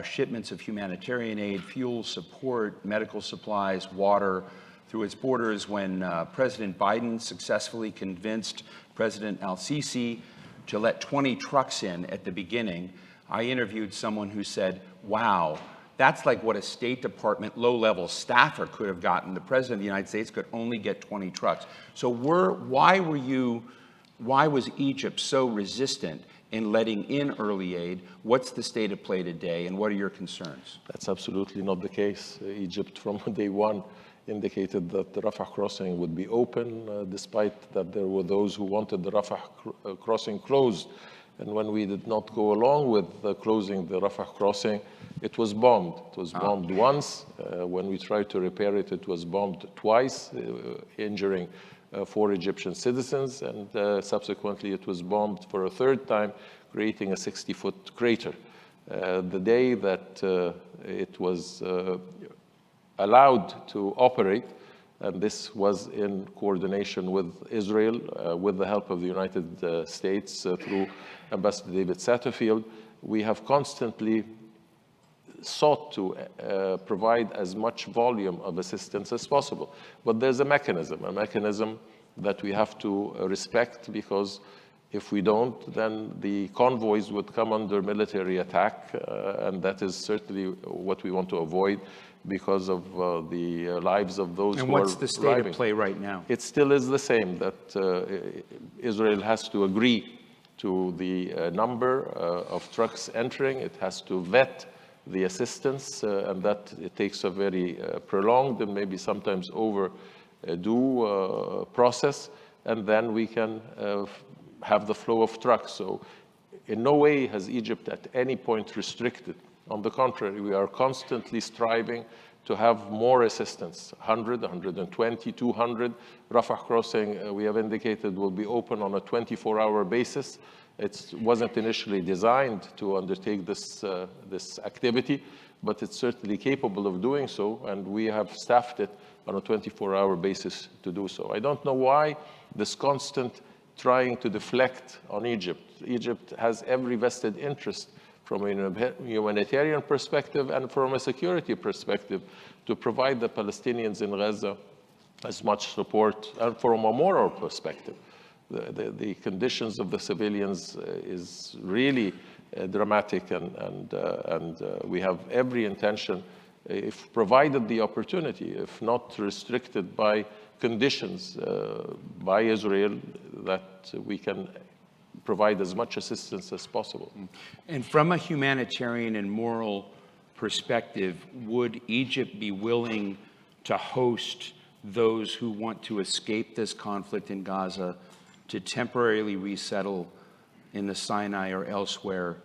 shipments of humanitarian aid, fuel support, medical supplies, water through its borders when President Biden successfully convinced President al-Sisi to let 20 trucks in at the beginning. I interviewed someone who said, wow, that's like what a State Department low-level staffer could have gotten. The President of the United States could only get 20 trucks. So why was Egypt so resistant in letting in early aid? What's the state of play today, and what are your concerns? That's absolutely not the case. Egypt, from day one, indicated that the Rafah crossing would be open, despite that there were those who wanted the Rafah crossing closed. And when we did not go along with closing the Rafah crossing, it was bombed. It was bombed once. When we tried to repair it, it was bombed twice, injuring 4 Egyptian citizens. And subsequently, it was bombed for a 3rd time, creating a 60-foot crater. The day that it was allowed to operate, and this was in coordination with Israel, with the help of the United States through Ambassador David Satterfield. We have constantly sought to provide as much volume of assistance as possible. But there's a mechanism that we have to respect, because if we don't, then the convoys would come under military attack, and that is certainly what we want to avoid, because of the lives of those who are driving. And what's the state of play right now? It still is the same, that Israel has to agree to the number of trucks entering. It has to vet the assistance, and that it takes a very prolonged and maybe sometimes overdue process, and then we can have the flow of trucks. So in no way has Egypt at any point restricted. On the contrary, we are constantly striving to have more assistance, 100, 120, 200. Rafah crossing, we have indicated, will be open on a 24-hour basis. It wasn't initially designed to undertake this activity, but it's certainly capable of doing so, and we have staffed it on a 24-hour basis to do so. I don't know why this constant trying to deflect on Egypt. Egypt has every vested interest from a humanitarian perspective and from a security perspective to provide the Palestinians in Gaza as much support, and from a moral perspective. The conditions of the civilians is really dramatic, and we have every intention, if provided the opportunity, if not restricted by conditions by Israel, that we can provide as much assistance as possible. And from a humanitarian and moral perspective, would Egypt be willing to host those who want to escape this conflict in Gaza to temporarily resettle in the Sinai or elsewhere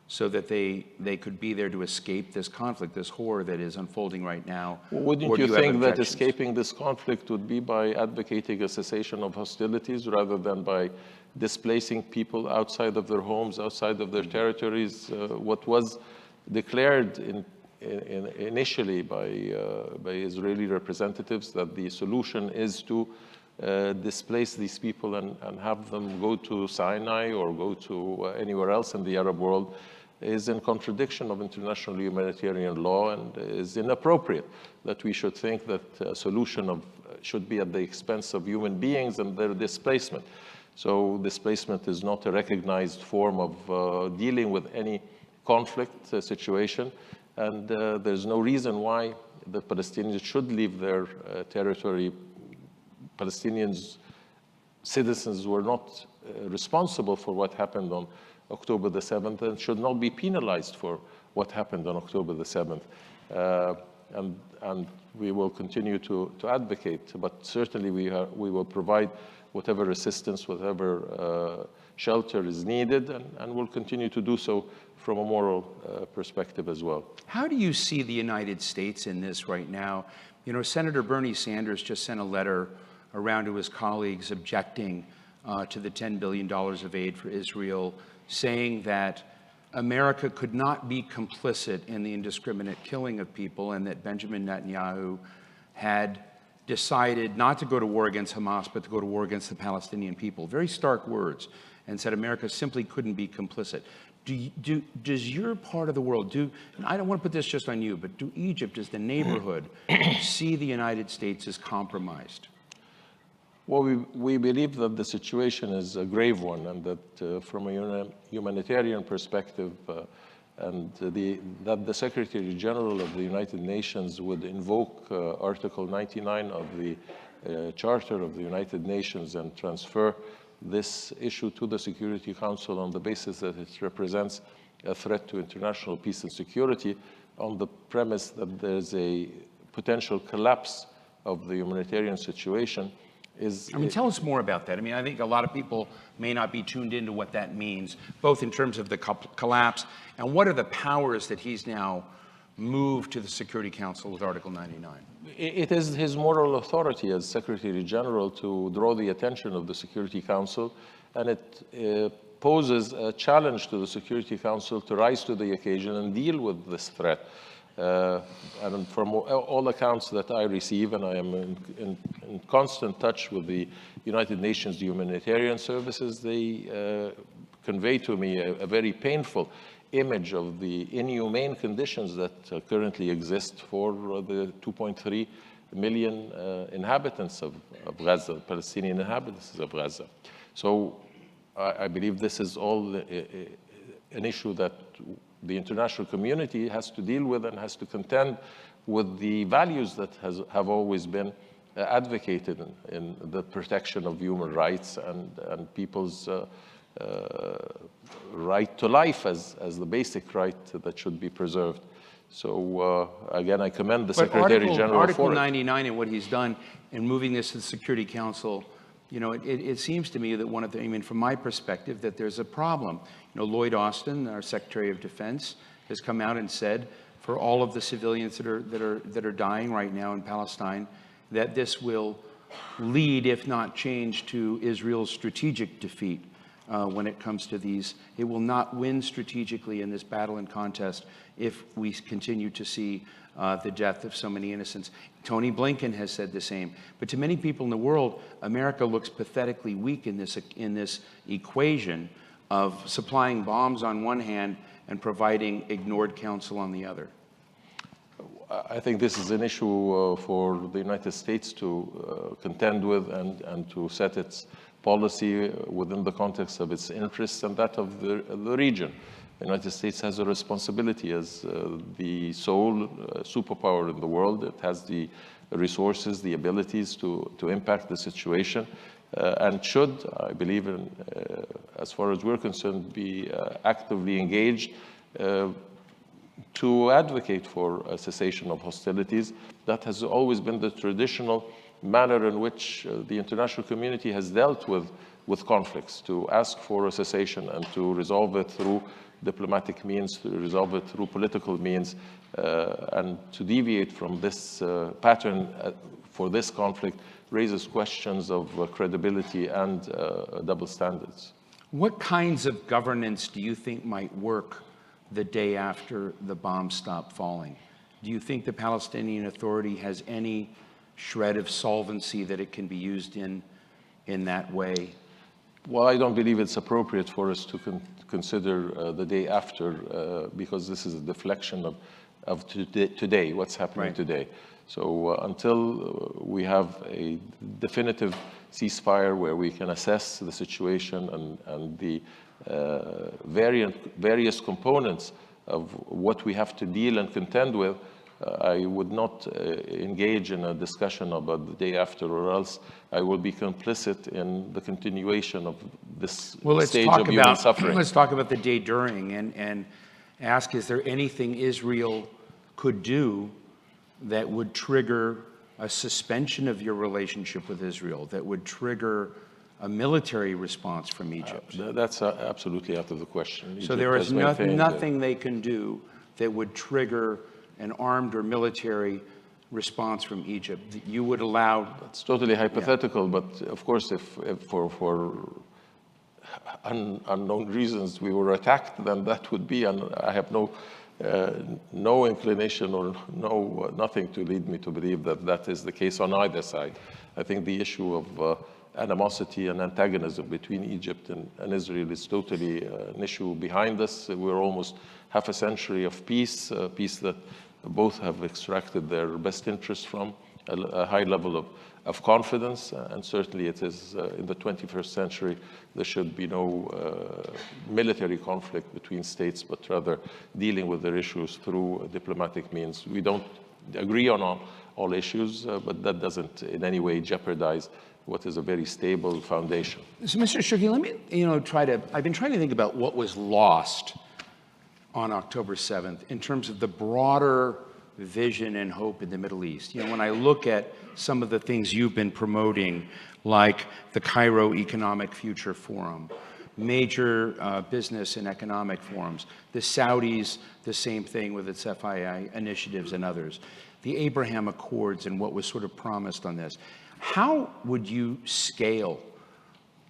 so that they could be there to escape this conflict, this horror that is unfolding right now? Wouldn't you think that escaping this conflict would be by advocating a cessation of hostilities rather than by displacing people outside of their homes, outside of their territories? What was declared initially by Israeli representatives, that the solution is to displace these people and have them go to Sinai or go to anywhere else in the Arab world, is in contradiction of international humanitarian law and is inappropriate. That we should think that a solution should be at the expense of human beings and their displacement. So displacement is not a recognized form of dealing with any conflict situation, and there's no reason why the Palestinians should leave their territory. Palestinians, citizens, were not responsible for what happened on October the 7th and should not be penalized for what happened on October the 7th. And we will continue to advocate, but certainly we will provide whatever assistance, whatever shelter is needed, and we'll continue to do so from a moral perspective as well. How do you see the United States in this right now? You know, Senator Bernie Sanders just sent a letter around to his colleagues objecting to the $10 billion of aid for Israel, saying that America could not be complicit in the indiscriminate killing of people, and that Benjamin Netanyahu had decided not to go to war against Hamas, but to go to war against the Palestinian people. Very stark words, and said America simply couldn't be complicit. Does your part of the world, and I don't want to put this just on you, but do Egypt, as the neighborhood, see the United States as compromised? Well, we believe that the situation is a grave one, and that from a humanitarian perspective, that the Secretary General of the United Nations would invoke Article 99 of the Charter of the United Nations and transfer this issue to the Security Council on the basis that it represents a threat to international peace and security, on the premise that there's a potential collapse of the humanitarian situation. Tell us more about that. I think a lot of people may not be tuned into what that means, both in terms of the collapse and what are the powers that he's now moved to the Security Council with Article 99. It is his moral authority as Secretary General to draw the attention of the Security Council, and it poses a challenge to the Security Council to rise to the occasion and deal with this threat. And from all accounts that I receive, and I am in constant touch with the United Nations Humanitarian Services, they convey to me a very painful image of the inhumane conditions that currently exist for the 2.3 million inhabitants of Gaza, Palestinian inhabitants of Gaza. So I believe this is all an issue that the international community has to deal with and has to contend with the values that have always been advocated in the protection of human rights and people's right to life as the basic right that should be preserved. So again, I commend the Secretary General Article for 99 and what he's done in moving this to the Security Council. It seems to me that from my perspective, that there's a problem. Lloyd Austin, our Secretary of Defense, has come out and said, for all of the civilians that are dying right now in Palestine, that this will lead, if not change, to Israel's strategic defeat when it comes to these. It will not win strategically in this battle and contest if we continue to see the death of so many innocents. Tony Blinken has said the same. But to many people in the world, America looks pathetically weak in this equation of supplying bombs on one hand and providing ignored counsel on the other. I think this is an issue for the United States to contend with and to set its policy within the context of its interests and that of the region. The United States has a responsibility as the sole superpower in the world. It has the resources, the abilities to impact the situation, and should, I believe, as far as we're concerned, be actively engaged, to advocate for a cessation of hostilities. That has always been the traditional manner in which the international community has dealt with conflicts, to ask for a cessation and to resolve it through diplomatic means, to resolve it through political means, and to deviate from this pattern for this conflict raises questions of credibility and double standards. What kinds of governance do you think might work the day after the bombs stop falling? Do you think the Palestinian Authority has any shred of solvency that it can be used in that way? Well, I don't believe it's appropriate for us to consider the day after because this is a deflection of today, what's happening today. So until we have a definitive ceasefire where we can assess the situation and the various components of what we have to deal and contend with, I would not engage in a discussion about the day after, or else I will be complicit in the continuation of this stage of human suffering. Let's talk about the day during and ask, is there anything Israel could do that would trigger a suspension of your relationship with Israel, that would trigger a military response from Egypt? That's absolutely out of the question. So there is nothing they can do that would trigger an armed or military response from Egypt that you would allow? It's totally hypothetical, but of course, if for unknown reasons we were attacked, then that would be, and I have no inclination or nothing to lead me to believe that that is the case on either side. I think the issue of animosity and antagonism between Egypt and Israel is totally an issue behind us. We're almost half a century of peace, peace that both have extracted their best interest from, a high level of confidence, and certainly it is in the 21st century, there should be no military conflict between states, but rather dealing with their issues through diplomatic means. We don't agree on all issues, but that doesn't in any way jeopardize what is a very stable foundation. So, Mr. Shouki, let me, I've been trying to think about what was lost on October 7th in terms of the broader vision and hope in the Middle East. When I look at some of the things you've been promoting, like the Cairo Economic Future Forum, major business and economic forums, the Saudis, the same thing with its FII initiatives and others, the Abraham Accords and what was sort of promised on this. How would you scale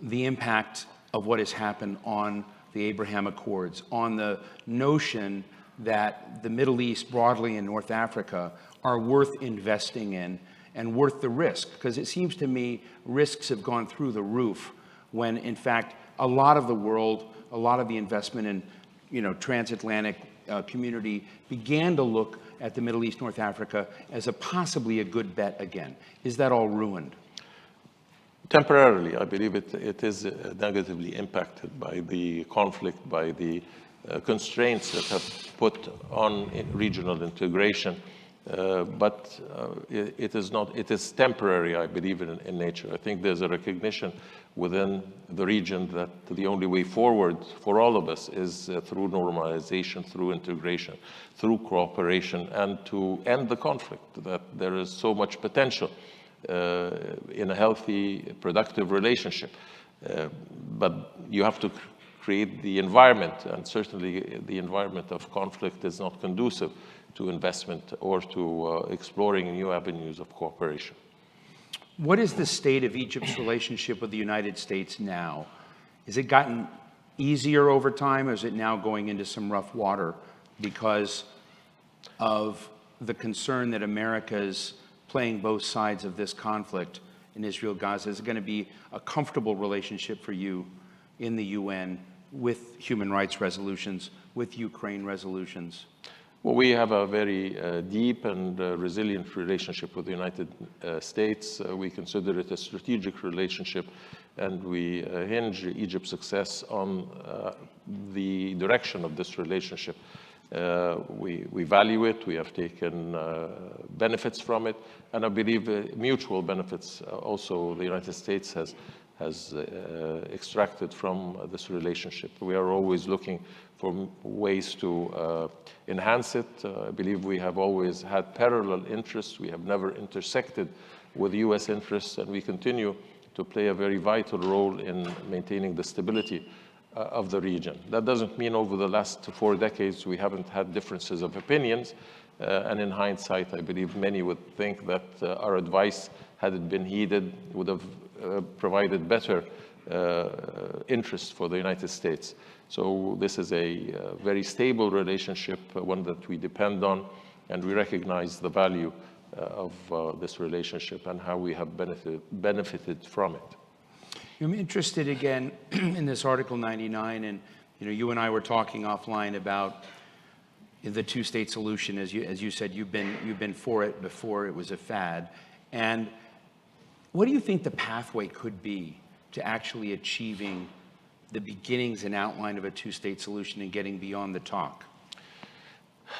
the impact of what has happened on the Abraham Accords, on the notion that the Middle East broadly and North Africa are worth investing in and worth the risk? Because it seems to me risks have gone through the roof when, in fact, a lot of the world, a lot of the investment in transatlantic community began to look at the Middle East, North Africa as possibly a good bet again. Is that all ruined? Temporarily, I believe it is negatively impacted by the conflict, by the constraints that have put on regional integration. But it is temporary, I believe, in nature. I think there's a recognition within the region that the only way forward for all of us is through normalization, through integration, through cooperation, and to end the conflict, that there is so much potential in a healthy, productive relationship. But you have to create the environment, and certainly the environment of conflict is not conducive to investment or to exploring new avenues of cooperation. What is the state of Egypt's relationship with the United States now? Has it gotten easier over time, or is it now going into some rough water because of the concern that America's playing both sides of this conflict in Israel-Gaza? Is it going to be a comfortable relationship for you in the UN with human rights resolutions, with Ukraine resolutions? Well, we have a very deep and resilient relationship with the United States. We consider it a strategic relationship, and we hinge Egypt's success on the direction of this relationship. We value it, we have taken benefits from it, and I believe mutual benefits also the United States has extracted from this relationship. We are always looking for ways to enhance it. I believe we have always had parallel interests. We have never intersected with U.S. interests, and we continue to play a very vital role in maintaining the stability of the region. That doesn't mean over the last 4 decades we haven't had differences of opinions, and in hindsight, I believe many would think that our advice, had it been heeded, would have provided better interest for the United States. So this is a very stable relationship, one that we depend on, and we recognize the value of this relationship and how we have benefited from it. I'm interested again in this Article 99, and you and I were talking offline about the two-state solution. As you said, you've been for it before it was a fad. And what do you think the pathway could be to actually achieving the beginnings and outline of a two-state solution and getting beyond the talk?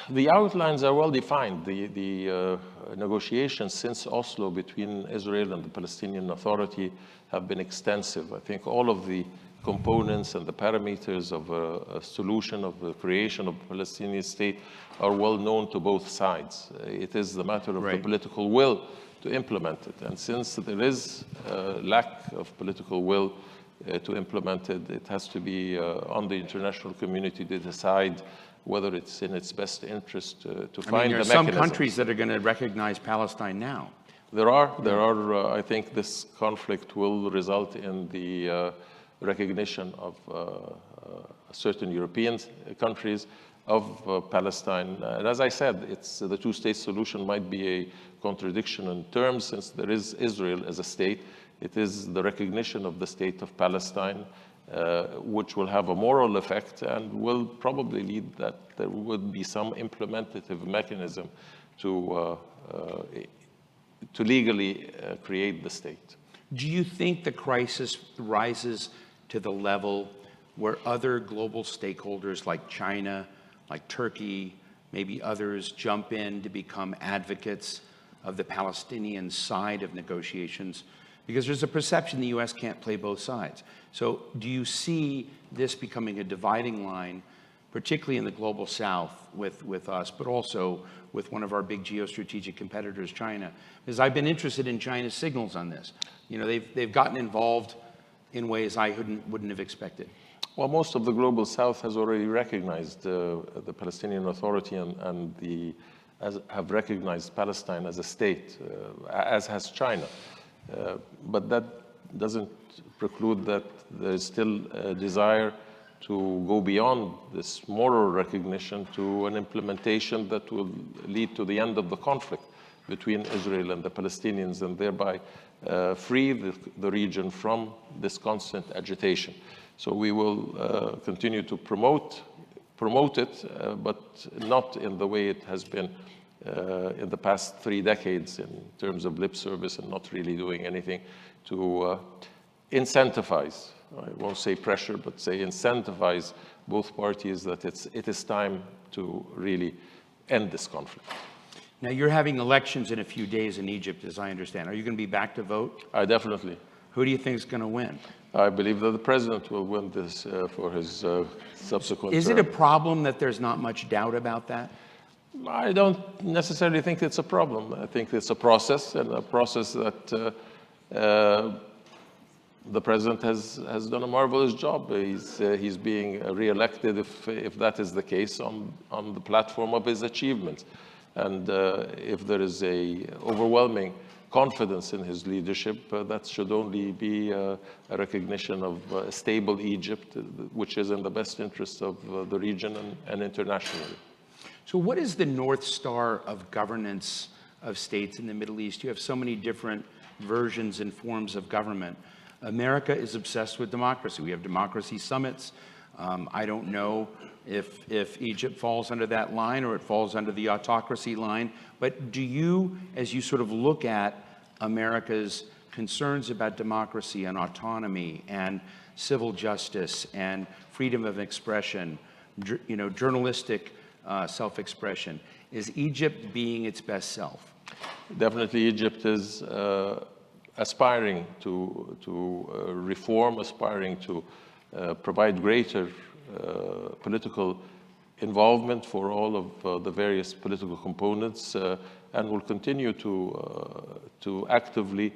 The outlines are well defined. The negotiations since Oslo between Israel and the Palestinian Authority have been extensive. I think all of the components and the parameters of a solution, of the creation of a Palestinian state, are well known to both sides. It is the matter of the political will to implement it. And since there is a lack of political will to implement it, it has to be on the international community to decide whether it's in its best interest to find the mechanism. There are some countries that are going to recognize Palestine now. There are. I think this conflict will result in the recognition of certain European countries of Palestine. And as I said, the two-state solution might be a contradiction in terms, since there is Israel as a state. It is the recognition of the state of Palestine, which will have a moral effect and will probably lead that there would be some implementative mechanism to legally create the state. Do you think the crisis rises to the level where other global stakeholders like China, like Turkey, maybe others jump in to become advocates of the Palestinian side of negotiations? Because there's a perception the U.S. can't play both sides. So do you see this becoming a dividing line, particularly in the global south with us, but also with one of our big geostrategic competitors, China? Because I've been interested in China's signals on this. They've gotten involved in ways I wouldn't have expected. Well, most of the global south has already recognized the Palestinian Authority and have recognized Palestine as a state, as has China. But that doesn't preclude that there's still a desire to go beyond this moral recognition to an implementation that will lead to the end of the conflict between Israel and the Palestinians, and thereby free the region from this constant agitation. So we will continue to promote it, but not in the way it has been in the past 3 decades in terms of lip service and not really doing anything to incentivize, I won't say pressure, but say incentivize both parties that it is time to really end this conflict. Now, you're having elections in a few days in Egypt, as I understand. Are you going to be back to vote? Definitely. Who do you think is going to win? I believe that the president will win this for his subsequent Is term. it a problem that there's not much doubt about that? I don't necessarily think it's a problem. I think it's a process, and a process that the president has done a marvelous job. He's being re-elected, if that is the case, on the platform of his achievements. And if there is a overwhelming confidence in his leadership, that should only be a recognition of a stable Egypt, which is in the best interest of the region and internationally. So what is the North Star of governance of states in the Middle East? You have so many different versions and forms of government. America is obsessed with democracy. We have democracy summits. I don't know if Egypt falls under that line or it falls under the autocracy line. But do you, as you sort of look at America's concerns about democracy and autonomy and civil justice and freedom of expression, journalistic self-expression, is Egypt being its best self? Definitely, Egypt is aspiring to reform, aspiring to provide greater political involvement for all of the various political components, and will continue to actively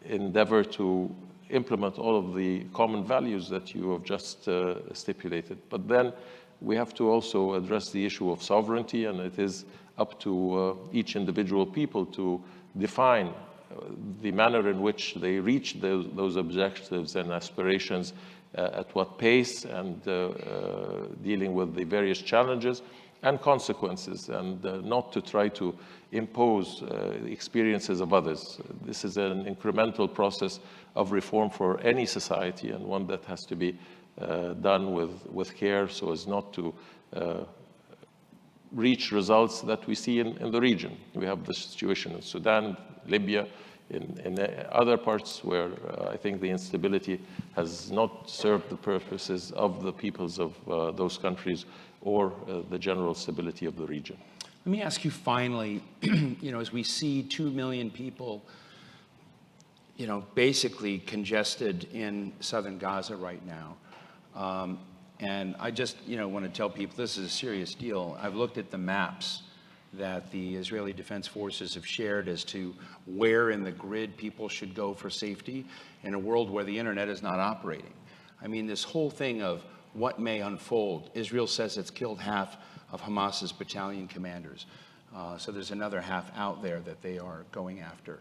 endeavor to implement all of the common values that you have just stipulated. But then we have to also address the issue of sovereignty, and it is up to each individual people to define the manner in which they reach those objectives and aspirations, at what pace, and dealing with the various challenges and consequences, and not to try to impose experiences of others. This is an incremental process of reform for any society, and one that has to be done with care so as not to reach results that we see in the region. We have the situation in Sudan, Libya, in other parts where I think the instability has not served the purposes of the peoples of those countries or the general stability of the region. Let me ask you finally, as we see 2 million people, basically congested in southern Gaza right now, and I just, want to tell people this is a serious deal. I've looked at the maps that the Israeli Defense Forces have shared as to where in the grid people should go for safety in a world where the internet is not operating. I mean, this whole thing of what may unfold. Israel says it's killed half of Hamas's battalion commanders. So there's another half out there that they are going after.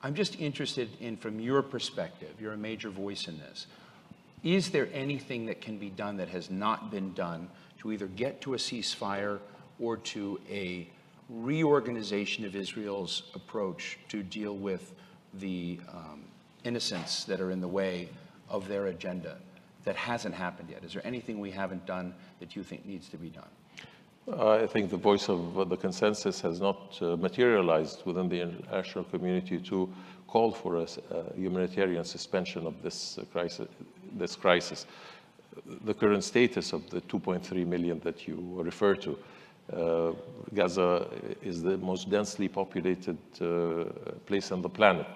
I'm just interested in, from your perspective, you're a major voice in this, is there anything that can be done that has not been done to either get to a ceasefire or to a reorganization of Israel's approach to deal with the innocents that are in the way of their agenda that hasn't happened yet? Is there anything we haven't done that you think needs to be done? I think the voice of the consensus has not materialized within the international community to call for a humanitarian suspension of this crisis. The current status of the 2.3 million that you refer to, Gaza is the most densely populated place on the planet.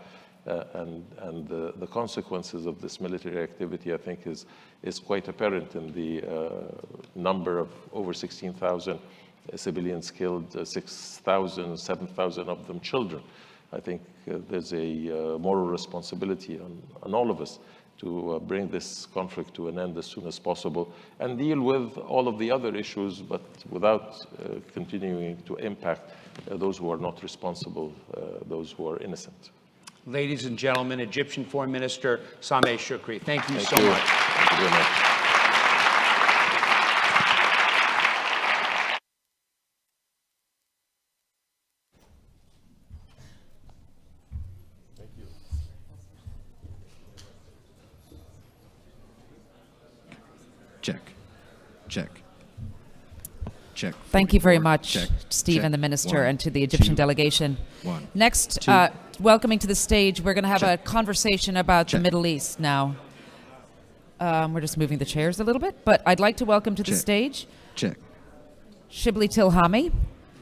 And the consequences of this military activity, I think, is quite apparent in the number of over 16,000 civilians killed, 6,000, 7,000 of them children. I think there's a moral responsibility on all of us to bring this conflict to an end as soon as possible and deal with all of the other issues, but without continuing to impact those who are not responsible, those who are innocent. Ladies and gentlemen, Egyptian Foreign Minister Sameh Shoukry, thank you so much. Thank you very much. Check. Thank you very much, Check. Steve Check. and the Minister, One, and to the Egyptian two, delegation. one, Next, two. welcoming to the stage, we're going to have Check. a conversation about Check. the Middle East now. We're just moving the chairs a little bit, but I'd like to welcome to the Check. stage Check. Shibli Tilhami,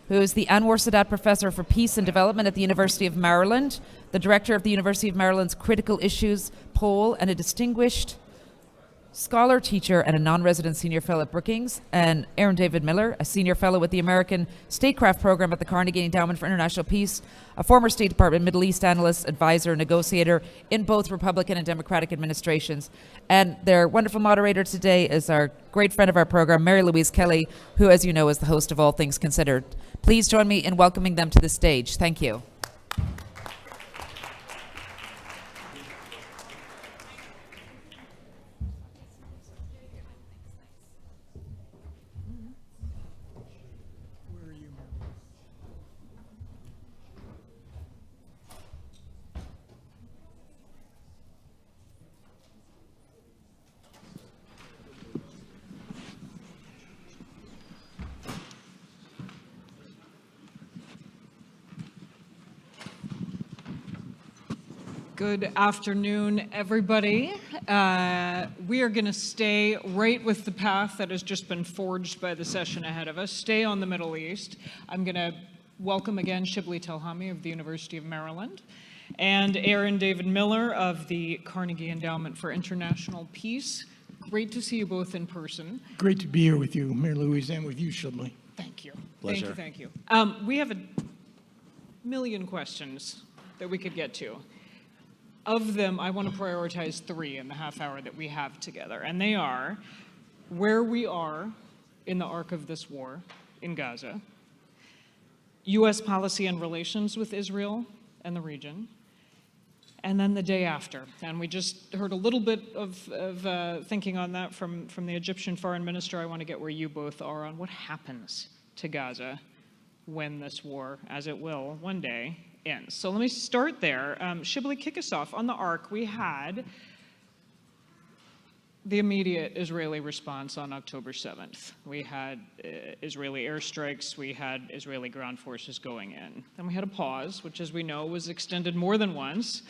who is the Anwar Sadat Professor for Peace and Development at the University of Maryland, the Director of the University of Maryland's Critical Issues Poll, and a distinguished scholar, teacher, and a non-resident senior fellow at Brookings, and Aaron David Miller, a senior fellow with the American Statecraft Program at the Carnegie Endowment for International Peace, a former State Department Middle East analyst, advisor, and negotiator in both Republican and Democratic administrations. And their wonderful moderator today is our great friend of our program, Mary Louise Kelly, who, as you know, is the host of All Things Considered. Please join me in welcoming them to the stage. Thank you. Good afternoon, everybody. We are going to stay right with the path that has just been forged by the session ahead of us, stay on the Middle East. I'm going to welcome again Shibli Tilhami of the University of Maryland and Aaron David Miller of the Carnegie Endowment for International Peace, Great to see you both in person. Great to be here with you, Mayor Louise, and with you, Shibley. Thank you. Pleasure. Thank you. We have a million questions that we could get to. Of them, I want to prioritize 3 in the half hour that we have together, and they are where we are in the arc of this war in Gaza, U.S. policy and relations with Israel and the region, and then the day after. And we just heard a little bit of thinking on that from the Egyptian foreign minister. I want to get where you both are on what happens to Gaza when this war, as it will one day, ends. So let me start there. Shibley, kick us off. On the arc, we had the immediate Israeli response on October 7th. We had Israeli airstrikes, we had Israeli ground forces going in. Then we had a pause, which as we know was extended more than once.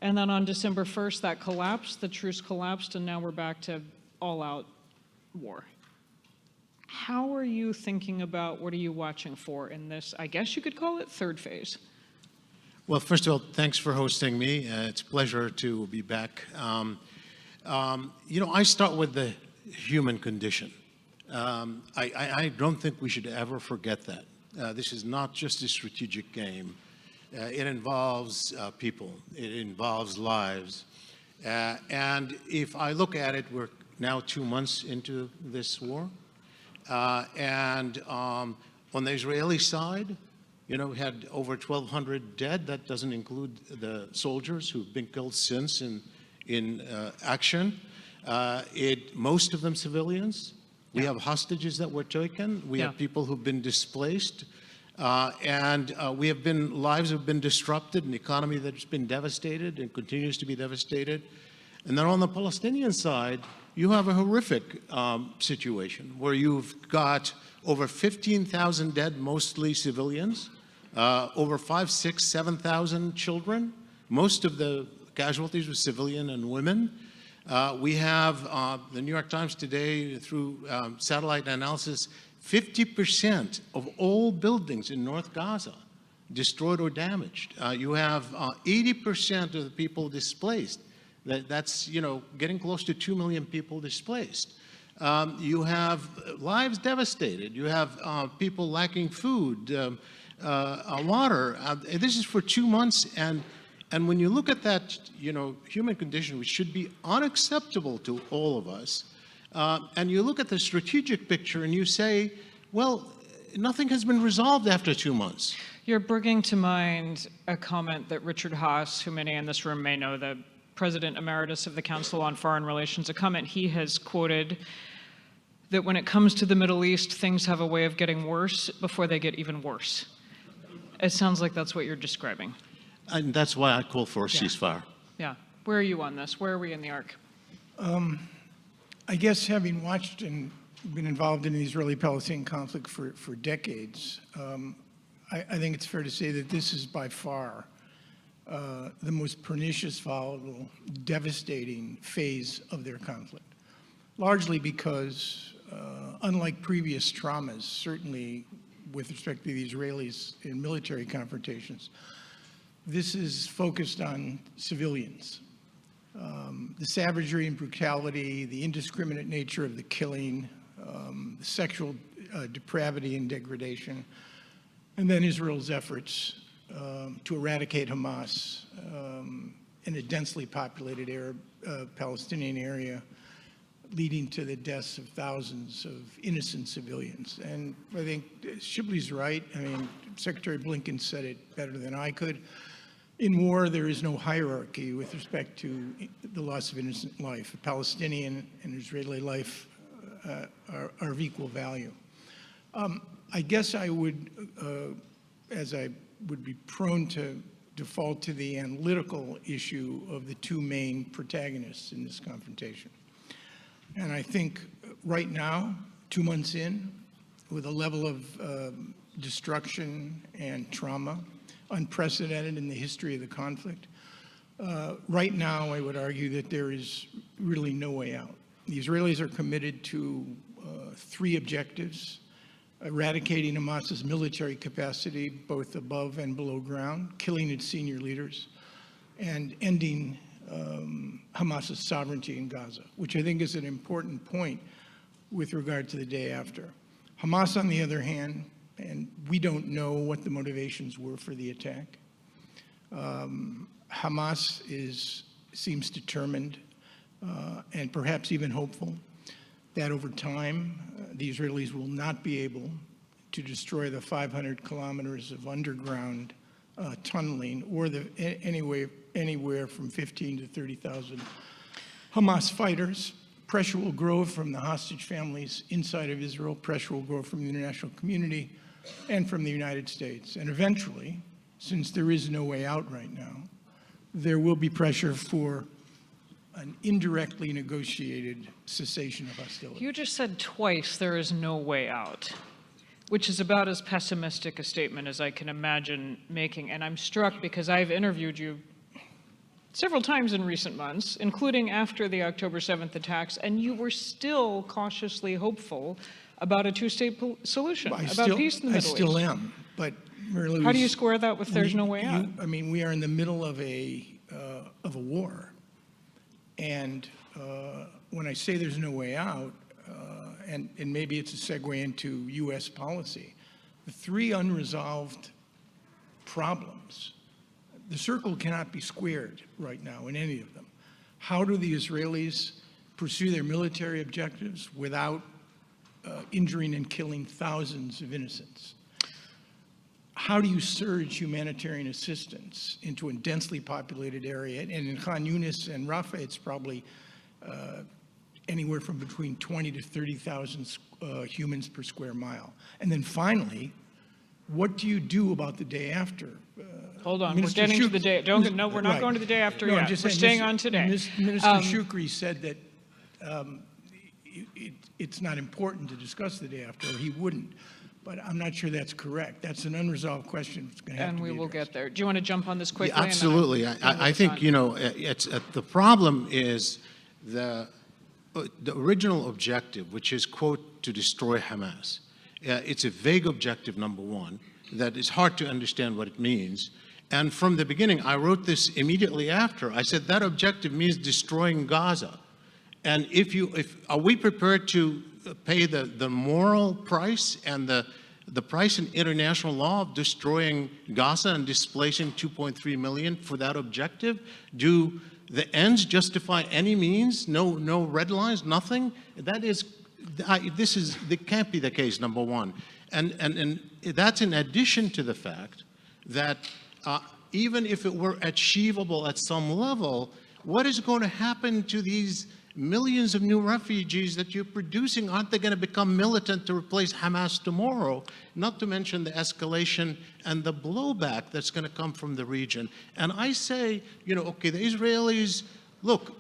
And then on December 1st, that collapsed, the truce collapsed, and now we're back to all-out war. How are you thinking about, what are you watching for in this, I guess you could call it, third phase? Well, first of all, thanks for hosting me. It's a pleasure to be back. I start with the human condition. I don't think we should ever forget that. This is not just a strategic game. It involves people. It involves lives. And if I look at it, we're now 2 months into this war. And on the Israeli side, we had over 1,200 dead. That doesn't include the soldiers who've been killed since in action. Most of them civilians. We have hostages that were taken. We have people who've been displaced. And lives have been disrupted, an economy that's been devastated and continues to be devastated. And then on the Palestinian side, you have a horrific situation where you've got over 15,000 dead, mostly civilians, over 5,000, 6,000, 7,000 children. Most of the casualties were civilian and women. We have the New York Times today, through satellite analysis, 50% of all buildings in North Gaza destroyed or damaged. You have 80% of the people displaced. That's getting close to 2 million people displaced. You have lives devastated. You have people lacking food, water. This is for 2 months, and when you look at that, human condition, which should be unacceptable to all of us, and you look at the strategic picture and you say, well, nothing has been resolved after 2 months. You're bringing to mind a comment that Richard Haass, who many in this room may know, the President Emeritus of the Council on Foreign Relations, a comment he has quoted that when it comes to the Middle East, things have a way of getting worse before they get even worse. It sounds like that's what you're describing. And that's why I call for a ceasefire. Yeah. Where are you on this? Where are we in the arc? I guess having watched and been involved in the Israeli-Palestinian conflict for decades, I think it's fair to say that this is by far the most pernicious, volatile, devastating phase of their conflict, largely because, unlike previous traumas, certainly with respect to the Israelis in military confrontations, this is focused on civilians. The savagery and brutality, the indiscriminate nature of the killing, the sexual depravity and degradation, and then Israel's efforts to eradicate Hamas in a densely populated Arab Palestinian area, leading to the deaths of thousands of innocent civilians. And I think Shibley's right. I mean, Secretary Blinken said it better than I could. In war, there is no hierarchy with respect to the loss of innocent life. A Palestinian and Israeli life are of equal value. I guess I would, as I would be prone to default to the analytical issue of the two main protagonists in this confrontation. And I think right now, 2 months in, with a level of destruction and trauma unprecedented in the history of the conflict, right now I would argue that there is really no way out. The Israelis are committed to 3 objectives: eradicating Hamas's military capacity, both above and below ground, killing its senior leaders, and ending Hamas's sovereignty in Gaza, which I think is an important point with regard to the day after. Hamas, on the other hand, and we don't know what the motivations were for the attack. Hamas seems determined and perhaps even hopeful that over time the Israelis will not be able to destroy the 500 kilometers of underground tunneling or anywhere from 15 to 30,000 Hamas fighters. Pressure will grow from the hostage families inside of Israel. Pressure will grow from the international community and from the United States. And eventually, since there is no way out right now, there will be pressure for an indirectly negotiated cessation of hostility. You just said twice there is no way out, which is about as pessimistic a statement as I can imagine making. And I'm struck because I've interviewed you several times in recent months, including after the October 7th attacks, and you were still cautiously hopeful about a two-state solution, about peace in the Middle East. I still am, but Mary Louise, how do you square that with there's no way out? I mean, we are in the middle of a war, and when I say there's no way out, and maybe it's a segue into U.S. policy, the three unresolved problems. The circle cannot be squared right now in any of them. How do the Israelis pursue their military objectives without injuring and killing thousands of innocents? How do you surge humanitarian assistance into a densely populated area? And in Khan Yunis and Rafah, it's probably anywhere from between 20 to 30,000 humans per square mile. And then finally, what do you do about the day after? Hold on, we're getting to the day. No, we're not going to the day after yet. We're staying on today. Minister Shukri said that it's not important to discuss the day after, or he wouldn't. But I'm not sure that's correct. That's an unresolved question. It's going to have and to we be will addressed. get there. Do you want to jump on this quickly? Yeah, absolutely. I think, you know, the problem is the original objective, which is, quote, to destroy Hamas. It's a vague objective, number one, that is hard to understand what it means. And from the beginning, I wrote this immediately after. I said that objective means destroying Gaza. And are we prepared to pay the moral price and the price in international law of destroying Gaza and displacing 2.3 million for that objective? Do the ends justify any means? No red lines, nothing? That can't be the case, number one. And that's in addition to the fact that even if it were achievable at some level, what is going to happen to these millions of new refugees that you're producing? Aren't they going to become militant to replace Hamas tomorrow? Not to mention the escalation and the blowback that's going to come from the region. And I say, you know, okay, the Israelis, look,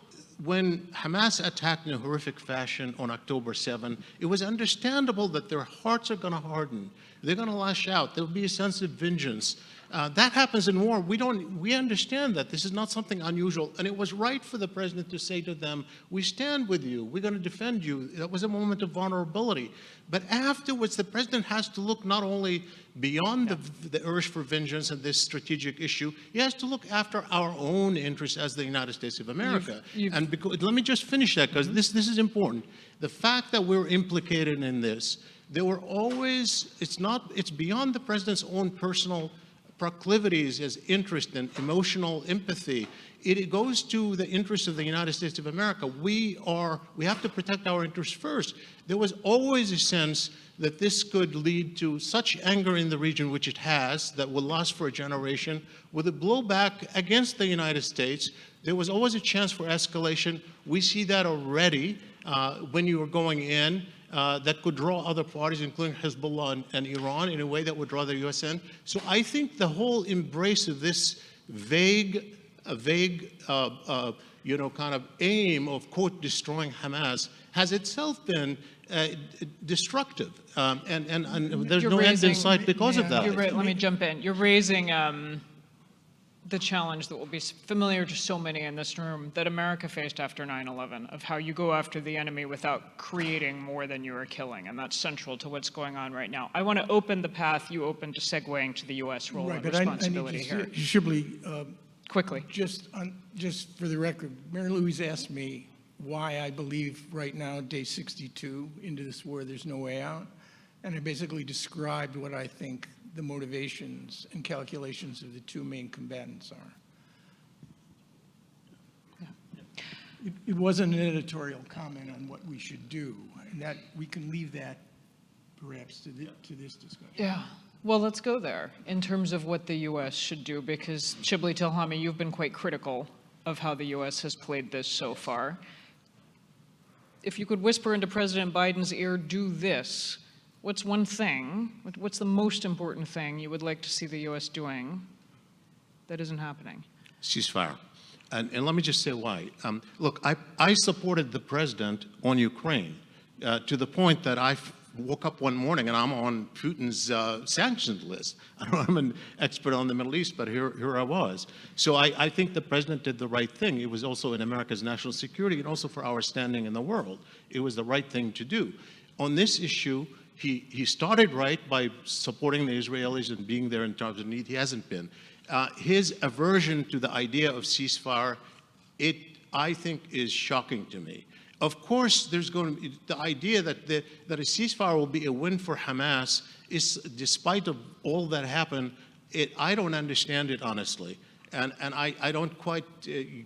when Hamas attacked in a horrific fashion on October 7, it was understandable that their hearts are going to harden. They're going to lash out. There will be a sense of vengeance. That happens in war. We understand that. This is not something unusual. And it was right for the president to say to them, we stand with you. We're going to defend you. That was a moment of vulnerability. But afterwards, the president has to look not only beyond the urge for vengeance and this strategic issue, he has to look after our own interests as the United States of America. And let me just finish that, because this is important. The fact that we're implicated in this, there were always, it's beyond the president's own personal proclivities, his interest and emotional empathy. It goes to the interests of the United States of America. We have to protect our interests first. There was always a sense that this could lead to such anger in the region, which it has, that will last for a generation, with a blowback against the United States. There was always a chance for escalation. We see that already when you are going in. That could draw other parties, including Hezbollah and Iran, in a way that would draw the U.S. in. So I think the whole embrace of this vague, you know, kind of aim of, quote, destroying Hamas has itself been destructive. And there's no end in sight because of that. Let me jump in. You're raising the challenge that will be familiar to so many in this room that America faced after 9/11, of how you go after the enemy without creating more than you are killing, and that's central to what's going on right now. I want to open the path you opened to segueing to the U.S. role and responsibility here. Shibli, quickly. Just for the record, Mary Louise asked me why I believe right now, day 62 into this war, there's no way out. And I basically described what I think the motivations and calculations of the two main combatants are. It wasn't an editorial comment on what we should do, and that we can leave that perhaps to this discussion. Yeah. Well, let's go there in terms of what the U.S. should do, because Shibli Tilhami, you've been quite critical of how the U.S. has played this so far. If you could whisper into President Biden's ear, do this, what's one thing, what's the most important thing you would like to see the U.S. doing that isn't happening? Ceasefire. And let me just say why. Look, I supported the president on Ukraine to the point that I woke up one morning and I'm on Putin's sanctions list. I don't know, I'm an expert on the Middle East, but here I was. So I think the president did the right thing. It was also in America's national security and also for our standing in the world. It was the right thing to do. On this issue, he started right by supporting the Israelis and being there in times of need. He hasn't been. His aversion to the idea of ceasefire, I think, is shocking to me. Of course, there's going to be the idea that a ceasefire will be a win for Hamas is, despite of all that happened, I don't understand it honestly, and I don't quite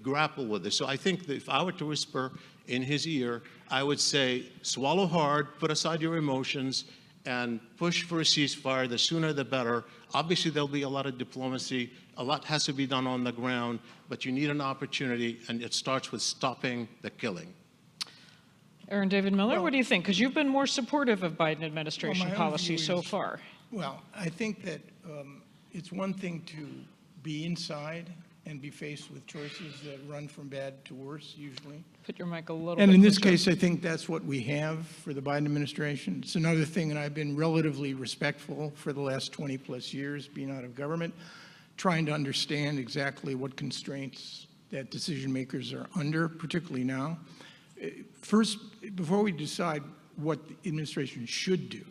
grapple with it. So I think that if I were to whisper in his ear, I would say, swallow hard, put aside your emotions, and push for a ceasefire. The sooner the better. Obviously, there'll be a lot of diplomacy. A lot has to be done on the ground, but you need an opportunity, and it starts with stopping the killing. Aaron David Miller, what do you think? Because you've been more supportive of Biden administration policy so far. Well, I think that it's one thing to be inside and be faced with choices that run from bad to worse, usually. Put your mic a little bit And in this closer. case, I think that's what we have for the Biden administration. It's another thing, and I've been relatively respectful for the last 20 plus years being out of government, trying to understand exactly what constraints that decision makers are under, particularly now. First, before we decide what the administration should do,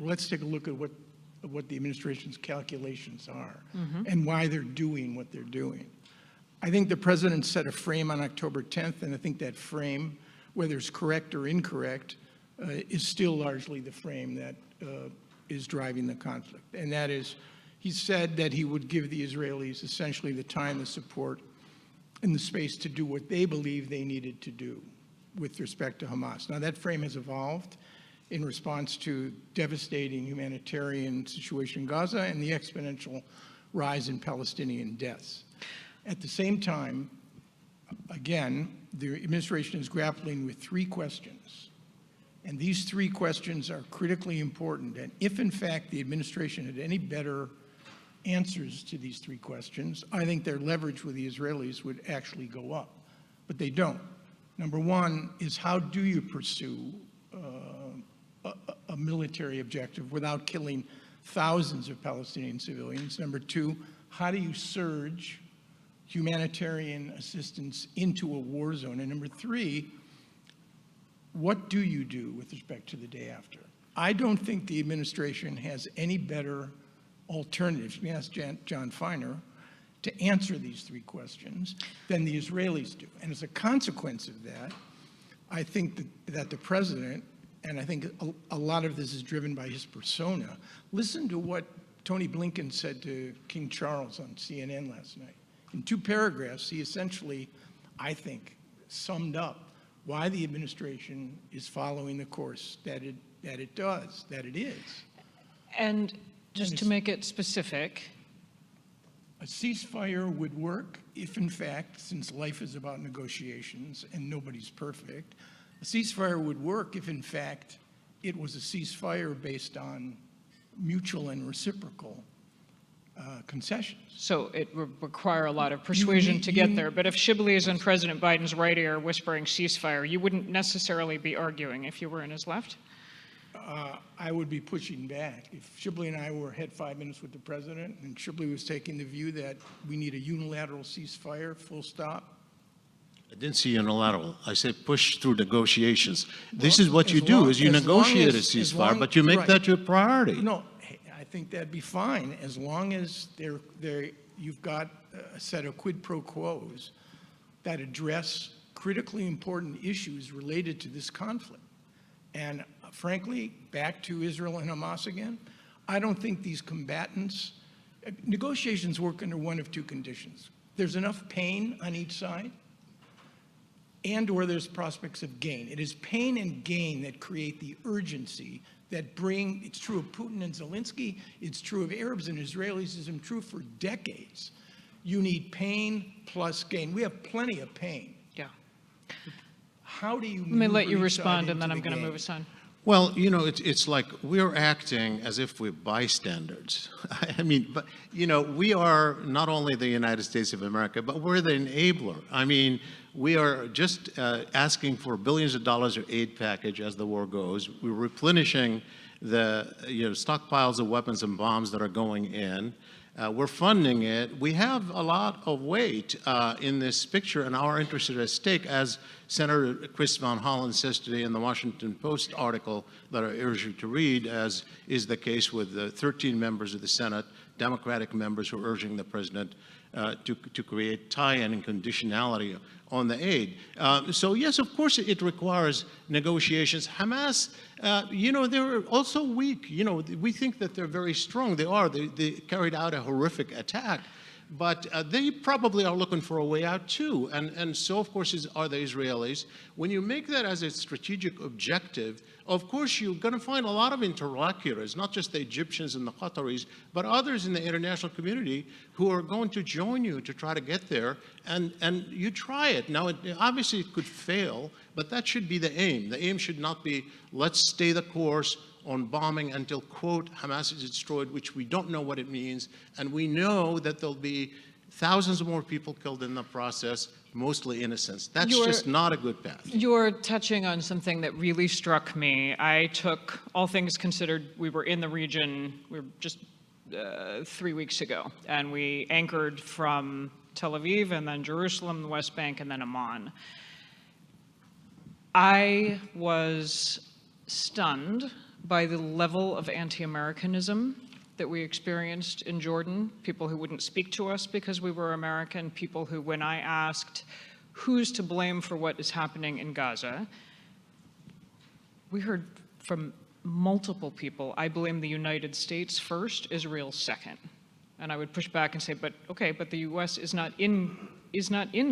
let's take a look at what the administration's calculations are and why they're doing what they're doing. I think the president set a frame on October 10th, and I think that frame, whether it's correct or incorrect, is still largely the frame that is driving the conflict. And that is, he said that he would give the Israelis essentially the time, the support, and the space to do what they believe they needed to do with respect to Hamas. Now, that frame has evolved in response to devastating humanitarian situation in Gaza and the exponential rise in Palestinian deaths. At the same time, again, the administration is grappling with three questions. And these three questions are critically important. And if, in fact, the administration had any better answers to these three questions, I think their leverage with the Israelis would actually go up. But they don't. Number one is, how do you pursue a military objective without killing thousands of Palestinian civilians? Number two, how do you surge humanitarian assistance into a war zone? And number three, what do you do with respect to the day after? I don't think the administration has any better alternatives, we asked John Feiner, to answer these three questions than the Israelis do. And as a consequence of that, I think that the president, and I think a lot of this is driven by his persona, listen to what Tony Blinken said to King Charles on CNN last night. In 2 paragraphs, he essentially, I think, summed up why the administration is following the course that it is. And just to make it specific, a ceasefire would work if, in fact, since life is about negotiations and nobody's perfect, a ceasefire would work if, in fact, it was a ceasefire based on mutual and reciprocal concessions. so it would require a lot of persuasion to get there. But if Shibli is in President Biden's right ear whispering ceasefire, you wouldn't necessarily be arguing if you were in his left? I would be pushing back. If Shibli and I had 5 minutes with the president and Shibli was taking the view that we need a unilateral ceasefire, full stop. I didn't see unilateral. I said push through negotiations. This is what you do, is you negotiate a ceasefire, but you make that your priority. No, I think that'd be fine as long as you've got a set of quid pro quos that address critically important issues related to this conflict. And frankly, back to Israel and Hamas again, I don't think these combatants, negotiations work under one of two conditions. There's enough pain on each side, and or there's prospects of gain. It is pain and gain that create the urgency that bring, it's true of Putin and Zelensky, it's true of Arabs and Israelis, it's been true for decades. You need pain plus gain. We have plenty of pain. Yeah. How do you Let me let you move each respond, side and then into I'm the going to game? move us on. Well, you know, it's like we're acting as if we're bystanders. I mean, but, you know, we are not only the United States of America, but we're the enabler. I mean, we are just asking for billions of dollars of aid package as the war goes. We're replenishing the, you know, stockpiles of weapons and bombs that are going in. We're funding it. We have a lot of weight in this picture, and our interests are at stake, as Senator Chris Van Hollen says today in the Washington Post article that I urge you to read, as is the case with the 13 members of the Senate, Democratic members who are urging the president to create tie-in and conditionality on the aid. So yes, of course, it requires negotiations. Hamas, you know, they're also weak. You know, we think that they're very strong. They are. They carried out a horrific attack. But they probably are looking for a way out too. And so, of course, are the Israelis. When you make that as a strategic objective, of course, you're going to find a lot of interlocutors, not just the Egyptians and the Qataris, but others in the international community who are going to join you to try to get there. And you try it. Now, obviously, it could fail, but that should be the aim. The aim should not be, let's stay the course on bombing until, quote, Hamas is destroyed, which we don't know what it means. And we know that there'll be thousands of more people killed in the process, mostly innocents. That's just not a good path. You're touching on something that really struck me. I took, all things considered, we were in the region, we were just 3 weeks ago, and we anchored from Tel Aviv and then Jerusalem, the West Bank, and then Amman. I was stunned by the level of anti-Americanism that we experienced in Jordan, people who wouldn't speak to us because we were American, people who, when I asked who's to blame for what is happening in Gaza, we heard from multiple people, I blame the United States first, Israel second. And I would push back and say, but okay, but the US is not in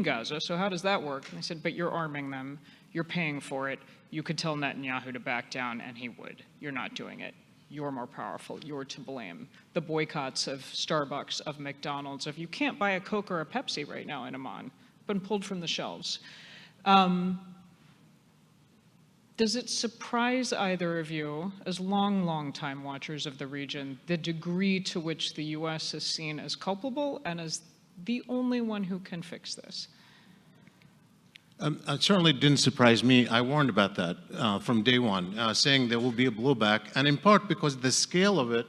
Gaza, so how does that work? And they said, but you're arming them, you're paying for it, you could tell Netanyahu to back down and he would. You're not doing it. You're more powerful. You're to blame. The boycotts of Starbucks, of McDonald's, of you can't buy a Coke or a Pepsi right now in Amman, been pulled from the shelves. Does it surprise either of you, as long time watchers of the region, the degree to which the US is seen as culpable and as the only one who can fix this? It certainly didn't surprise me. I warned about that from day one, saying there will be a blowback, and in part because the scale of it,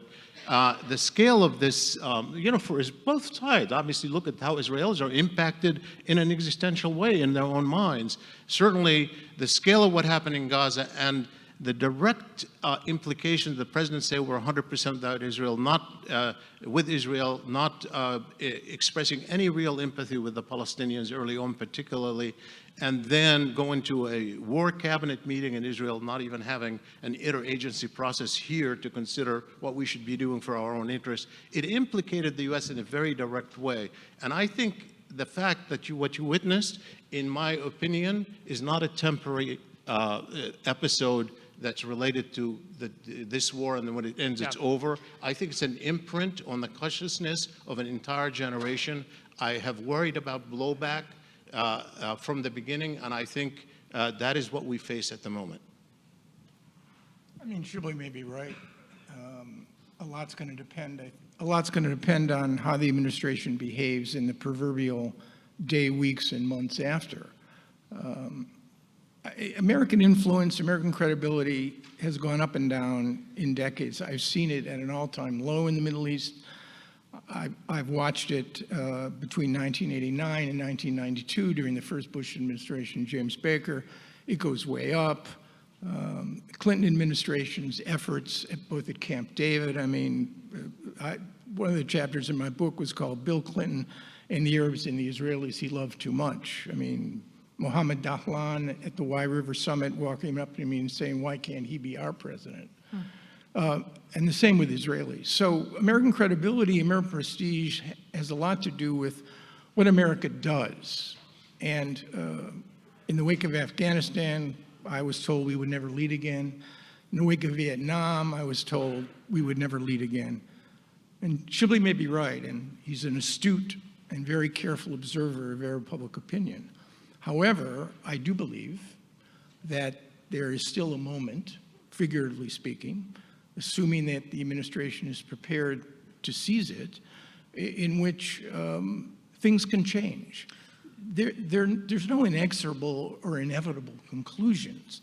the scale of this, you know, for both sides, obviously look at how Israelis are impacted in an existential way in their own minds. Certainly, the scale of what happened in Gaza and the direct implications, the president say we're 100% without Israel, not with Israel, not expressing any real empathy with the Palestinians early on particularly, and then going to a war cabinet meeting in Israel, not even having an interagency process here to consider what we should be doing for our own interests. It implicated the U.S. in a very direct way. And I think the fact that what you witnessed, in my opinion, is not a temporary episode that's related to this war, and then when it ends, it's over. I think it's an imprint on the consciousness of an entire generation. I have worried about blowback from the beginning, and I think that is what we face at the moment. I mean, Shibli may be right. A lot's going to depend. A lot's going to depend on how the administration behaves in the proverbial day, weeks, and months after. American influence, American credibility has gone up and down in decades. I've seen it at an all-time low in the Middle East. I've watched it between 1989 and 1992 during the first Bush administration, James Baker. It goes way up. Clinton administration's efforts, both at Camp David, I mean, one of the chapters in my book was called Bill Clinton and the Arabs and the Israelis He Loved Too Much. I mean, Mohammed Dahlan at the Y River Summit walking up to me and saying, why can't he be our president? And the same with Israelis. So American credibility, American prestige has a lot to do with what America does. And in the wake of Afghanistan, I was told we would never lead again. In the wake of Vietnam, I was told we would never lead again. And Shibley may be right, and he's an astute and very careful observer of Arab public opinion. However, I do believe that there is still a moment, figuratively speaking, assuming that the administration is prepared to seize it, in which things can change. There's no inexorable or inevitable conclusions.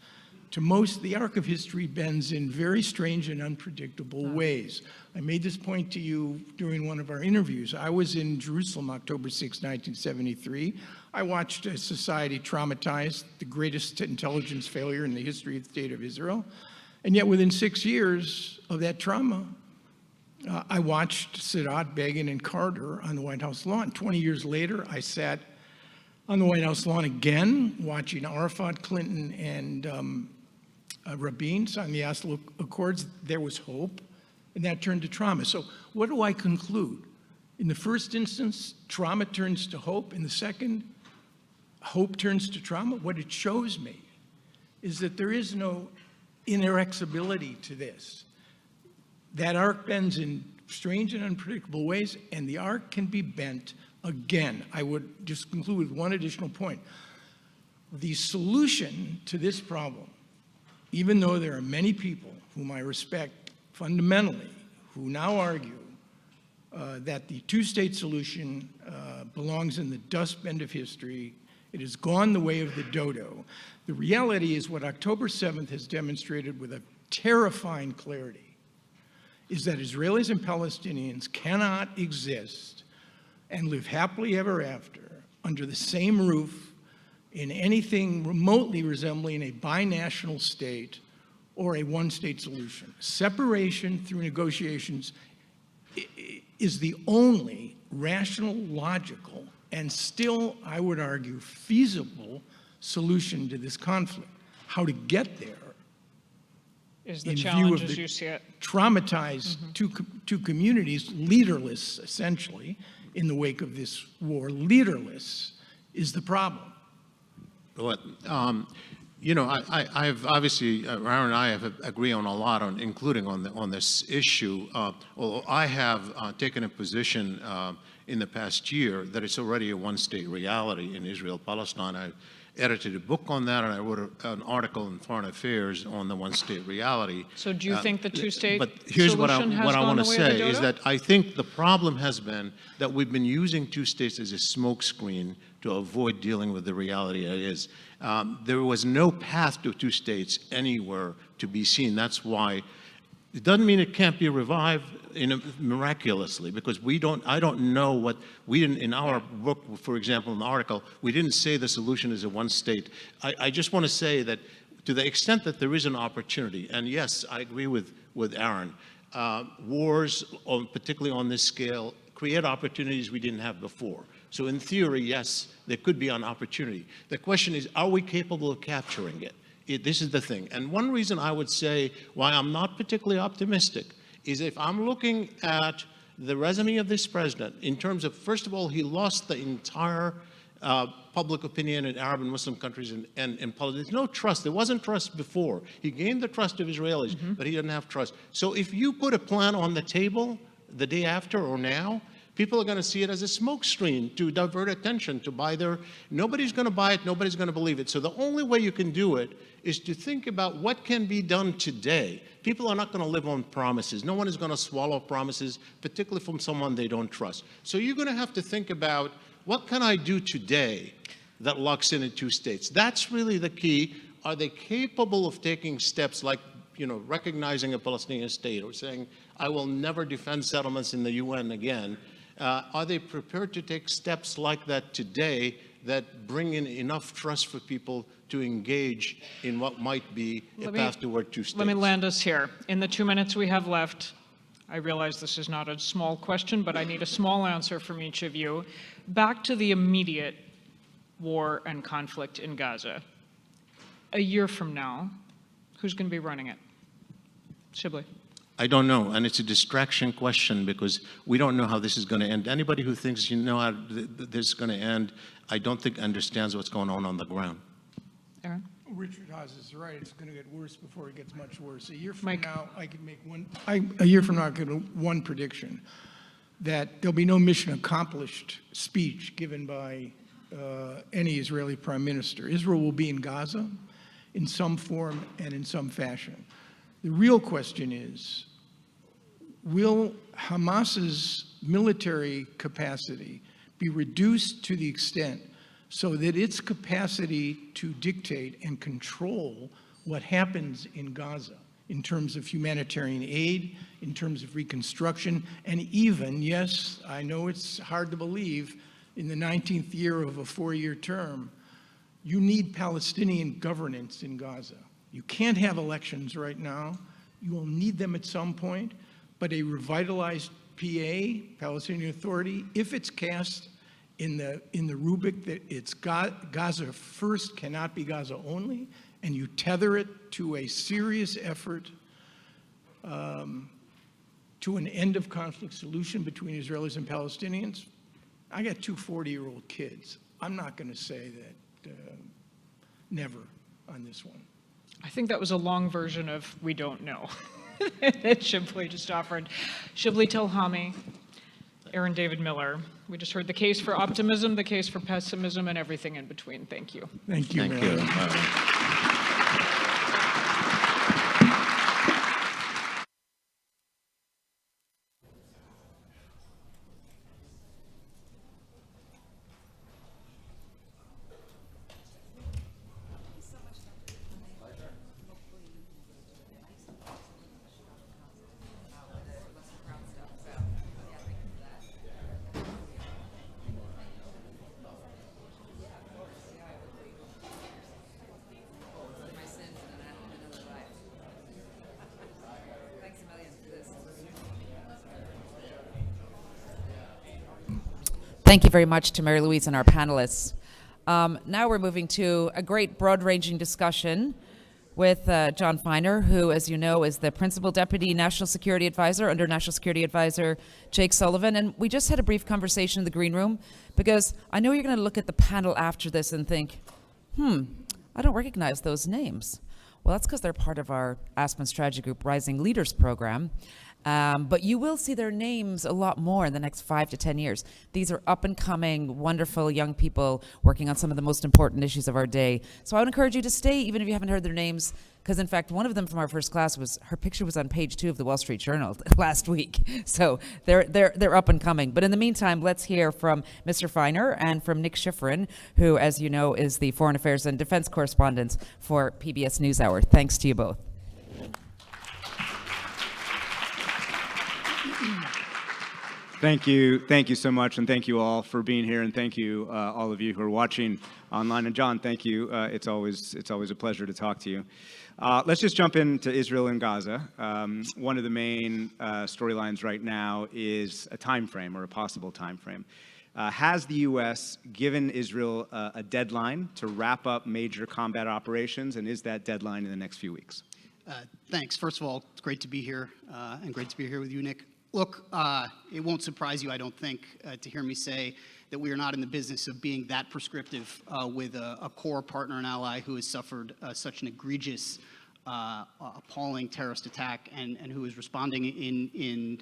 To most, the arc of history bends in very strange and unpredictable ways. I made this point to you during one of our interviews. I was in Jerusalem October 6, 1973. I watched a society traumatized, the greatest intelligence failure in the history of the State of Israel. And yet within 6 years of that trauma, I watched Sadat, Begin, and Carter on the White House lawn. 20 years later, I sat on the White House lawn again, watching Arafat, Clinton, and Rabin sign the Oslo Accords. There was hope, and that turned to trauma. So what do I conclude? In the first instance, trauma turns to hope. In the second, hope turns to trauma. What it shows me is that there is no inexorability to this. That arc bends in strange and unpredictable ways, and the arc can be bent again. I would just conclude with one additional point. The solution to this problem, even though there are many people whom I respect fundamentally, who now argue that the two-state solution belongs in the dustbin of history, it has gone the way of the dodo. The reality is what October 7th has demonstrated with a terrifying clarity is that Israelis and Palestinians cannot exist and live happily ever after under the same roof in anything remotely resembling a binational state or a one-state solution. Separation through negotiations is the only rational, logical, and still, I would argue, feasible solution to this conflict. How to get there is the in challenge view of as the you see it. traumatized two communities, leaderless, essentially, in the wake of this war. Leaderless is the problem. But, you know, I've obviously, Aaron and I have agree on a lot, including on this issue. Although I have taken a position in the past year that it's already a one-state reality in Israel-Palestine. I edited a book on that, and I wrote an article in Foreign Affairs on the one-state reality. So do you think the two-state But here's what I want to say is that I think the problem has been that we've been using two states as a smokescreen to avoid dealing with the reality it is. There was no path to two states anywhere to be seen. That's why it doesn't mean it can't be revived miraculously, because I don't know what, we didn't, in our book, for example, in the article, we didn't say the solution is a one state. I just want to say that to the extent that there is an opportunity, and yes, I agree with Aaron, wars, particularly on this scale, create opportunities we didn't have before. So in theory, yes, there could be an opportunity. The question is, are we capable of capturing it? This is the thing. And one reason I would say why I'm not particularly optimistic is if I'm looking at the resume of this president in terms of, first of all, he lost the entire public opinion in Arab and Muslim countries and politics. There's no trust. There wasn't trust before. He gained the trust of Israelis, but he didn't have trust. So if you put a plan on the table the day after or now, people are going to see it as a smokescreen to divert attention, to buy their, nobody's going to buy it, nobody's going to believe it. So the only way you can do it is to think about what can be done today. People are not going to live on promises. No one is going to swallow promises, particularly from someone they don't trust. So you're going to have to think about, what can I do today that locks in two states? That's really the key. Are they capable of taking steps like, you know, recognizing a Palestinian state or saying, I will never defend settlements in the UN again? Are they prepared to take steps like that today that bring in enough trust for people to engage in what might be a path toward two states? Let me land us here. In the 2 minutes we have left, I realize this is not a small question, but I need a small answer from each of you. Back to the immediate war and conflict in Gaza. A year from now, who's going to be running it? Shibley. I don't know, and it's a distraction question because we don't know how this is going to end. Anybody who thinks you know how this is going to end, I don't think understands what's going on the ground. Aaron? Richard Haas is right. It's going to get worse before it gets much worse. A year from now, I could make one. A year from now, I could make one prediction that there'll be no mission accomplished speech given by any Israeli prime minister. Israel will be in Gaza in some form and in some fashion. The real question is, will Hamas's military capacity be reduced to the extent so that its capacity to dictate and control what happens in Gaza in terms of humanitarian aid, in terms of reconstruction, and even, yes, I know it's hard to believe, in the 19th year of a 4-year term, you need Palestinian governance in Gaza. You can't have elections right now. You will need them at some point, but a revitalized PA, Palestinian Authority, if it's cast in the rubric that it's Gaza first, cannot be Gaza only, and you tether it to a serious effort to an end of conflict solution between Israelis and Palestinians. I got 2 40-year-old kids. I'm not going to say that never on this one. I think that was a long version of we don't know that Shibley just offered. Shibley Tilhami, Aaron David Miller. We just heard the case for optimism, the case for pessimism, and everything in between. Thank you. Thank you. Thank you. Thank you very much to Mary Louise and our panelists. Now we're moving to a great broad-ranging discussion with John Feiner, who, as you know, is the Principal Deputy National Security Advisor under National Security Advisor Jake Sullivan. And we just had a brief conversation in the green room because I know you're going to look at the panel after this and think, I don't recognize those names. Well, that's because they're part of our Aspen Strategy Group Rising Leaders program. But you will see their names a lot more in the next 5 to 10 years. These are up-and-coming, wonderful young people working on some of the most important issues of our day. So I would encourage you to stay, even if you haven't heard their names, because in fact, one of them from our first class her picture was on page 2 of the Wall Street Journal last week. So they're up and coming. But in the meantime, let's hear from Mr. Feiner and from Nick Schifrin, who, as you know, is the Foreign Affairs and Defense Correspondent for PBS NewsHour. Thanks to you both. Thank you so much, and thank you all for being here, and thank you all of you who are watching online. And John, thank you. It's always a pleasure to talk to you. Let's just jump into Israel and Gaza. One of the main storylines right now is a time frame, or a possible time frame. Has the U.S. given Israel a deadline to wrap up major combat operations, and is that deadline in the next few weeks? Thanks. First of all, it's great to be here, and great to be here with you, Nick. Look, it won't surprise you, I don't think, to hear me say that we are not in the business of being that prescriptive with a core partner and ally who has suffered such an egregious, appalling terrorist attack and who is responding in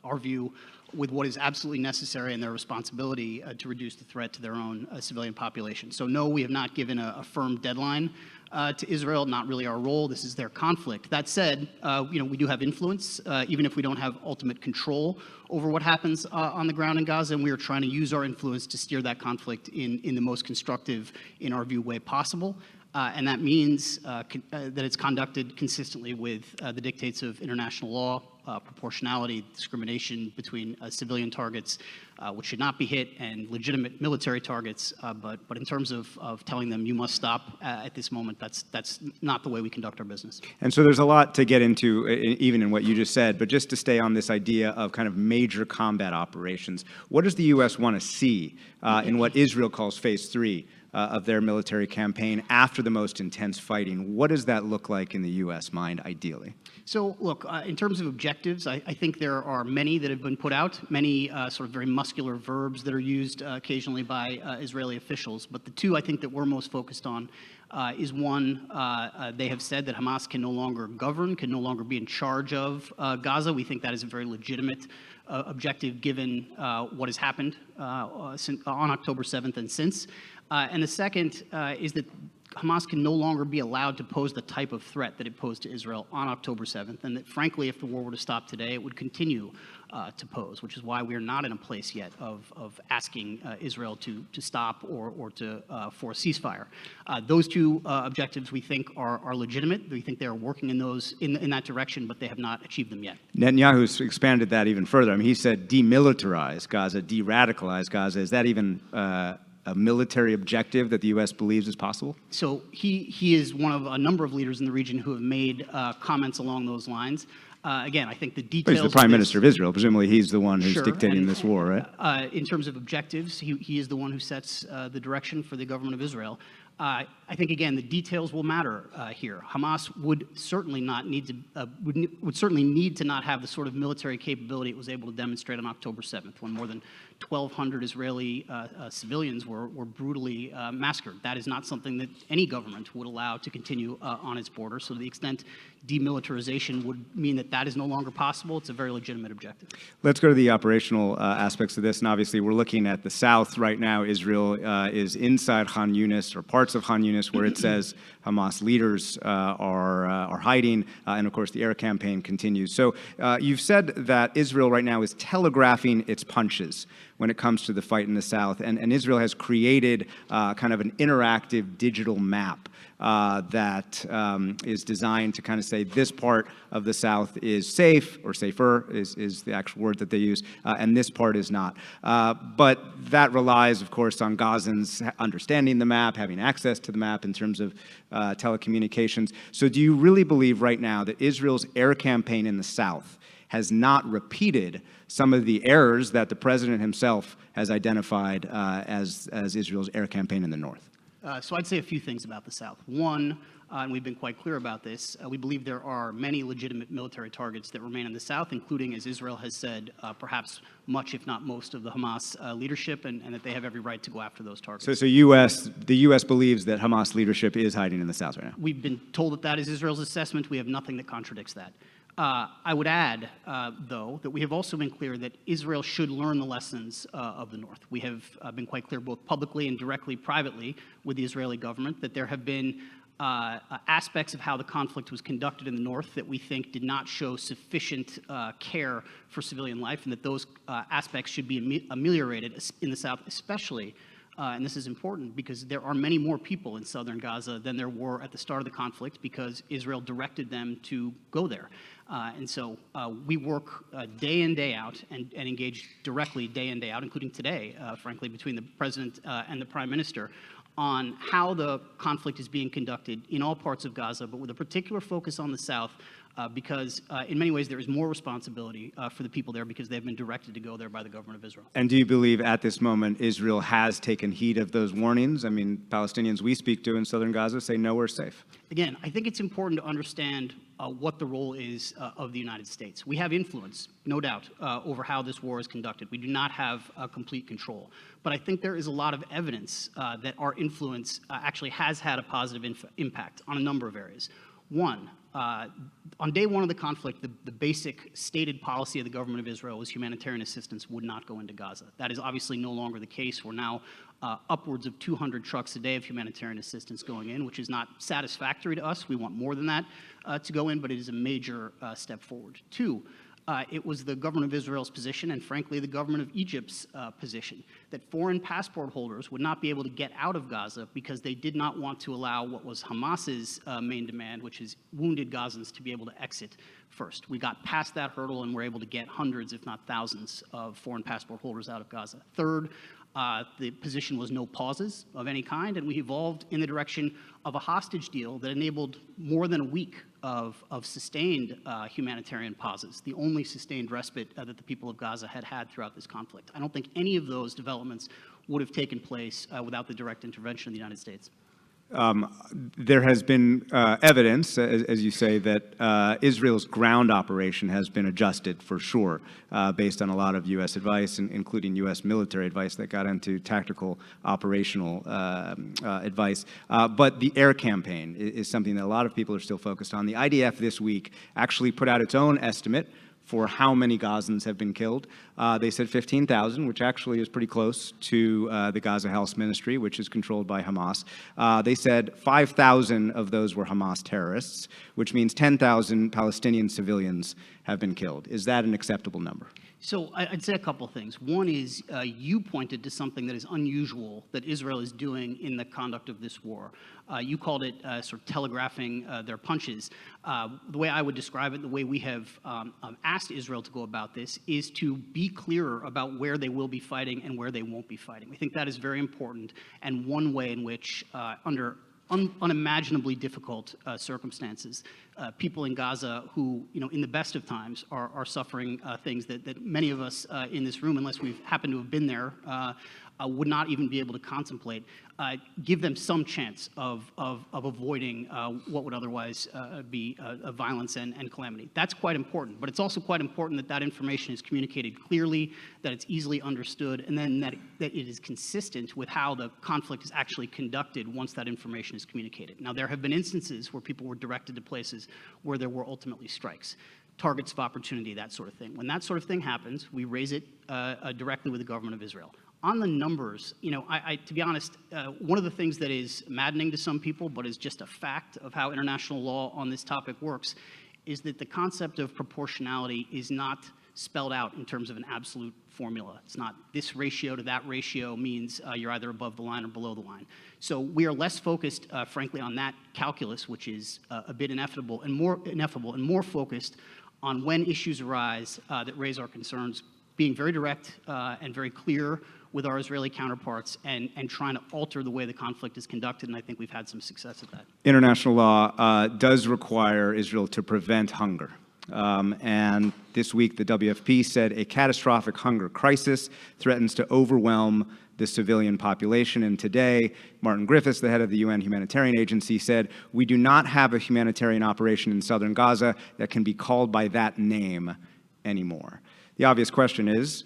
our view with what is absolutely necessary and their responsibility to reduce the threat to their own civilian population. So no, we have not given a firm deadline to Israel, not really our role. This is their conflict. That said, we do have influence, even if we don't have ultimate control over what happens on the ground in Gaza, and we are trying to use our influence to steer that conflict in the most constructive, in our view, way possible. And that means that it's conducted consistently with the dictates of international law, proportionality, discrimination between civilian targets, which should not be hit, and legitimate military targets. But in terms of telling them you must stop at this moment, that's not the way we conduct our business. And so there's a lot to get into, even in what you just said, but just to stay on this idea of kind of major combat operations, what does the U.S. want to see in what Israel calls phase 3 of their military campaign after the most intense fighting? What does that look like in the U.S. mind, ideally? So, look, in terms of objectives, I think there are many that have been put out, many sort of very muscular verbs that are used occasionally by Israeli officials. But the two I think that we're most focused on is one, they have said that Hamas can no longer govern, can no longer be in charge of Gaza. We think that is a very legitimate objective given what has happened on October 7th and since. And the second is that Hamas can no longer be allowed to pose the type of threat that it posed to Israel on October 7th, and that frankly, if the war were to stop today, it would continue to pose, which is why we are not in a place yet of asking Israel to stop or to force ceasefire. Those two objectives we think are legitimate. We think they are working in that direction, but they have not achieved them yet. Netanyahu's expanded that even further. I mean, he said demilitarize Gaza, de-radicalize Gaza. Is that even a military objective that the U.S. believes is possible? So he is one of a number of leaders in the region who have made comments along those lines. Again, I think the details. But he's the Prime Minister of Israel. Presumably, he's the one who's Sure, dictating and, this war, right? In terms of objectives, he is the one who sets the direction for the government of Israel. I think again the details will matter here. Hamas would certainly not need to would certainly need to not have the sort of military capability it was able to demonstrate on October 7th, when more than 1,200 Israeli civilians were brutally massacred. That is not something that any government would allow to continue on its border. So to the extent demilitarization would mean that is no longer possible, it's a very legitimate objective. Let's go to the operational aspects of this. And obviously, we're looking at the south right now. Israel is inside Khan Yunis, or parts of Khan Yunis, where it says Hamas leaders are hiding. And of course, the air campaign continues. So you've said that Israel right now is telegraphing its punches when it comes to the fight in the south. And Israel has created kind of an interactive digital map that is designed to kind of say this part of the South is safe, or safer is the actual word that they use, and this part is not. But that relies, of course, on Gazans understanding the map, having access to the map in terms of telecommunications. So do you really believe right now that Israel's air campaign in the South has not repeated some of the errors that the president himself has identified as Israel's air campaign in the North? So I'd say a few things about the South. One, and we've been quite clear about this, we believe there are many legitimate military targets that remain in the South, including, as Israel has said, perhaps much, if not most, of the Hamas leadership, and that they have every right to go after those targets. So the U.S. believes that Hamas leadership is hiding in the South right now? We've been told that is Israel's assessment. We have nothing that contradicts that. I would add, though, that we have also been clear that Israel should learn the lessons of the North. We have been quite clear, both publicly and directly, privately, with the Israeli government, that there have been aspects of how the conflict was conducted in the North that we think did not show sufficient care for civilian life, and that those aspects should be ameliorated in the South, especially. And this is important because there are many more people in southern Gaza than there were at the start of the conflict, because Israel directed them to go there. And so we work day in, day out, and engage directly day in, day out, including today, frankly, between the president and the prime minister, on how the conflict is being conducted in all parts of Gaza, but with a particular focus on the South, because in many ways there is more responsibility for the people there because they've been directed to go there by the government of Israel. And do you believe at this moment Israel has taken heed of those warnings? I mean, Palestinians we speak to in southern Gaza say no, we're safe. Again, I think it's important to understand what the role is of the United States. We have influence, no doubt, over how this war is conducted. We do not have complete control. But I think there is a lot of evidence that our influence actually has had a positive impact on a number of areas. One, on day one of the conflict, the basic stated policy of the government of Israel was humanitarian assistance would not go into Gaza. That is obviously no longer the case. We're now upwards of 200 trucks a day of humanitarian assistance going in, which is not satisfactory to us. We want more than that to go in, but it is a major step forward. Two, it was the government of Israel's position, and frankly, the government of Egypt's position, that foreign passport holders would not be able to get out of Gaza because they did not want to allow what was Hamas's main demand, which is wounded Gazans to be able to exit first. We got past that hurdle and were able to get hundreds, if not thousands, of foreign passport holders out of Gaza. Third, the position was no pauses of any kind, and we evolved in the direction of a hostage deal that enabled more than a week of sustained humanitarian pauses, the only sustained respite that the people of Gaza had had throughout this conflict. I don't think any of those developments would have taken place without the direct intervention of the United States. There has been evidence, as you say, that Israel's ground operation has been adjusted for sure, based on a lot of U.S. advice, including U.S. military advice that got into tactical operational advice. But the air campaign is something that a lot of people are still focused on. The IDF this week actually put out its own estimate for how many Gazans have been killed. They said 15,000, which actually is pretty close to the Gaza Health Ministry, which is controlled by Hamas. They said 5,000 of those were Hamas terrorists, which means 10,000 Palestinian civilians have been killed. Is that an acceptable number? So I'd say a couple of things. One is you pointed to something that is unusual that Israel is doing in the conduct of this war. You called it sort of telegraphing their punches. The way I would describe it, the way we have asked Israel to go about this, is to be clearer about where they will be fighting and where they won't be fighting. We think that is very important, and one way in which, under unimaginably difficult circumstances, people in Gaza who, in the best of times are suffering things that many of us in this room, unless we've happened to have been there, would not even be able to contemplate, give them some chance of avoiding what would otherwise be violence and calamity. That's quite important, but it's also quite important that that information is communicated clearly, that it's easily understood, and then that it is consistent with how the conflict is actually conducted once that information is communicated. Now, there have been instances where people were directed to places where there were ultimately strikes, targets of opportunity, that sort of thing. When that sort of thing happens, we raise it directly with the government of Israel. On the numbers, to be honest, one of the things that is maddening to some people, but is just a fact of how international law on this topic works, is that the concept of proportionality is not spelled out in terms of an absolute formula. It's not this ratio to that ratio means you're either above the line or below the line. So we are less focused, frankly, on that calculus, which is a bit ineffable, and more focused on when issues arise that raise our concerns, being very direct and very clear with our Israeli counterparts and trying to alter the way the conflict is conducted, and I think we've had some success at that. International law does require Israel to prevent hunger. And this week, the WFP said a catastrophic hunger crisis threatens to overwhelm the civilian population. And today, Martin Griffiths, the head of the UN Humanitarian Agency, said, "We do not have a humanitarian operation in southern Gaza that can be called by that name anymore." The obvious question is,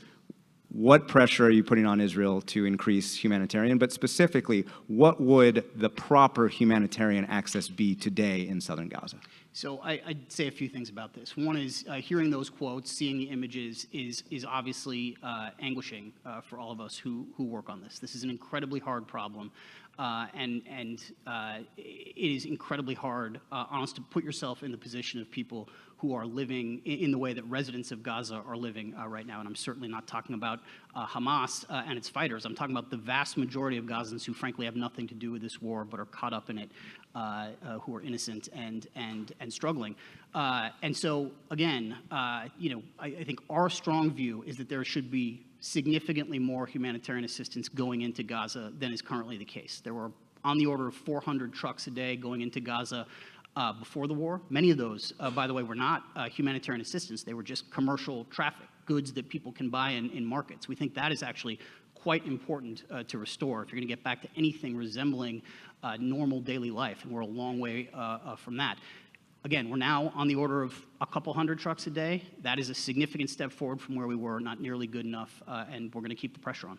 what pressure are you putting on Israel to increase humanitarian? But specifically, what would the proper humanitarian access be today in southern Gaza? So I'd say a few things about this. One is hearing those quotes, seeing the images is obviously anguishing for all of us who work on this. This is an incredibly hard problem, and it is incredibly hard, honest, to put yourself in the position of people who are living in the way that residents of Gaza are living right now. And I'm certainly not talking about Hamas and its fighters. I'm talking about the vast majority of Gazans who frankly have nothing to do with this war but are caught up in it, who are innocent and struggling. And so, again, I think our strong view is that there should be significantly more humanitarian assistance going into Gaza than is currently the case. There were on the order of 400 trucks a day going into Gaza before the war. Many of those, by the way, were not humanitarian assistance. They were just commercial traffic, goods that people can buy in markets. We think that is actually quite important to restore if you're going to get back to anything resembling normal daily life, and we're a long way from that. Again, we're now on the order of a couple hundred trucks a day. That is a significant step forward from where we were, not nearly good enough, and we're going to keep the pressure on.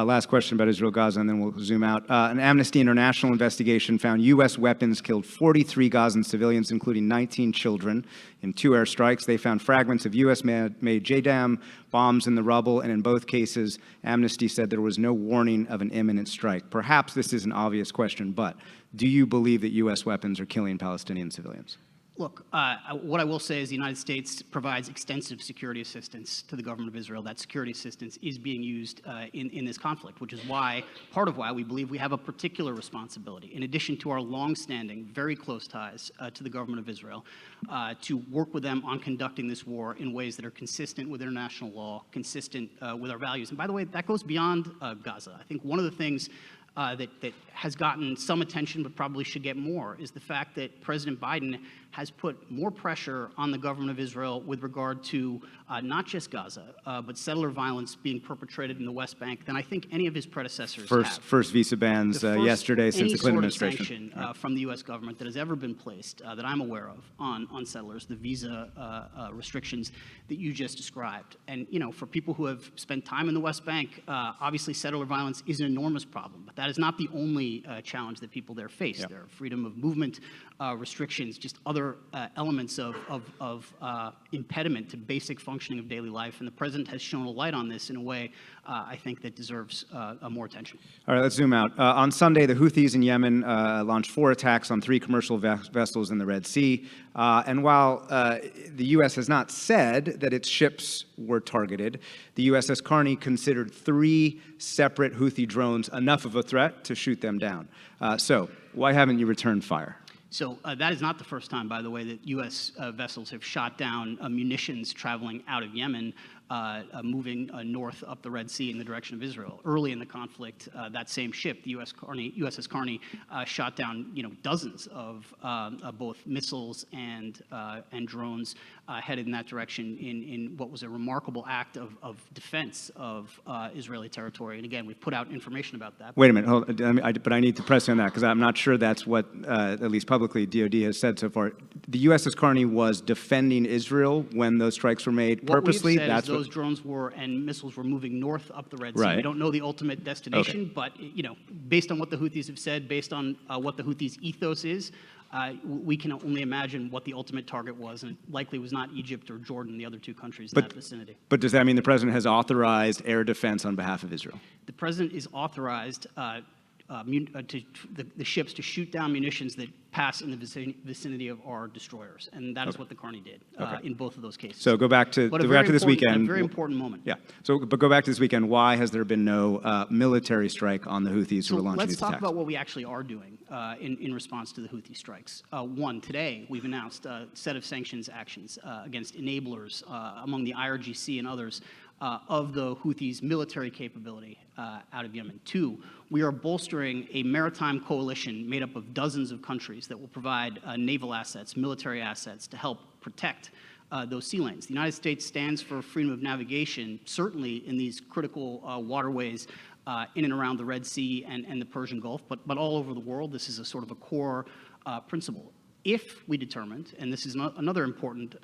Last question about Israel-Gaza, and then we'll zoom out. An Amnesty International investigation found U.S. weapons killed 43 Gazan civilians, including 19 children, in 2 airstrikes. They found fragments of U.S.-made JDAM bombs in the rubble, and in both cases, Amnesty said there was no warning of an imminent strike. Perhaps this is an obvious question, but do you believe that U.S. weapons are killing Palestinian civilians? Look, what I will say is the United States provides extensive security assistance to the government of Israel. That security assistance is being used in this conflict, which is part of why we believe we have a particular responsibility, in addition to our longstanding, very close ties to the government of Israel, to work with them on conducting this war in ways that are consistent with international law, consistent with our values. And by the way, that goes beyond Gaza. I think one of the things that has gotten some attention but probably should get more is the fact that President Biden has put more pressure on the government of Israel with regard to not just Gaza, but settler violence being perpetrated in the West Bank than I think any of his predecessors have. First visa bans yesterday since the Clinton administration. Sanction from the U.S. government that has ever been placed that I'm aware of on settlers, the visa restrictions that you just described. And, you know, for people who have spent time in the West Bank, obviously settler violence is an enormous problem, but that is not the only challenge that people there face. Yeah. There are freedom of movement restrictions, just other elements of impediment to basic functioning of daily life. And the president has shown a light on this in a way I think that deserves more attention. All right, let's zoom out. On Sunday, the Houthis in Yemen launched 4 attacks on 3 commercial vessels in the Red Sea. And while the U.S. has not said that its ships were targeted, the USS Carney considered 3 separate Houthi drones enough of a threat to shoot them down. So why haven't you returned fire? So that is not the first time, by the way, that U.S. Vessels have shot down munitions traveling out of Yemen, moving north up the Red Sea in the direction of Israel. Early in the conflict, that same ship, the USS Carney, shot down dozens of both missiles and drones headed in that direction in what was a remarkable act of defense of Israeli territory. And again, we've put out information about that. Wait a minute, hold on. But I need to press you on that because I'm not sure that's what, at least publicly, DOD has said so far. The USS Carney was defending Israel when those strikes were made purposely? What we've said is those drones and missiles were moving north up the Red Sea. Right. We don't know the ultimate destination, but based on what the Houthis have said, based on what the Houthis' ethos is, we can only imagine what the ultimate target was, and it likely was not Egypt or Jordan, the other 2 countries in that vicinity. But does that mean the president has authorized air defense on behalf of Israel? The president is authorized the ships to shoot down munitions that pass in the vicinity of our destroyers, and that is what the Carney did in both of those cases. So go back to this weekend. A very important moment. Yeah. So, but go back to this weekend. Why has there been no military strike on the Houthis who are launching these attacks? Let's talk about what we actually are doing in response to the Houthi strikes. One, today we've announced a set of sanctions actions against enablers among the IRGC and others of the Houthis' military capability out of Yemen. 2, we are bolstering a maritime coalition made up of dozens of countries that will provide naval assets, military assets to help protect those sea lanes. The United States stands for freedom of navigation, certainly in these critical waterways in and around the Red Sea and the Persian Gulf, but all over the world. This is a sort of a core principle. If we determined, and this is another important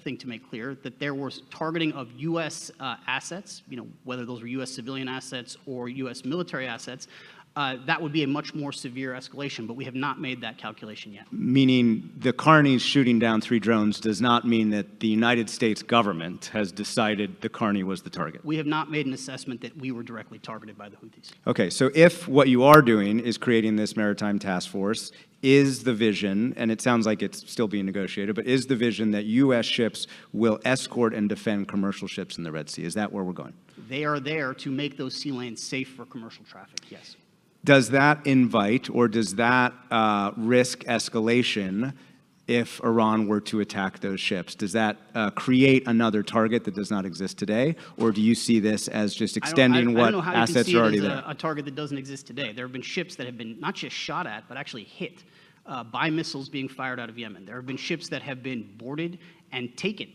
thing to make clear, that there was targeting of U.S. assets, whether those were U.S. civilian assets or U.S. military assets, that would be a much more severe escalation, but we have not made that calculation yet. Meaning the Carney shooting down 3 drones does not mean that the United States government has decided the Carney was the target? We have not made an assessment that we were directly targeted by the Houthis. Okay, so if what you are doing is creating this maritime task force, is the vision, and it sounds like it's still being negotiated, but is the vision that U.S. ships will escort and defend commercial ships in the Red Sea? Is that where we're going? They are there to make those sea lanes safe for commercial traffic, yes. Does that invite, or does that risk escalation if Iran were to attack those ships? Does that create another target that does not exist today, or do you see this as just extending what assets are already there? I don't know how you can see it as a target that doesn't exist today. There have been ships that have been not just shot at, but actually hit by missiles being fired out of Yemen. There have been ships that have been boarded and taken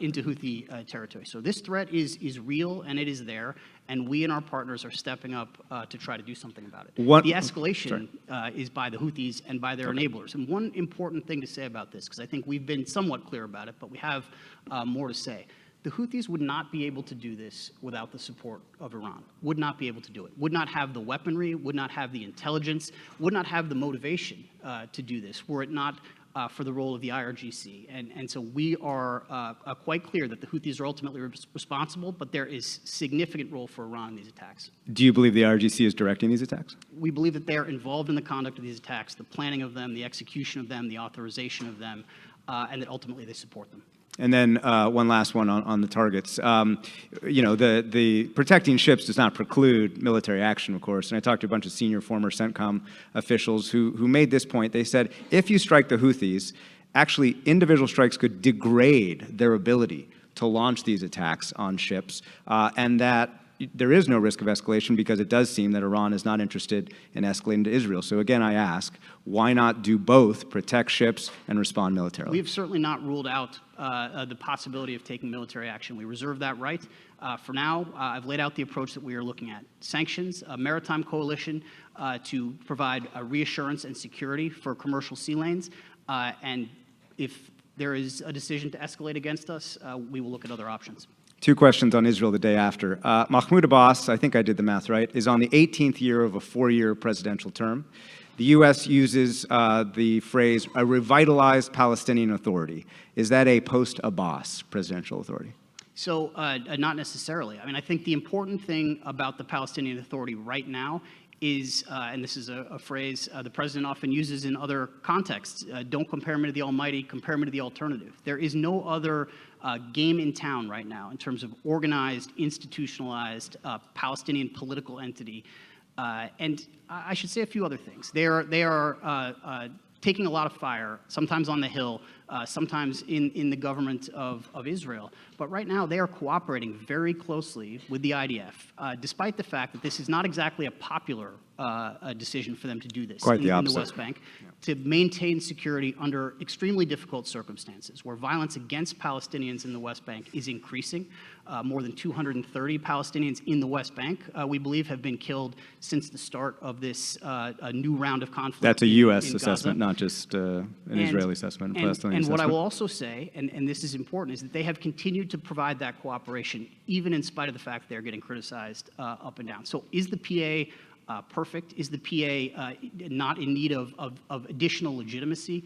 into Houthi territory. So this threat is real, and it is there, and we and our partners are stepping up to try to do something about it. The escalation is by the Houthis and by their enablers. And one important thing to say about this, because I think we've been somewhat clear about it, but we have more to say. The Houthis would not be able to do this without the support of Iran, would not be able to do it, would not have the weaponry, would not have the intelligence, would not have the motivation to do this were it not for the role of the IRGC. And so we are quite clear that the Houthis are ultimately responsible, but there is significant role for Iran in these attacks. Do you believe the IRGC is directing these attacks? We believe that they are involved in the conduct of these attacks, the planning of them, the execution of them, the authorization of them. and that ultimately they support them. And then one last one on the targets. The protecting ships does not preclude military action, of course. And I talked to a bunch of senior former CENTCOM officials who made this point. They said, if you strike the Houthis, actually individual strikes could degrade their ability to launch these attacks on ships, and that there is no risk of escalation because it does seem that Iran is not interested in escalating to Israel. So again, I ask, why not do both, protect ships and respond militarily? We've certainly not ruled out the possibility of taking military action. We reserve that right. For now, I've laid out the approach that we are looking at. Sanctions, a maritime coalition to provide reassurance and security for commercial sea lanes, and if there is a decision to escalate against us, we will look at other options. 2 questions on Israel the day after. Mahmoud Abbas, I think I did the math right, is on the 18th year of a 4-year presidential term. The U.S. uses the phrase, a revitalized Palestinian Authority. Is that a post-Abbas presidential authority? So not necessarily. I mean, I think the important thing about the Palestinian Authority right now is, and this is a phrase the president often uses in other contexts, don't compare me to the Almighty, compare me to the alternative. There is no other game in town right now in terms of organized, institutionalized Palestinian political entity. And I should say a few other things. They are taking a lot of fire, sometimes on the Hill, sometimes in the government of Israel. But right now, they are cooperating very closely with the IDF, despite the fact that this is not exactly a popular decision for them to do this Quite the in the opposite. West Bank, to maintain security under extremely difficult circumstances, where violence against Palestinians in the West Bank is increasing. More than 230 Palestinians in the West Bank, we believe, have been killed since the start of this new round of conflict. That's a in U.S. Gaza. assessment, not just an Israeli assessment, a Palestinian and what I assessment. will also say, and this is important, is that they have continued to provide that cooperation, even in spite of the fact they're getting criticized up and down. So is the PA perfect? Is the PA not in need of additional legitimacy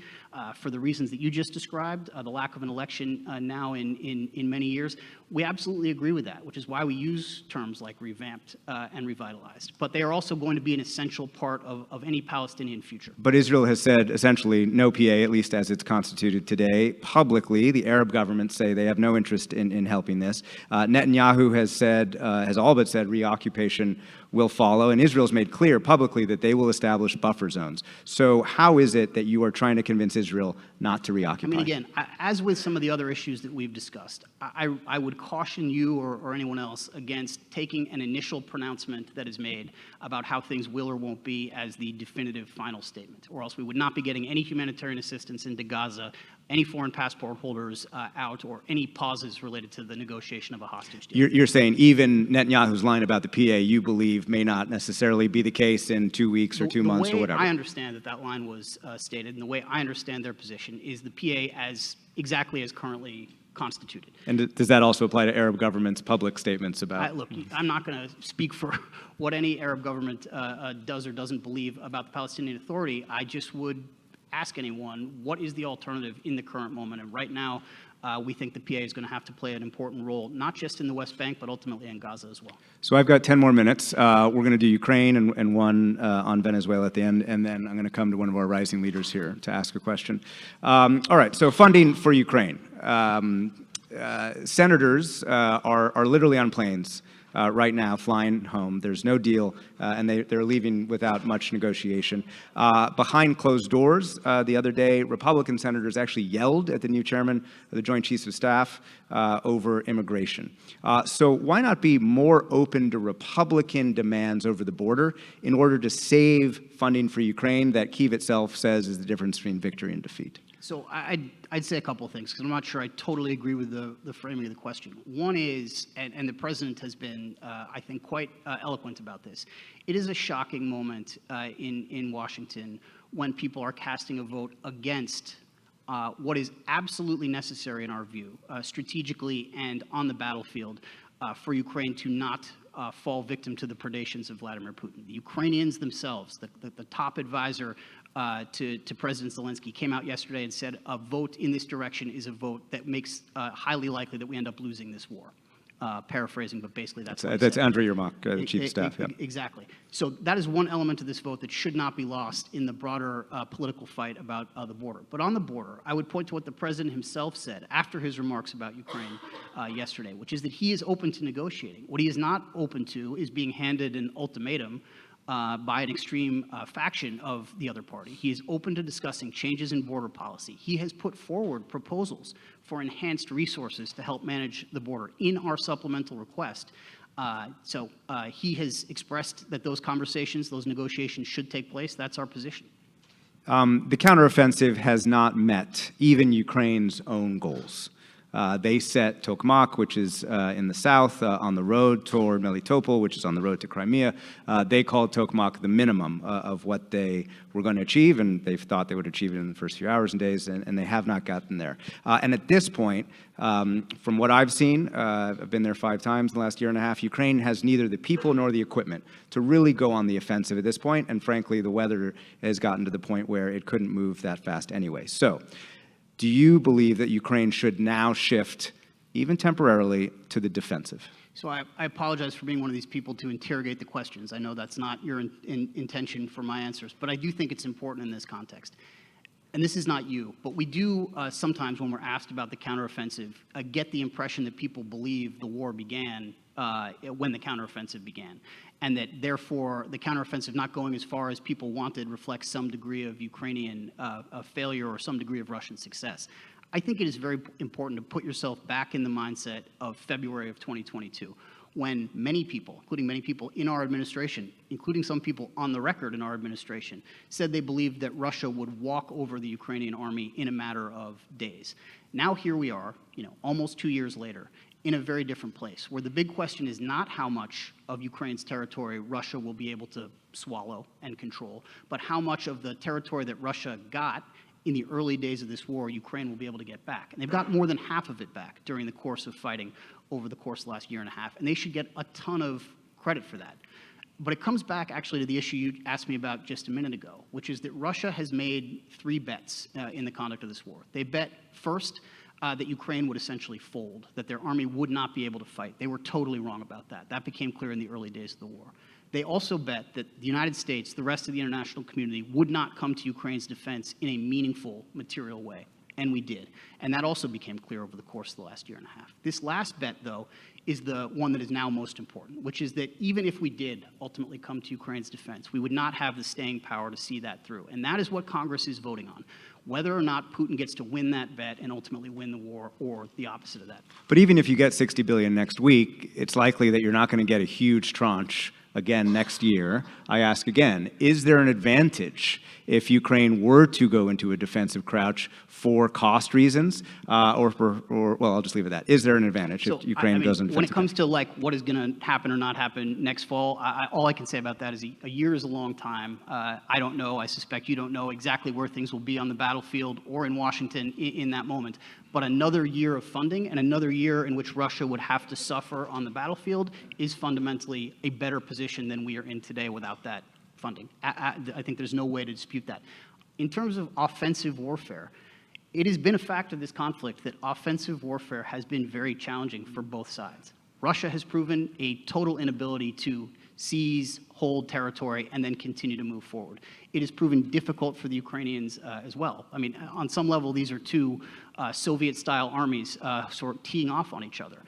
for the reasons that you just described, the lack of an election now in many years? We absolutely agree with that, which is why we use terms like revamped and revitalized. But they are also going to be an essential part of any Palestinian future. But Israel has said essentially no PA, at least as it's constituted today. Publicly, the Arab governments say they have no interest in helping this. Netanyahu has said, has all but said, reoccupation will follow. And Israel's made clear publicly that they will establish buffer zones. So how is it that you are trying to convince Israel not to reoccupy? I mean, again, as with some of the other issues that we've discussed, I would caution you or anyone else against taking an initial pronouncement that is made about how things will or won't be as the definitive final statement, or else we would not be getting any humanitarian assistance into Gaza, any foreign passport holders out, or any pauses related to the negotiation of a hostage deal. You're saying even Netanyahu's line about the PA, you believe, may not necessarily be the case in 2 weeks or 2 months or whatever. The way I understand that line was stated, and the way I understand their position, is the PA as exactly as currently constituted. And does that also apply to Arab governments' public statements about? Look, I'm not going to speak for what any Arab government does or doesn't believe about the Palestinian Authority. I just would ask anyone, what is the alternative in the current moment? And right now, we think the PA is going to have to play an important role, not just in the West Bank, but ultimately in Gaza as well. So I've got 10 more minutes. We're going to do Ukraine and one on Venezuela at the end, and then I'm going to come to one of our rising leaders here to ask a question. All right, so funding for Ukraine. Senators are literally on planes right now, flying home. There's no deal, and they're leaving without much negotiation. Behind closed doors, the other day, Republican senators actually yelled at the new chairman of the Joint Chiefs of Staff over immigration. So why not be more open to Republican demands over the border in order to save funding for Ukraine that Kyiv itself says is the difference between victory and defeat? So I'd say a couple of things, because I'm not sure I totally agree with the framing of the question. One is, and the president has been, I think, quite eloquent about this, it is a shocking moment in Washington when people are casting a vote against what is absolutely necessary in our view, strategically and on the battlefield, for Ukraine to not fall victim to the predations of Vladimir Putin. The Ukrainians themselves, the top advisor to President Zelensky, came out yesterday and said a vote in this direction is a vote that makes highly likely that we end up losing this war. paraphrasing, but basically that's That's Andrei Yermak, the chief of staff. Yeah. Exactly. So that is one element of this vote that should not be lost in the broader political fight about the border. But on the border, I would point to what the president himself said after his remarks about Ukraine yesterday, which is that he is open to negotiating. What he is not open to is being handed an ultimatum by an extreme faction of the other party. He is open to discussing changes in border policy. He has put forward proposals for enhanced resources to help manage the border in our supplemental request. So he has expressed that those conversations, those negotiations should take place. That's our position. The counteroffensive has not met even Ukraine's own goals. They set Tokmak, which is in the south, on the road toward Melitopol, which is on the road to Crimea. They called Tokmak the minimum of what they were going to achieve, and they thought they would achieve it in the first few hours and days, and they have not gotten there. And at this point, from what I've seen, I've been there 5 times in the last year and a half, Ukraine has neither the people nor the equipment to really go on the offensive at this point, and frankly, the weather has gotten to the point where it couldn't move that fast anyway. So, do you believe that Ukraine should now shift, even temporarily, to the defensive? So I apologize for being one of these people to interrogate the questions. I know that's not your intention for my answers, but I do think it's important in this context. And this is not you, but we do sometimes, when we're asked about the counteroffensive, get the impression that people believe the war began when the counteroffensive began, and that therefore the counteroffensive not going as far as people wanted reflects some degree of Ukrainian failure or some degree of Russian success. I think it is very important to put yourself back in the mindset of February of 2022, when many people, including many people in our administration, including some people on the record in our administration, said they believed that Russia would walk over the Ukrainian army in a matter of days. Now here we are, almost 2 years later, in a very different place, where the big question is not how much of Ukraine's territory Russia will be able to swallow and control, but how much of the territory that Russia got in the early days of this war, Ukraine will be able to get back. And they've got more than half of it back during the course of fighting over the course of the last year and a half, and they should get a ton of credit for that. But it comes back actually to the issue you asked me about just a minute ago, which is that Russia has made 3 bets in the conduct of this war. They bet first that Ukraine would essentially fold, that their army would not be able to fight. They were totally wrong about that. That became clear in the early days of the war. They also bet that the United States, the rest of the international community, would not come to Ukraine's defense in a meaningful, material way. And we did. And that also became clear over the course of the last year and a half. This last bet, though, is the one that is now most important, which is that even if we did ultimately come to Ukraine's defense, we would not have the staying power to see that through. And that is what Congress is voting on, whether or not Putin gets to win that bet and ultimately win the war, or the opposite of that. But even if you get $60 billion next week, it's likely that you're not going to get a huge tranche again next year. I ask again, is there an advantage if Ukraine were to go into a defensive crouch for cost reasons, or well, I'll just leave it at that. Is there an advantage if Ukraine goes into defensive? When it comes to what is going to happen or not happen next fall, all I can say about that is a year is a long time. I don't know. I suspect you don't know exactly where things will be on the battlefield or in Washington in that moment. But another year of funding and another year in which Russia would have to suffer on the battlefield is fundamentally a better position than we are in today without that funding. I think there's no way to dispute that. In terms of offensive warfare, it has been a fact of this conflict that offensive warfare has been very challenging for both sides. Russia has proven a total inability to seize, hold territory, and then continue to move forward. It has proven difficult for the Ukrainians as well. I mean, on some level, these are 2 Soviet-style armies sort of teeing off on each other.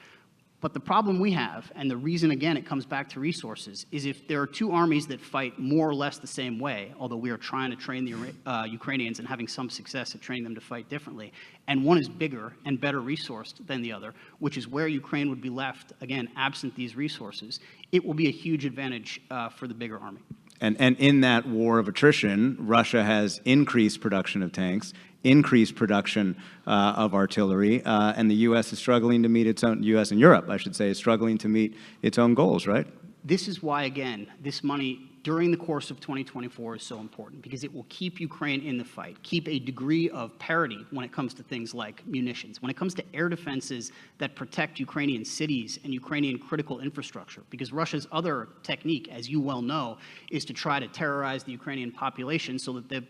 But the problem we have, and the reason, again, it comes back to resources, is if there are 2 armies that fight more or less the same way, although we are trying to train the Ukrainians and having some success at training them to fight differently, and one is bigger and better resourced than the other, which is where Ukraine would be left, again, absent these resources, it will be a huge advantage for the bigger army. And in that war of attrition, Russia has increased production of tanks, increased production of artillery, and the U.S. is struggling to meet its own, U.S. and Europe, I should say, is struggling to meet its own goals, right? This is why, again, this money during the course of 2024 is so important, because it will keep Ukraine in the fight, keep a degree of parity when it comes to things like munitions, when it comes to air defenses that protect Ukrainian cities and Ukrainian critical infrastructure, because Russia's other technique, as you well know, is to try to terrorize the Ukrainian population so that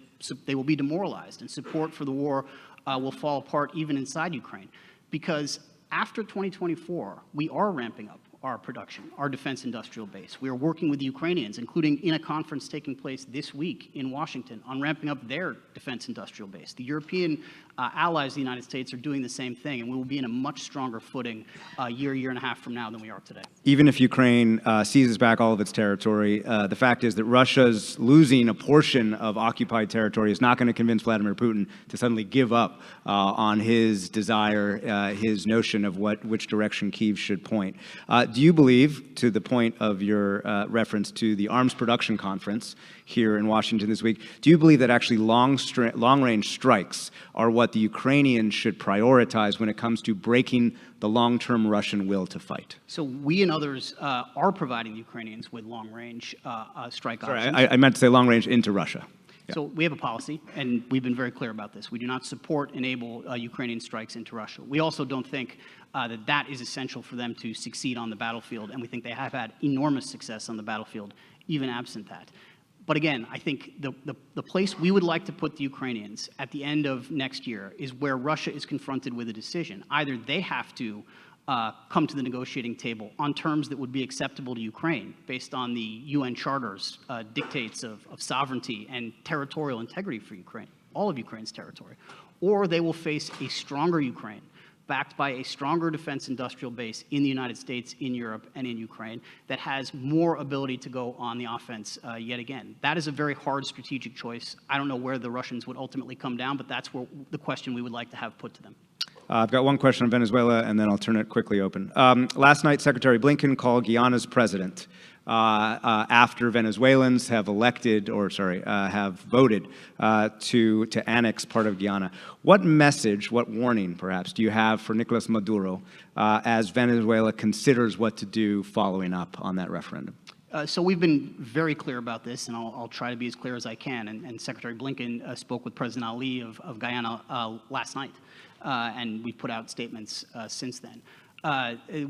they will be demoralized and support for the war will fall apart even inside Ukraine. Because after 2024, we are ramping up our production, our defense industrial base. We are working with the Ukrainians, including in a conference taking place this week in Washington, on ramping up their defense industrial base. The European allies of the United States are doing the same thing, and we will be in a much stronger footing a year and a half from now than we are today. Even if Ukraine seizes back all of its territory, the fact is that Russia's losing a portion of occupied territory is not going to convince Vladimir Putin to suddenly give up on his desire, his notion of which direction Kyiv should point. Do you believe, to the point of your reference to the arms production conference here in Washington this week, do you believe that actually long-range strikes are what the Ukrainians should prioritize when it comes to breaking the long-term Russian will to fight? So we and others are providing the Ukrainians with long-range strike Sorry, options. I meant to say long-range into Russia. Yeah. So we have a policy, and we've been very clear about this. We do not support, enable Ukrainian strikes into Russia. We also don't think that is essential for them to succeed on the battlefield, and we think they have had enormous success on the battlefield, even absent that. But again, I think the place we would like to put the Ukrainians at the end of next year is where Russia is confronted with a decision. Either they have to come to the negotiating table on terms that would be acceptable to Ukraine based on the UN Charter's dictates of sovereignty and territorial integrity for Ukraine, all of Ukraine's territory, or they will face a stronger Ukraine backed by a stronger defense industrial base in the United States, in Europe, and in Ukraine that has more ability to go on the offense yet again. That is a very hard strategic choice. I don't know where the Russians would ultimately come down, but that's where the question we would like to have put to them. I've got one question on Venezuela, and then I'll turn it quickly open. Last night, Secretary Blinken called Guyana's president after Venezuelans have have voted to annex part of Guyana. What message, what warning, perhaps, do you have for Nicolas Maduro as Venezuela considers what to do following up on that referendum? So we've been very clear about this, and I'll try to be as clear as I can. And Secretary Blinken spoke with President Ali of Guyana last night, and we put out statements since then.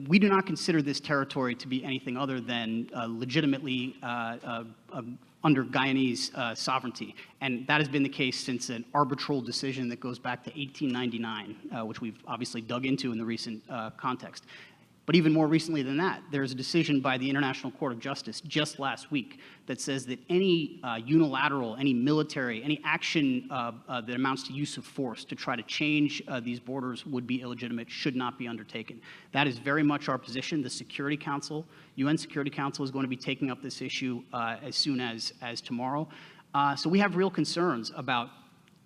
We do not consider this territory to be anything other than legitimately under Guyanese sovereignty. And that has been the case since an arbitral decision that goes back to 1899, which we've obviously dug into in the recent context. But even more recently than that, there's a decision by the International Court of Justice just last week that says that any unilateral, any military, any action that amounts to use of force to try to change these borders would be illegitimate, should not be undertaken. That is very much our position. The Security Council, UN Security Council, is going to be taking up this issue as soon as tomorrow. So we have real concerns about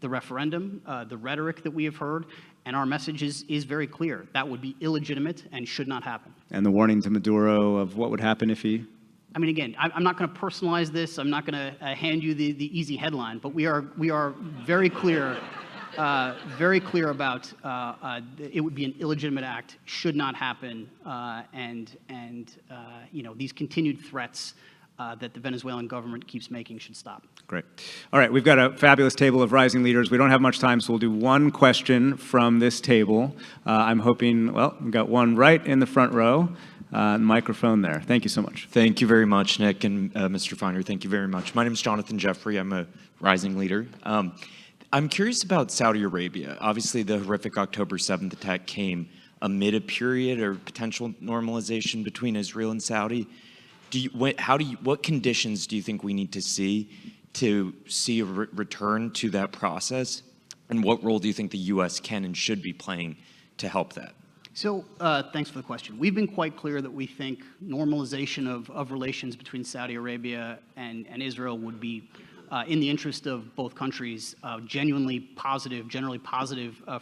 the referendum, the rhetoric that we have heard, and our message is very clear. That would be illegitimate and should not happen. And the warning to Maduro of what would happen if he... I mean, again, I'm not going to personalize this. I'm not going to hand you the easy headline, but we are very clear, about it would be an illegitimate act, should not happen, and these continued threats that the Venezuelan government keeps making should stop. Great. All right, we've got a fabulous table of rising leaders. We don't have much time, so we'll do one question from this table. I'm hoping, well, we've got one right in the front row. Microphone there. Thank you so much. Thank you very much, Nick and Mr. Feiner. Thank you very much. My name is Jonathan Jeffrey. I'm a rising leader. I'm curious about Saudi Arabia. Obviously, the horrific October 7th attack came amid a period or potential normalization between Israel and Saudi. What conditions do you think we need to see a return to that process? And what role do you think the U.S. can and should be playing to help that? So thanks for the question. We've been quite clear that we think normalization of relations between Saudi Arabia and Israel would be in the interest of both countries, generally positive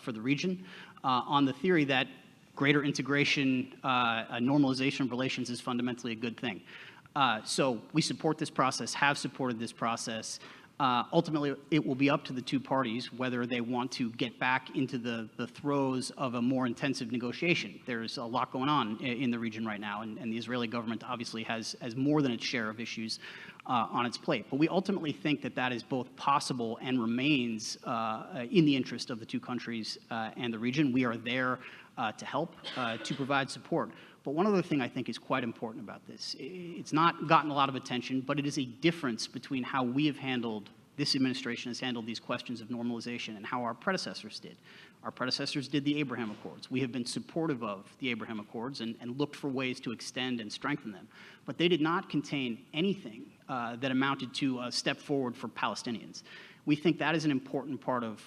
for the region, on the theory that greater integration, normalization of relations is fundamentally a good thing. So we support this process, have supported this process. Ultimately, it will be up to the two parties whether they want to get back into the throes of a more intensive negotiation. There's a lot going on in the region right now, and the Israeli government obviously has more than its share of issues on its plate. But we ultimately think that is both possible and remains in the interest of the two countries and the region. We are there to help, to provide support. But one other thing I think is quite important about this, it's not gotten a lot of attention, but it is a difference between how we have handled, this administration has handled these questions of normalization and how our predecessors did. Our predecessors did the Abraham Accords. We have been supportive of the Abraham Accords and looked for ways to extend and strengthen them. But they did not contain anything that amounted to a step forward for Palestinians. We think that is an important part of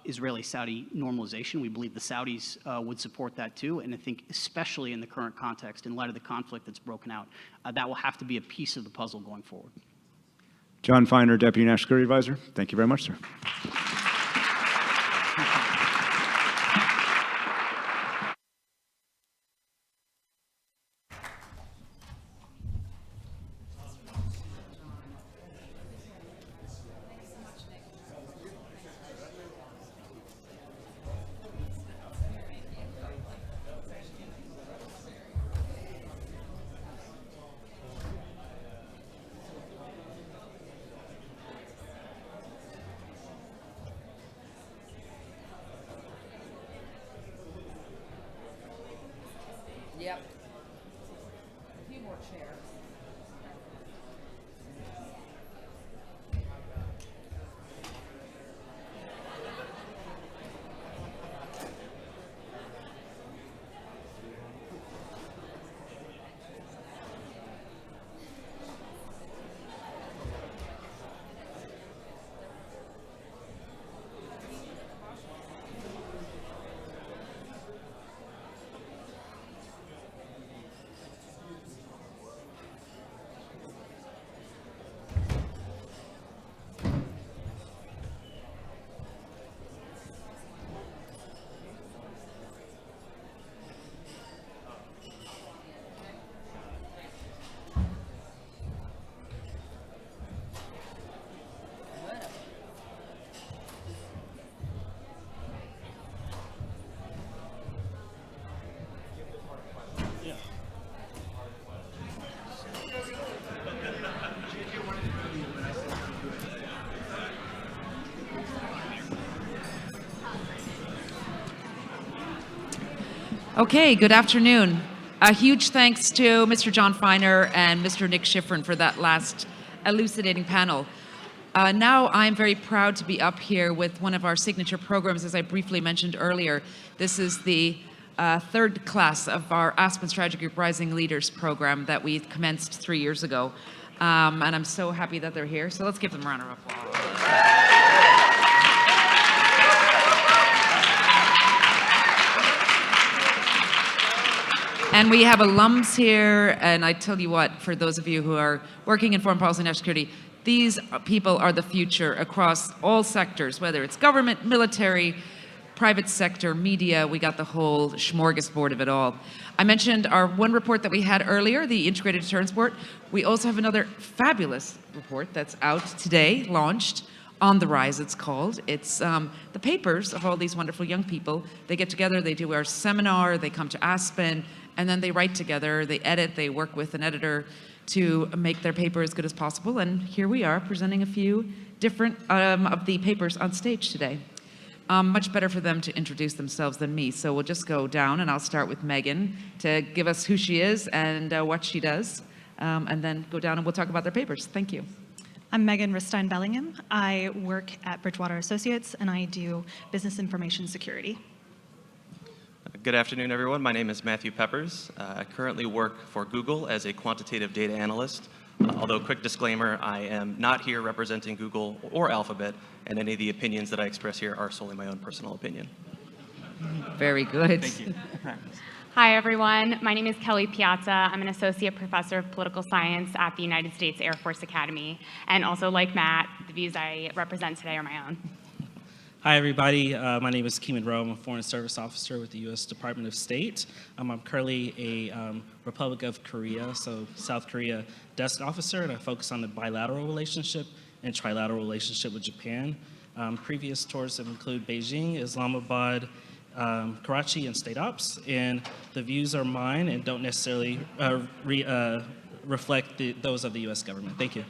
Israeli-Saudi normalization. We believe the Saudis would support that too, and I think especially in the current context, in light of the conflict that's broken out, that will have to be a piece of the puzzle going forward. John Feiner, Deputy National Security Advisor. Thank you very much, sir. Yep. A few more chairs. Okay, good afternoon. A huge thanks to Mr. John Feiner and Mr. Nick Schifrin for that last elucidating panel. Now I'm very proud to be up here with one of our signature programs, as I briefly mentioned earlier. This is the third class of our Aspen Strategy Group Rising Leaders program that we commenced 3 years ago. And I'm so happy that they're here. So let's give them a round of applause. And we have alums here, and I tell you what, for those of you who are working in foreign policy and national security, these people are the future across all sectors, whether it's government, military, private sector, media, we got the whole smorgasbord of it all. I mentioned our one report that we had earlier, the Integrated Deterrence Report. We also have another fabulous report that's out today, launched, On the Rise it's called. It's the papers of all these wonderful young people. They get together, they do our seminar, they come to Aspen, and then they write together, they edit, they work with an editor to make their paper as good as possible. And here we are presenting a few different of the papers on stage today. Much better for them to introduce themselves than me. So we'll just go down and I'll start with Megan to give us who she is and what she does. And then go down and we'll talk about their papers. Thank you. I'm Megan Ristine-Bellingham. I work at Bridgewater Associates and I do business information security. Good afternoon, everyone. My name is Matthew Peppers. I currently work for Google as a quantitative data analyst. Although, quick disclaimer, I am not here representing Google or Alphabet, and any of the opinions that I express here are solely my own personal opinion. Very good. Thank you. Hi, everyone. My name is Kelly Piazza. I'm an associate professor of political science at the United States Air Force Academy. And also, like Matt, the views I represent today are my own. Hi, everybody. My name is Keeman Rowe. I'm a Foreign Service Officer with the U.S. Department of State. I'm currently a Republic of Korea, so South Korea desk officer, and I focus on the bilateral relationship and trilateral relationship with Japan. Previous tours have included Beijing, Islamabad, Karachi, and State Ops, and the views are mine and don't necessarily reflect those of the U.S. government. Thank you.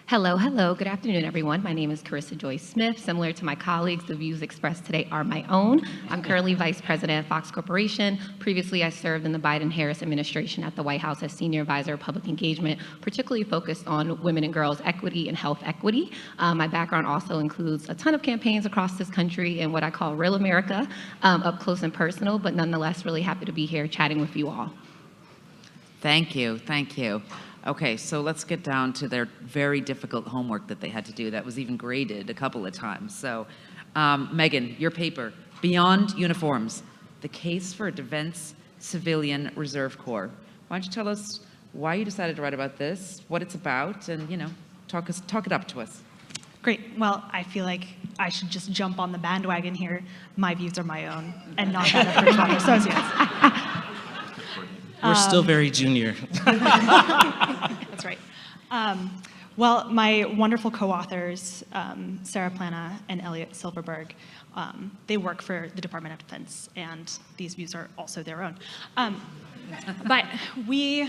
Hello, hello. Good afternoon, everyone. My name is Carissa Joy Smith. Similar to my colleagues, the views expressed today are my own. I'm currently Vice President at Fox Corporation. Previously, I served in the Biden-Harris administration at the White House as Senior Advisor of Public Engagement, particularly focused on women and girls equity and health equity. My background also includes a ton of campaigns across this country and what I call real America, up close and personal, but nonetheless, really happy to be here chatting with you all. Thank you, thank you. Okay, so let's get down to their very difficult homework that they had to do. That was even graded a couple of times. So, Megan, your paper, Beyond Uniforms, the Case for a Defense Civilian Reserve Corps. Why don't you tell us why you decided to write about this, what it's about, and, you know, talk it up to us. Great. Well, I feel like I should just jump on the bandwagon here. My views are my own and not that of Bridgewater Associates. We're still very junior. That's right. Well, my wonderful co-authors, Sarah Plana and Elliot Silverberg, they work for the Department of Defense, and these views are also their own. But we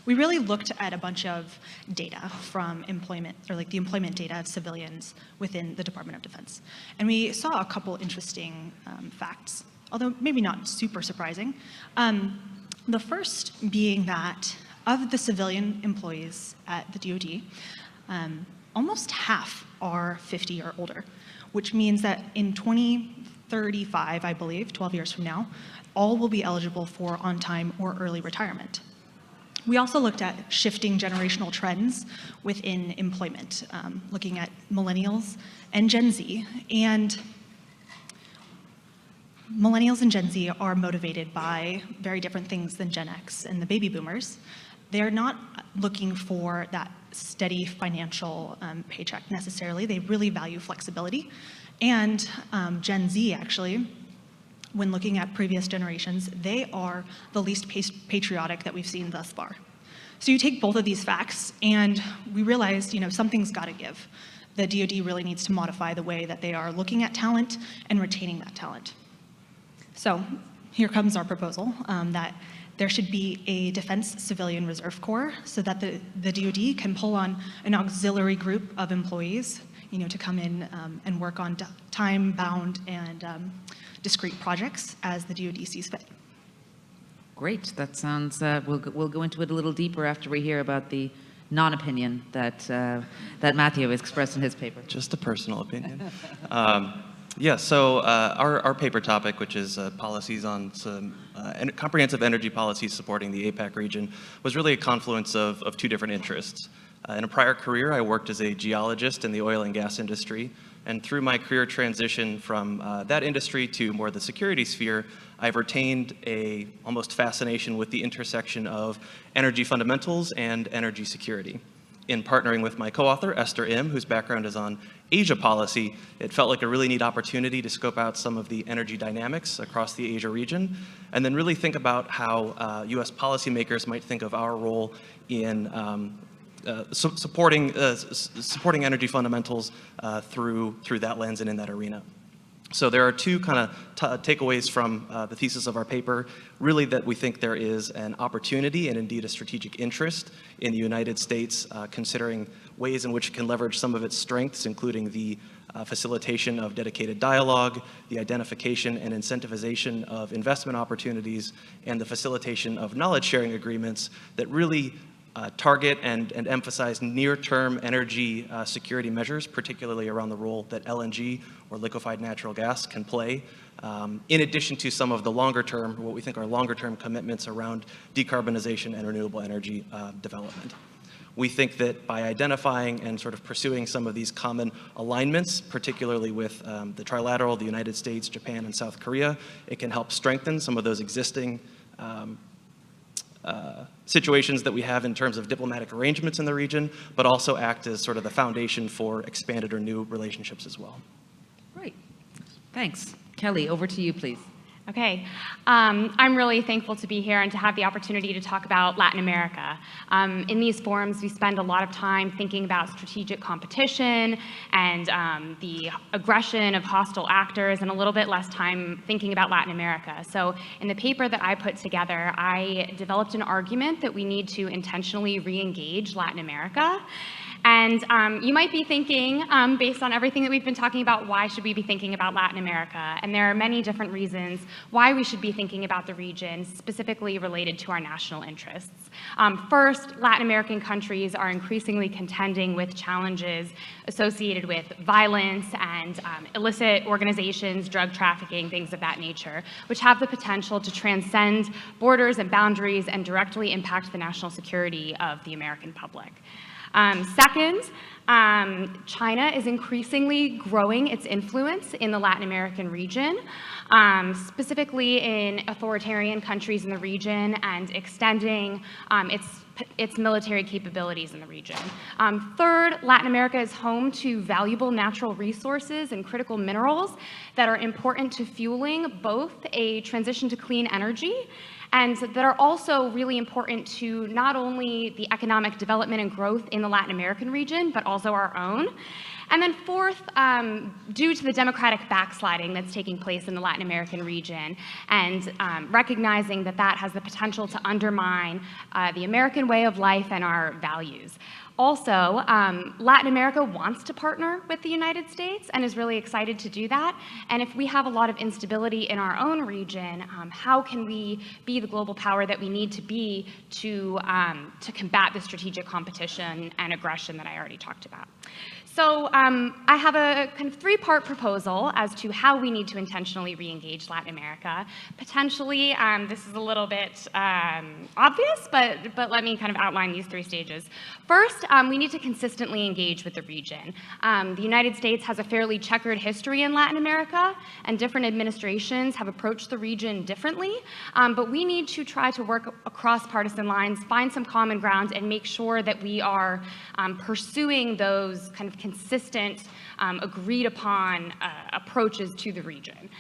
really looked at a bunch of data from employment, or like the employment data of civilians within the Department of Defense. And we saw a couple interesting facts, although maybe not super surprising. The first being that of the civilian employees at the DoD, almost half are 50 or older, which means that in 2035, I believe, 12 years from now, all will be eligible for on-time or early retirement. We also looked at shifting generational trends within employment, looking at millennials and Gen Z. And millennials and Gen Z are motivated by very different things than Gen X and the baby boomers. They're not looking for that steady financial paycheck necessarily. They really value flexibility. And Gen Z, actually, when looking at previous generations, they are the least patriotic that we've seen thus far. So you take both of these facts, and we realized, you know, something's got to give. The DoD really needs to modify the way that they are looking at talent and retaining that talent. So here comes our proposal that there should be a Defense Civilian Reserve Corps so that the DoD can pull on an auxiliary group of employees, you know, to come in and work on time-bound and discrete projects as the DoD sees fit. Great, that sounds, we'll go into it a little deeper after we hear about the non-opinion that Matthew expressed in his paper. Just a personal opinion. Yeah, so our paper topic, which is policies on some comprehensive energy policies supporting the APAC region, was really a confluence of two different interests. In a prior career, I worked as a geologist in the oil and gas industry, and through my career transition from that industry to more the security sphere, I've retained a almost fascination with the intersection of energy fundamentals and energy security. In partnering with my co-author, Esther Im, whose background is on Asia policy, it felt like a really neat opportunity to scope out some of the energy dynamics across the Asia region, and then really think about how US policymakers might think of our role in supporting energy fundamentals through that lens and in that arena. So there are two kind of takeaways from the thesis of our paper, really that we think there is an opportunity and indeed a strategic interest in the United States considering ways in which it can leverage some of its strengths, including the facilitation of dedicated dialogue, the identification and incentivization of investment opportunities, and the facilitation of knowledge sharing agreements that really target and emphasize near-term energy security measures, particularly around the role that LNG or liquefied natural gas can play, in addition to some of the longer-term, what we think are longer-term commitments around decarbonization and renewable energy development. We think that by identifying and sort of pursuing some of these common alignments, particularly with the trilateral, the United States, Japan, and South Korea, it can help strengthen some of those existing situations that we have in terms of diplomatic arrangements in the region, but also act as sort of the foundation for expanded or new relationships as well. Great, thanks. Kelly, over to you, please. Okay, I'm really thankful to be here and to have the opportunity to talk about Latin America. In these forums, we spend a lot of time thinking about strategic competition and the aggression of hostile actors, and a little bit less time thinking about Latin America. So in the paper that I put together, I developed an argument that we need to intentionally re-engage Latin America. And you might be thinking, based on everything that we've been talking about, why should we be thinking about Latin America? And there are many different reasons why we should be thinking about the region, specifically related to our national interests. First, Latin American countries are increasingly contending with challenges associated with violence and illicit organizations, drug trafficking, things of that nature, which have the potential to transcend borders and boundaries and directly impact the national security of the American public. Second, China is increasingly growing its influence in the Latin American region, specifically in authoritarian countries in the region, and extending its military capabilities in the region. Third, Latin America is home to valuable natural resources and critical minerals that are important to fueling both a transition to clean energy and that are also really important to not only the economic development and growth in the Latin American region, but also our own. And then fourth, due to the democratic backsliding that's taking place in the Latin American region, and recognizing that that has the potential to undermine the American way of life and our values. Also, Latin America wants to partner with the United States and is really excited to do that. And if we have a lot of instability in our own region, how can we be the global power that we need to be to combat the strategic competition and aggression that I already talked about? So I have a kind of three-part proposal as to how we need to intentionally re-engage Latin America. Potentially, this is a little bit obvious, but let me kind of outline these three stages. First, we need to consistently engage with the region. The United States has a fairly checkered history in Latin America, and different administrations have approached the region differently, but we need to try to work across partisan lines, find some common ground, and make sure that we are pursuing those kind of consistent, agreed upon approaches to the region.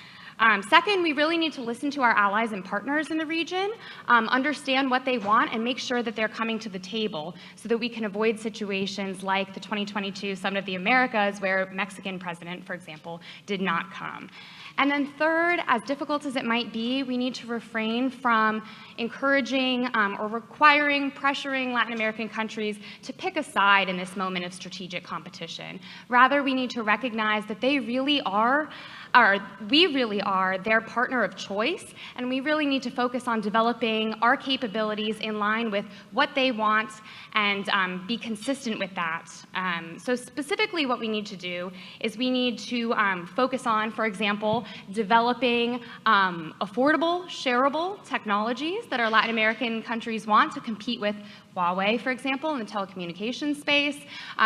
Second, we really need to listen to our allies and partners in the region, understand what they want, and make sure that they're coming to the table so that we can avoid situations like the 2022 Summit of the Americas, where Mexican president, for example, did not come. And then third, as difficult as it might be, we need to refrain from encouraging or requiring, pressuring Latin American countries to pick a side in this moment of strategic competition. Rather, we need to recognize that they really are, or we really are their partner of choice, and we really need to focus on developing our capabilities in line with what they want and be consistent with that. So specifically what we need to do is we need to focus on, for example, developing affordable, shareable technologies that our Latin American countries want to compete with Huawei, for example, in the telecommunications space.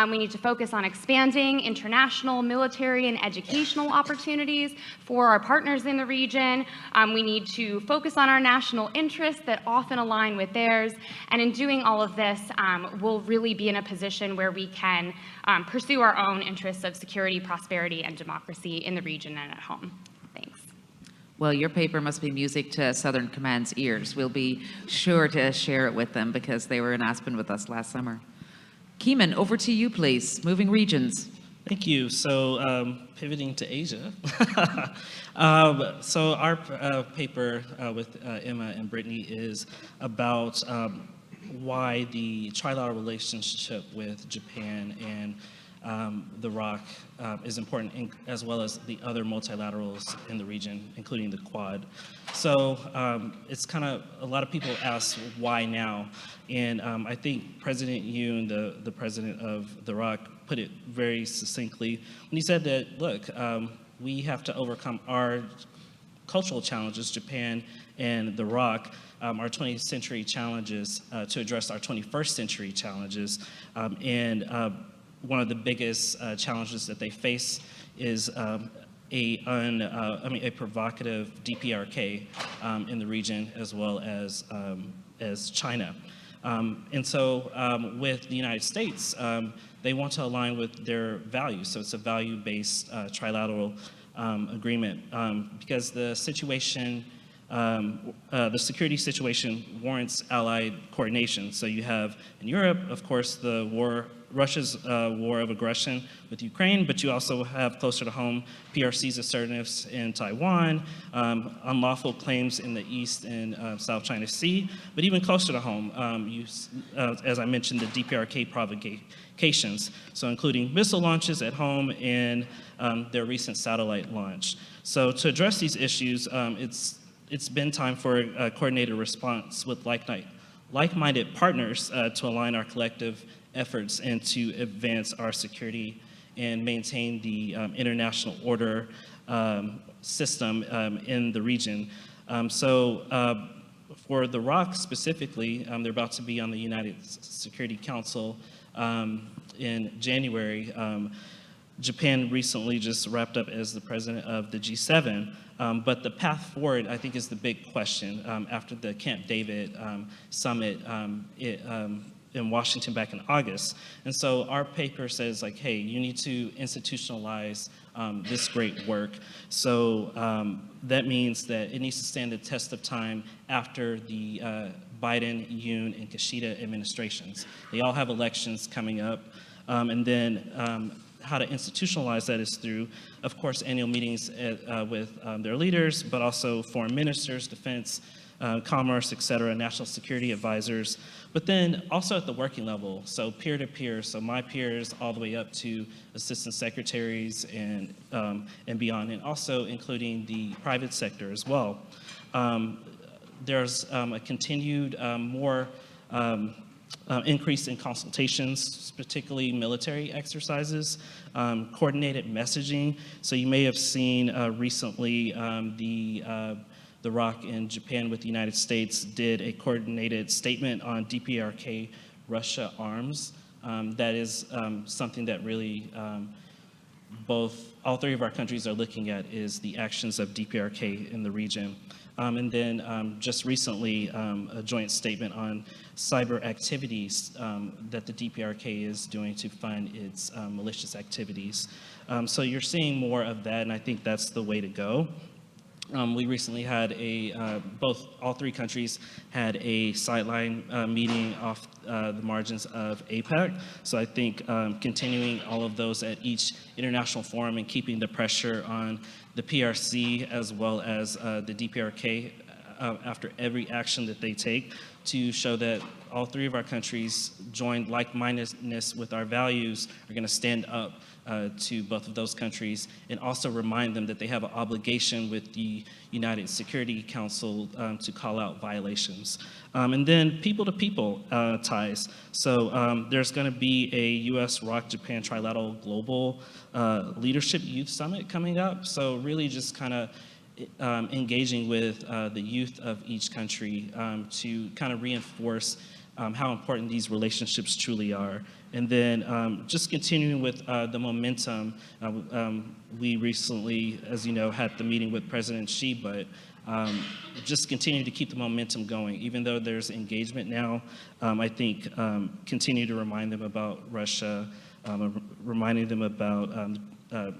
We need to focus on expanding international, military, and educational opportunities for our partners in the region. We need to focus on our national interests that often align with theirs. And in doing all of this, we'll really be in a position where we can pursue our own interests of security, prosperity, and democracy in the region and at home. Thanks. Well, your paper must be music to Southern Command's ears. We'll be sure to share it with them because they were in Aspen with us last summer. Keeman, over to you, please. Moving regions. Thank you. So pivoting to Asia. So our paper with Emma and Brittany is about why the trilateral relationship with Japan and the ROC is important, as well as the other multilaterals in the region, including the Quad. So it's kind of, a lot of people ask why now, and I think President Yoon, the president of the ROC, put it very succinctly when he said that, look, we have to overcome our cultural challenges, Japan and the ROC, our 20th century challenges to address our 21st century challenges, and one of the biggest challenges that they face is a provocative DPRK in the region, as well as China. And so with the United States, they want to align with their values. So it's a value-based trilateral agreement because the situation, the security situation warrants allied coordination. So you have in Europe, of course, the war Russia's war of aggression with Ukraine, but you also have closer to home PRC's assertiveness in Taiwan, unlawful claims in the East and South China Sea, but even closer to home, as I mentioned, the DPRK provocations, so including missile launches at home and their recent satellite launch. So to address these issues, it's been time for a coordinated response with like-minded partners to align our collective efforts and to advance our security and maintain the international order system in the region. For the ROC specifically, they're about to be on the United Security Council in January. Japan recently just wrapped up as the president of the G7, but the path forward, I think, is the big question after the Camp David summit in Washington back in August. And so our paper says, like, hey, you need to institutionalize this great work. So that means that it needs to stand the test of time after the Biden, Yoon, and Kishida administrations. They all have elections coming up. And then how to institutionalize that is through, of course, annual meetings with their leaders, but also foreign ministers, defense, commerce, et cetera, national security advisors, but then also at the working level, so peer-to-peer, so my peers all the way up to assistant secretaries and beyond, and also including the private sector as well. There's a continued more increase in consultations, particularly military exercises, coordinated messaging. So you may have seen recently the ROC in Japan with the United States did a coordinated statement on DPRK Russia arms. That is something that really all three of our countries are looking at is the actions of DPRK in the region. And then just recently, a joint statement on cyber activities that the DPRK is doing to fund its malicious activities. So you're seeing more of that, and I think that's the way to go. We recently had all three countries had a sideline meeting off the margins of APEC. So I think continuing all of those at each international forum and keeping the pressure on the PRC as well as the DPRK after every action that they take to show that all three of our countries joined like-mindedness with our values are going to stand up to both of those countries and also remind them that they have an obligation with the United Security Council to call out violations. And then people-to-people ties. So there's going to be a U.S. ROC Japan Trilateral Global Leadership Youth Summit coming up. So really just kind of engaging with the youth of each country to kind of reinforce how important these relationships truly are. And then just continuing with the momentum, we recently, as you know, had the meeting with President Xi, but just continue to keep the momentum going. Even though there's engagement now, I think continue to remind them about Russia, reminding them about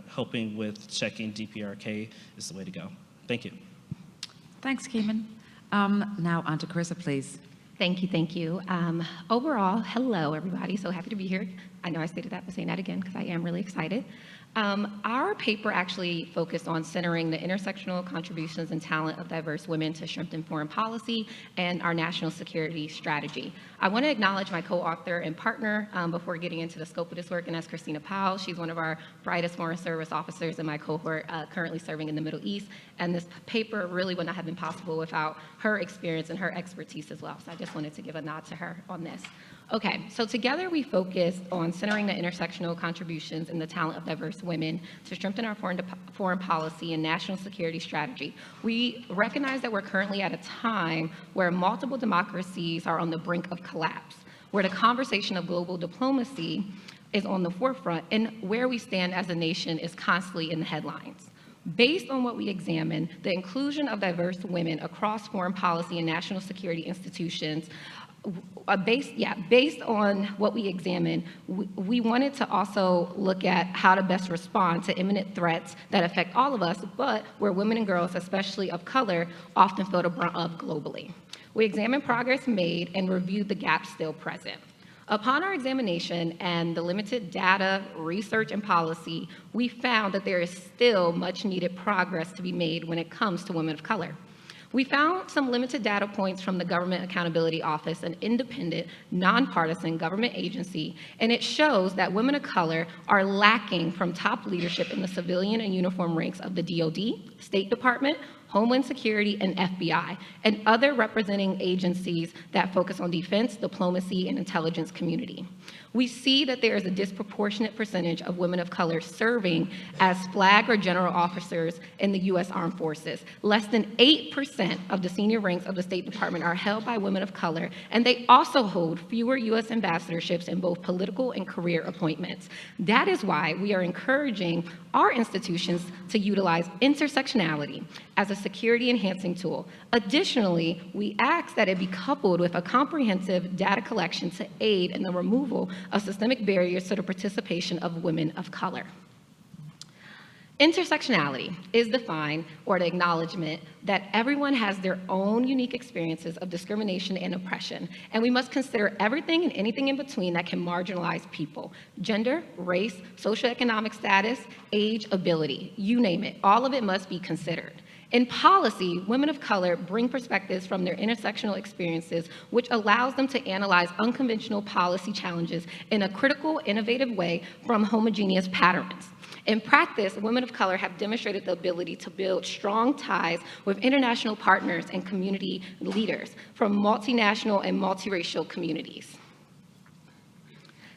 helping with checking DPRK is the way to go. Thank you. Thanks, Keeman. Now on to Carissa, please. Thank you, thank you. Overall, hello, everybody. So happy to be here. I know I stated that, but saying that again because I am really excited. Our paper actually focused on centering the intersectional contributions and talent of diverse women to strengthen foreign policy and our national security strategy. I want to acknowledge my co-author and partner before getting into the scope of this work, and that's Christina Powell. She's one of our brightest foreign service officers in my cohort, currently serving in the Middle East. And this paper really would not have been possible without her experience and her expertise as well. So I just wanted to give a nod to her on this. Okay, so together we focused on centering the intersectional contributions and the talent of diverse women to strengthen our foreign policy and national security strategy. We recognize that we're currently at a time where multiple democracies are on the brink of collapse, where the conversation of global diplomacy is on the forefront, and where we stand as a nation is constantly in the headlines. Based on what we examined, the inclusion of diverse women across foreign policy and national security institutions based on what we examined, we wanted to also look at how to best respond to imminent threats that affect all of us, but where women and girls, especially of color, often feel the brunt of globally. We examined progress made and reviewed the gaps still present. Upon our examination and the limited data, research, and policy, we found that there is still much needed progress to be made when it comes to women of color. We found some limited data points from the Government Accountability Office, an independent, nonpartisan government agency, and it shows that women of color are lacking from top leadership in the civilian and uniform ranks of the DoD, State Department, Homeland Security, and FBI, and other representing agencies that focus on defense, diplomacy, and intelligence community. We see that there is a disproportionate percentage of women of color serving as flag or general officers in the U.S. Armed Forces. Less than 8% of the senior ranks of the State Department are held by women of color, and they also hold fewer U.S. ambassadorships in both political and career appointments. That is why we are encouraging our institutions to utilize intersectionality as a security enhancing tool. Additionally, we ask that it be coupled with a comprehensive data collection to aid in the removal of systemic barriers to the participation of women of color. Intersectionality is defined, or the acknowledgement, that everyone has their own unique experiences of discrimination and oppression, and we must consider everything and anything in between that can marginalize people. Gender, race, socioeconomic status, age, ability, you name it, all of it must be considered. In policy, women of color bring perspectives from their intersectional experiences, which allows them to analyze unconventional policy challenges in a critical, innovative way from homogeneous patterns. In practice, women of color have demonstrated the ability to build strong ties with international partners and community leaders from multinational and multiracial communities.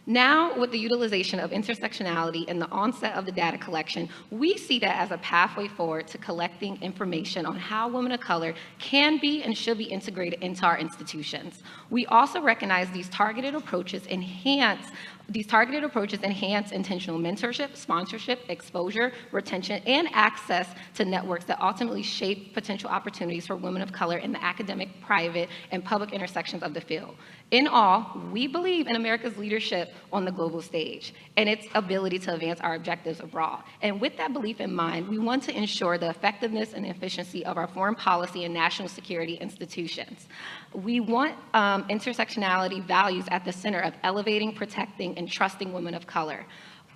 Now, with the utilization of intersectionality and the onset of the data collection, we see that as a pathway forward to collecting information on how women of color can be and should be integrated into our institutions. We also recognize these targeted approaches enhance intentional mentorship, sponsorship, exposure, retention, and access to networks that ultimately shape potential opportunities for women of color in the academic, private, and public intersections of the field. In all, we believe in America's leadership on the global stage and its ability to advance our objectives abroad. And with that belief in mind, we want to ensure the effectiveness and efficiency of our foreign policy and national security institutions. We want intersectionality values at the center of elevating, protecting, and trusting women of color.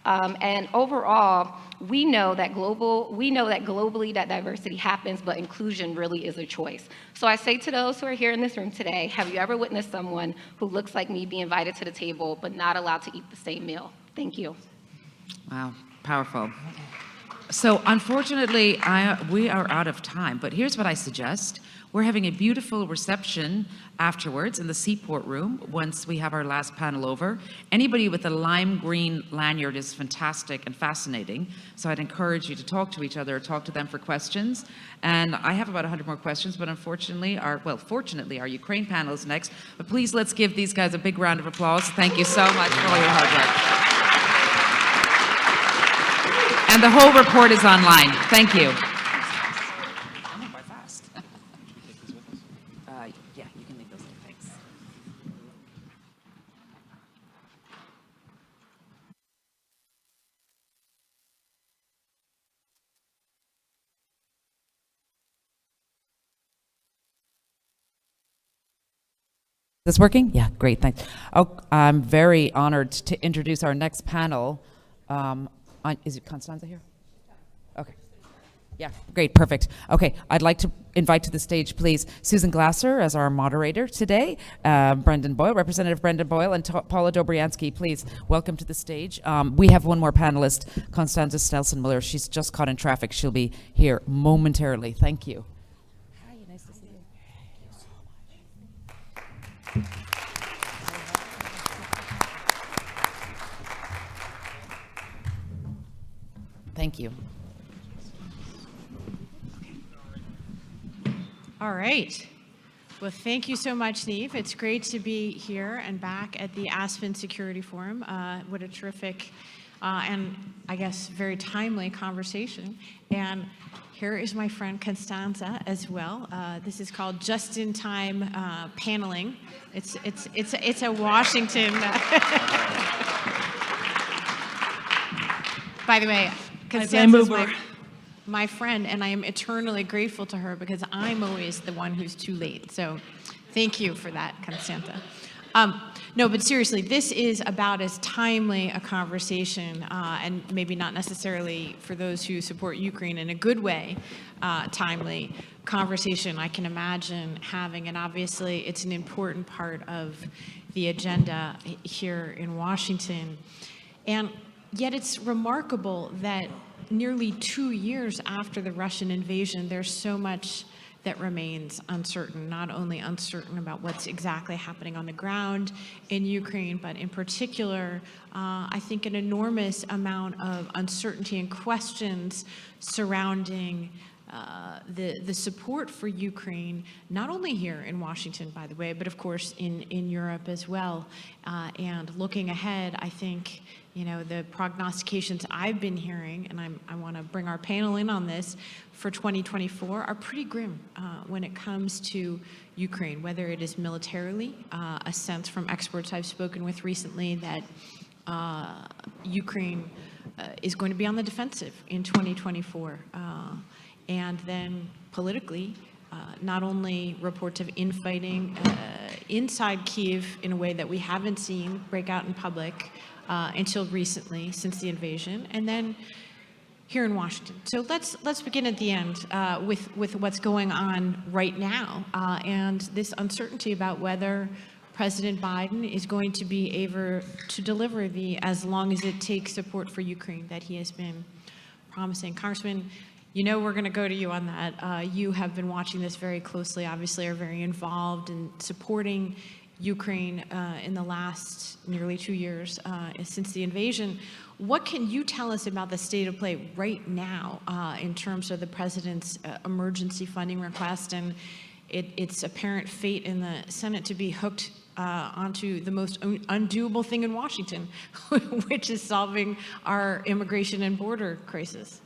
And overall, we know that globally that diversity happens, but inclusion really is a choice. So I say to those who are here in this room today, have you ever witnessed someone who looks like me be invited to the table, but not allowed to eat the same meal? Thank you. Wow, powerful. So unfortunately, we are out of time, but here's what I suggest. We're having a beautiful reception afterwards in the Seaport Room once we have our last panel over. Anybody with a lime green lanyard is fantastic and fascinating, so I'd encourage you to talk to each other or talk to them for questions. And I have about 100 more questions, but unfortunately, fortunately, our Ukraine panel is next. But please, let's give these guys a big round of applause. Thank you so much for all your hard work. And the whole report is online. Thank you. Yeah, you can leave those there. Thanks. Is this working? Yeah, great, thanks. Oh, I'm very honored to introduce our next panel. Is it Constanza here? Okay. Yeah, great, perfect. Okay, I'd like to invite to the stage, please, Susan Glasser as our moderator today, Brendan Boyle, Representative Brendan Boyle, and Paula Dobriansky, please, welcome to the stage. We have one more panelist, Constanza Stelson-Miller. She's just caught in traffic. She'll be here momentarily. Thank you. Hi, nice to see you. Thank you. All right. Well, thank you so much, Neve. It's great to be here and back at the Aspen Security Forum. What a terrific and I guess very timely conversation. And here is my friend Constanza as well. This is called just-in-time paneling. It's a Washington. By the way, Constanza is my friend, and I am eternally grateful to her because I'm always the one who's too late. So thank you for that, Constanza. No, but seriously, this is about as timely a conversation, and maybe not necessarily for those who support Ukraine in a good way, timely conversation I can imagine having. And obviously, it's an important part of the agenda here in Washington. And yet it's remarkable that nearly 2 years after the Russian invasion, there's so much that remains uncertain, not only uncertain about what's exactly happening on the ground in Ukraine, but in particular, I think an enormous amount of uncertainty and questions surrounding the support for Ukraine, not only here in Washington, by the way, but of course in Europe as well. And looking ahead, I think, you know, the prognostications I've been hearing, and I want to bring our panel in on this, for 2024 are pretty grim when it comes to Ukraine, whether it is militarily, a sense from experts I've spoken with recently that Ukraine is going to be on the defensive in 2024. And then politically, not only reports of infighting inside Kyiv in a way that we haven't seen break out in public until recently, since the invasion, and then here in Washington. So let's begin at the end with what's going on right now and this uncertainty about whether President Biden is going to be able to deliver the as long as it takes support for Ukraine that he has been promising. Congressman, you know we're going to go to you on that. You have been watching this very closely, obviously are very involved in supporting Ukraine in the last nearly 2 years since the invasion. What can you tell us about the state of play right now in terms of the president's emergency funding request and its apparent fate in the Senate to be hooked onto the most undoable thing in Washington, which is solving our immigration and border crisis?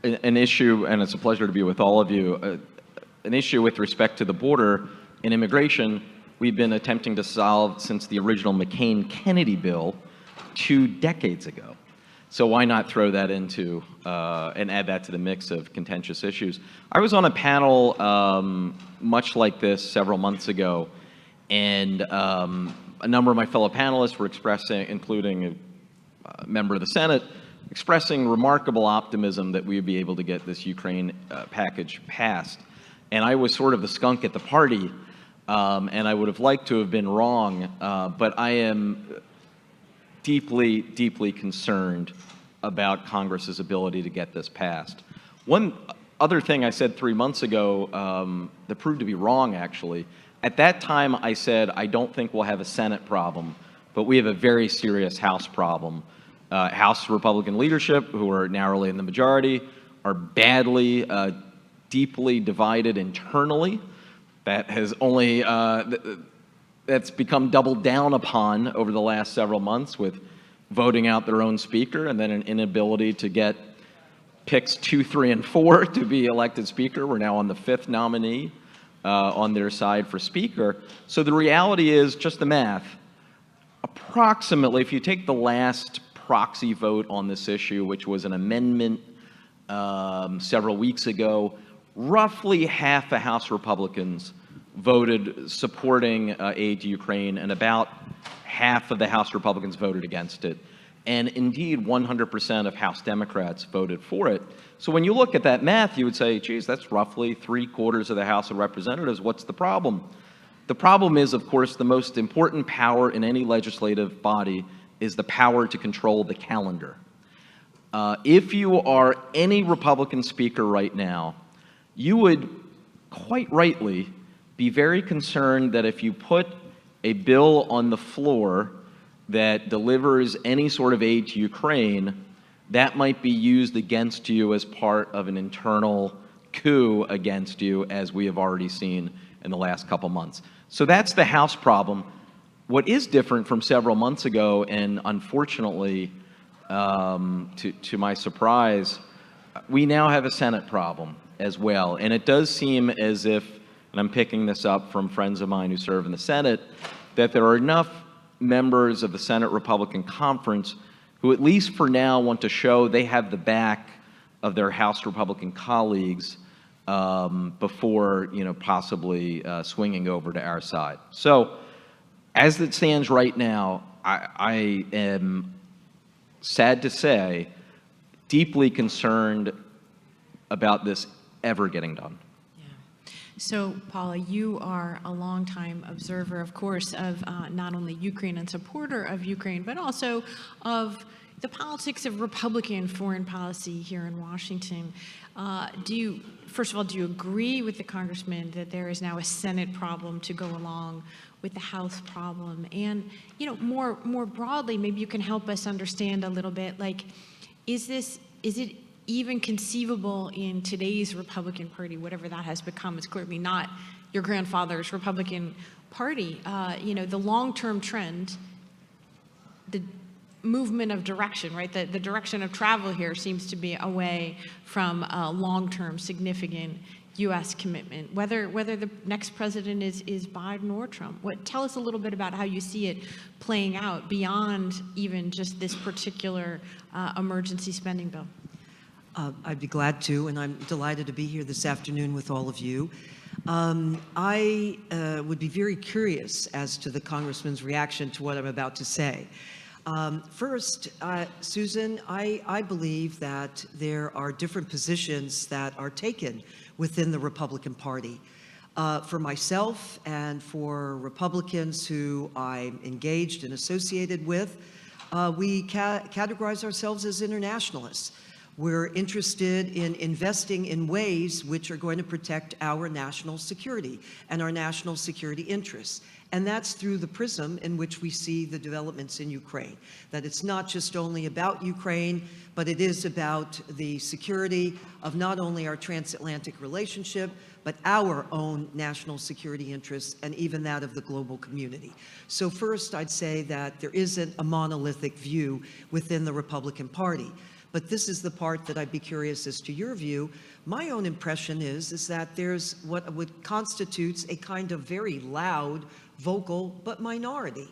An issue, and it's a pleasure to be with all of you, an issue with respect to the border and immigration we've been attempting to solve since the original McCain-Kennedy bill 2 decades ago. So why not throw that into and add that to the mix of contentious issues? I was on a panel much like this several months ago, and a number of my fellow panelists were expressing, including a member of the Senate, expressing remarkable optimism that we would be able to get this Ukraine package passed. And I was sort of the skunk at the party, and I would have liked to have been wrong, but I am deeply, deeply concerned about Congress's ability to get this passed. One other thing I said 3 months ago that proved to be wrong, actually. At that time, I said, I don't think we'll have a Senate problem, but we have a very serious House problem. House Republican leadership, who are narrowly in the majority, are badly, deeply divided internally. That has only, that's become doubled down upon over the last several months with voting out their own speaker and then an inability to get picks 2, 3, and 4 to be elected speaker. We're now on the 5th nominee on their side for speaker. So the reality is just the math. Approximately, if you take the last proxy vote on this issue, which was an amendment several weeks ago, roughly half the House Republicans voted supporting aid to Ukraine, and about half of the House Republicans voted against it. And indeed, 100% of House Democrats voted for it. So when you look at that math, you would say, geez, that's roughly 3/4 of the House of Representatives. What's the problem? The problem is, of course, the most important power in any legislative body is the power to control the calendar. If you are any Republican speaker right now, you would quite rightly be very concerned that if you put a bill on the floor that delivers any sort of aid to Ukraine, that might be used against you as part of an internal coup against you, as we have already seen in the last couple months. So that's the House problem. What is different from several months ago, and unfortunately, to my surprise, we now have a Senate problem as well. And it does seem as if, and I'm picking this up from friends of mine who serve in the Senate, that there are enough members of the Senate Republican Conference who, at least for now, want to show they have the back of their House Republican colleagues before, possibly swinging over to our side. So As it stands right now, I am, sad to say, deeply concerned about this ever getting done. So, Paula, you are a longtime observer, of course, of not only Ukraine and supporter of Ukraine, but also of the politics of Republican foreign policy here in Washington. First of all, do you agree with the congressman that there is now a Senate problem to go along with the House problem? And, more broadly, maybe you can help us understand a little bit, like, is it even conceivable in today's Republican Party, whatever that has become? It's clearly not your grandfather's Republican Party. The long-term trend, the movement of direction, right? The direction of travel here seems to be away from a long-term significant U.S. commitment, whether the next president is Biden or Trump. Tell us a little bit about how you see it playing out beyond even just this particular emergency spending bill. I'd be glad to, and I'm delighted to be here this afternoon with all of you. I would be very curious as to the Congressman's reaction to what I'm about to say. First, Susan, I believe that there are different positions that are taken within the Republican Party. For myself and for Republicans who I'm engaged and associated with, we categorize ourselves as internationalists. We're interested in investing in ways which are going to protect our national security and our national security interests. And that's through the prism in which we see the developments in Ukraine. That it's not just only about Ukraine, but it is about the security of not only our transatlantic relationship, but our own national security interests and even that of the global community. So first, I'd say that there isn't a monolithic view within the Republican Party. But this is the part that I'd be curious as to your view. My own impression is that there's what constitutes a kind of very loud, vocal, but minority.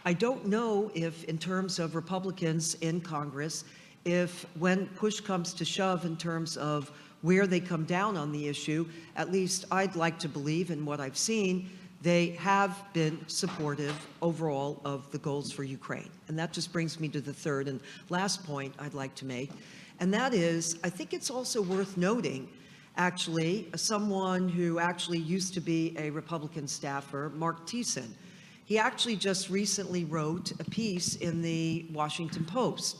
I don't know if, in terms of Republicans in Congress, if when push comes to shove in terms of where they come down on the issue, at least I'd like to believe in what I've seen, they have been supportive overall of the goals for Ukraine. And that just brings me to the third and last point I'd like to make. And that is, I think it's also worth noting, actually, someone who actually used to be a Republican staffer, Mark Thiessen. He actually just recently wrote a piece in the Washington Post.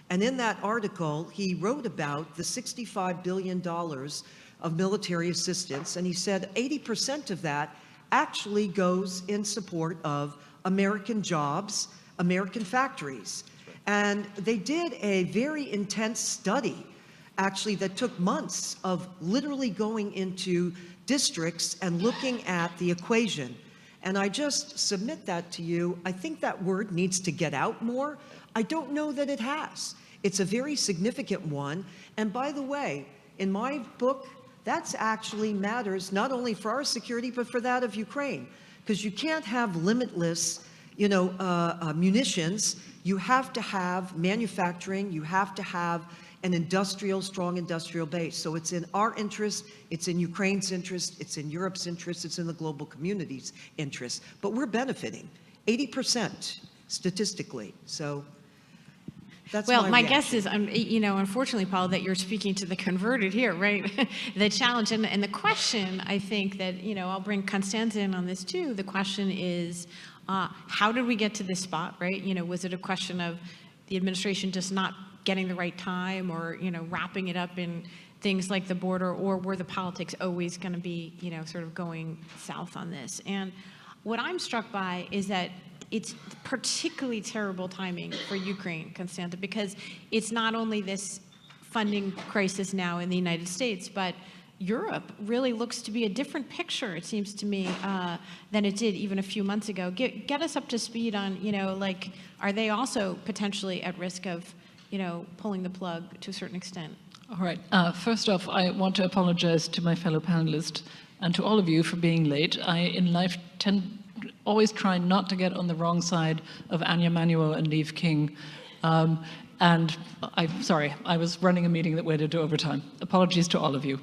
And in that article, he wrote about the $65 billion of military assistance. And he said 80% of that actually goes in support of American jobs, American factories. And they did a very intense study, actually, that took months of literally going into districts and looking at the equation. And I just submit that to you. I think that word needs to get out more. I don't know that it has. It's a very significant one. And by the way, in my book, that's actually matters not only for our security, but for that of Ukraine. Because you can't have limitless, munitions. You have to have manufacturing. You have to have an strong industrial base. So it's in our interest, it's in Ukraine's interest, it's in Europe's interest, it's in the global community's interest. But we're benefiting 80% statistically. So that's my reaction. guess is, unfortunately, Paul, that you're speaking to the converted here, right? The challenge and the question, I think that, I'll bring Constanza in on this too. The question is, how did we get to this spot, right? Was it a question of the administration just not getting the right time or, wrapping it up in things like the border, or were the politics always going to be, sort of going south on this? And what I'm struck by is that it's particularly terrible timing for Ukraine, Constanza, because it's not only this funding crisis now in the United States, but Europe really looks to be a different picture, it seems to me, than it did even a few months ago. Get us up to speed on, are they also potentially at risk of, pulling the plug to a certain extent? All right. First off, I want to apologize to my fellow panelists and to all of you for being late. I, in life, always try not to get on the wrong side of Anya Manuel and Neve King. And I'm sorry, I was running a meeting that went into overtime. Apologies to all of you.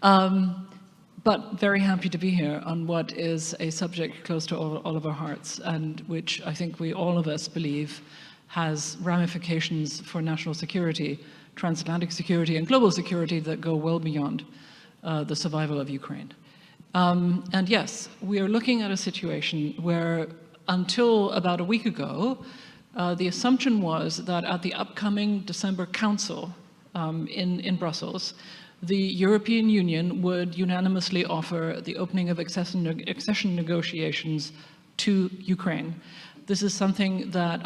But but very happy to be here on what is a subject close to all of our hearts, and which I think all of us believe has ramifications for national security, transatlantic security, and global security that go well beyond the survival of Ukraine. And yes, we are looking at a situation where until about a week ago, the assumption was that at the upcoming December Council in Brussels, the European Union would unanimously offer the opening of accession negotiations to Ukraine. This is something that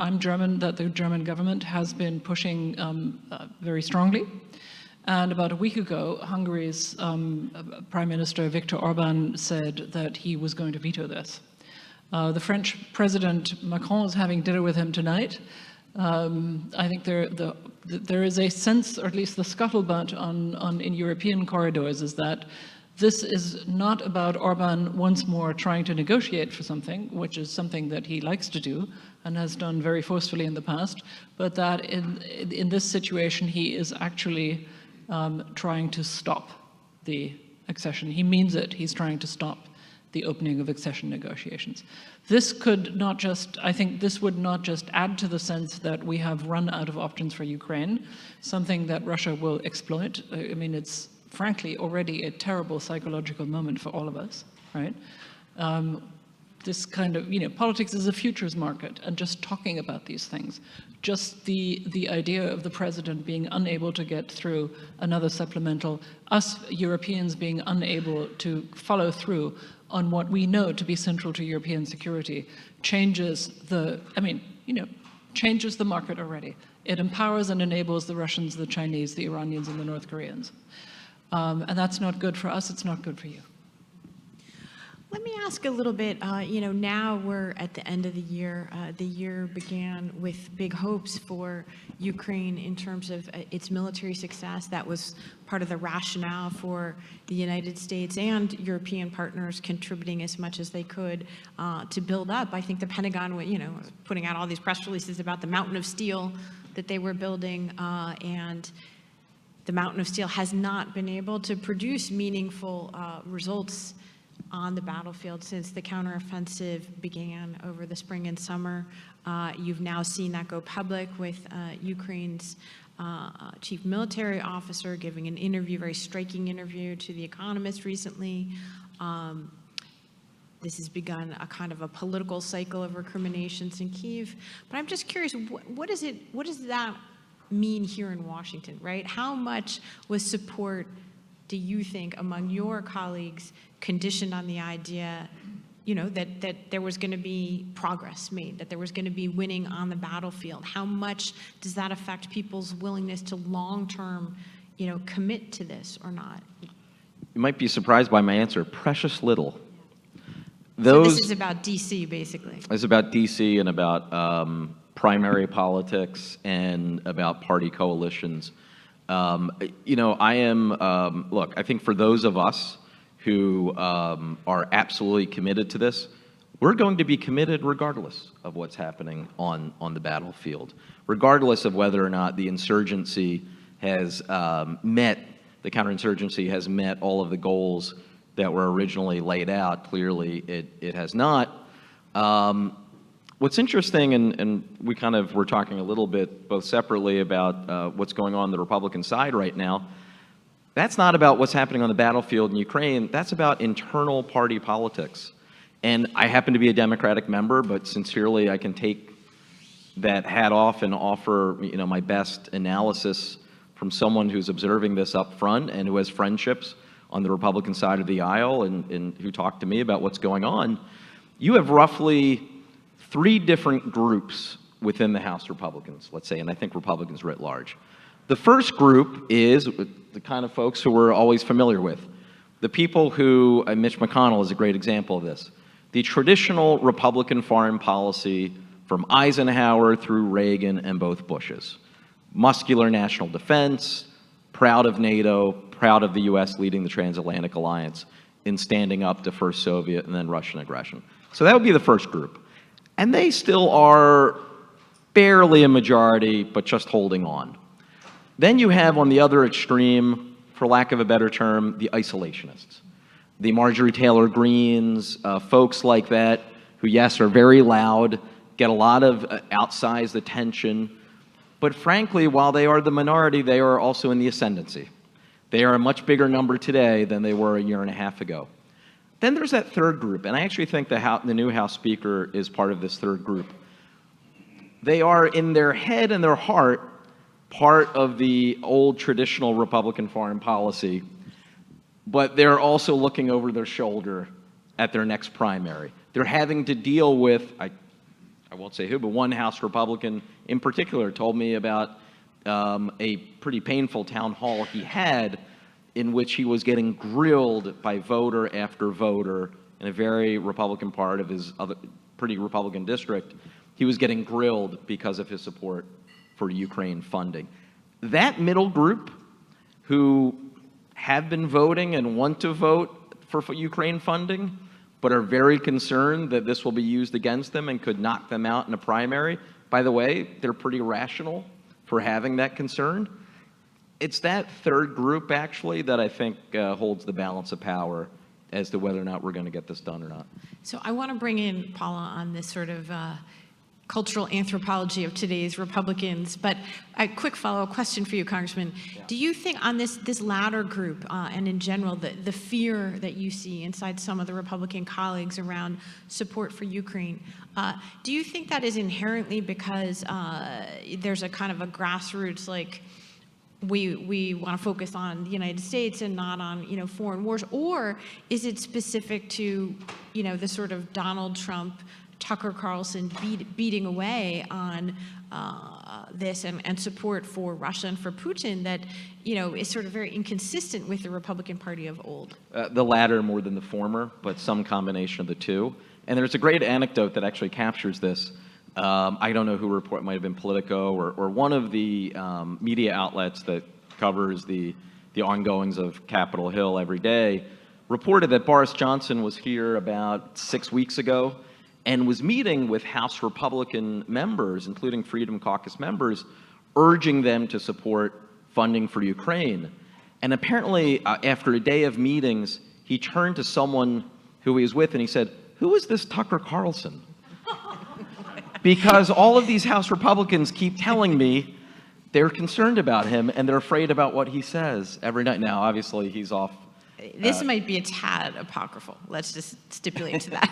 that the German government has been pushing very strongly. And about a week ago, Hungary's Prime Minister Viktor Orban said that he was going to veto this. The French President Macron is having dinner with him tonight. I think there is a sense, or at least the scuttlebutt in European corridors, is that this is not about Orban once more trying to negotiate for something, which is something that he likes to do and has done very forcefully in the past, but that in this situation he is actually trying to stop the accession. He means it. He's trying to stop the opening of accession negotiations. This could not just, I think this would not just add to the sense that we have run out of options for Ukraine, something that Russia will exploit. I mean, it's frankly already a terrible psychological moment for all of us, right? This kind of, politics is a futures market, and just talking about these things, just the idea of the president being unable to get through another supplemental, us Europeans being unable to follow through on what we know to be central to European security, changes changes the market already. It empowers and enables the Russians, the Chinese, the Iranians, and the North Koreans. And that's not good for us, it's not good for you. Let me ask a little bit, now we're at the end of the year. The year began with big hopes for Ukraine in terms of its military success. That was part of the rationale for the United States and European partners contributing as much as they could to build up. I think the Pentagon, was putting out all these press releases about the mountain of steel that they were building, and the mountain of steel has not been able to produce meaningful results on the battlefield since the counteroffensive began over the spring and summer. You've now seen that go public with Ukraine's chief military officer giving an interview, very striking interview to The Economist recently. This has begun a kind of a political cycle of recriminations in Kyiv. But I'm just curious, what does that mean here in Washington, right? How much was support, do you think, among your colleagues conditioned on the idea, that there was going to be progress made, that there was going to be winning on the battlefield? How much does that affect people's willingness to long-term, commit to this or not? You might be surprised by my answer. Precious little. So this is about D.C., basically. It's about D.C. and about primary politics and about party coalitions. Look, I think for those of us who are absolutely committed to this, we're going to be committed regardless of what's happening on the battlefield, regardless of whether or not the insurgency has the counterinsurgency has met all of the goals that were originally laid out. Clearly, it has not. What's interesting, and we kind of were talking a little bit both separately about what's going on the Republican side right now, that's not about what's happening on the battlefield in Ukraine. That's about internal party politics. And I happen to be a Democratic member, but sincerely, I can take that hat off and offer my best analysis from someone who's observing this up front and who has friendships on the Republican side of the aisle and who talked to me about what's going on. You have roughly 3 different groups within the House Republicans, let's say, and I think Republicans writ large. The first group is the kind of folks who we're always familiar with. The people who, Mitch McConnell is a great example of this, the traditional Republican foreign policy from Eisenhower through Reagan and both Bushes. Muscular national defense, proud of NATO, proud of the U.S. leading the transatlantic alliance in standing up to first Soviet and then Russian aggression. So that would be the first group. And they still are barely a majority, but just holding on. Then you have on the other extreme, for lack of a better term, the isolationists. the Marjorie Taylor Greens, folks like that, who, yes, are very loud, get a lot of outsized attention. But frankly, while they are the minority, they are also in the ascendancy. They are a much bigger number today than they were a year and a half ago. Then there's that third group, and I actually think the new House Speaker is part of this third group. They are, in their head and their heart, part of the old traditional Republican foreign policy, but they're also looking over their shoulder at their next primary. They're having to deal with, I won't say who, but one House Republican in particular told me about a pretty painful town hall he had in which he was getting grilled by voter after voter in a very Republican part of his pretty Republican district. He was getting grilled because of his support for Ukraine funding. That middle group who have been voting and want to vote for Ukraine funding, but are very concerned that this will be used against them and could knock them out in a primary. By the way, they're pretty rational for having that concern. It's that third group, actually, that I think holds the balance of power as to whether or not we're going to get this done or not. So I want to bring in Paula on this sort of cultural anthropology of today's Republicans, but a quick follow-up question for you, Congressman. Yeah. Do you think on this latter group and in general, the fear that you see inside some of the Republican colleagues around support for Ukraine, do you think that is inherently because there's a kind of a grassroots, like, we want to focus on the United States and not on, foreign wars, or is it specific to, the sort of Donald Trump, Tucker Carlson beating away on this and support for Russia and for Putin that, is sort of very inconsistent with the Republican Party of old? The latter more than the former, but some combination of the two. And there's a great anecdote that actually captures this. I don't know who reported, might have been Politico or one of the media outlets that covers the ongoings of Capitol Hill every day, reported that Boris Johnson was here about 6 weeks ago and was meeting with House Republican members, including Freedom Caucus members, urging them to support funding for Ukraine. And apparently, after a day of meetings, he turned to someone who he was with and he said, "Who is this Tucker Carlson? Because all of these House Republicans keep telling me they're concerned about him and they're afraid about what he says every night." Now, obviously, he's off. This might be a tad apocryphal. Let's just stipulate to that.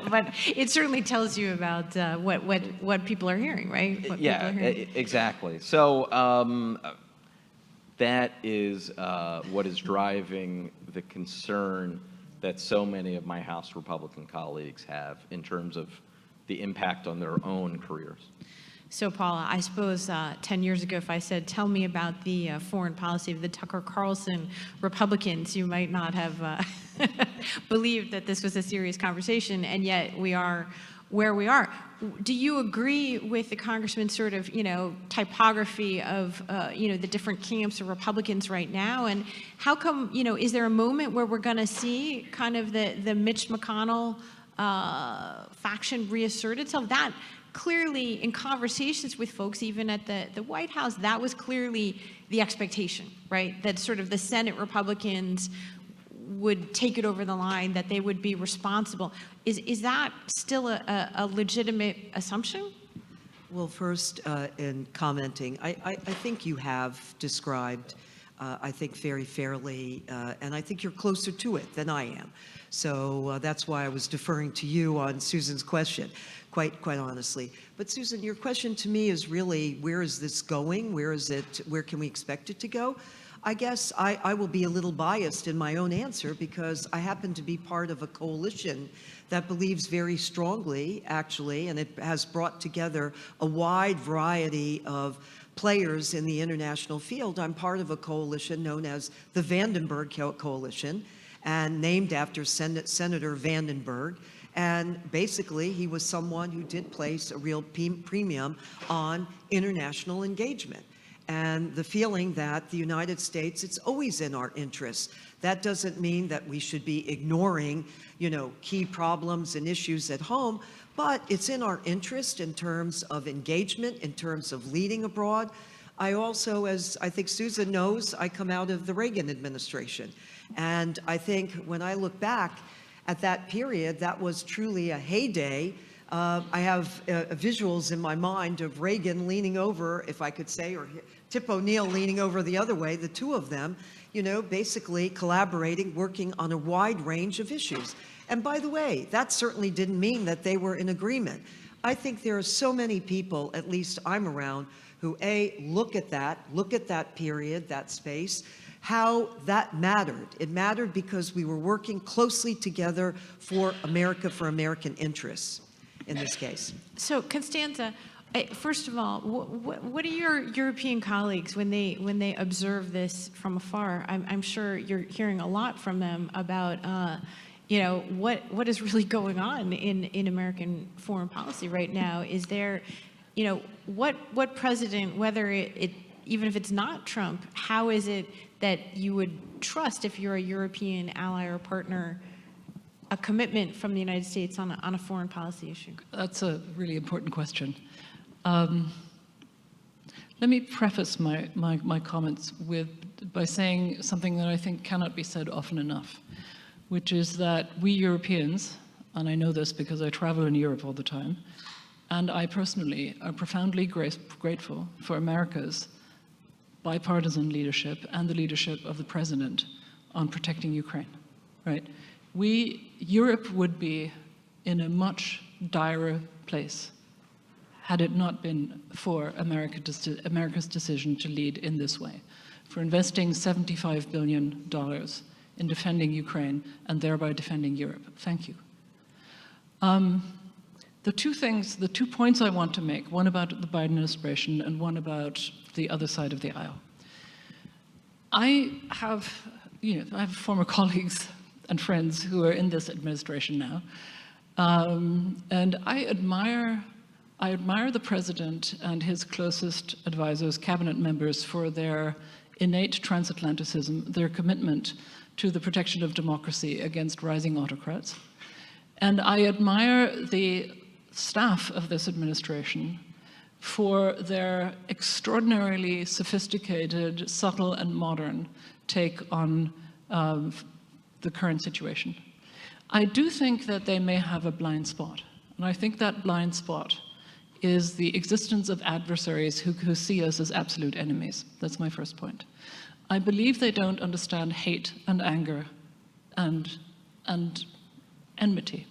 But it certainly tells you about what people are hearing, right? What people are hearing. Exactly. So that is what is driving the concern that so many of my House Republican colleagues have in terms of the impact on their own careers. So, Paula, I suppose 10 years ago, if I said, tell me about the foreign policy of the Tucker Carlson Republicans, you might not have believed that this was a serious conversation, and yet we are where we are. Do you agree with the Congressman's sort of, typography of, the different camps of Republicans right now? And how come, is there a moment where we're going to see kind of the Mitch McConnell faction reassert itself? That clearly, in conversations with folks, even at the White House, that was clearly the expectation, right? That sort of the Senate Republicans would take it over the line, that they would be responsible. Is that still a legitimate assumption? Well, first, in commenting, I think you have described, I think very fairly, and I think you're closer to it than I am. So that's why I was deferring to you on Susan's question, quite honestly. But Susan, your question to me is really, where is this going? Where can we expect it to go? I guess I will be a little biased in my own answer because I happen to be part of a coalition that believes very strongly, actually, and it has brought together a wide variety of players in the international field. I'm part of a coalition known as the Vandenberg Coalition, and named after Senator Vandenberg. And basically, he was someone who did place a real premium on international engagement. And the feeling that the United States, it's always in our interests. That doesn't mean that we should be ignoring, key problems and issues at home, but it's in our interest in terms of engagement, in terms of leading abroad. I also, as I think Susan knows, I come out of the Reagan administration. And I think when I look back at that period, that was truly a heyday. I have visuals in my mind of Reagan leaning over, if I could say, or Tip O'Neill leaning over the other way, the two of them, you know, basically collaborating, working on a wide range of issues. And by the way, that certainly didn't mean that they were in agreement. I think there are so many people, at least I'm around, who look at that period, that space, how that mattered. It mattered because we were working closely together for America, for American interests in this case. So, Constanza, first of all, what are your European colleagues when they observe this from afar? I'm sure you're hearing a lot from them about, you know, what is really going on in American foreign policy right now. Is there, you know, what president, whether it even if it's not Trump, how is it that you would trust, if you're a European ally or partner, a commitment from the United States on a foreign policy issue? That's a really important question. Let me preface my comments by saying something that I think cannot be said often enough, which is that we Europeans, and I know this because I travel in Europe all the time, and I personally are profoundly grateful for America's bipartisan leadership and the leadership of the president on protecting Ukraine, right? Europe would be in a much direr place had it not been for America's decision to lead in this way, for investing $75 billion in defending Ukraine and thereby defending Europe. Thank you. The two points I want to make, one about the Biden administration and one about the other side of the aisle. I have former colleagues and friends who are in this administration now, and I admire the president and his closest advisors, cabinet members, for their innate transatlanticism, their commitment to the protection of democracy against rising autocrats. And I admire the staff of this administration for their extraordinarily sophisticated, subtle, and modern take on the current situation. I do think that they may have a blind spot, and I think that blind spot is the existence of adversaries who see us as absolute enemies. That's my first point. I believe they don't understand hate and anger and enmity.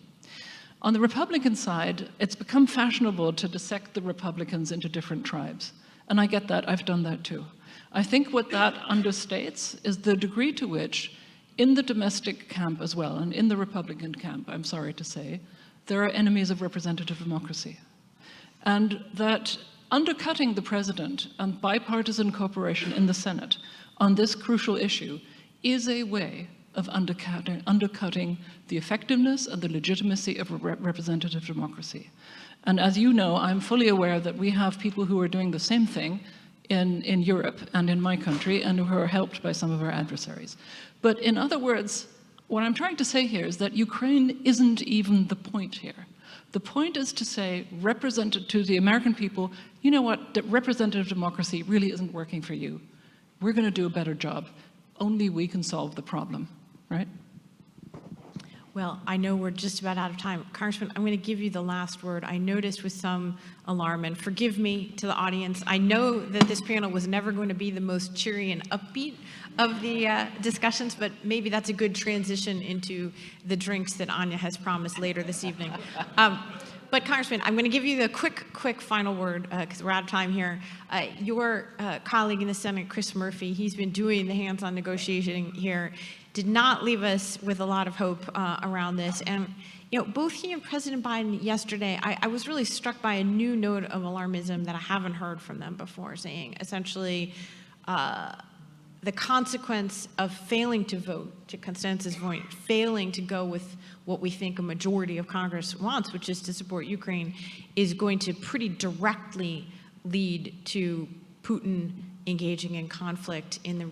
On the Republican side, it's become fashionable to dissect the Republicans into different tribes. And I get that, I've done that too. I think what that understates is the degree to which, in the domestic camp as well, and in the Republican camp, I'm sorry to say, there are enemies of representative democracy. And that undercutting the president and bipartisan cooperation in the Senate on this crucial issue is a way of undercutting the effectiveness and the legitimacy of representative democracy. And as you know, I'm fully aware that we have people who are doing the same thing in Europe and in my country, and who are helped by some of our adversaries. But in other words, what I'm trying to say here is that Ukraine isn't even the point here. The point is to say, to the American people, you know what, that representative democracy really isn't working for you. We're going to do a better job. Only we can solve the problem, right? Well, I know we're just about out of time. Congressman, I'm going to give you the last word. I noticed with some alarm, and forgive me to the audience, I know that this panel was never going to be the most cheery and upbeat of the discussions, but maybe that's a good transition into the drinks that Anya has promised later this evening. But Congressman, I'm going to give you the quick final word because we're out of time here. Your colleague in the Senate, Chris Murphy, he's been doing the hands-on negotiating here, did not leave us with a lot of hope around this. And you know, both he and President Biden yesterday, I was really struck by a new note of alarmism that I haven't heard from them before, saying essentially the consequence of failing to vote, to Constanza's point, failing to go with what we think a majority of Congress wants, which is to support Ukraine, is going to pretty directly lead to Putin engaging in conflict in the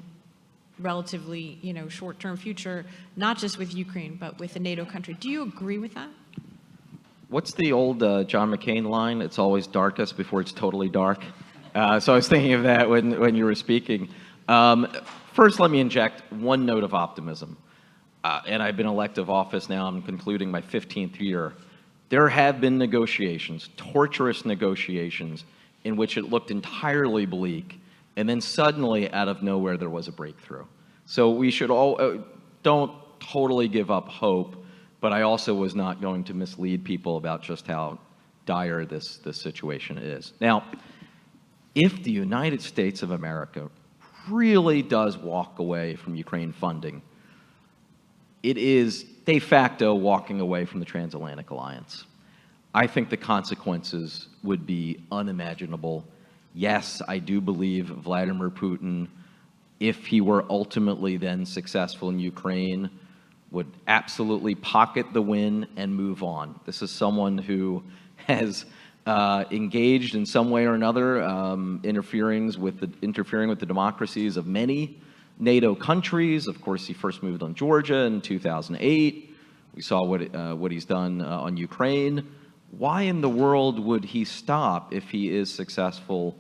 relatively, short-term future, not just with Ukraine, but with a NATO country. Do you agree with that? What's the old John McCain line? It's always darkest before it's totally dark. So I was thinking of that when you were speaking. First, let me inject one note of optimism. And I've been elected to office now, I'm concluding my 15th year. There have been negotiations, torturous negotiations, in which it looked entirely bleak, and then suddenly, out of nowhere, there was a breakthrough. So we should all, don't totally give up hope, but I also was not going to mislead people about just how dire this situation is. Now, if the United States of America really does walk away from Ukraine funding, it is de facto walking away from the transatlantic alliance. I think the consequences would be unimaginable. Yes, I do believe Vladimir Putin, if he were ultimately then successful in Ukraine, would absolutely pocket the win and move on. This is someone who has engaged in some way or another, interfering with the democracies of many NATO countries. Of course, he first moved on Georgia in 2008. We saw what he's done on Ukraine. Why in the world would he stop if he is successful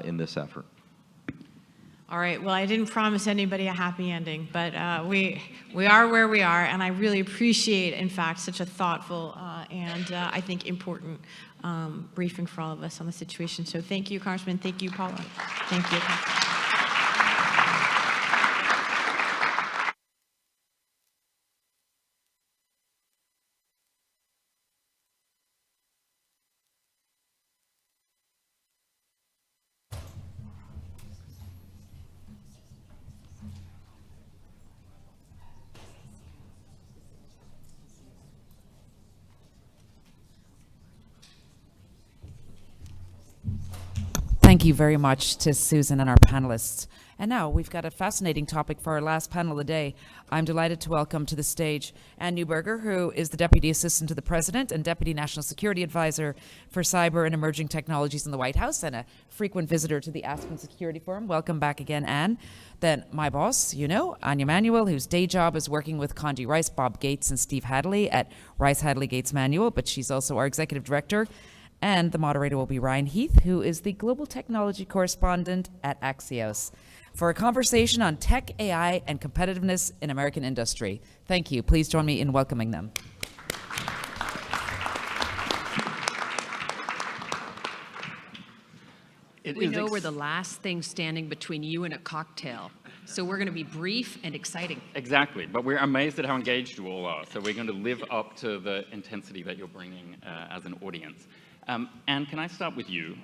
in this effort? All right, well, I didn't promise anybody a happy ending, but we are where we are, and I really appreciate, in fact, such a thoughtful and I think important briefing for all of us on the situation. So thank you, Congressman. Thank you, Paula. Thank you. Thank you very much to Susan and our panelists. And now we've got a fascinating topic for our last panel of the day. I'm delighted to welcome to the stage Ann Neuberger, who is the Deputy Assistant to the President and Deputy National Security Advisor for Cyber and Emerging Technologies in the White House and a frequent visitor to the Aspen Security Forum. Welcome back again, Ann. Then my boss, you know, Anya Manuel, whose day job is working with Condi Rice, Bob Gates, and Steve Hadley at Rice Hadley Gates Manuel, but she's also our Executive Director. And the moderator will be Ryan Heath, who is the Global Technology Correspondent at Axios, for a conversation on tech, AI, and competitiveness in American industry. Thank you. Please join me in welcoming them. We know we're the last thing standing between you and a cocktail, so we're going to be brief and exciting. Exactly, but we're amazed at how engaged you all are, so we're going to live up to the intensity that you're bringing as an audience. Anne, can I start with you?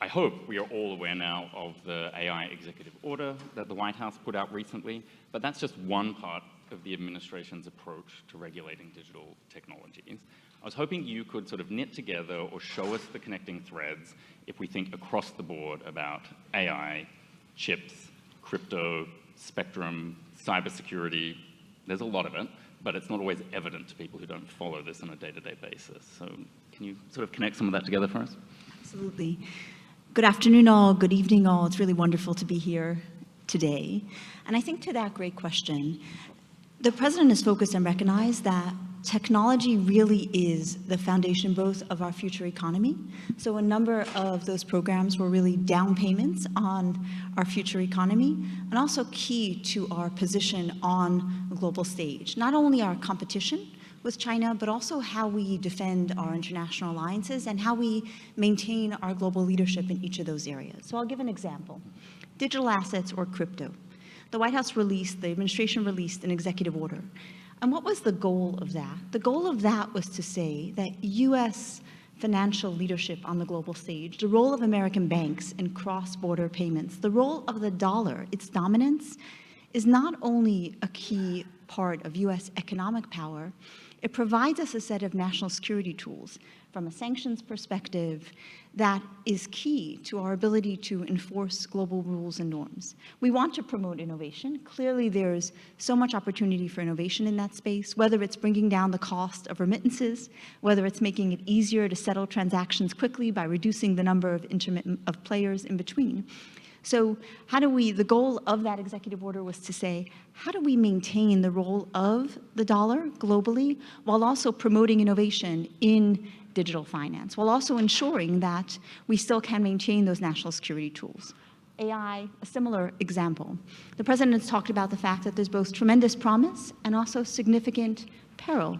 I hope we are all aware now of the AI executive order that the White House put out recently, but that's just one part of the administration's approach to regulating digital technologies. I was hoping you could sort of knit together or show us the connecting threads if we think across the board about AI, chips, crypto, spectrum, cybersecurity. There's a lot of it, but it's not always evident to people who don't follow this on a day-to-day basis. So can you sort of connect some of that together for us? Absolutely. Good afternoon, all. Good evening, all. It's really wonderful to be here today. And I think to that great question, the president is focused and recognized that technology really is the foundation both of our future economy. So a number of those programs were really down payments on our future economy and also key to our position on the global stage. Not only our competition with China, but also how we defend our international alliances and how we maintain our global leadership in each of those areas. So I'll give an example. Digital assets or crypto. The White House released, the administration released an executive order. And what was the goal of that? The goal of that was to say that U.S. financial leadership on the global stage, the role of American banks in cross-border payments, the role of the dollar, its dominance, is not only a key part of U.S. economic power, it provides us a set of national security tools from a sanctions perspective that is key to our ability to enforce global rules and norms. We want to promote innovation. Clearly, there's so much opportunity for innovation in that space, whether it's bringing down the cost of remittances, whether it's making it easier to settle transactions quickly by reducing the number of players in between. So how do we, the goal of that executive order was to say, how do we maintain the role of the dollar globally while also promoting innovation in digital finance, while also ensuring that we still can maintain those national security tools? AI, a similar example. The president has talked about the fact that there's both tremendous promise and also significant peril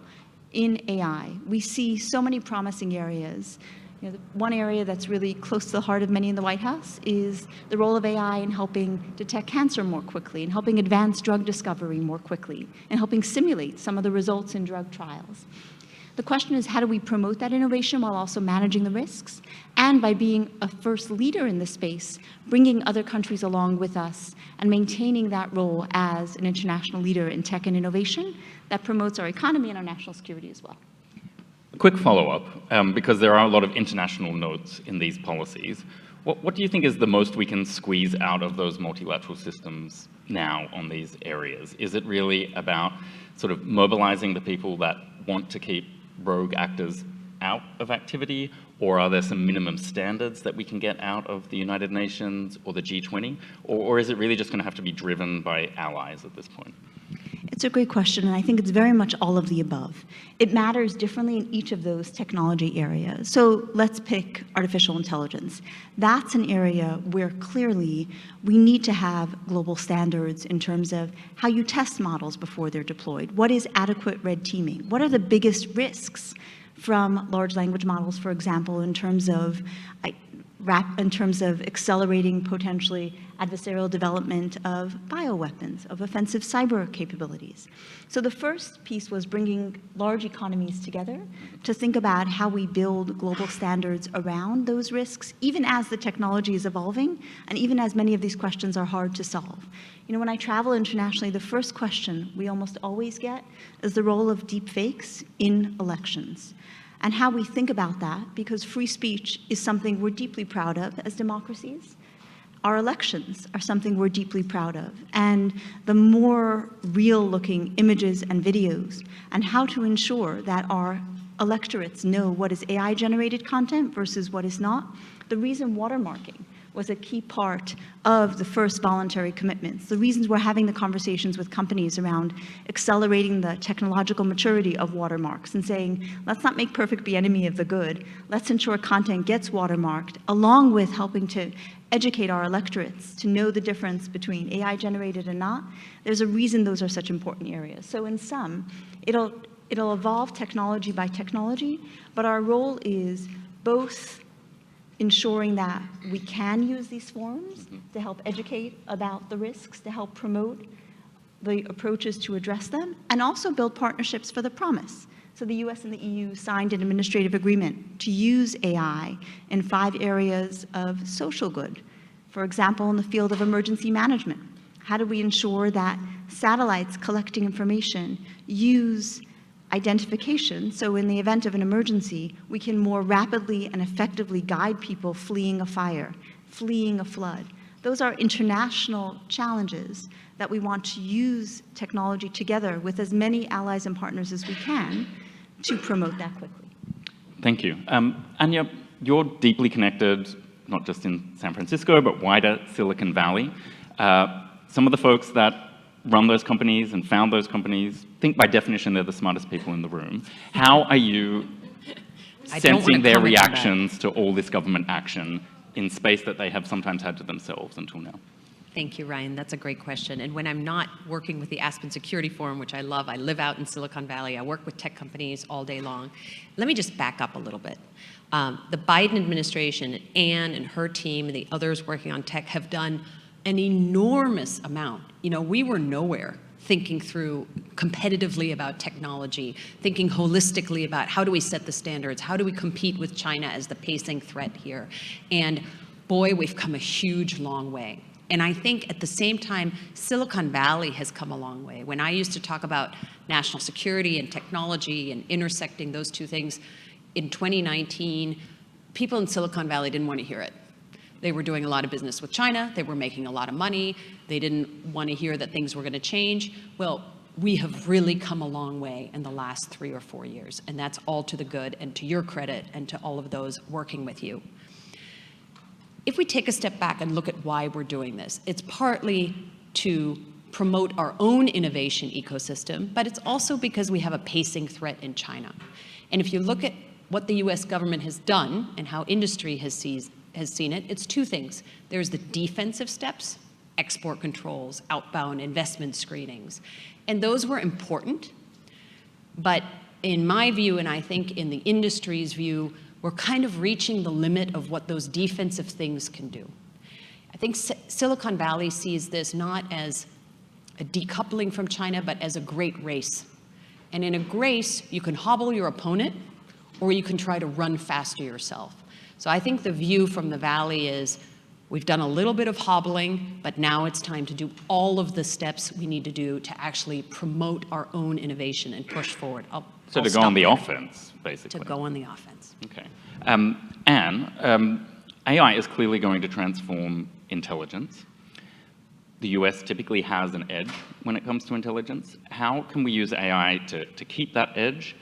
in AI. We see so many promising areas. You know, one area that's really close to the heart of many in the White House is the role of AI in helping detect cancer more quickly, in helping advance drug discovery more quickly, and helping simulate some of the results in drug trials. The question is, how do we promote that innovation while also managing the risks? And by being a first leader in this space, bringing other countries along with us and maintaining that role as an international leader in tech and innovation that promotes our economy and our national security as well. A quick follow-up, because there are a lot of international notes in these policies. What do you think is the most we can squeeze out of those multilateral systems now on these areas? Is it really about sort of mobilizing the people that want to keep rogue actors out of activity, or are there some minimum standards that we can get out of the United Nations or the G20, or is it really just going to have to be driven by allies at this point? It's a great question, and I think it's very much all of the above. It matters differently in each of those technology areas. So let's pick artificial intelligence. That's an area where clearly we need to have global standards in terms of how you test models before they're deployed. What is adequate red teaming? What are the biggest risks from large language models, for example, in terms of accelerating potentially adversarial development of bioweapons, of offensive cyber capabilities. So the first piece was bringing large economies together to think about how we build global standards around those risks, even as the technology is evolving, and even as many of these questions are hard to solve. You know, when I travel internationally, the first question we almost always get is the role of deep fakes in elections, and how we think about that, because free speech is something we're deeply proud of as democracies. Our elections are something we're deeply proud of. And the more real-looking images and videos, and how to ensure that our electorates know what is AI-generated content versus what is not. The reason watermarking was a key part of the first voluntary commitments. The reasons we're having the conversations with companies around accelerating the technological maturity of watermarks and saying, let's not make perfect the enemy of the good. Let's ensure content gets watermarked, along with helping to educate our electorates to know the difference between AI generated and not. There's a reason those are such important areas. So in sum, it'll evolve technology by technology, but our role is both ensuring that we can use these forums to help educate about the risks, to help promote the approaches to address them, and also build partnerships for the promise. So the US and the EU signed an administrative agreement to use AI in 5 areas of social good. For example, in the field of emergency management, how do we ensure that satellites collecting information use identification, so in the event of an emergency, we can more rapidly and effectively guide people fleeing a fire, fleeing a flood. Those are international challenges that we want to use technology together with as many allies and partners as we can to promote that quickly. Thank you. Anya, you're deeply connected, not just in San Francisco, but wider Silicon Valley. Some of the folks that run those companies and found those companies think by definition they're the smartest people in the room. How are you sensing their reactions to all this government action in space that they have sometimes had to themselves until now? Thank you, Ryan. That's a great question. And when I'm not working with the Aspen Security Forum, which I love, I live out in Silicon Valley, I work with tech companies all day long. Let me just back up a little bit. The Biden administration, Anne and her team and the others working on tech have done an enormous amount. You know, we were nowhere thinking through competitively about technology, thinking holistically about how do we set the standards, how do we compete with China as the pacing threat here. And boy, we've come a huge long way. And I think at the same time, Silicon Valley has come a long way. When I used to talk about national security and technology and intersecting those two things in 2019, people in Silicon Valley didn't want to hear it. They were doing a lot of business with China. They were making a lot of money. They didn't want to hear that things were going to change. Well, we have really come a long way in the last 3 or 4 years, and that's all to the good and to your credit and to all of those working with you. If we take a step back and look at why we're doing this, it's partly to promote our own innovation ecosystem, but it's also because we have a pacing threat in China. And if you look at what the US government has done and how industry has seized has seen it, it's two things. There's the defensive steps, export controls, outbound investment screenings. And those were important, but in my view, and I think in the industry's view, we're kind of reaching the limit of what those defensive things can do. I think Silicon Valley sees this not as a decoupling from China, but as a great race. And in a race, you can hobble your opponent, or you can try to run faster yourself. So I think the view from the Valley is, we've done a little bit of hobbling, but now it's time to do all of the steps we need to do to actually promote our own innovation and push forward. So to go on the offense, basically. To go on the offense. Okay. Anne, AI is clearly going to transform intelligence. The US typically has an edge when it comes to intelligence. How can we use AI to keep that edge?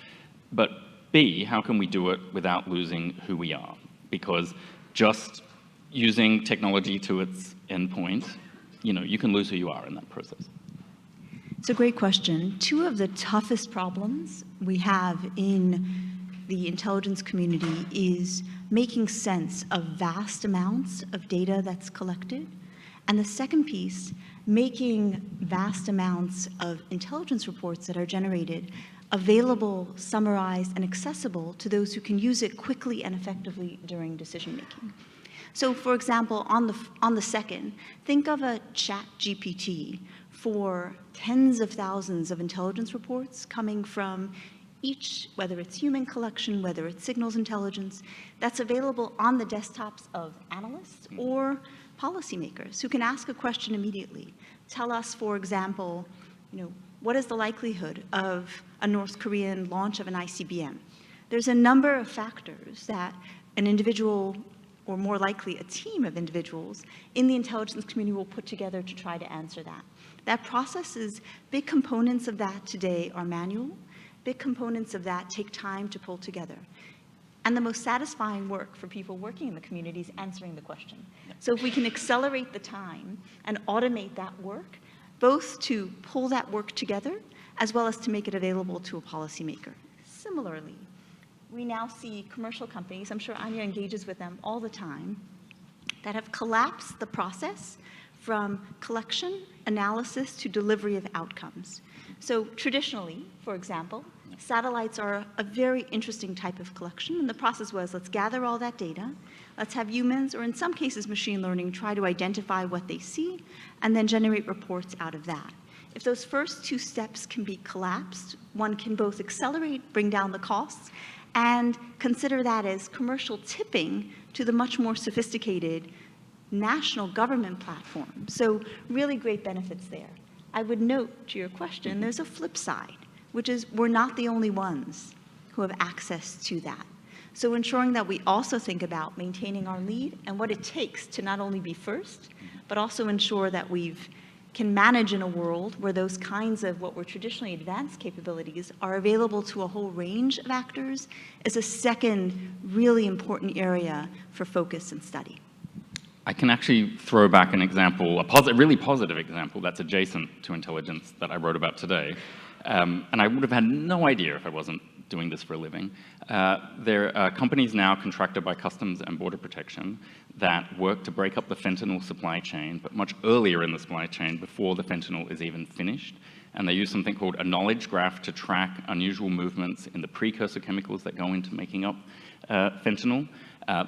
But B, how can we do it without losing who we are? Because just using technology to its endpoint, you can lose who you are in that process. It's a great question. Two of the toughest problems we have in the intelligence community is making sense of vast amounts of data that's collected. And the second piece, making vast amounts of intelligence reports that are generated available, summarized, and accessible to those who can use it quickly and effectively during decision making. So for example, on the second, think of a chat GPT for tens of thousands of intelligence reports coming from each, whether it's human collection, whether it's signals intelligence, that's available on the desktops of analysts or policymakers who can ask a question immediately. Tell us, for example, what is the likelihood of a North Korean launch of an ICBM? There's a number of factors that an individual, or more likely a team of individuals in the intelligence community will put together to try to answer that. That process is, big components of that today are manual. Big components of that take time to pull together. And the most satisfying work for people working in the community is answering the question. So if we can accelerate the time and automate that work, both to pull that work together, as well as to make it available to a policymaker. Similarly, we now see commercial companies, I'm sure Anya engages with them all the time, that have collapsed the process from collection, analysis, to delivery of outcomes. So traditionally, for example, satellites are a very interesting type of collection, and the process was, let's gather all that data, let's have humans, or in some cases machine learning, try to identify what they see, and then generate reports out of that. If those first two steps can be collapsed, one can both accelerate, bring down the costs, and consider that as commercial tipping to the much more sophisticated national government platform. So really great benefits there. I would note to your question, there's a flip side, which is we're not the only ones who have access to that. So ensuring that we also think about maintaining our lead and what it takes to not only be first, but also ensure that we can manage in a world where those kinds of what were traditionally advanced capabilities are available to a whole range of actors is a second really important area for focus and study. I can actually throw back an example, a really positive example that's adjacent to intelligence that I wrote about today. And I would have had no idea if I wasn't doing this for a living. There are companies now contracted by Customs and Border Protection that work to break up the fentanyl supply chain, but much earlier in the supply chain, before the fentanyl is even finished. And they use something called a knowledge graph to track unusual movements in the precursor chemicals that go into making up fentanyl.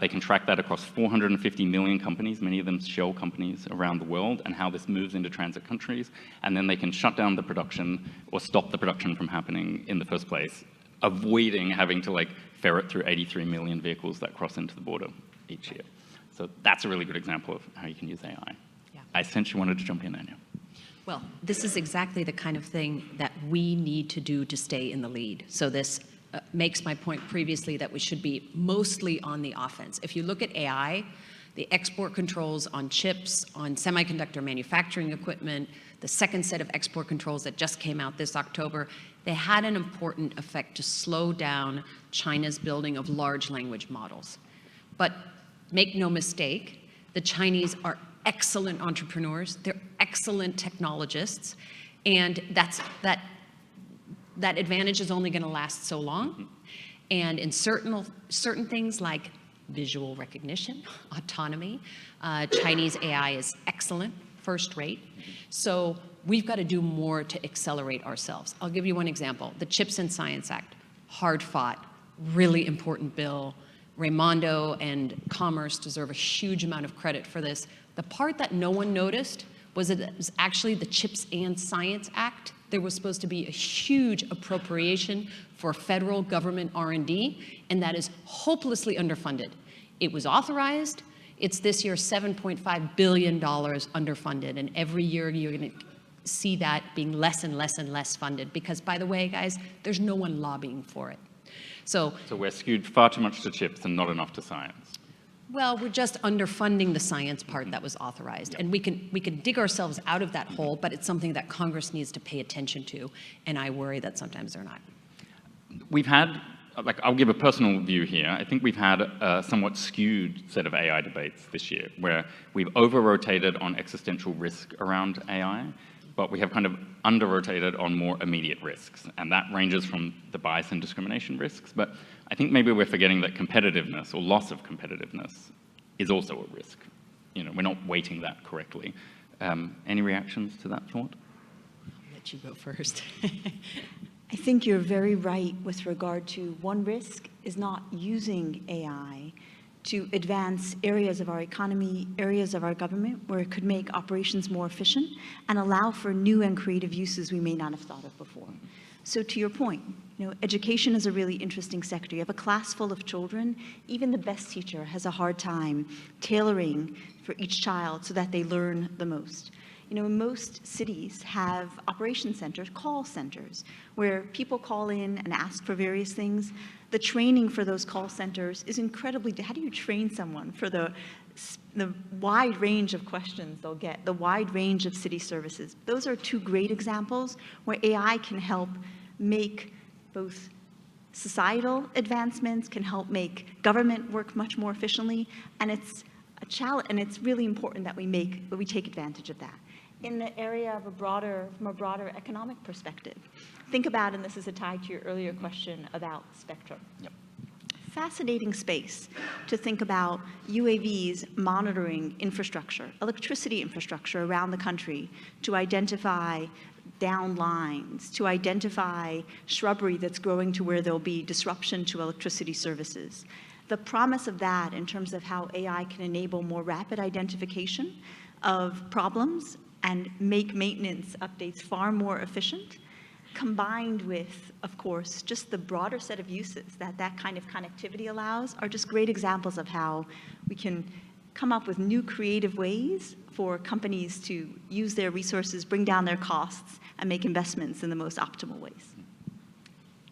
They can track that across 450 million companies, many of them shell companies around the world, and how this moves into transit countries. And then they can shut down the production or stop the production from happening in the first place, avoiding having to ferret through 83 million vehicles that cross into the border each year. So that's a really good example of how you can use AI. Yeah. I essentially wanted to jump in, Anya. Well, this is exactly the kind of thing that we need to do to stay in the lead. So this makes my point previously that we should be mostly on the offense. If you look at AI, the export controls on chips, on semiconductor manufacturing equipment, the second set of export controls that just came out this October, they had an important effect to slow down China's building of large language models. But make no mistake, the Chinese are excellent entrepreneurs, they're excellent technologists, and that advantage is only going to last so long. And in certain things like visual recognition, autonomy. Chinese AI is excellent, first rate. So we've got to do more to accelerate ourselves. I'll give you one example. The Chips and Science Act, hard fought, really important bill. Raimondo and Commerce deserve a huge amount of credit for this. The part that no one noticed was that it was actually the Chips and Science Act. There was supposed to be a huge appropriation for federal government R&D, and that is hopelessly underfunded. It was authorized. It's this year $7.5 billion underfunded, and every year you're going to see that being less and less and less funded because, by the way, guys, there's no one lobbying for it. So we're skewed far too much to chips and not enough to science. Well, we're just underfunding the science part that was authorized. And we can dig ourselves out of that hole, but it's something that Congress needs to pay attention to, and I worry that sometimes they're not. We've had, like, I'll give a personal view here. I think we've had a somewhat skewed set of AI debates this year, where we've over-rotated on existential risk around AI, but we have kind of under-rotated on more immediate risks. And that ranges from the bias and discrimination risks. But I think maybe we're forgetting that competitiveness or loss of competitiveness is also a risk. You know, we're not weighting that correctly. Any reactions to that thought? I'll let you go first. I think you're very right with regard to one risk is not using AI to advance areas of our economy, areas of our government where it could make operations more efficient and allow for new and creative uses we may not have thought of before. So to your point, education is a really interesting sector. You have a class full of children, even the best teacher has a hard time tailoring for each child so that they learn the most. Most cities have operation centers, call centers, where people call in and ask for various things. The training for those call centers is incredibly, how do you train someone for the wide range of questions they'll get, the wide range of city services? Those are two great examples where AI can help make both societal advancements, can help make government work much more efficiently, and it's a challenge, and it's really important that we take advantage of that. In the area of from a broader economic perspective, think about, and this is a tie to your earlier question about spectrum. Yep. Fascinating space to think about UAVs monitoring infrastructure, electricity infrastructure around the country to identify down lines, to identify shrubbery that's growing to where there'll be disruption to electricity services. The promise of that in terms of how AI can enable more rapid identification of problems and make maintenance updates far more efficient, combined with, of course, just the broader set of uses that kind of connectivity allows, are just great examples of how we can come up with new creative ways for companies to use their resources, bring down their costs, and make investments in the most optimal ways.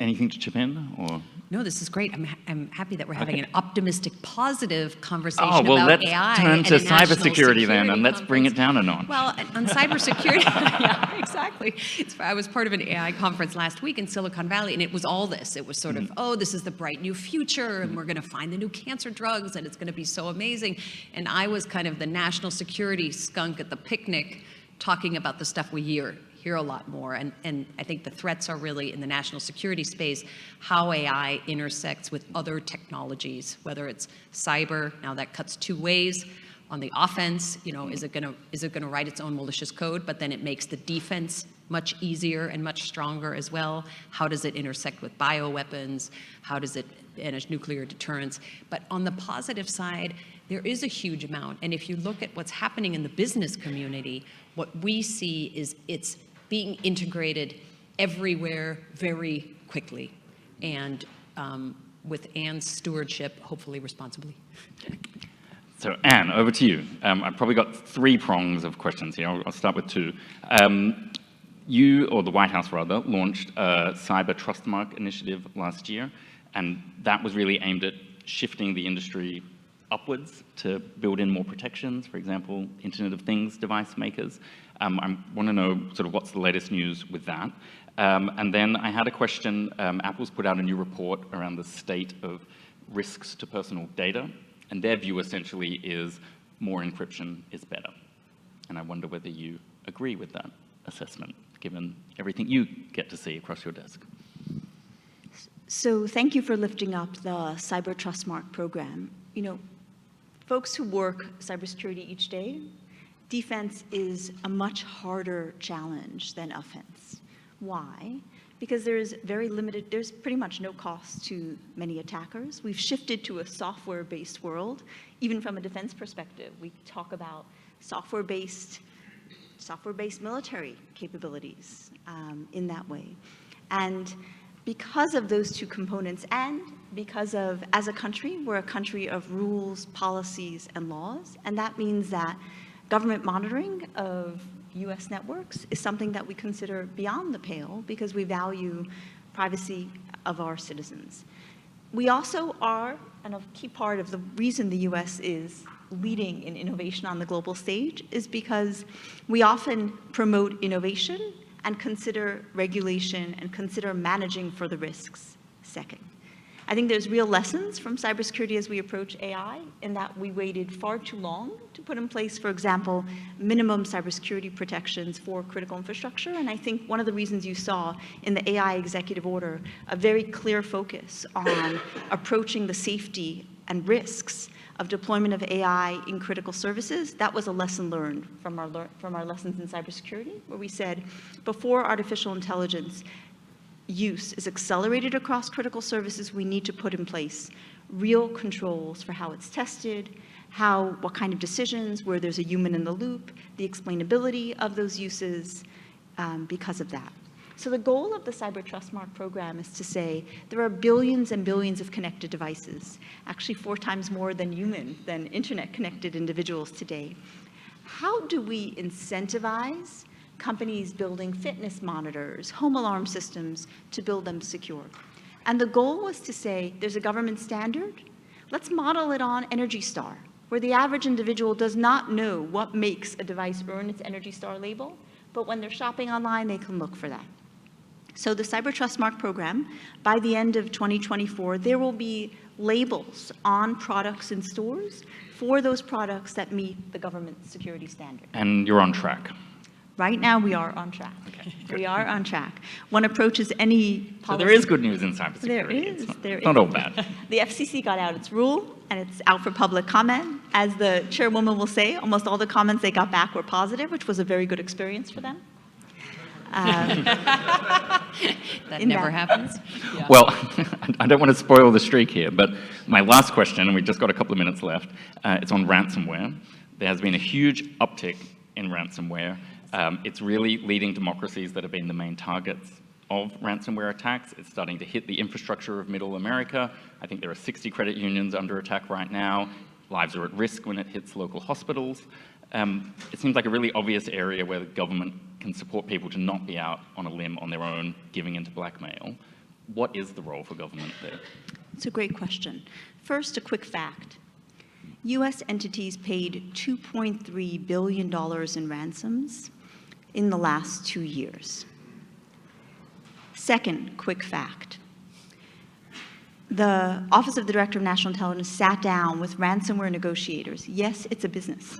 Anything to chip in, or? No, this is great. I'm happy that we're having an optimistic, positive conversation well, about let's AI. turn to at a national cybersecurity then, and let's conference. bring it down a notch. Well, on cybersecurity, yeah, exactly. I was part of an AI conference last week in Silicon Valley, and it was all this. It was sort of, oh, this is the bright new future, and we're going to find the new cancer drugs, and it's going to be so amazing. And I was kind of the national security skunk at the picnic talking about the stuff we hear a lot more. And I think the threats are really in the national security space, how AI intersects with other technologies, whether it's cyber. Now that cuts two ways. On the offense, is it going to write its own malicious code, but then it makes the defense much easier and much stronger as well? How does it intersect with bioweapons? How does it manage nuclear deterrence? But on the positive side, there is a huge amount. And if you look at what's happening in the business community, what we see is it's being integrated everywhere very quickly, and with Anne's stewardship, hopefully responsibly. So Anne, over to you. I've probably got three prongs of questions here. I'll start with two. You, or the White House rather, launched a Cyber Trust Mark initiative last year, and that was really aimed at shifting the industry upwards to build in more protections, for example, Internet of Things device makers. I want to know sort of what's the latest news with that. And then I had a question. Apple's put out a new report around the state of risks to personal data, and their view essentially is more encryption is better. And I wonder whether you agree with that assessment, given everything you get to see across your desk. So thank you for lifting up the Cyber Trust Mark program. you know, folks who work cybersecurity each day, defense is a much harder challenge than offense. Why? Because there's pretty much no cost to many attackers. We've shifted to a software-based world. Even from a defense perspective, we talk about software-based military capabilities in that way. And because of those two components, and because of, as a country, we're a country of rules, policies, and laws, and that means that government monitoring of US networks is something that we consider beyond the pale because we value privacy of our citizens. We also are, and a key part of the reason the US is leading in innovation on the global stage is because we often promote innovation and consider regulation and consider managing for the risks second. I think there's real lessons from cybersecurity as we approach AI in that we waited far too long to put in place, for example, minimum cybersecurity protections for critical infrastructure. And I think one of the reasons you saw in the AI executive order a very clear focus on approaching the safety and risks of deployment of AI in critical services, that was a lesson learned from our lessons in cybersecurity, where we said before artificial intelligence use is accelerated across critical services, we need to put in place real controls for how it's tested, what kind of decisions, where there's a human in the loop, the explainability of those uses because of that. So the goal of the Cyber Trust Mark program is to say there are billions and billions of connected devices, actually 4 times more than internet-connected individuals today. How do we incentivize companies building fitness monitors, home alarm systems to build them secure? And the goal was to say there's a government standard. Let's model it on Energy Star, where the average individual does not know what makes a device earn its Energy Star label, but when they're shopping online, they can look for that. So the Cyber Trust Mark program, by the end of 2024, there will be labels on products in stores for those products that meet the government security standard. And you're on track. Right now, we are on track. Okay, we are on track. One approaches any policy. So there is good news in cybersecurity. There is. It's not all bad. The FCC got out its rule, and it's out for public comment. As the chairwoman will say, almost all the comments they got back were positive, which was a very good experience for them. That never happens. Yeah. Well, I don't want to spoil the streak here, but my last question, and we've just got a couple of minutes left, it's on ransomware. There has been a huge uptick in ransomware. It's really leading democracies that have been the main targets of ransomware attacks. It's starting to hit the infrastructure of Middle America. I think there are 60 credit unions under attack right now. Lives are at risk when it hits local hospitals. It seems like a really obvious area where the government can support people to not be out on a limb on their own, giving into blackmail. What is the role for government there? It's a great question. First, a quick fact. US entities paid $2.3 billion in ransoms in the last 2 years. Second, quick fact. The Office of the Director of National Intelligence sat down with ransomware negotiators. Yes, it's a business.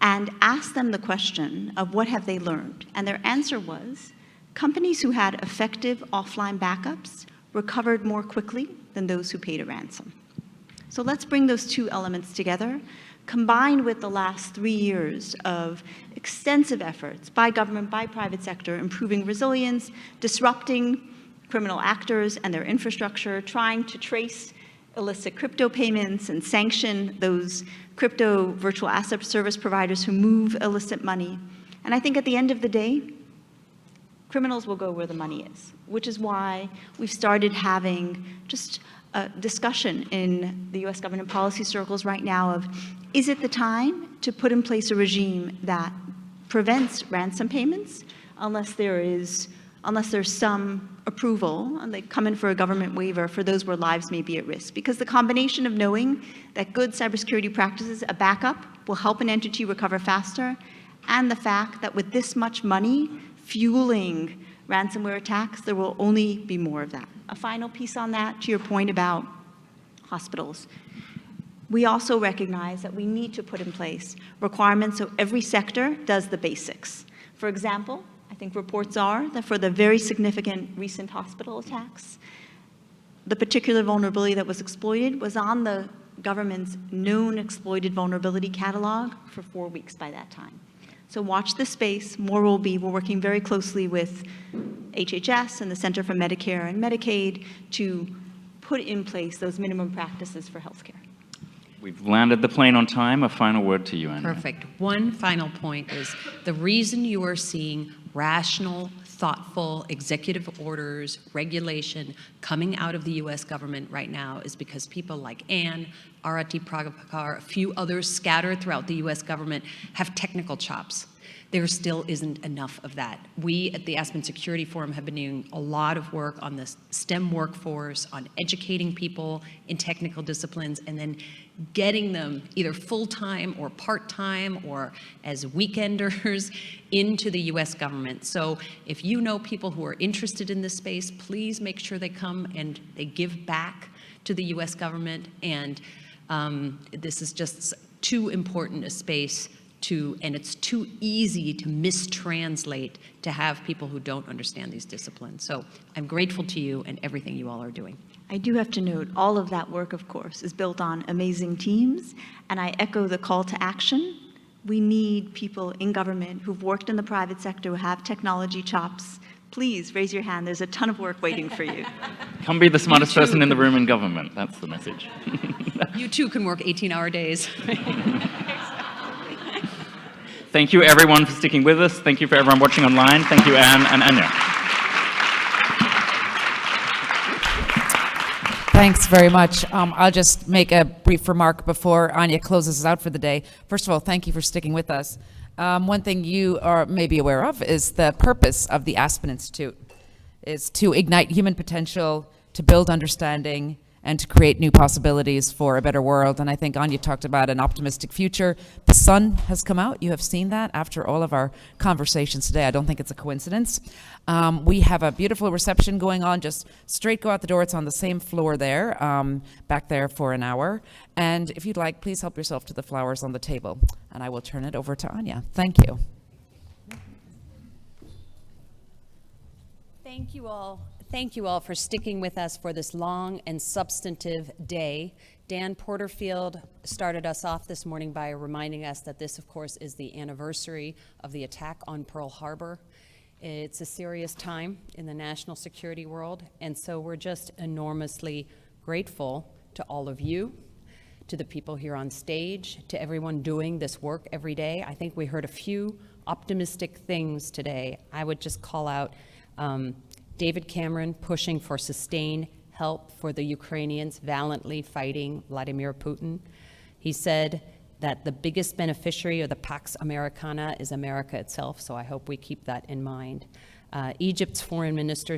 And asked them the question of what have they learned. And their answer was, companies who had effective offline backups recovered more quickly than those who paid a ransom. So let's bring those two elements together, combined with the last 3 years of extensive efforts by government, by private sector, improving resilience, disrupting criminal actors and their infrastructure, trying to trace illicit crypto payments and sanction those crypto virtual asset service providers who move illicit money. And I think at the end of the day, criminals will go where the money is, which is why we've started having just a discussion in the US government policy circles right now of, is it the time to put in place a regime that prevents ransom payments unless there's some approval, and they come in for a government waiver for those where lives may be at risk. Because the combination of knowing that good cybersecurity practices, a backup, will help an entity recover faster, and the fact that with this much money fueling ransomware attacks, there will only be more of that. A final piece on that, to your point about hospitals. We also recognize that we need to put in place requirements so every sector does the basics. For example, I think reports are that for the very significant recent hospital attacks, the particular vulnerability that was exploited was on the government's known exploited vulnerability catalog for 4 weeks by that time. So watch this space, more will be. We're working very closely with HHS and the Center for Medicare and Medicaid to put in place those minimum practices for healthcare. We've landed the plane on time. A final word to you, Anya. Perfect. One final point is the reason you are seeing rational, thoughtful executive orders, regulation coming out of the US government right now is because people like Anne, Arati Pragapakar, a few others scattered throughout the US government have technical chops. There still isn't enough of that. We at the Aspen Security Forum have been doing a lot of work on the STEM workforce, on educating people in technical disciplines, and then getting them either full-time or part-time or as weekenders into the US government. So if you know people who are interested in this space, please make sure they come and they give back to the US government. And this is just too important a space and it's too easy to mistranslate to have people who don't understand these disciplines. So I'm grateful to you and everything you all are doing. I do have to note, all of that work, of course, is built on amazing teams, and I echo the call to action. We need people in government who've worked in the private sector, who have technology chops. Please raise your hand. There's a ton of work waiting for you. Come be the smartest person in the room in government. That's the message. You too can work 18-hour days. Thank you, everyone, for sticking with us. Thank you for everyone watching online. Thank you, Anne and Anya. Thanks very much. I'll just make a brief remark before Anya closes us out for the day. First of all, thank you for sticking with us. One thing you are maybe aware of is the purpose of the Aspen Institute is to ignite human potential, to build understanding, and to create new possibilities for a better world. And I think Anya talked about an optimistic future. The sun has come out. You have seen that after all of our conversations today. I don't think it's a coincidence. We have a beautiful reception going on. Just straight go out the door. It's on the same floor there, back there for an hour. And if you'd like, please help yourself to the flowers on the table. And I will turn it over to Anya. Thank you. Thank you all. Thank you all for sticking with us for this long and substantive day. Dan Porterfield started us off this morning by reminding us that this, of course, is the anniversary of the attack on Pearl Harbor. It's a serious time in the national security world, and so we're just enormously grateful to all of you, to the people here on stage, to everyone doing this work every day. I think we heard a few optimistic things today. I would just call out David Cameron pushing for sustained help for the Ukrainians valiantly fighting Vladimir Putin. He said that the biggest beneficiary of the Pax Americana is America itself, so I hope we keep that in mind. Egypt's foreign minister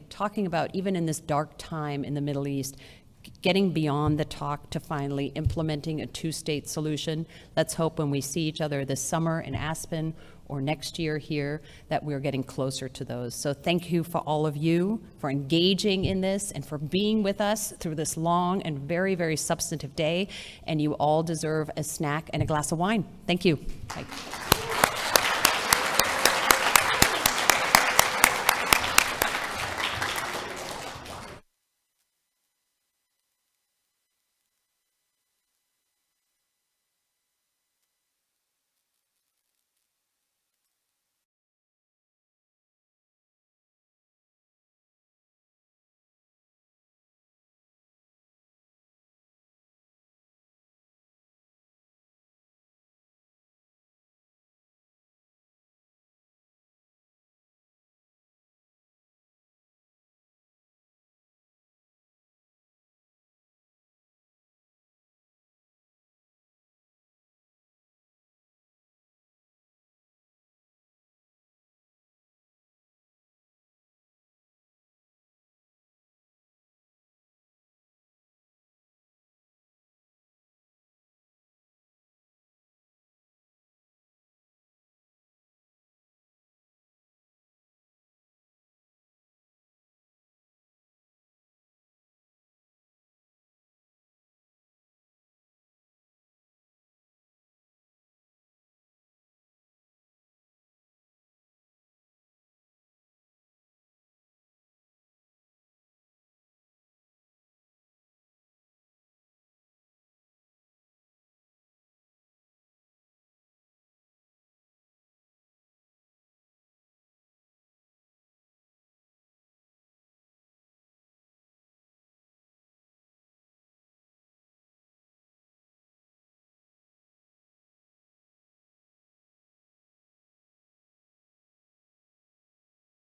talking about even in this dark time in the Middle East, getting beyond the talk to finally implementing a two-state solution. Let's hope when we see each other this summer in Aspen or next year here that we're getting closer to those. So thank you for all of you for engaging in this and for being with us through this long and very, very substantive day. And you all deserve a snack and a glass of wine. Thank you. Bye.